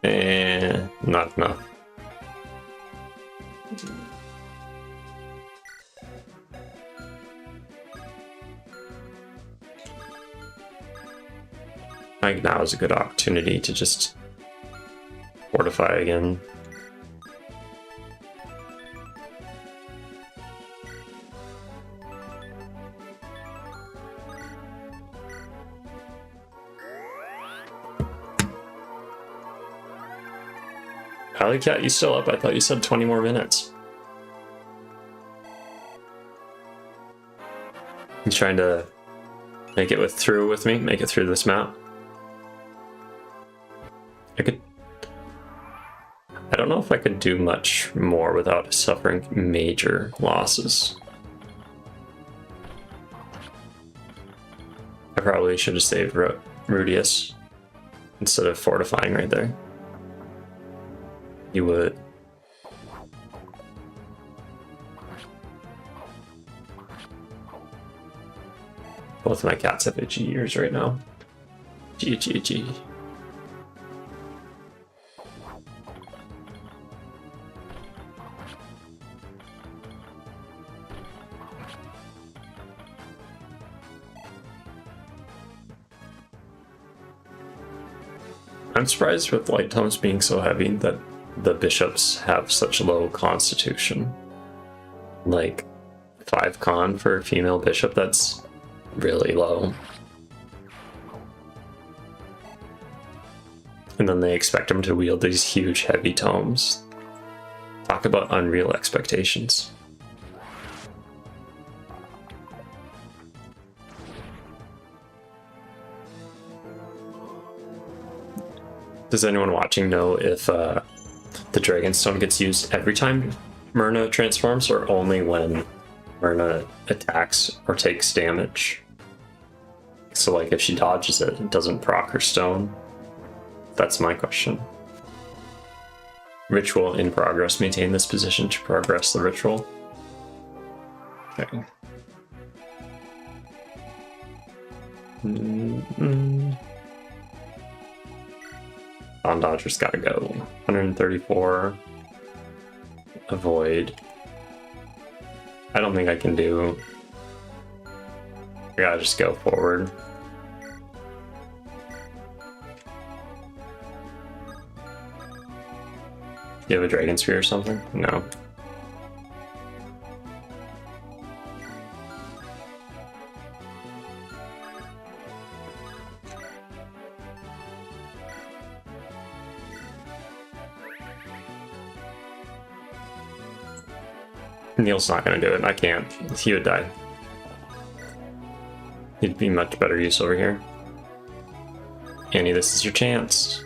Not enough. I think now is a good opportunity to just fortify again. Alley Cat, you still up? I thought you said 20 more minutes. You trying to make it through with me? Make it through this map? I don't know if I could do much more without suffering major losses. I probably should have saved Rudius instead of fortifying right there. You would. Both of my cats have itchy ears right now. Itchy. I'm surprised with light tomes being so heavy that the bishops have such low constitution. Like 5 con for a female bishop, that's really low. And then they expect him to wield these huge heavy tomes. Talk about unreal expectations. Does anyone watching know if the Dragonstone gets used every time Myrna transforms, or only when Myrna attacks or takes damage? So like if she dodges it, it doesn't proc her stone? That's my question. Ritual in progress. Maintain this position to progress the ritual. Okay. Dawn Dodger's gotta go. 134. Avoid. I don't think I can do. I gotta just go forward. Do you have a Dragon Spear or something? No. Neil's not gonna do it. I can't. He would die. He'd be much better use over here. Annie, this is your chance.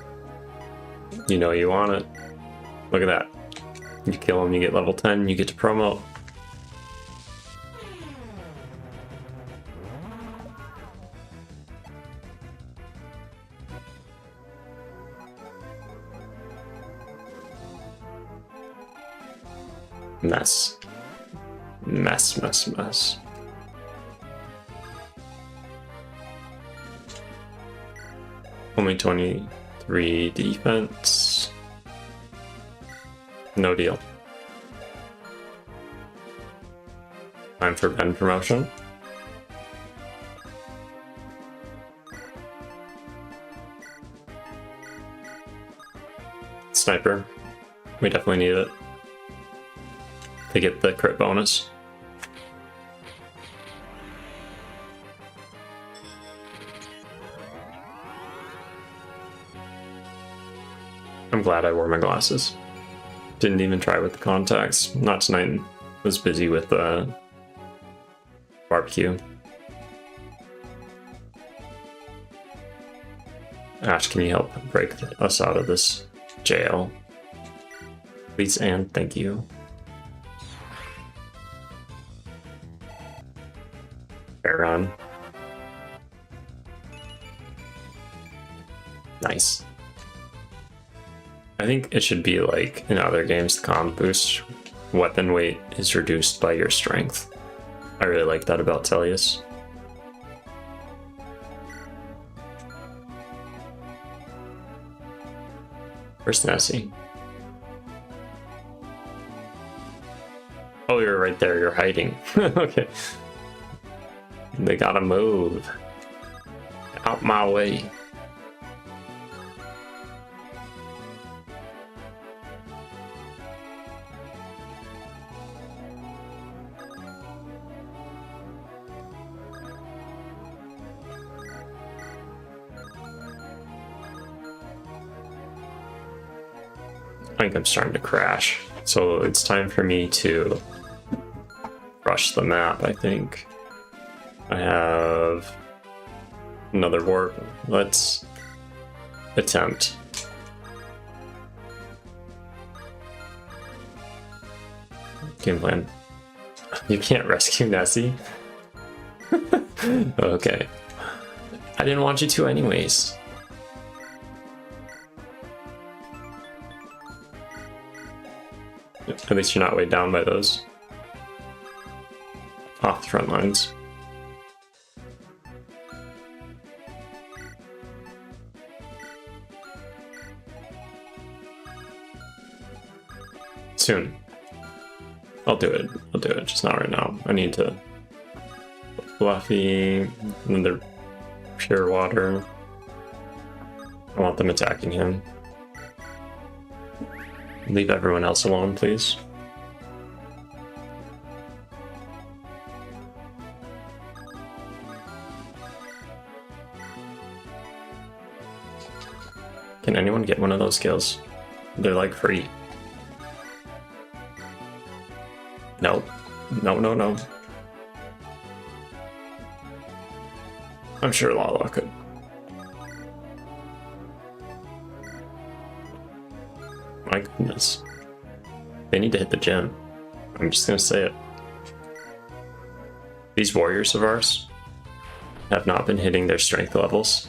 You know you want it. Look at that. You kill him, you get level 10, you get to promote. Mess. Mess, mess, mess. Only 23 defense. No deal. Time for Ben promotion. Sniper. We definitely need it to get the crit bonus. I'm glad I wore my glasses. Didn't even try with the contacts. Not tonight. Was busy with the barbecue. Ash, can you help break us out of this jail? Please and thank you. Fair run. Nice. I think it should be like in other games, the comp boost weapon weight is reduced by your strength. I really like that about Tellius. Where's Nessie? Oh, you're right there, you're hiding. Okay. They gotta move. Out my way. I think I'm starting to crash, so it's time for me to rush the map. I think I have another warp. Let's attempt. Game plan. You can't rescue Nessie. Okay, I didn't want you to anyways. At least you're not weighed down by those. Off the front lines. Soon. I'll do it. I'll do it. Just not right now. I need to. Fluffy. Another pure water. I want them attacking him. Leave everyone else alone, please. Can anyone get one of those skills? They're like free. Nope. No, no, no. I'm sure Lala could. My goodness. They need to hit the gym. I'm just gonna say it. These warriors of ours have not been hitting their strength levels.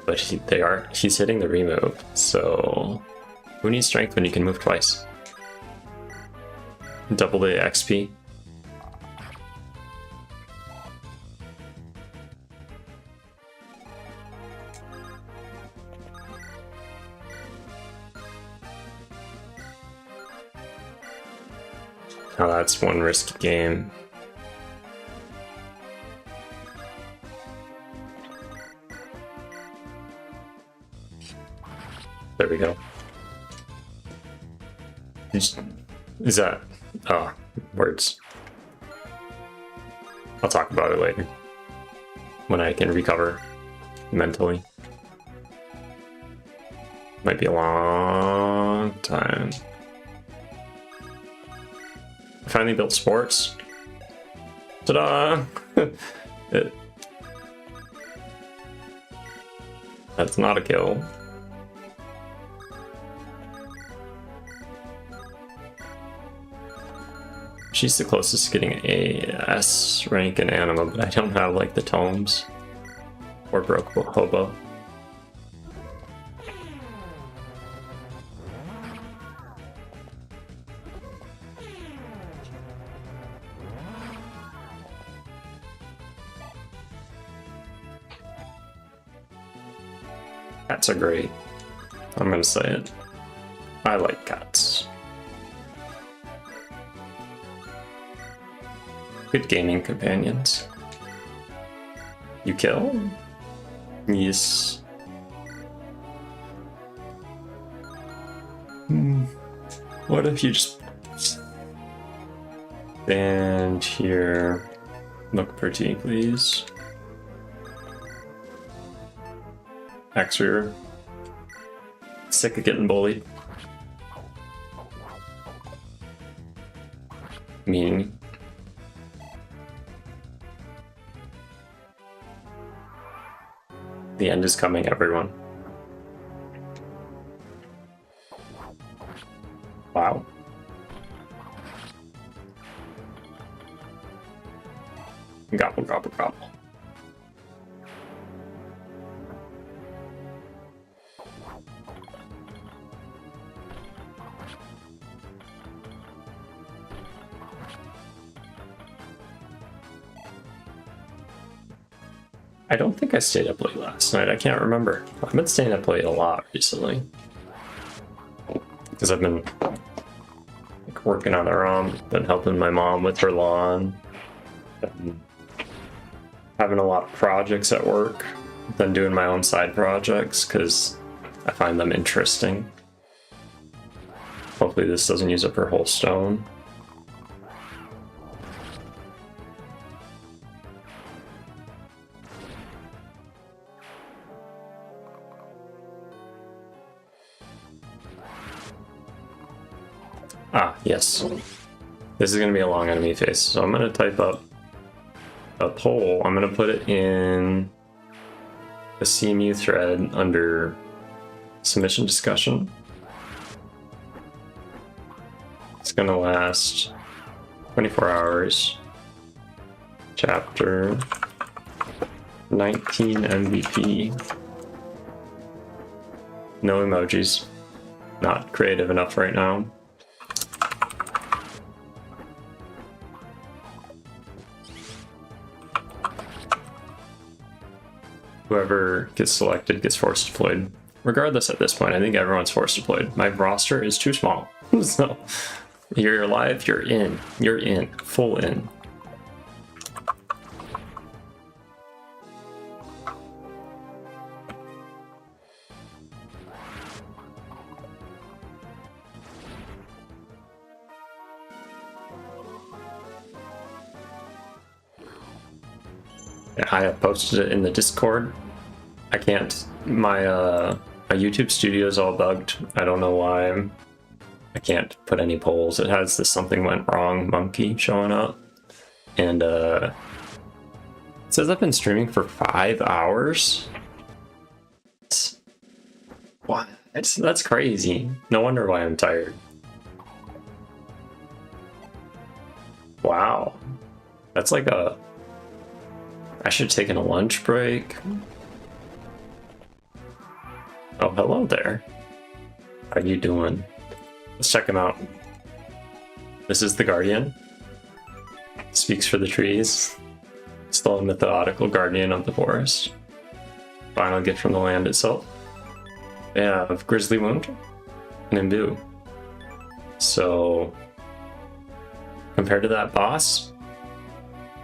But he's hitting the remove, so who needs strength when you can move twice? Double the XP. Oh, that's one risky game. There we go. Is that... Oh, words. I'll talk about it later. When I can recover mentally. Might be a long time. I finally built sports. Ta-da! That's not a kill. She's the closest to getting a S rank in anima, but I don't have like the tomes or broke hobo. Cats are great. I'm gonna say it. I like cats. Good gaming companions. You kill? Yes. What if you just stand here? Look pretty, please. X-Rear. Sick of getting bullied. Mean. The end is coming, everyone. Wow. Gobble, gobble, gobble. I don't think I stayed up late last night. I can't remember. I've been staying up late a lot recently. Because I've been like, working on our own, been helping my mom with her lawn, been having a lot of projects at work, been doing my own side projects because I find them interesting. Hopefully this doesn't use up her whole stone. Ah, yes. This is going to be a long enemy phase, so I'm going to type up a poll. I'm going to put it in the CMU thread under submission discussion. It's going to last 24 hours. Chapter 19 MVP. No emojis. Not creative enough right now. Whoever gets selected gets force deployed. Regardless, at this point, I think everyone's force deployed. My roster is too small. So, you're alive, you're in. You're in. Full in. I have posted it in the Discord. I can't. My YouTube studio is all bugged. I don't know why. I can't put any polls. It has this something went wrong monkey showing up, and it says I've been streaming for 5 hours. What? That's crazy. No wonder why I'm tired. Wow. That's like a... I should have taken a lunch break. Oh, hello there. How you doing? Let's check him out. This is the Guardian. Speaks for the trees. Still a mythological guardian of the forest. Final gift from the land itself. They have Grizzly Wound and Imbue. So, compared to that boss,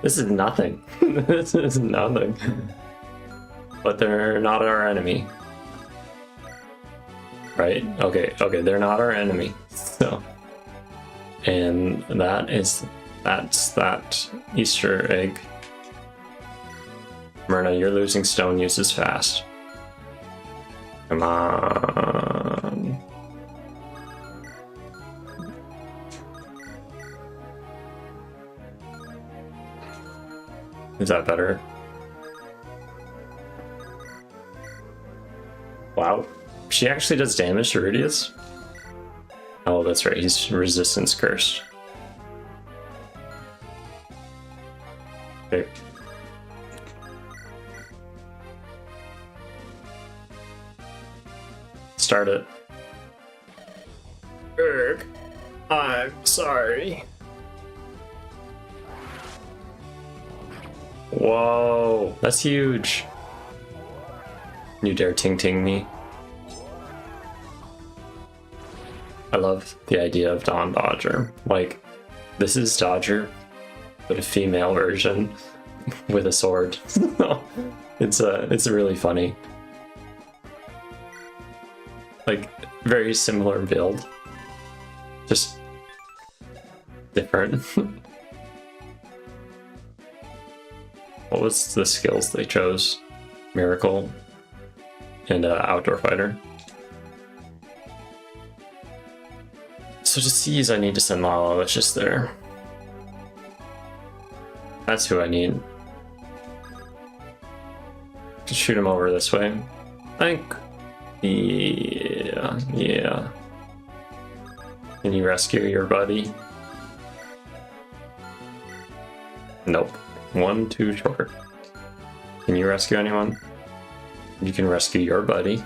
this is nothing. This is nothing. But they're not our enemy. Right? Okay, they're not our enemy. So, and that's that Easter egg. Myrna, you're losing stone uses fast. Come on. Is that better? Wow. She actually does damage to Rudius? Oh, that's right. He's resistance cursed. Okay. Start it. Erg, I'm sorry. Whoa, that's huge. You dare ting me? I love the idea of Dawn Dodger. Like, this is Dodger, but a female version with a sword. It's really funny. Like, very similar build, just different. What was the skills they chose? Miracle and Outdoor Fighter. So to seize, I need to send Lala-Licious there. That's who I need. Just shoot him over this way. I think. Yeah. Can you rescue your buddy? Nope. One too short. Can you rescue anyone? You can rescue your buddy.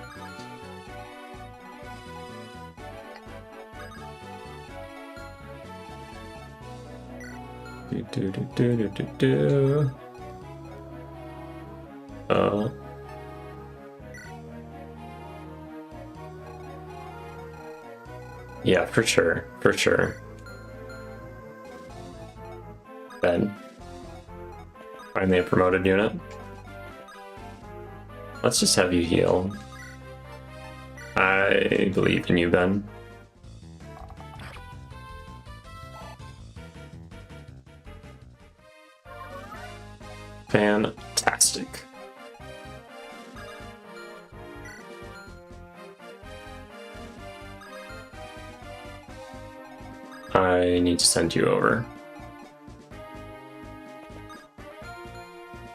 Yeah, for sure. Ben. Finally a promoted unit. Let's just have you heal. I believe in you, Ben. Fantastic. I need to send you over.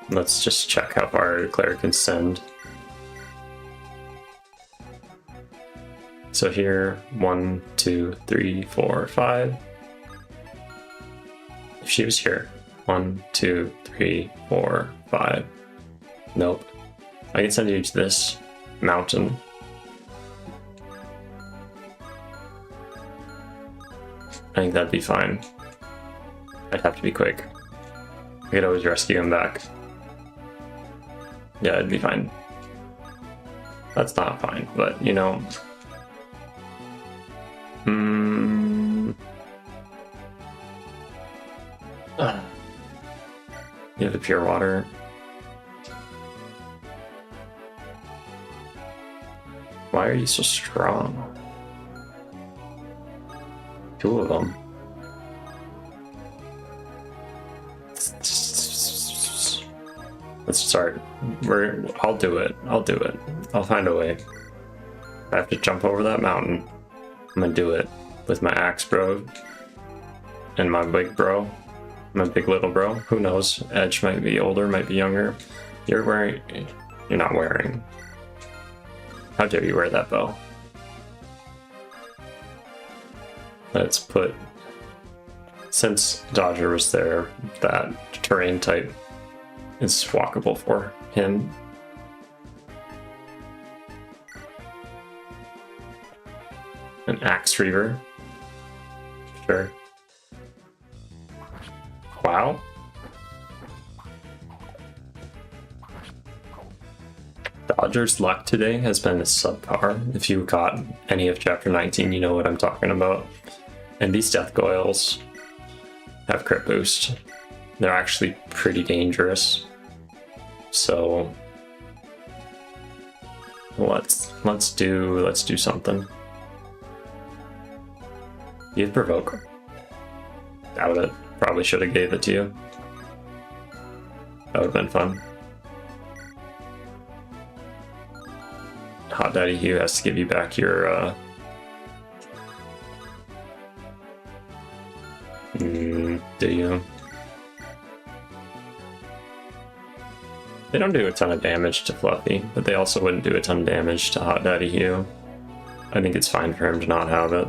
Let's just check how far Claire can send. So here, 1, 2, 3, 4, 5. If she was here, 1, 2, 3, 4, 5. Nope. I can send you to this mountain. I think that'd be fine. I'd have to be quick. I could always rescue him back. Yeah, it'd be fine. That's not fine, but you know. You have the pure water. Why are you so strong? 2 of them. Let's start. I'll do it. I'll do it. I'll find a way. I have to jump over that mountain. I'm gonna do it with my axe bro and my big bro. My big little bro. Who knows? Edge might be older, might be younger. You're not wearing. How dare you wear that bow? Let's put, since Dodger was there, that terrain type is walkable for him. An axe reaver. Sure. Wow. Dodger's luck today has been subpar. If you got any of Chapter 19, you know what I'm talking about. And these Death Goyles have crit boost. They're actually pretty dangerous. So let's do something. You'd provoke. Doubt it. Probably should have gave it to you. That would have been fun. Hot Daddy Hugh has to give you back your do you? They don't do a ton of damage to Fluffy, but they also wouldn't do a ton of damage to Hot Daddy Hugh. I think it's fine for him to not have it,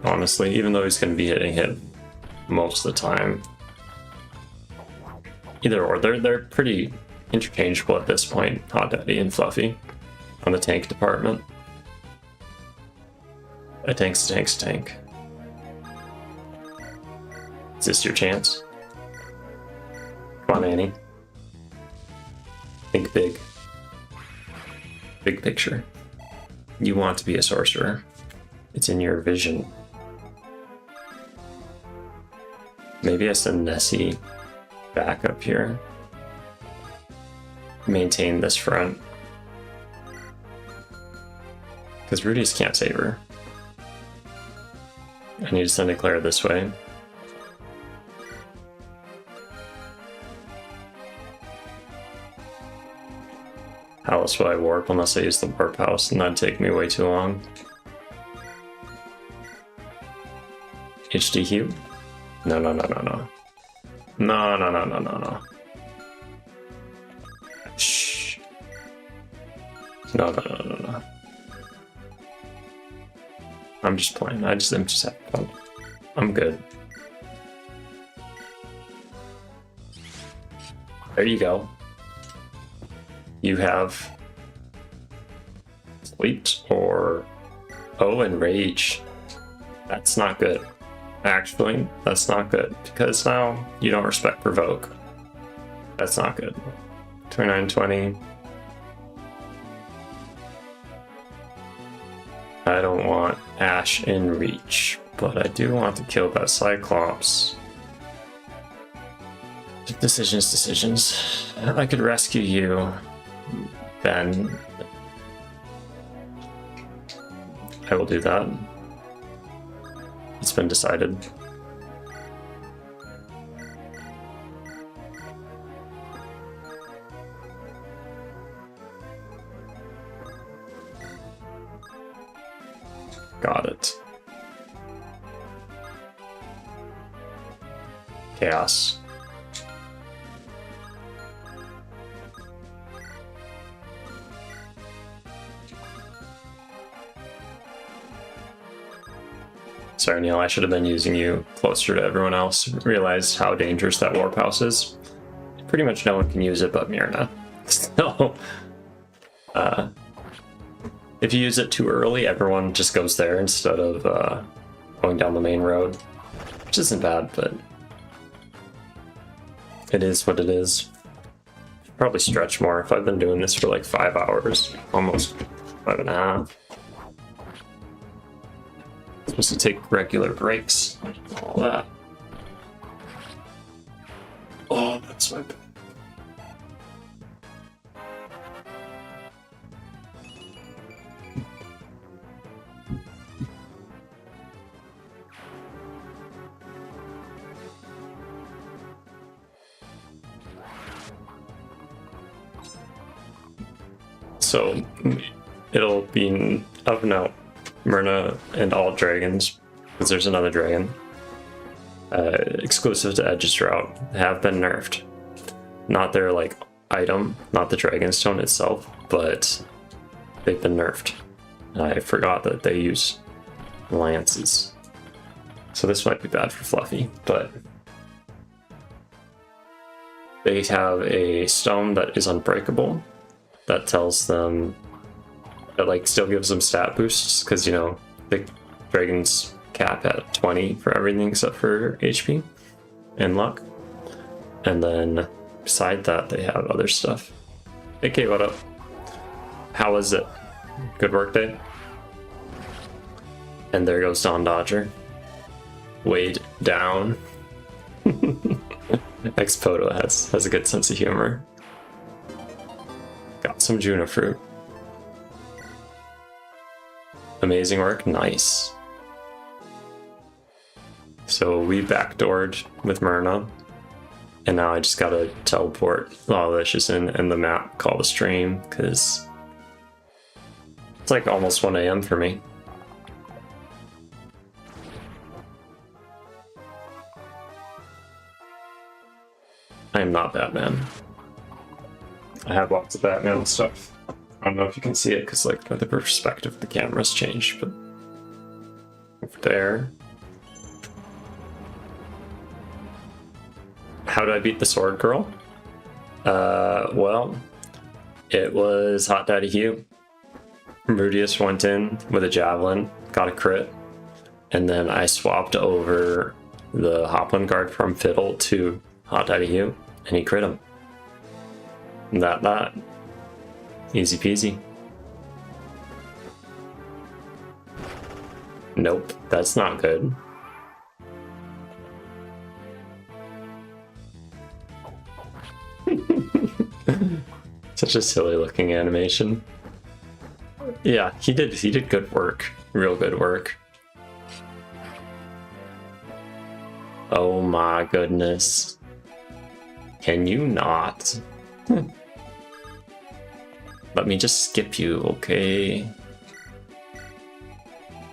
honestly, even though he's going to be hitting hit most of the time. Either or, they're pretty interchangeable at this point, Hot Daddy and Fluffy, on the tank department. A tank's a tank's a tank. Is this your chance? Come on, Annie. Think big. Big picture. You want to be a sorcerer. It's in your vision. Maybe I send Nessie back up here. Maintain this front. Because Rudy's can't save her. I need to send Eclair this way. How else would I warp unless I use the warp house, and that'd take me way too long. HD Hugh? No. No. Shh. No. I'm just playing. I'm just having fun. I'm good. There you go. You have sleep or and rage. That's not good. Actually, that's not good because now you don't respect provoke. That's not good. 29-20. I don't want Ash in reach, but I do want to kill that Cyclops. Decisions. I could rescue you, Ben. I will do that. It's been decided. Got it. Chaos. Sorry, Neil, I should have been using you closer to everyone else. Realized how dangerous that warp house is. Pretty much no one can use it but Myrna. So, if you use it too early, everyone just goes there instead of going down the main road. Which isn't bad, but it is what it is. Probably stretch more if I've been doing this for like 5 hours. Almost 5.5. Supposed to take regular breaks. All that. Oh, that's my bad. So it'll be of note, Myrna and all dragons, because there's another dragon, exclusive to Edge's Drought, have been nerfed. Not their like item, not the dragon stone itself, but they've been nerfed. I forgot that they use lances. So this might be bad for Fluffy, but they have a stone that is unbreakable that tells them that like still gives them stat boosts, because you know the dragons cap at 20 for everything except for HP and luck. And then beside that they have other stuff. Hey Kate, what up? How was it? Good work day? And there goes Don Dodger. Weighed down. Expoto has a good sense of humor. Got some Juno fruit. Amazing work, nice. So we backdoored with Myrna, and now I just gotta teleport Lala-Licious in the map, call the stream, because it's like almost 1 AM for me. I am not Batman. I have lots of Batman stuff. I don't know if you can see it because like the perspective of the camera's changed, but over there. How did I beat the sword girl? Well, it was Hot Daddy Hugh. Rudius went in with a javelin, got a crit, and then I swapped over the Hoplin guard from Fiddle to Hot Daddy Hugh, and he crit him. That. Easy peasy. Nope, that's not good. Such a silly looking animation. Yeah, he did good work. Real good work. Oh my goodness. Can you not? Let me just skip you, okay?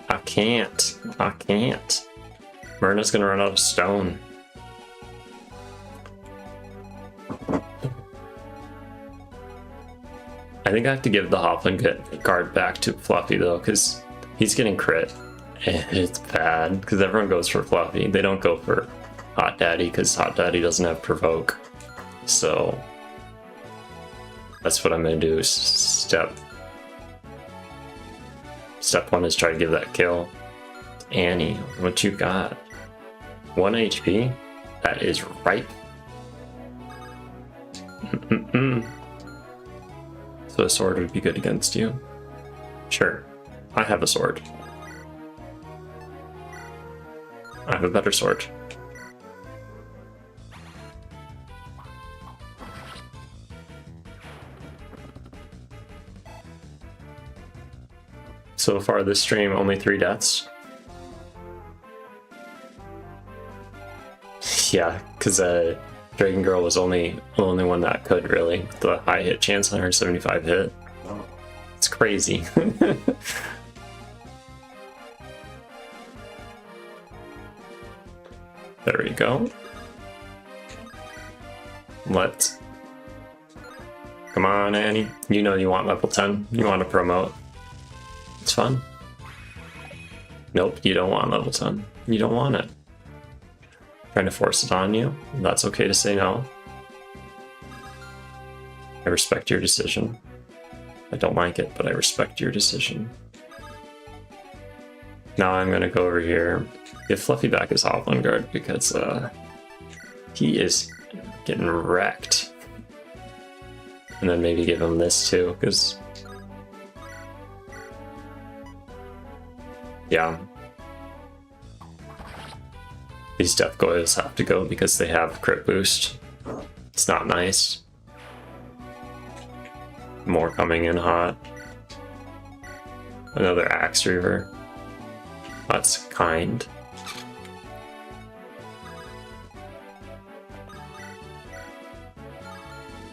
I can't. Myrna's gonna run out of stone. I think I have to give the Hoplin guard back to Fluffy though, because he's getting crit. And it's bad, because everyone goes for Fluffy. They don't go for Hot Daddy, because Hot Daddy doesn't have Provoke. So that's what I'm gonna do. Step 1 is try to give that kill. Annie, what you got? 1 HP? That is ripe. So a sword would be good against you. Sure, I have a sword. I have a better sword. So far this stream, only 3 deaths. Yeah, because Dragon Girl was the only one that could really, with the high hit chance on her 75 hit. It's crazy. There we go. Come on, Annie. You know you want level 10. You want to promote. It's fun. Nope, you don't want level 10. You don't want it. Trying to force it on you. That's okay to say no. I respect your decision. I don't like it, but I respect your decision. Now I'm gonna go over here, give Fluffy back his Hoplin guard because he is getting wrecked. And then maybe give him this too, because yeah. These Death Goyles have to go because they have crit boost. It's not nice. More coming in hot. Another Axe Reaver. That's kind.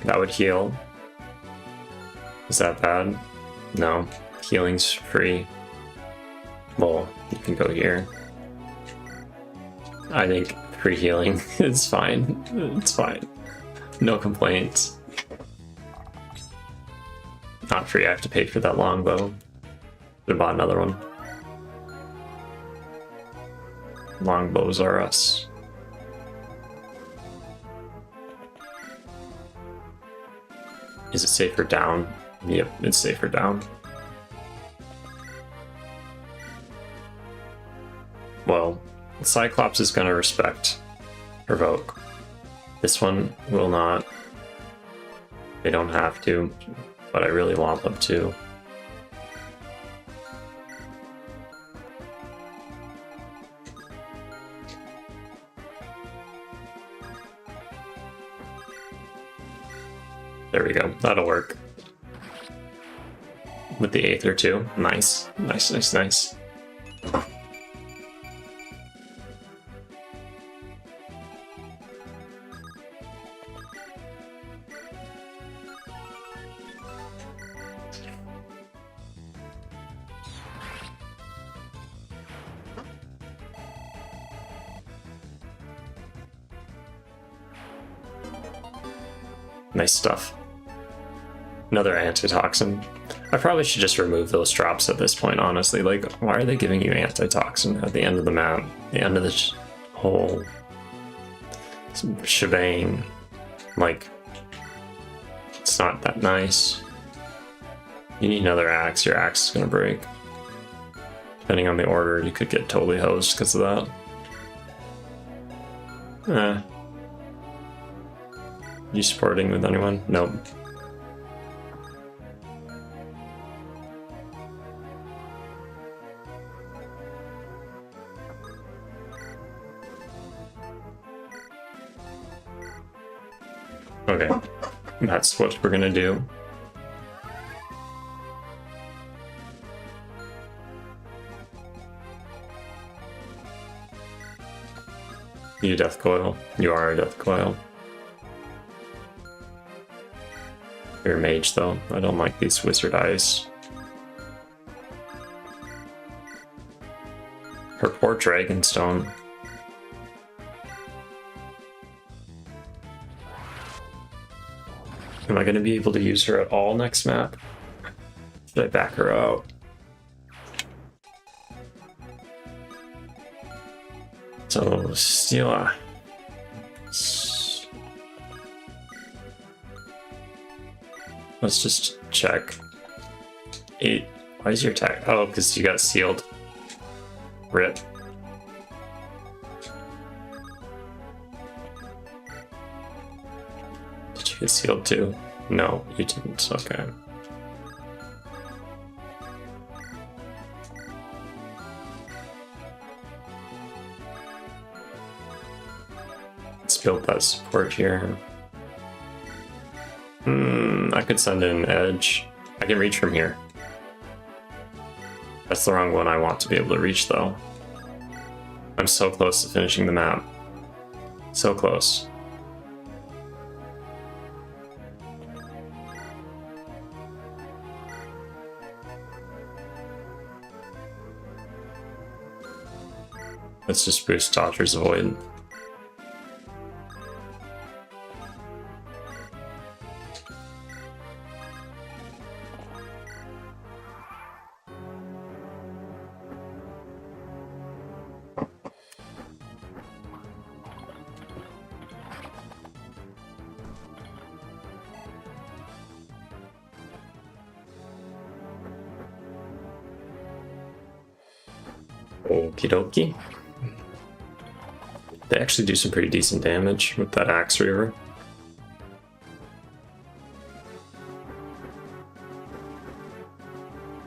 That would heal. Is that bad? No. Healing's free. Well, you can go here. I think free healing is fine. It's fine. No complaints. Not free, I have to pay for that longbow. Should have bought another one. Longbows are us. Is it safer down? Yep, it's safer down. Well, Cyclops is gonna respect Provoke. This one will not. They don't have to, but I really want them to. There we go, that'll work. With the Aether too. Nice, nice, nice, nice. Nice stuff. Another antitoxin. I probably should just remove those drops at this point, honestly. Like, why are they giving you antitoxin at the end of the map? The end of the whole shebang. Like, it's not that nice. You need another axe. Your axe is gonna break. Depending on the order, you could get totally hosed because of that. You supporting with anyone? Nope. Okay, that's what we're gonna do. You death coil. You are a death coil. You're a mage though. I don't like these wizard eyes. Her poor Dragonstone. Am I going to be able to use her at all next map? Should I back her out? So, Stila. Let's just check. 8. Why is your attack? Oh, because you got sealed. Rip. Did you get sealed too? No, you didn't. Okay. Let's build that support here. I could send in an edge. I can reach from here. That's the wrong one I want to be able to reach though. I'm so close to finishing the map. So close. Let's just boost Dodger's Void. Okie dokie. They actually do some pretty decent damage with that Axe Reaver.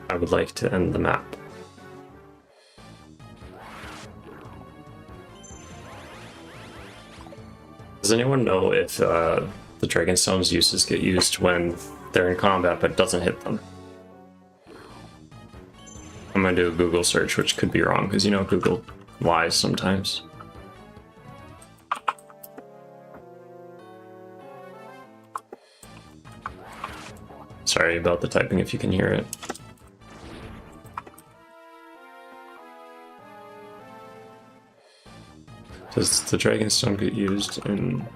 I would like to end the map. Does anyone know if the Dragonstone's uses get used when they're in combat but doesn't hit them? I'm gonna do a Google search, which could be wrong, because you know Google lies sometimes. Sorry about the typing if you can hear it. Does the Dragonstone get used in...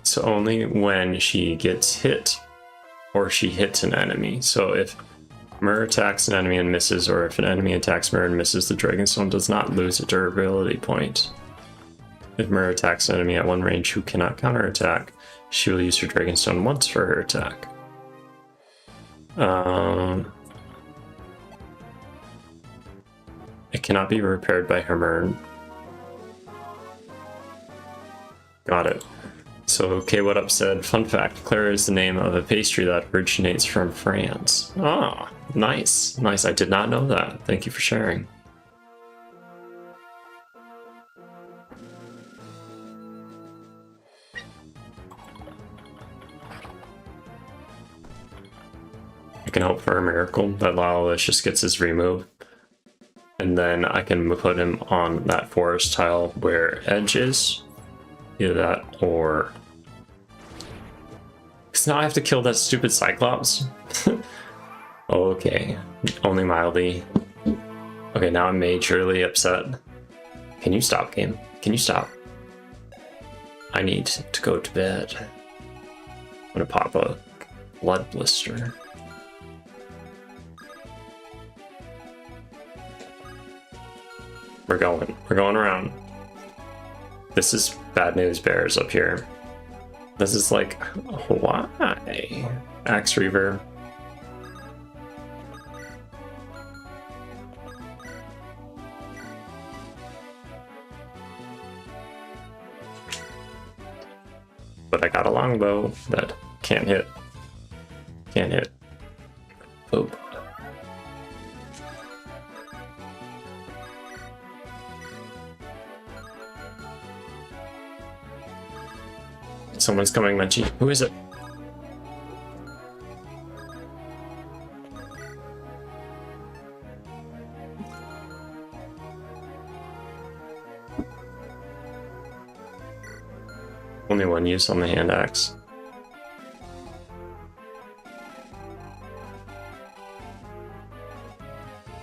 So only when she gets hit or she hits an enemy. So if Mir attacks an enemy and misses, or if an enemy attacks Mir and misses, the Dragonstone does not lose a durability point. If Mir attacks an enemy at one range who cannot counterattack, she will use her Dragonstone once for her attack. It cannot be repaired by her Mir. Got it. So K What Up said, fun fact, Clara is the name of a pastry that originates from France. Ah, nice. Nice, I did not know that. Thank you for sharing. I can hope for a miracle that Lala-Licious gets his remove. And then I can put him on that forest tile where Edge is. Either that or... Because now I have to kill that stupid Cyclops. Okay, only mildly. Okay, now I'm majorly upset. Can you stop, game? Can you stop? I need to go to bed. I'm gonna pop a blood blister. We're going around. This is bad news bears up here. This is like, why? Axe Reaver. But I got a longbow that can't hit. Can't hit. Boop. Someone's coming, Menchie. Who is it? Only one use on the hand axe.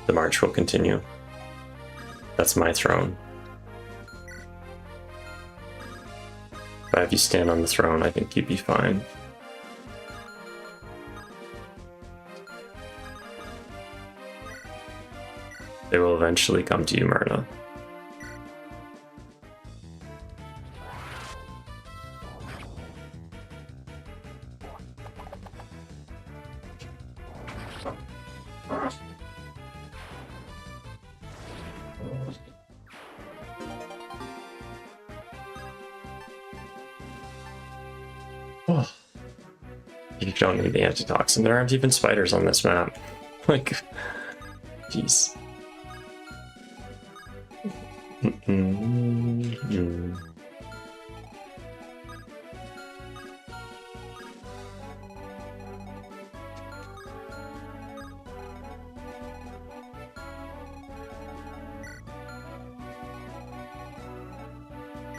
The march will continue. That's my throne. But if you stand on the throne, I think you'd be fine. They will eventually come to you, Myrna. Oh. You don't need the antitoxin. There aren't even spiders on this map. Like, jeez.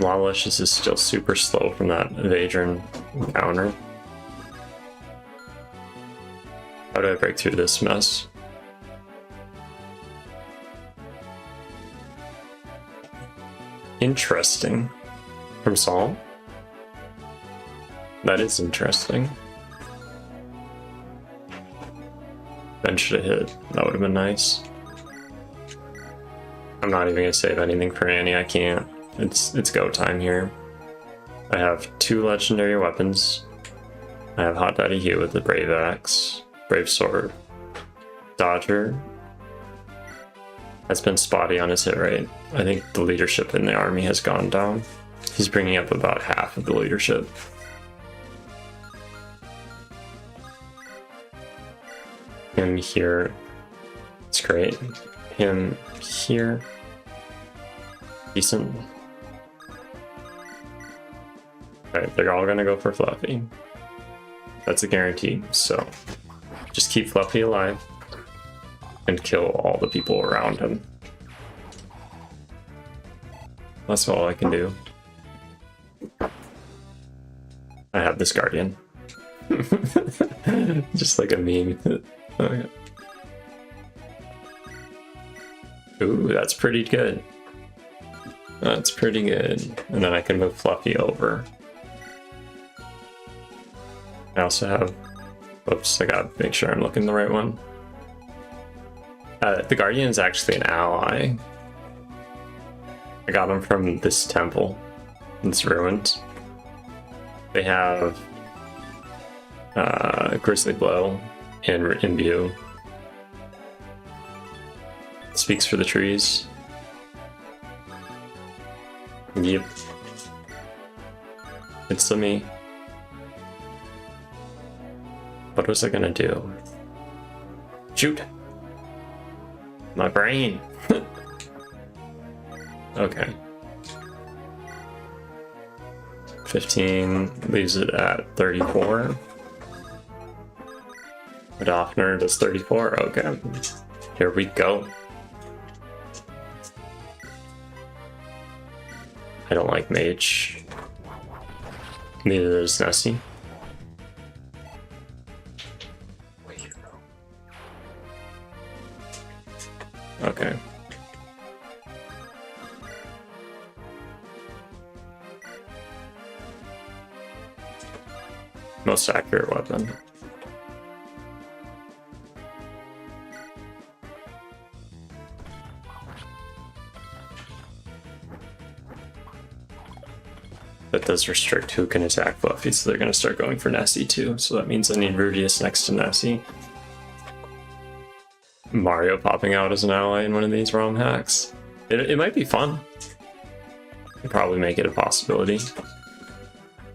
Lala-Licious is still super slow from that Evasion encounter. How do I break through this mess? Interesting. From Saul? That is interesting. Ben should have hit. That would have been nice. I'm not even going to save anything for Annie. I can't. It's go time here. I have 2 legendary weapons. I have Hot Daddy Hugh with the Brave Axe, Brave Sword. Dodger has been spotty on his hit rate. I think the leadership in the army has gone down. He's bringing up about half of the leadership. Him here. It's great. Him here. Decent. Alright, they're all gonna go for Fluffy. That's a guarantee, so just keep Fluffy alive and kill all the people around him. That's all I can do. I have this Guardian. Just like a meme. Okay. Ooh, that's pretty good. That's pretty good. And then I can move Fluffy over. I also have... Whoops, I gotta make sure I'm looking the right one. The Guardian is actually an ally. I got him from this temple. It's ruined. They have Grizzly Blow and Imbue. Speaks for the trees. Yep. It's me. What was I gonna do? Shoot! My brain! Okay. 15 leaves it at 34. Adopner does 34. Okay. Here we go. I don't like Mage. Neither does Nessie. Okay. Most accurate weapon. That does restrict who can attack Fluffy, so they're going to start going for Nessie too. So that means I need Rudius next to Nessie. Mario popping out as an ally in one of these ROM hacks. It might be fun. Could probably make it a possibility.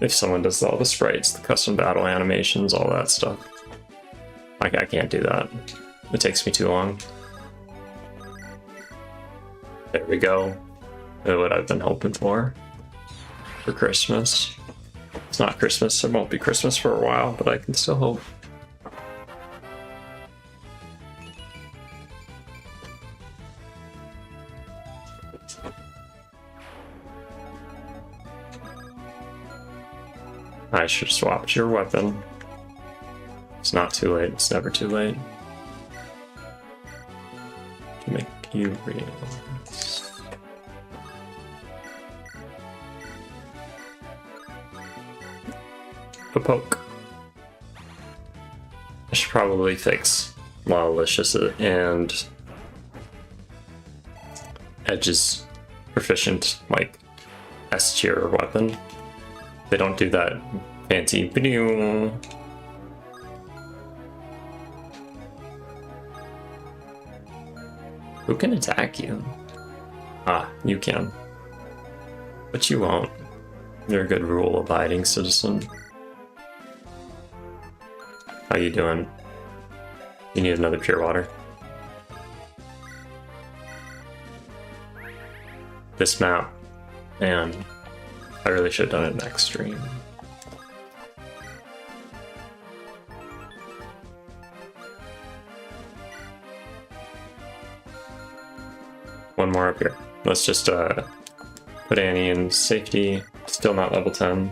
If someone does all the sprites, the custom battle animations, all that stuff. I can't do that. It takes me too long. There we go. What I've been hoping for Christmas. It's not Christmas, it won't be Christmas for a while, but I can still hope. I should have swapped your weapon. It's not too late, it's never too late. To make you realize. A poke. I should probably fix Lala-Licious and Edge's proficient, like, S tier weapon. They don't do that fancy video. Who can attack you? Ah, you can. But you won't. You're a good rule-abiding citizen. How you doing? You need another pure water. This map, and I really should have done it next stream. One more up here. Let's just put Annie in safety. Still not level 10.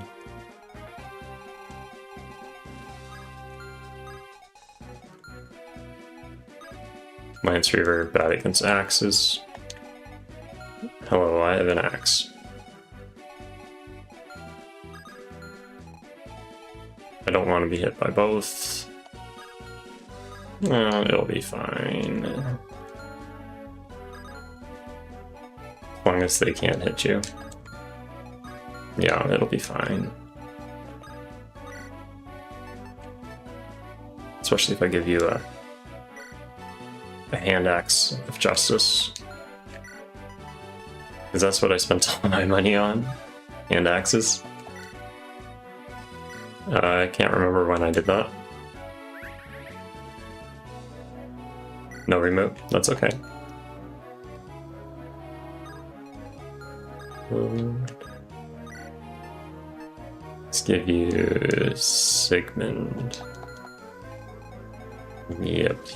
Lance Reaver bad against axes. Hello, I have an axe. I don't want to be hit by both. It'll be fine. As long as they can't hit you. Yeah, it'll be fine. Especially if I give you a hand axe of justice. Because that's what I spent all my money on. Hand axes. I can't remember when I did that. No remote, that's okay. Let's give you Sigmund. Yep.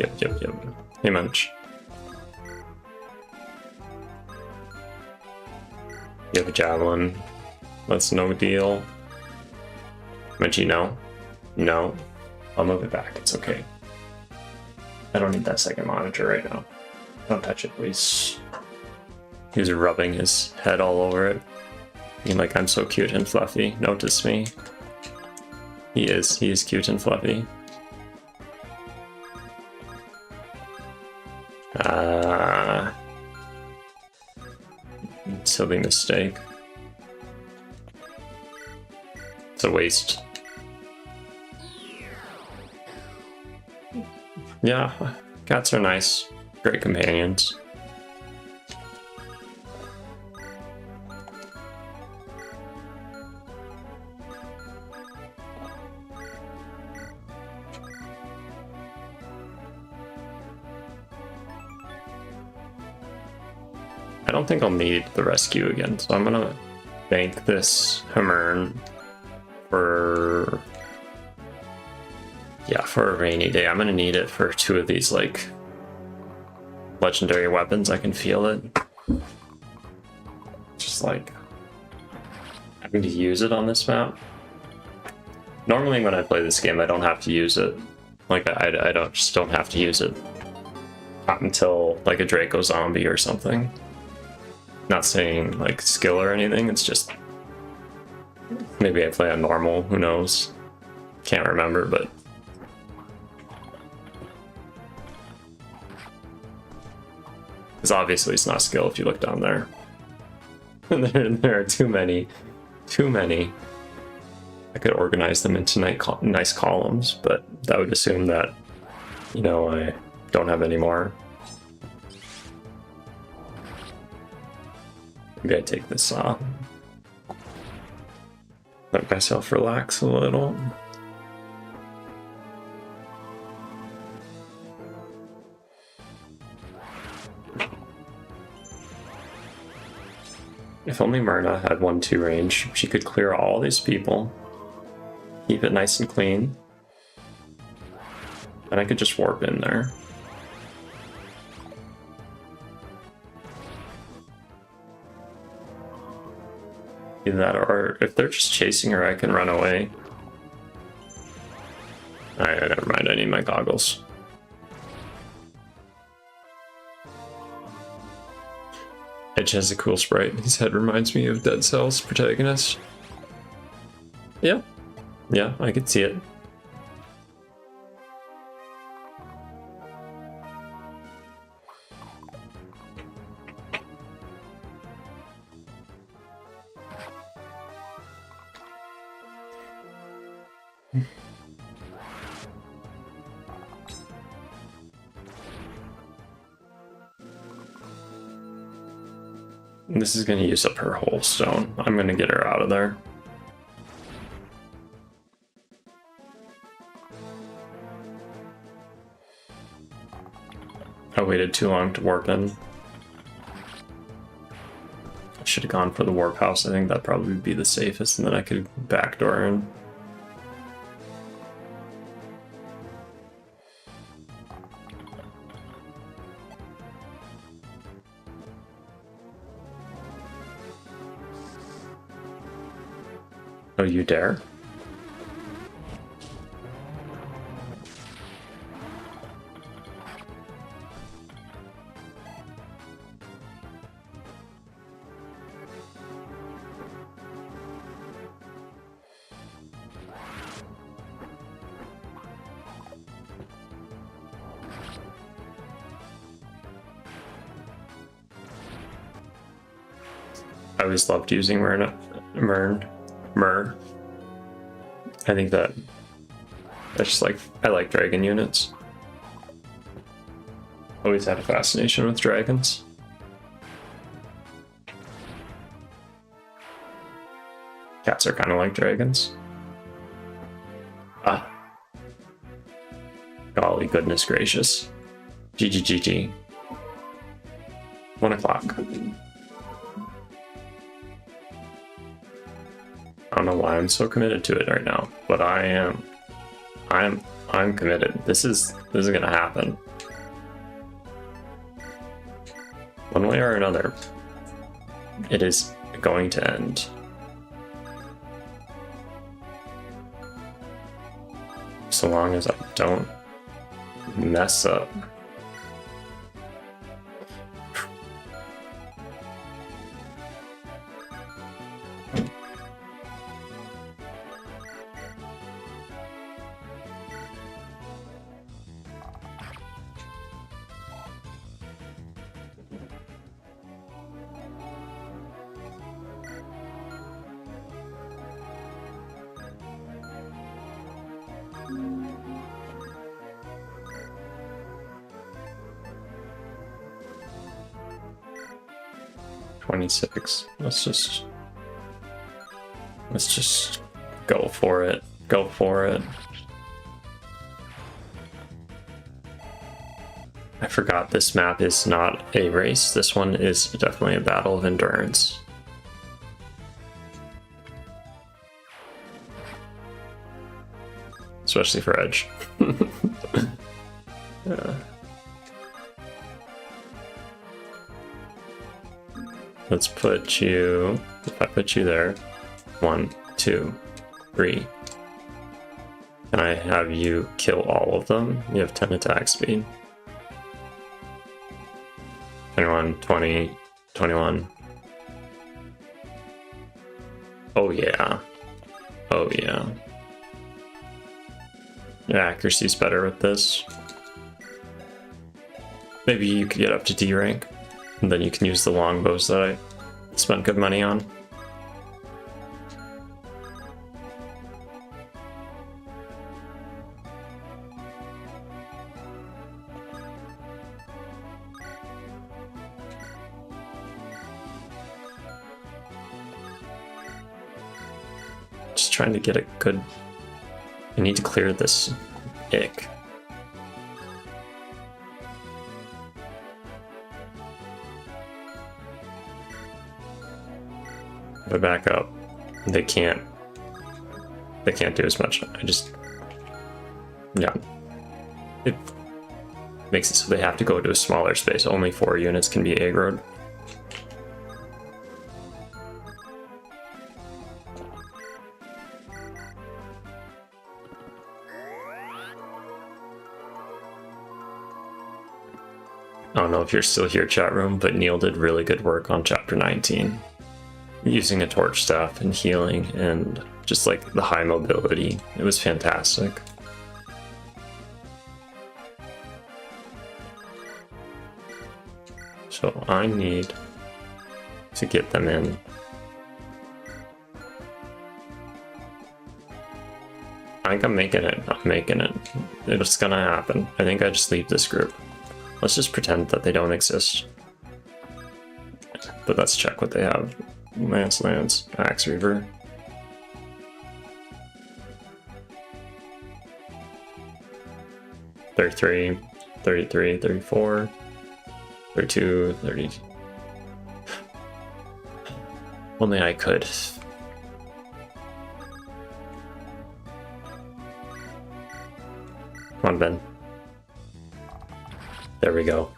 Hey, Munch. You have a javelin. That's no deal. Munchy, no. No. I'll move it back. It's okay. I don't need that second monitor right now. Don't touch it, please. He was rubbing his head all over it. Being like, I'm so cute and fluffy. Notice me. He is cute and fluffy. Silly mistake. It's a waste. Yeah, cats are nice. Great companions. I don't think I'll need the rescue again, so I'm gonna bank this Hamern for a rainy day. I'm gonna need it for 2 of these like legendary weapons. I can feel it. Just like having to use it on this map. Normally when I play this game I don't have to use it. Like I don't have to use it. Not until like a Draco zombie or something. Not saying like skill or anything, it's just maybe I play on normal, who knows? Can't remember, but because obviously it's not skill if you look down there. there are too many. I could organize them into nice columns, but that would assume that, you know, I don't have any more. Maybe I take this off. Let myself relax a little. If only Myrna had 1-2 range, she could clear all these people, keep it nice and clean, and I could just warp in there. Either that, or if they're just chasing her, I can run away. Alright, never mind, I need my goggles. Edge has a cool sprite. His head reminds me of Dead Cell's protagonist. Yeah, I could see it. This is going to use up her whole stone. I'm going to get her out of there. I waited too long to warp in. I should have gone for the warp house. I think that'd probably be the safest, and then I could backdoor in. Oh, you dare? I always loved using Myrn. I think that's just like, I like dragon units. Always had a fascination with dragons. Cats are kind of like dragons. Ah. Golly goodness gracious. GG. 1 o'clock. I don't know why I'm so committed to it right now, but I am. I'm committed. This is gonna happen. One way or another, it is going to end. So long as I don't mess up. Let's just go for it. Go for it. I forgot this map is not a race. This one is definitely a battle of endurance. Especially for Edge. Yeah. Let's put you, if I put you there, 1, 2, 3. Can I have you kill all of them? You have 10 attack speed. 21, 20, 21. Oh yeah. Oh yeah. Your accuracy's better with this. Maybe you could get up to D rank, and then you can use the longbows that I spent good money on. Just trying to get a good... I need to clear this ick. If I back up, they can't do as much. Yeah. It makes it so they have to go to a smaller space. Only 4 units can be aggroed. I don't know if you're still here, chat room, but Neil did really good work on chapter 19. Using a torch staff and healing and just like the high mobility. It was fantastic. So I need to get them in. I think I'm making it. I'm making it. It's gonna happen. I think I just leave this group. Let's just pretend that they don't exist. But let's check what they have. Lance, Axe Reaver. $33, $33, $34, $32, $30. Only I could. Come on, Ben. There we go.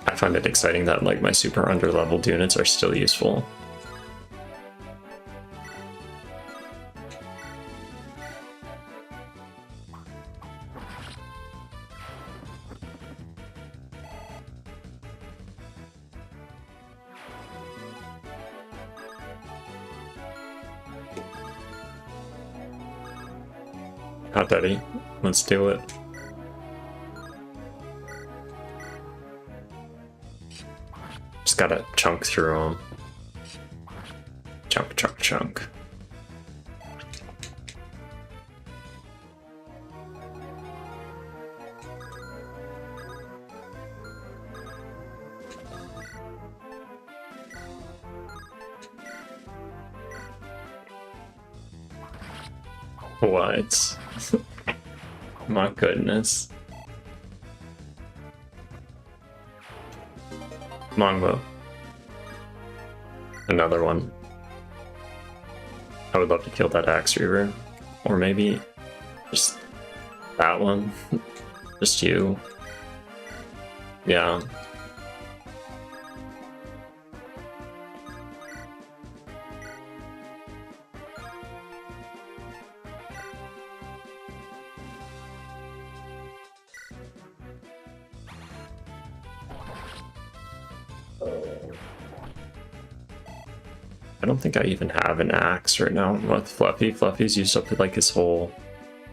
I find it exciting that like my super under-leveled units are still useful. Hot Daddy, let's do it. Just gotta chunk through them. Chunk, chunk, chunk. What? My goodness. Longbow. Another one. I would love to kill that Axe Reaver. Or maybe just that one. Just you. Yeah. I don't think I even have an axe right now with Fluffy. Fluffy's used up like his whole...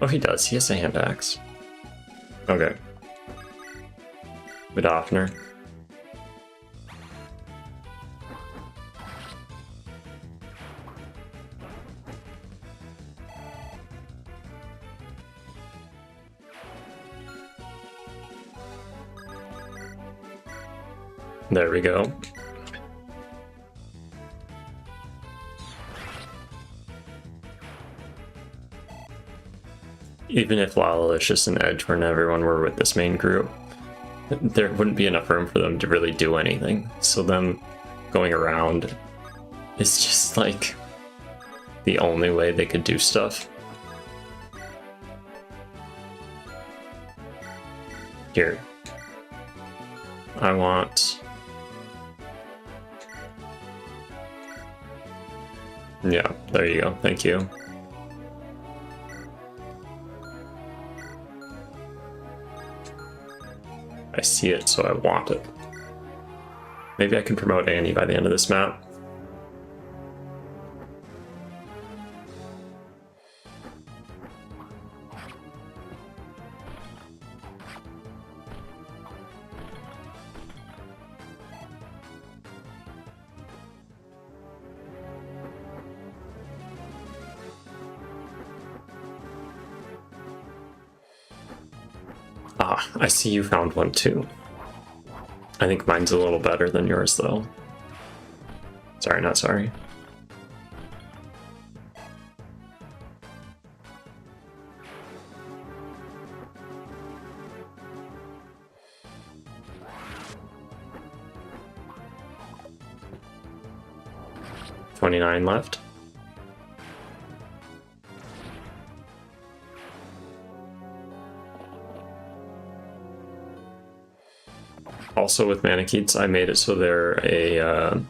Oh, he does. He has a hand axe. Okay. Mid-offner. There we go. Even if Lala-Licious and Edge and everyone were with this main group, there wouldn't be enough room for them to really do anything. So them going around is just like the only way they could do stuff. Here. I want... Yeah, there you go. Thank you. I see it, so I want it. Maybe I can promote Annie by the end of this map. Ah, I see you found one too. I think mine's a little better than yours though. Sorry, not sorry. $29 left. Also with Manicheets, I made it so they're a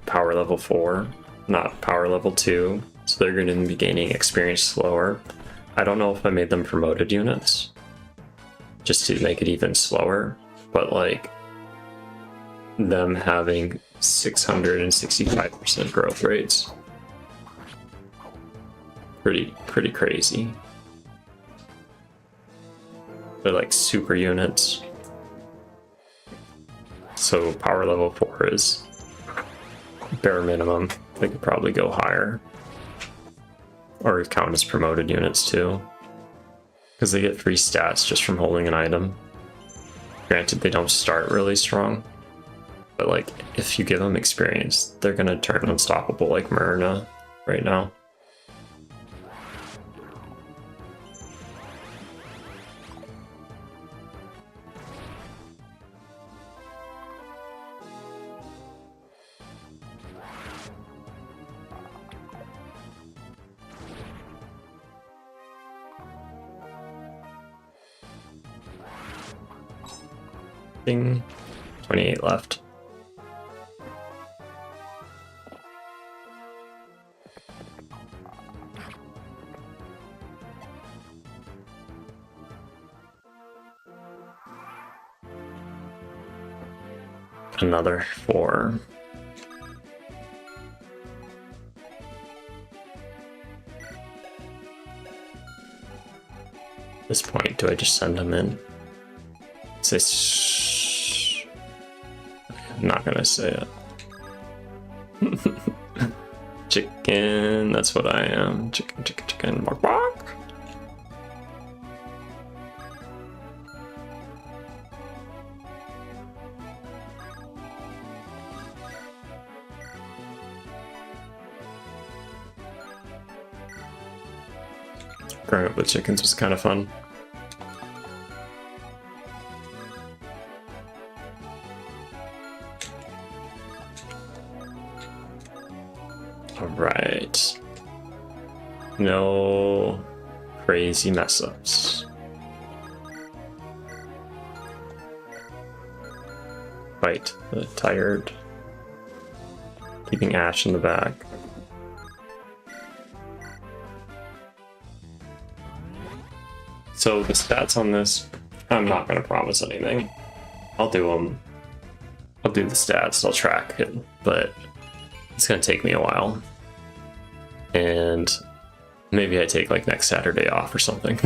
power level 4, not power level 2, so they're going to be gaining experience slower. I don't know if I made them promoted units, just to make it even slower, but like them having 665% growth rates. Pretty crazy. They're like super units. So power level 4 is bare minimum. They could probably go higher. Or count as promoted units too. Because they get free stats just from holding an item. Granted, they don't start really strong. But like, if you give them experience, they're gonna turn unstoppable like Myrna right now. Ding. 28 left. Another 4. At this point, do I just send them in? I'm not gonna say it. Chicken, that's what I am. Chicken, chicken, chicken, bark, bark. Growing up with chickens was kind of fun. Alright. No crazy mess ups. Fight the tired. Keeping Ash in the back. So the stats on this, I'm not going to promise anything. I'll do them. I'll do the stats, I'll track it, but it's going to take me a while. And maybe I take like next Saturday off or something.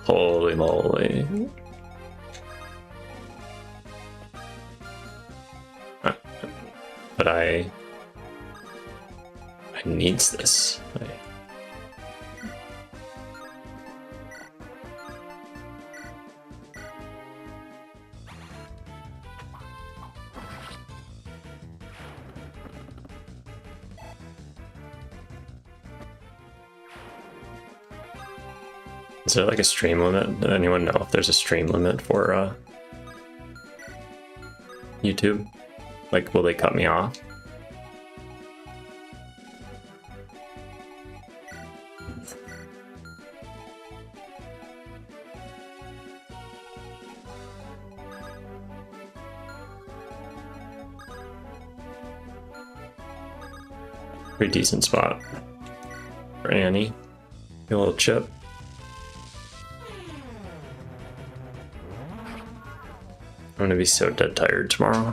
Holy moly. But I needs this. Is there like a stream limit? Does anyone know if there's a stream limit for YouTube? Like, will they cut me off? Pretty decent spot for Annie. A little chip. I'm gonna be so dead tired tomorrow.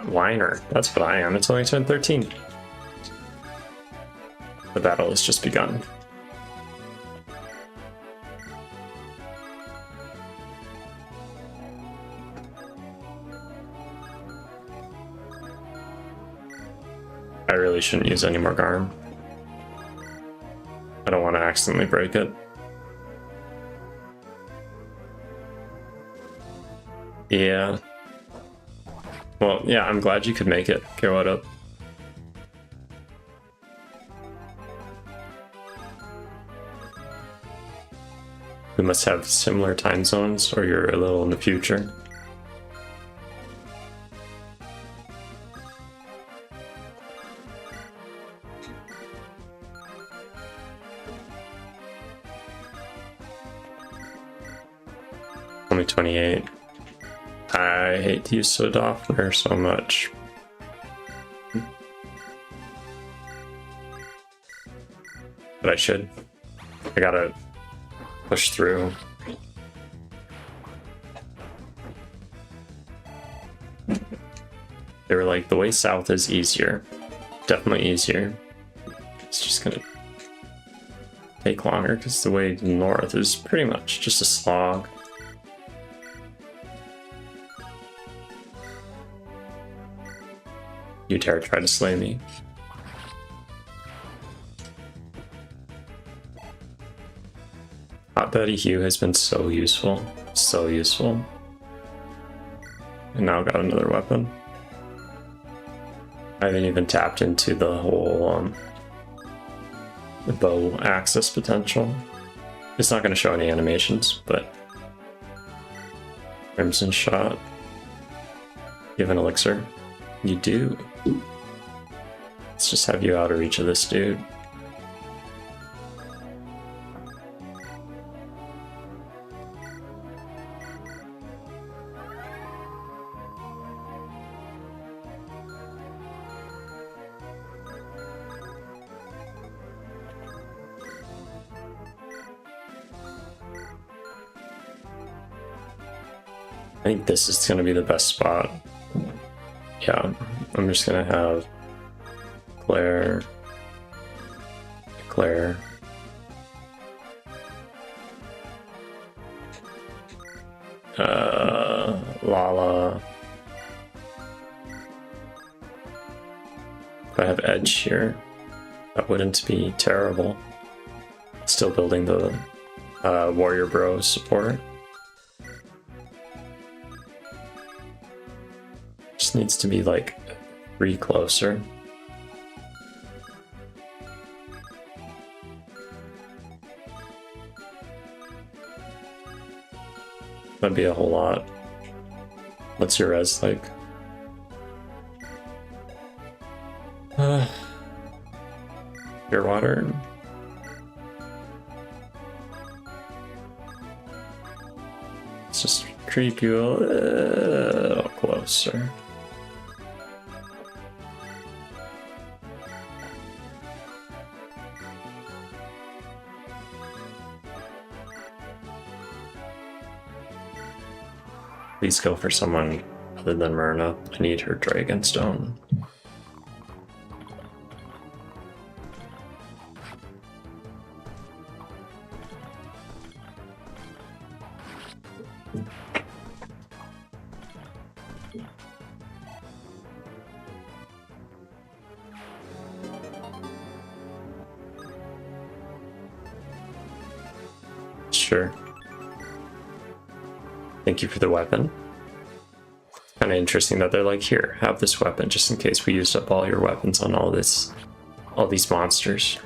Whiner, that's what I am. It's only turn 13. The battle has just begun. I really shouldn't use any more Garm. I don't want to accidentally break it. Yeah. Well, yeah, I'm glad you could make it. Okay, what up? We must have similar time zones, or you're a little in the future. Only 28. I hate to use Sodofner so much. But I should. I gotta push through. They were like, the way south is easier. Definitely easier. It's just gonna take longer because the way north is pretty much just a slog. You dare try to slay me. Hot Buddy Hugh has been so useful. So useful. And now got another weapon. I haven't even tapped into the whole the bow axis potential. It's not going to show any animations, but Crimson Shot. You have an elixir? You do. Let's just have you out of reach of this dude. I think this is going to be the best spot. Yeah, I'm just going to have Claire, Lala. If I have Edge here, that wouldn't be terrible. Still building the Warrior Bro support. Just needs to be like 3 closer. That'd be a whole lot. What's your res like? Pure water. Let's just creep you a little closer. Please go for someone other than Myrna. I need her Dragonstone. Sure. Thank you for the weapon. Kind of interesting that they're like, here, have this weapon just in case we used up all your weapons on all these monsters.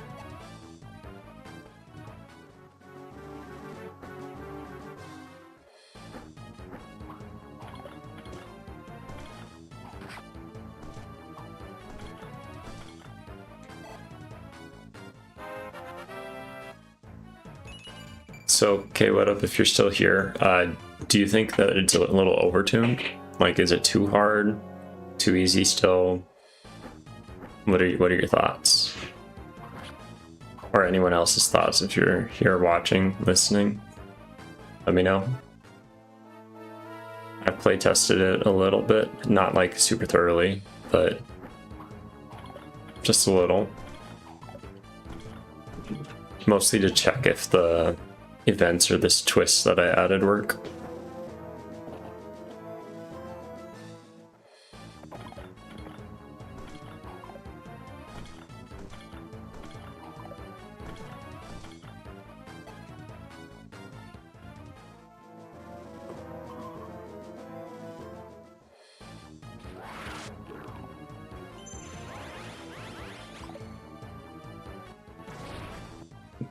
So, okay, what up if you're still here? Do you think that it's a little overtuned? Like, is it too hard? Too easy still? What are your thoughts? Or anyone else's thoughts if you're here watching, listening? Let me know. I've play tested it a little bit, not like super thoroughly, but just a little. Mostly to check if the events or this twist that I added work.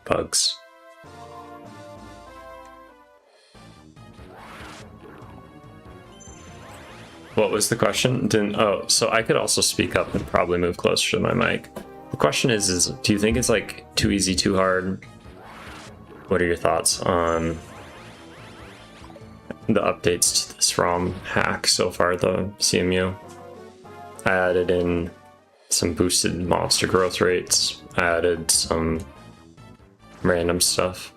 Bugs. What was the question? Oh, so I could also speak up and probably move closer to my mic. The question is do you think it's like too easy, too hard? What are your thoughts on the updates to this ROM hack so far, the CMU? I added in some boosted monster growth rates. I added some random stuff.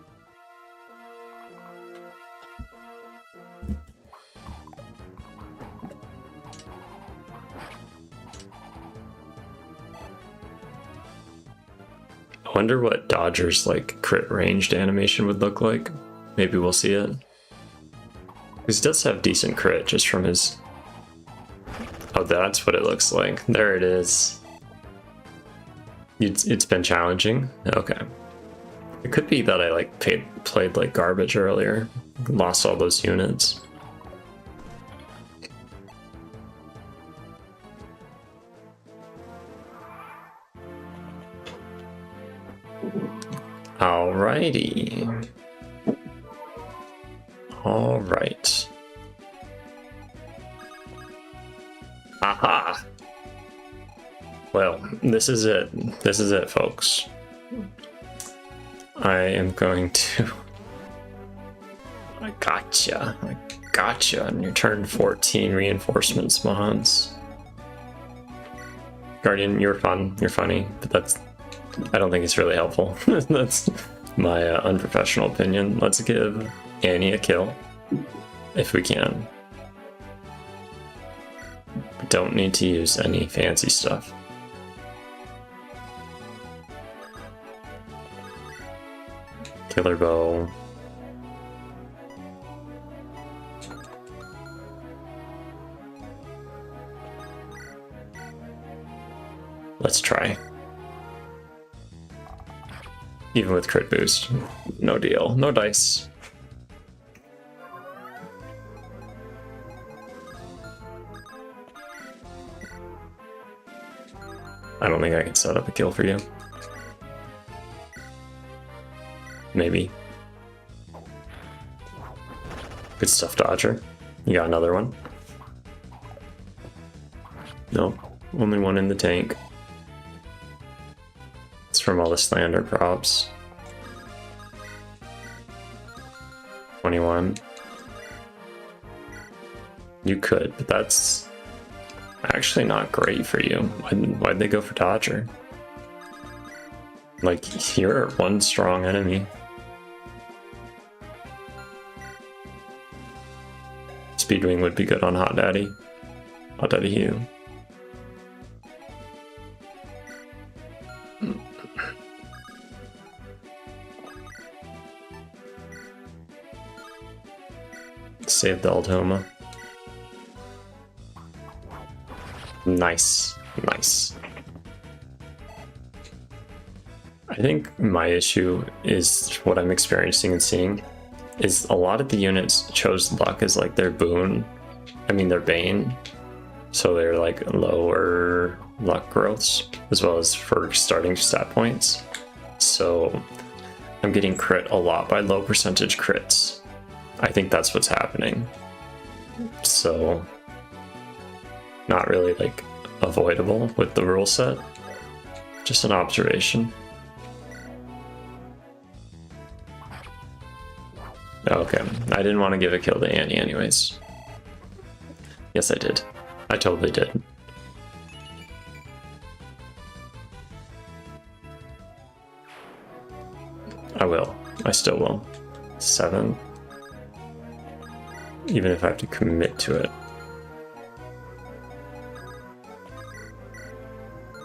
I wonder what Dodger's like crit ranged animation would look like. Maybe we'll see it. Because he does have decent crit just from his... Oh, that's what it looks like. There it is. It's been challenging. Okay. It could be that I like played like garbage earlier. Lost all those units. Alrighty. All right. Aha. Well, this is it. This is it, folks. I am going to... I gotcha on your turn 14 reinforcements, Mahans. Guardian, you're fun, you're funny, but that's... I don't think it's really helpful. That's my unprofessional opinion. Let's give Annie a kill, if we can. We don't need to use any fancy stuff. Killer bow. Let's try. Even with crit boost. No deal. No dice. I don't think I can set up a kill for you. Maybe. Good stuff, Dodger. You got another one? Nope, only one in the tank. It's from all the slander props. 21. You could, but that's actually not great for you. Why'd they go for Dodger? Like, you're one strong enemy. Speedwing would be good on Hot Daddy. Hot Daddy Hugh. Save the Aldhoma. Nice, nice. I think my issue is what I'm experiencing and seeing is a lot of the units chose luck as like their boon. I mean their bane. So they're like lower luck growths as well as for starting stat points. So I'm getting crit a lot by low percentage crits. I think that's what's happening. So not really like avoidable with the rule set. Just an observation. Okay, I didn't want to give a kill to Annie anyways. Yes, I did. I totally did. I will. I still will. 7. Even if I have to commit to it.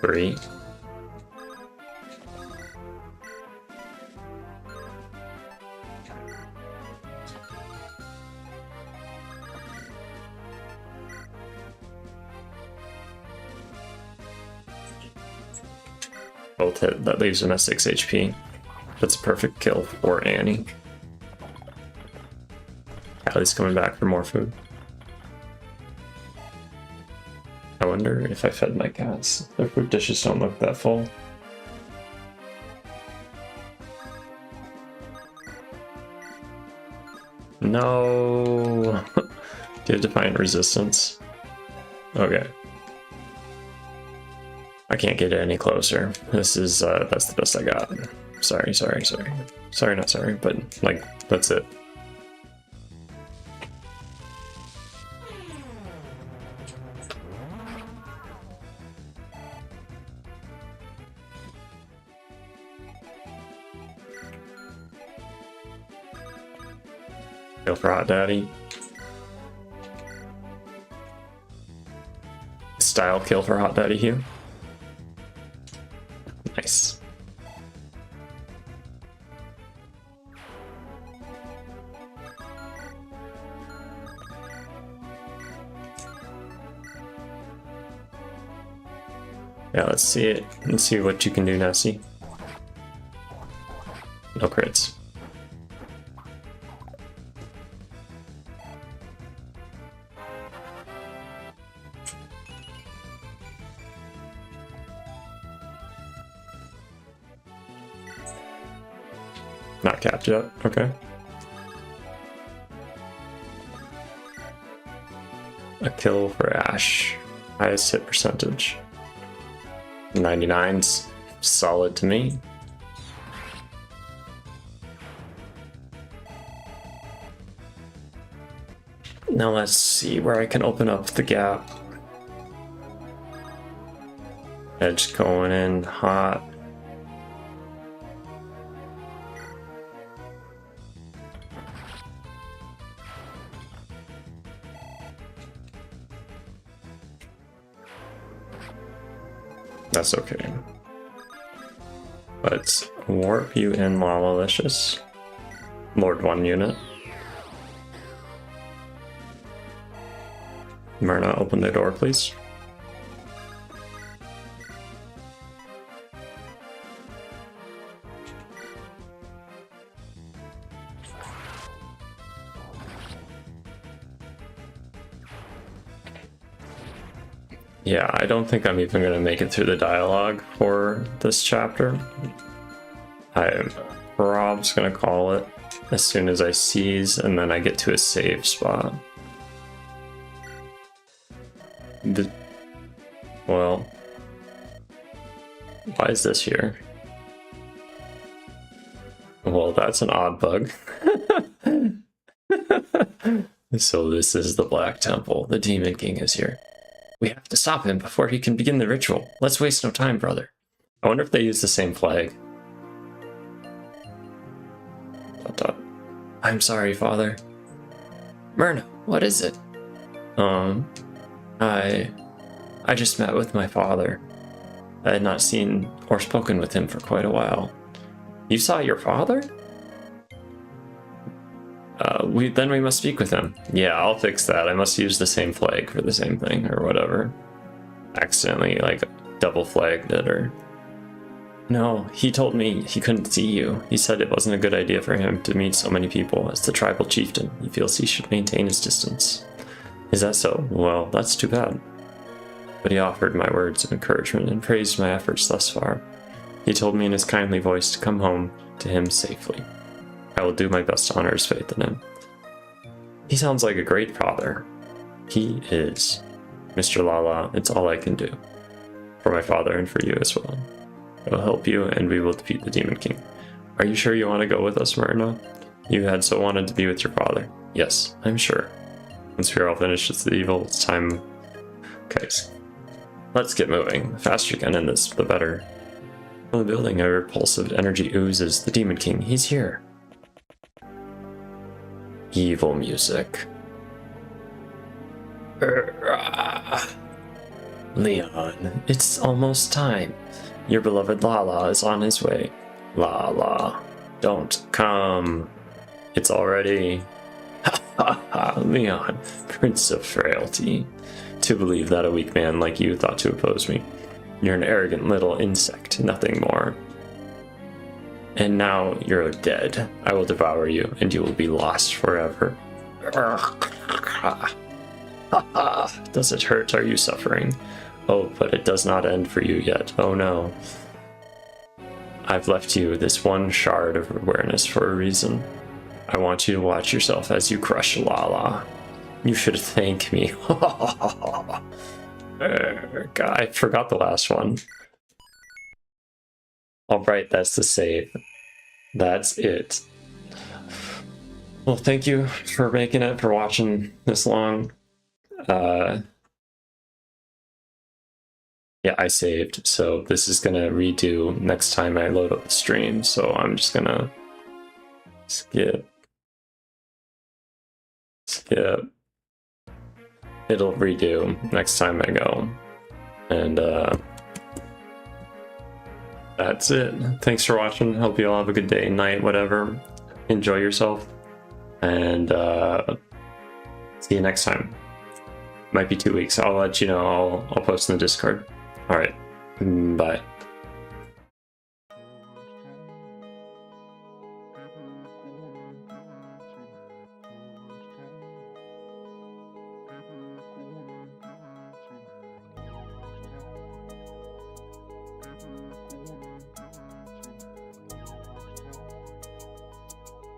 3. Both hit. That leaves him at 6 HP. That's a perfect kill for Annie. Allie's coming back for more food. I wonder if I fed my cats. Their food dishes don't look that full. No! Do you have Defiant Resistance? Okay. I can't get it any closer. This is, that's the best I got. Sorry. Sorry, not sorry, but, like, that's it. Kill for Hot Daddy. Style kill for Hot Daddy Hugh. Nice. Yeah, let's see it. Let's see what you can do, Nessie. No crits. Not capped yet, okay. A kill for Ash. Highest hit percentage. 99's solid to me. Now let's see where I can open up the gap. Edge going in hot. That's okay. Let's warp you in Lala-Licious. Lord 1 unit. Myrna, open the door, please. Yeah, I don't think I'm even going to make it through the dialogue for this chapter. Rob's gonna call it as soon as I seize, and then I get to a save spot. Well, why is this here? Well, that's an odd bug. So this is the Black Temple. The Demon King is here. We have to stop him before he can begin the ritual. Let's waste no time, brother. I wonder if they use the same flag. I'm sorry, Father. Myrna, what is it? I just met with my father. I had not seen or spoken with him for quite a while. You saw your father? Then we must speak with him. Yeah, I'll fix that. I must use the same flag for the same thing or whatever. Accidentally, like, double flagged it or... No, he told me he couldn't see you. He said it wasn't a good idea for him to meet so many people. As the tribal chieftain, he feels he should maintain his distance. Is that so? Well, that's too bad. But he offered my words of encouragement and praised my efforts thus far. He told me in his kindly voice to come home to him safely. I will do my best to honor his faith in him. He sounds like a great father. He is. Mr. Lala, it's all I can do. For my father and for you as well. I will help you and we will defeat the Demon King. Are you sure you want to go with us, Myrna? You had so wanted to be with your father. Yes, I'm sure. Once we are all finished with the evil, it's time... Okay, let's get moving. The faster you can end this, the better. From the building, a repulsive energy oozes. The Demon King, he's here. Evil music. Leon, it's almost time. Your beloved Lala is on his way. Lala, don't come. It's already... Ha ha ha, Leon, Prince of Frailty. To believe that a weak man like you thought to oppose me. You're an arrogant little insect, nothing more. And now you're dead. I will devour you, and you will be lost forever. Does it hurt? Are you suffering? Oh, but it does not end for you yet. Oh no. I've left you this one shard of awareness for a reason. I want you to watch yourself as you crush Lala. You should thank me. God, I forgot the last one. Alright, that's the save. That's it. Well, thank you for making it, for watching this long. Yeah, I saved, so this is gonna redo next time I load up the stream, so I'm just gonna skip. It'll redo next time I go. And that's it. Thanks for watching. Hope you all have a good day, night, whatever. Enjoy yourself. And see you next time. Might be 2 weeks. I'll let you know. I'll post in the Discord. Alright. Bye.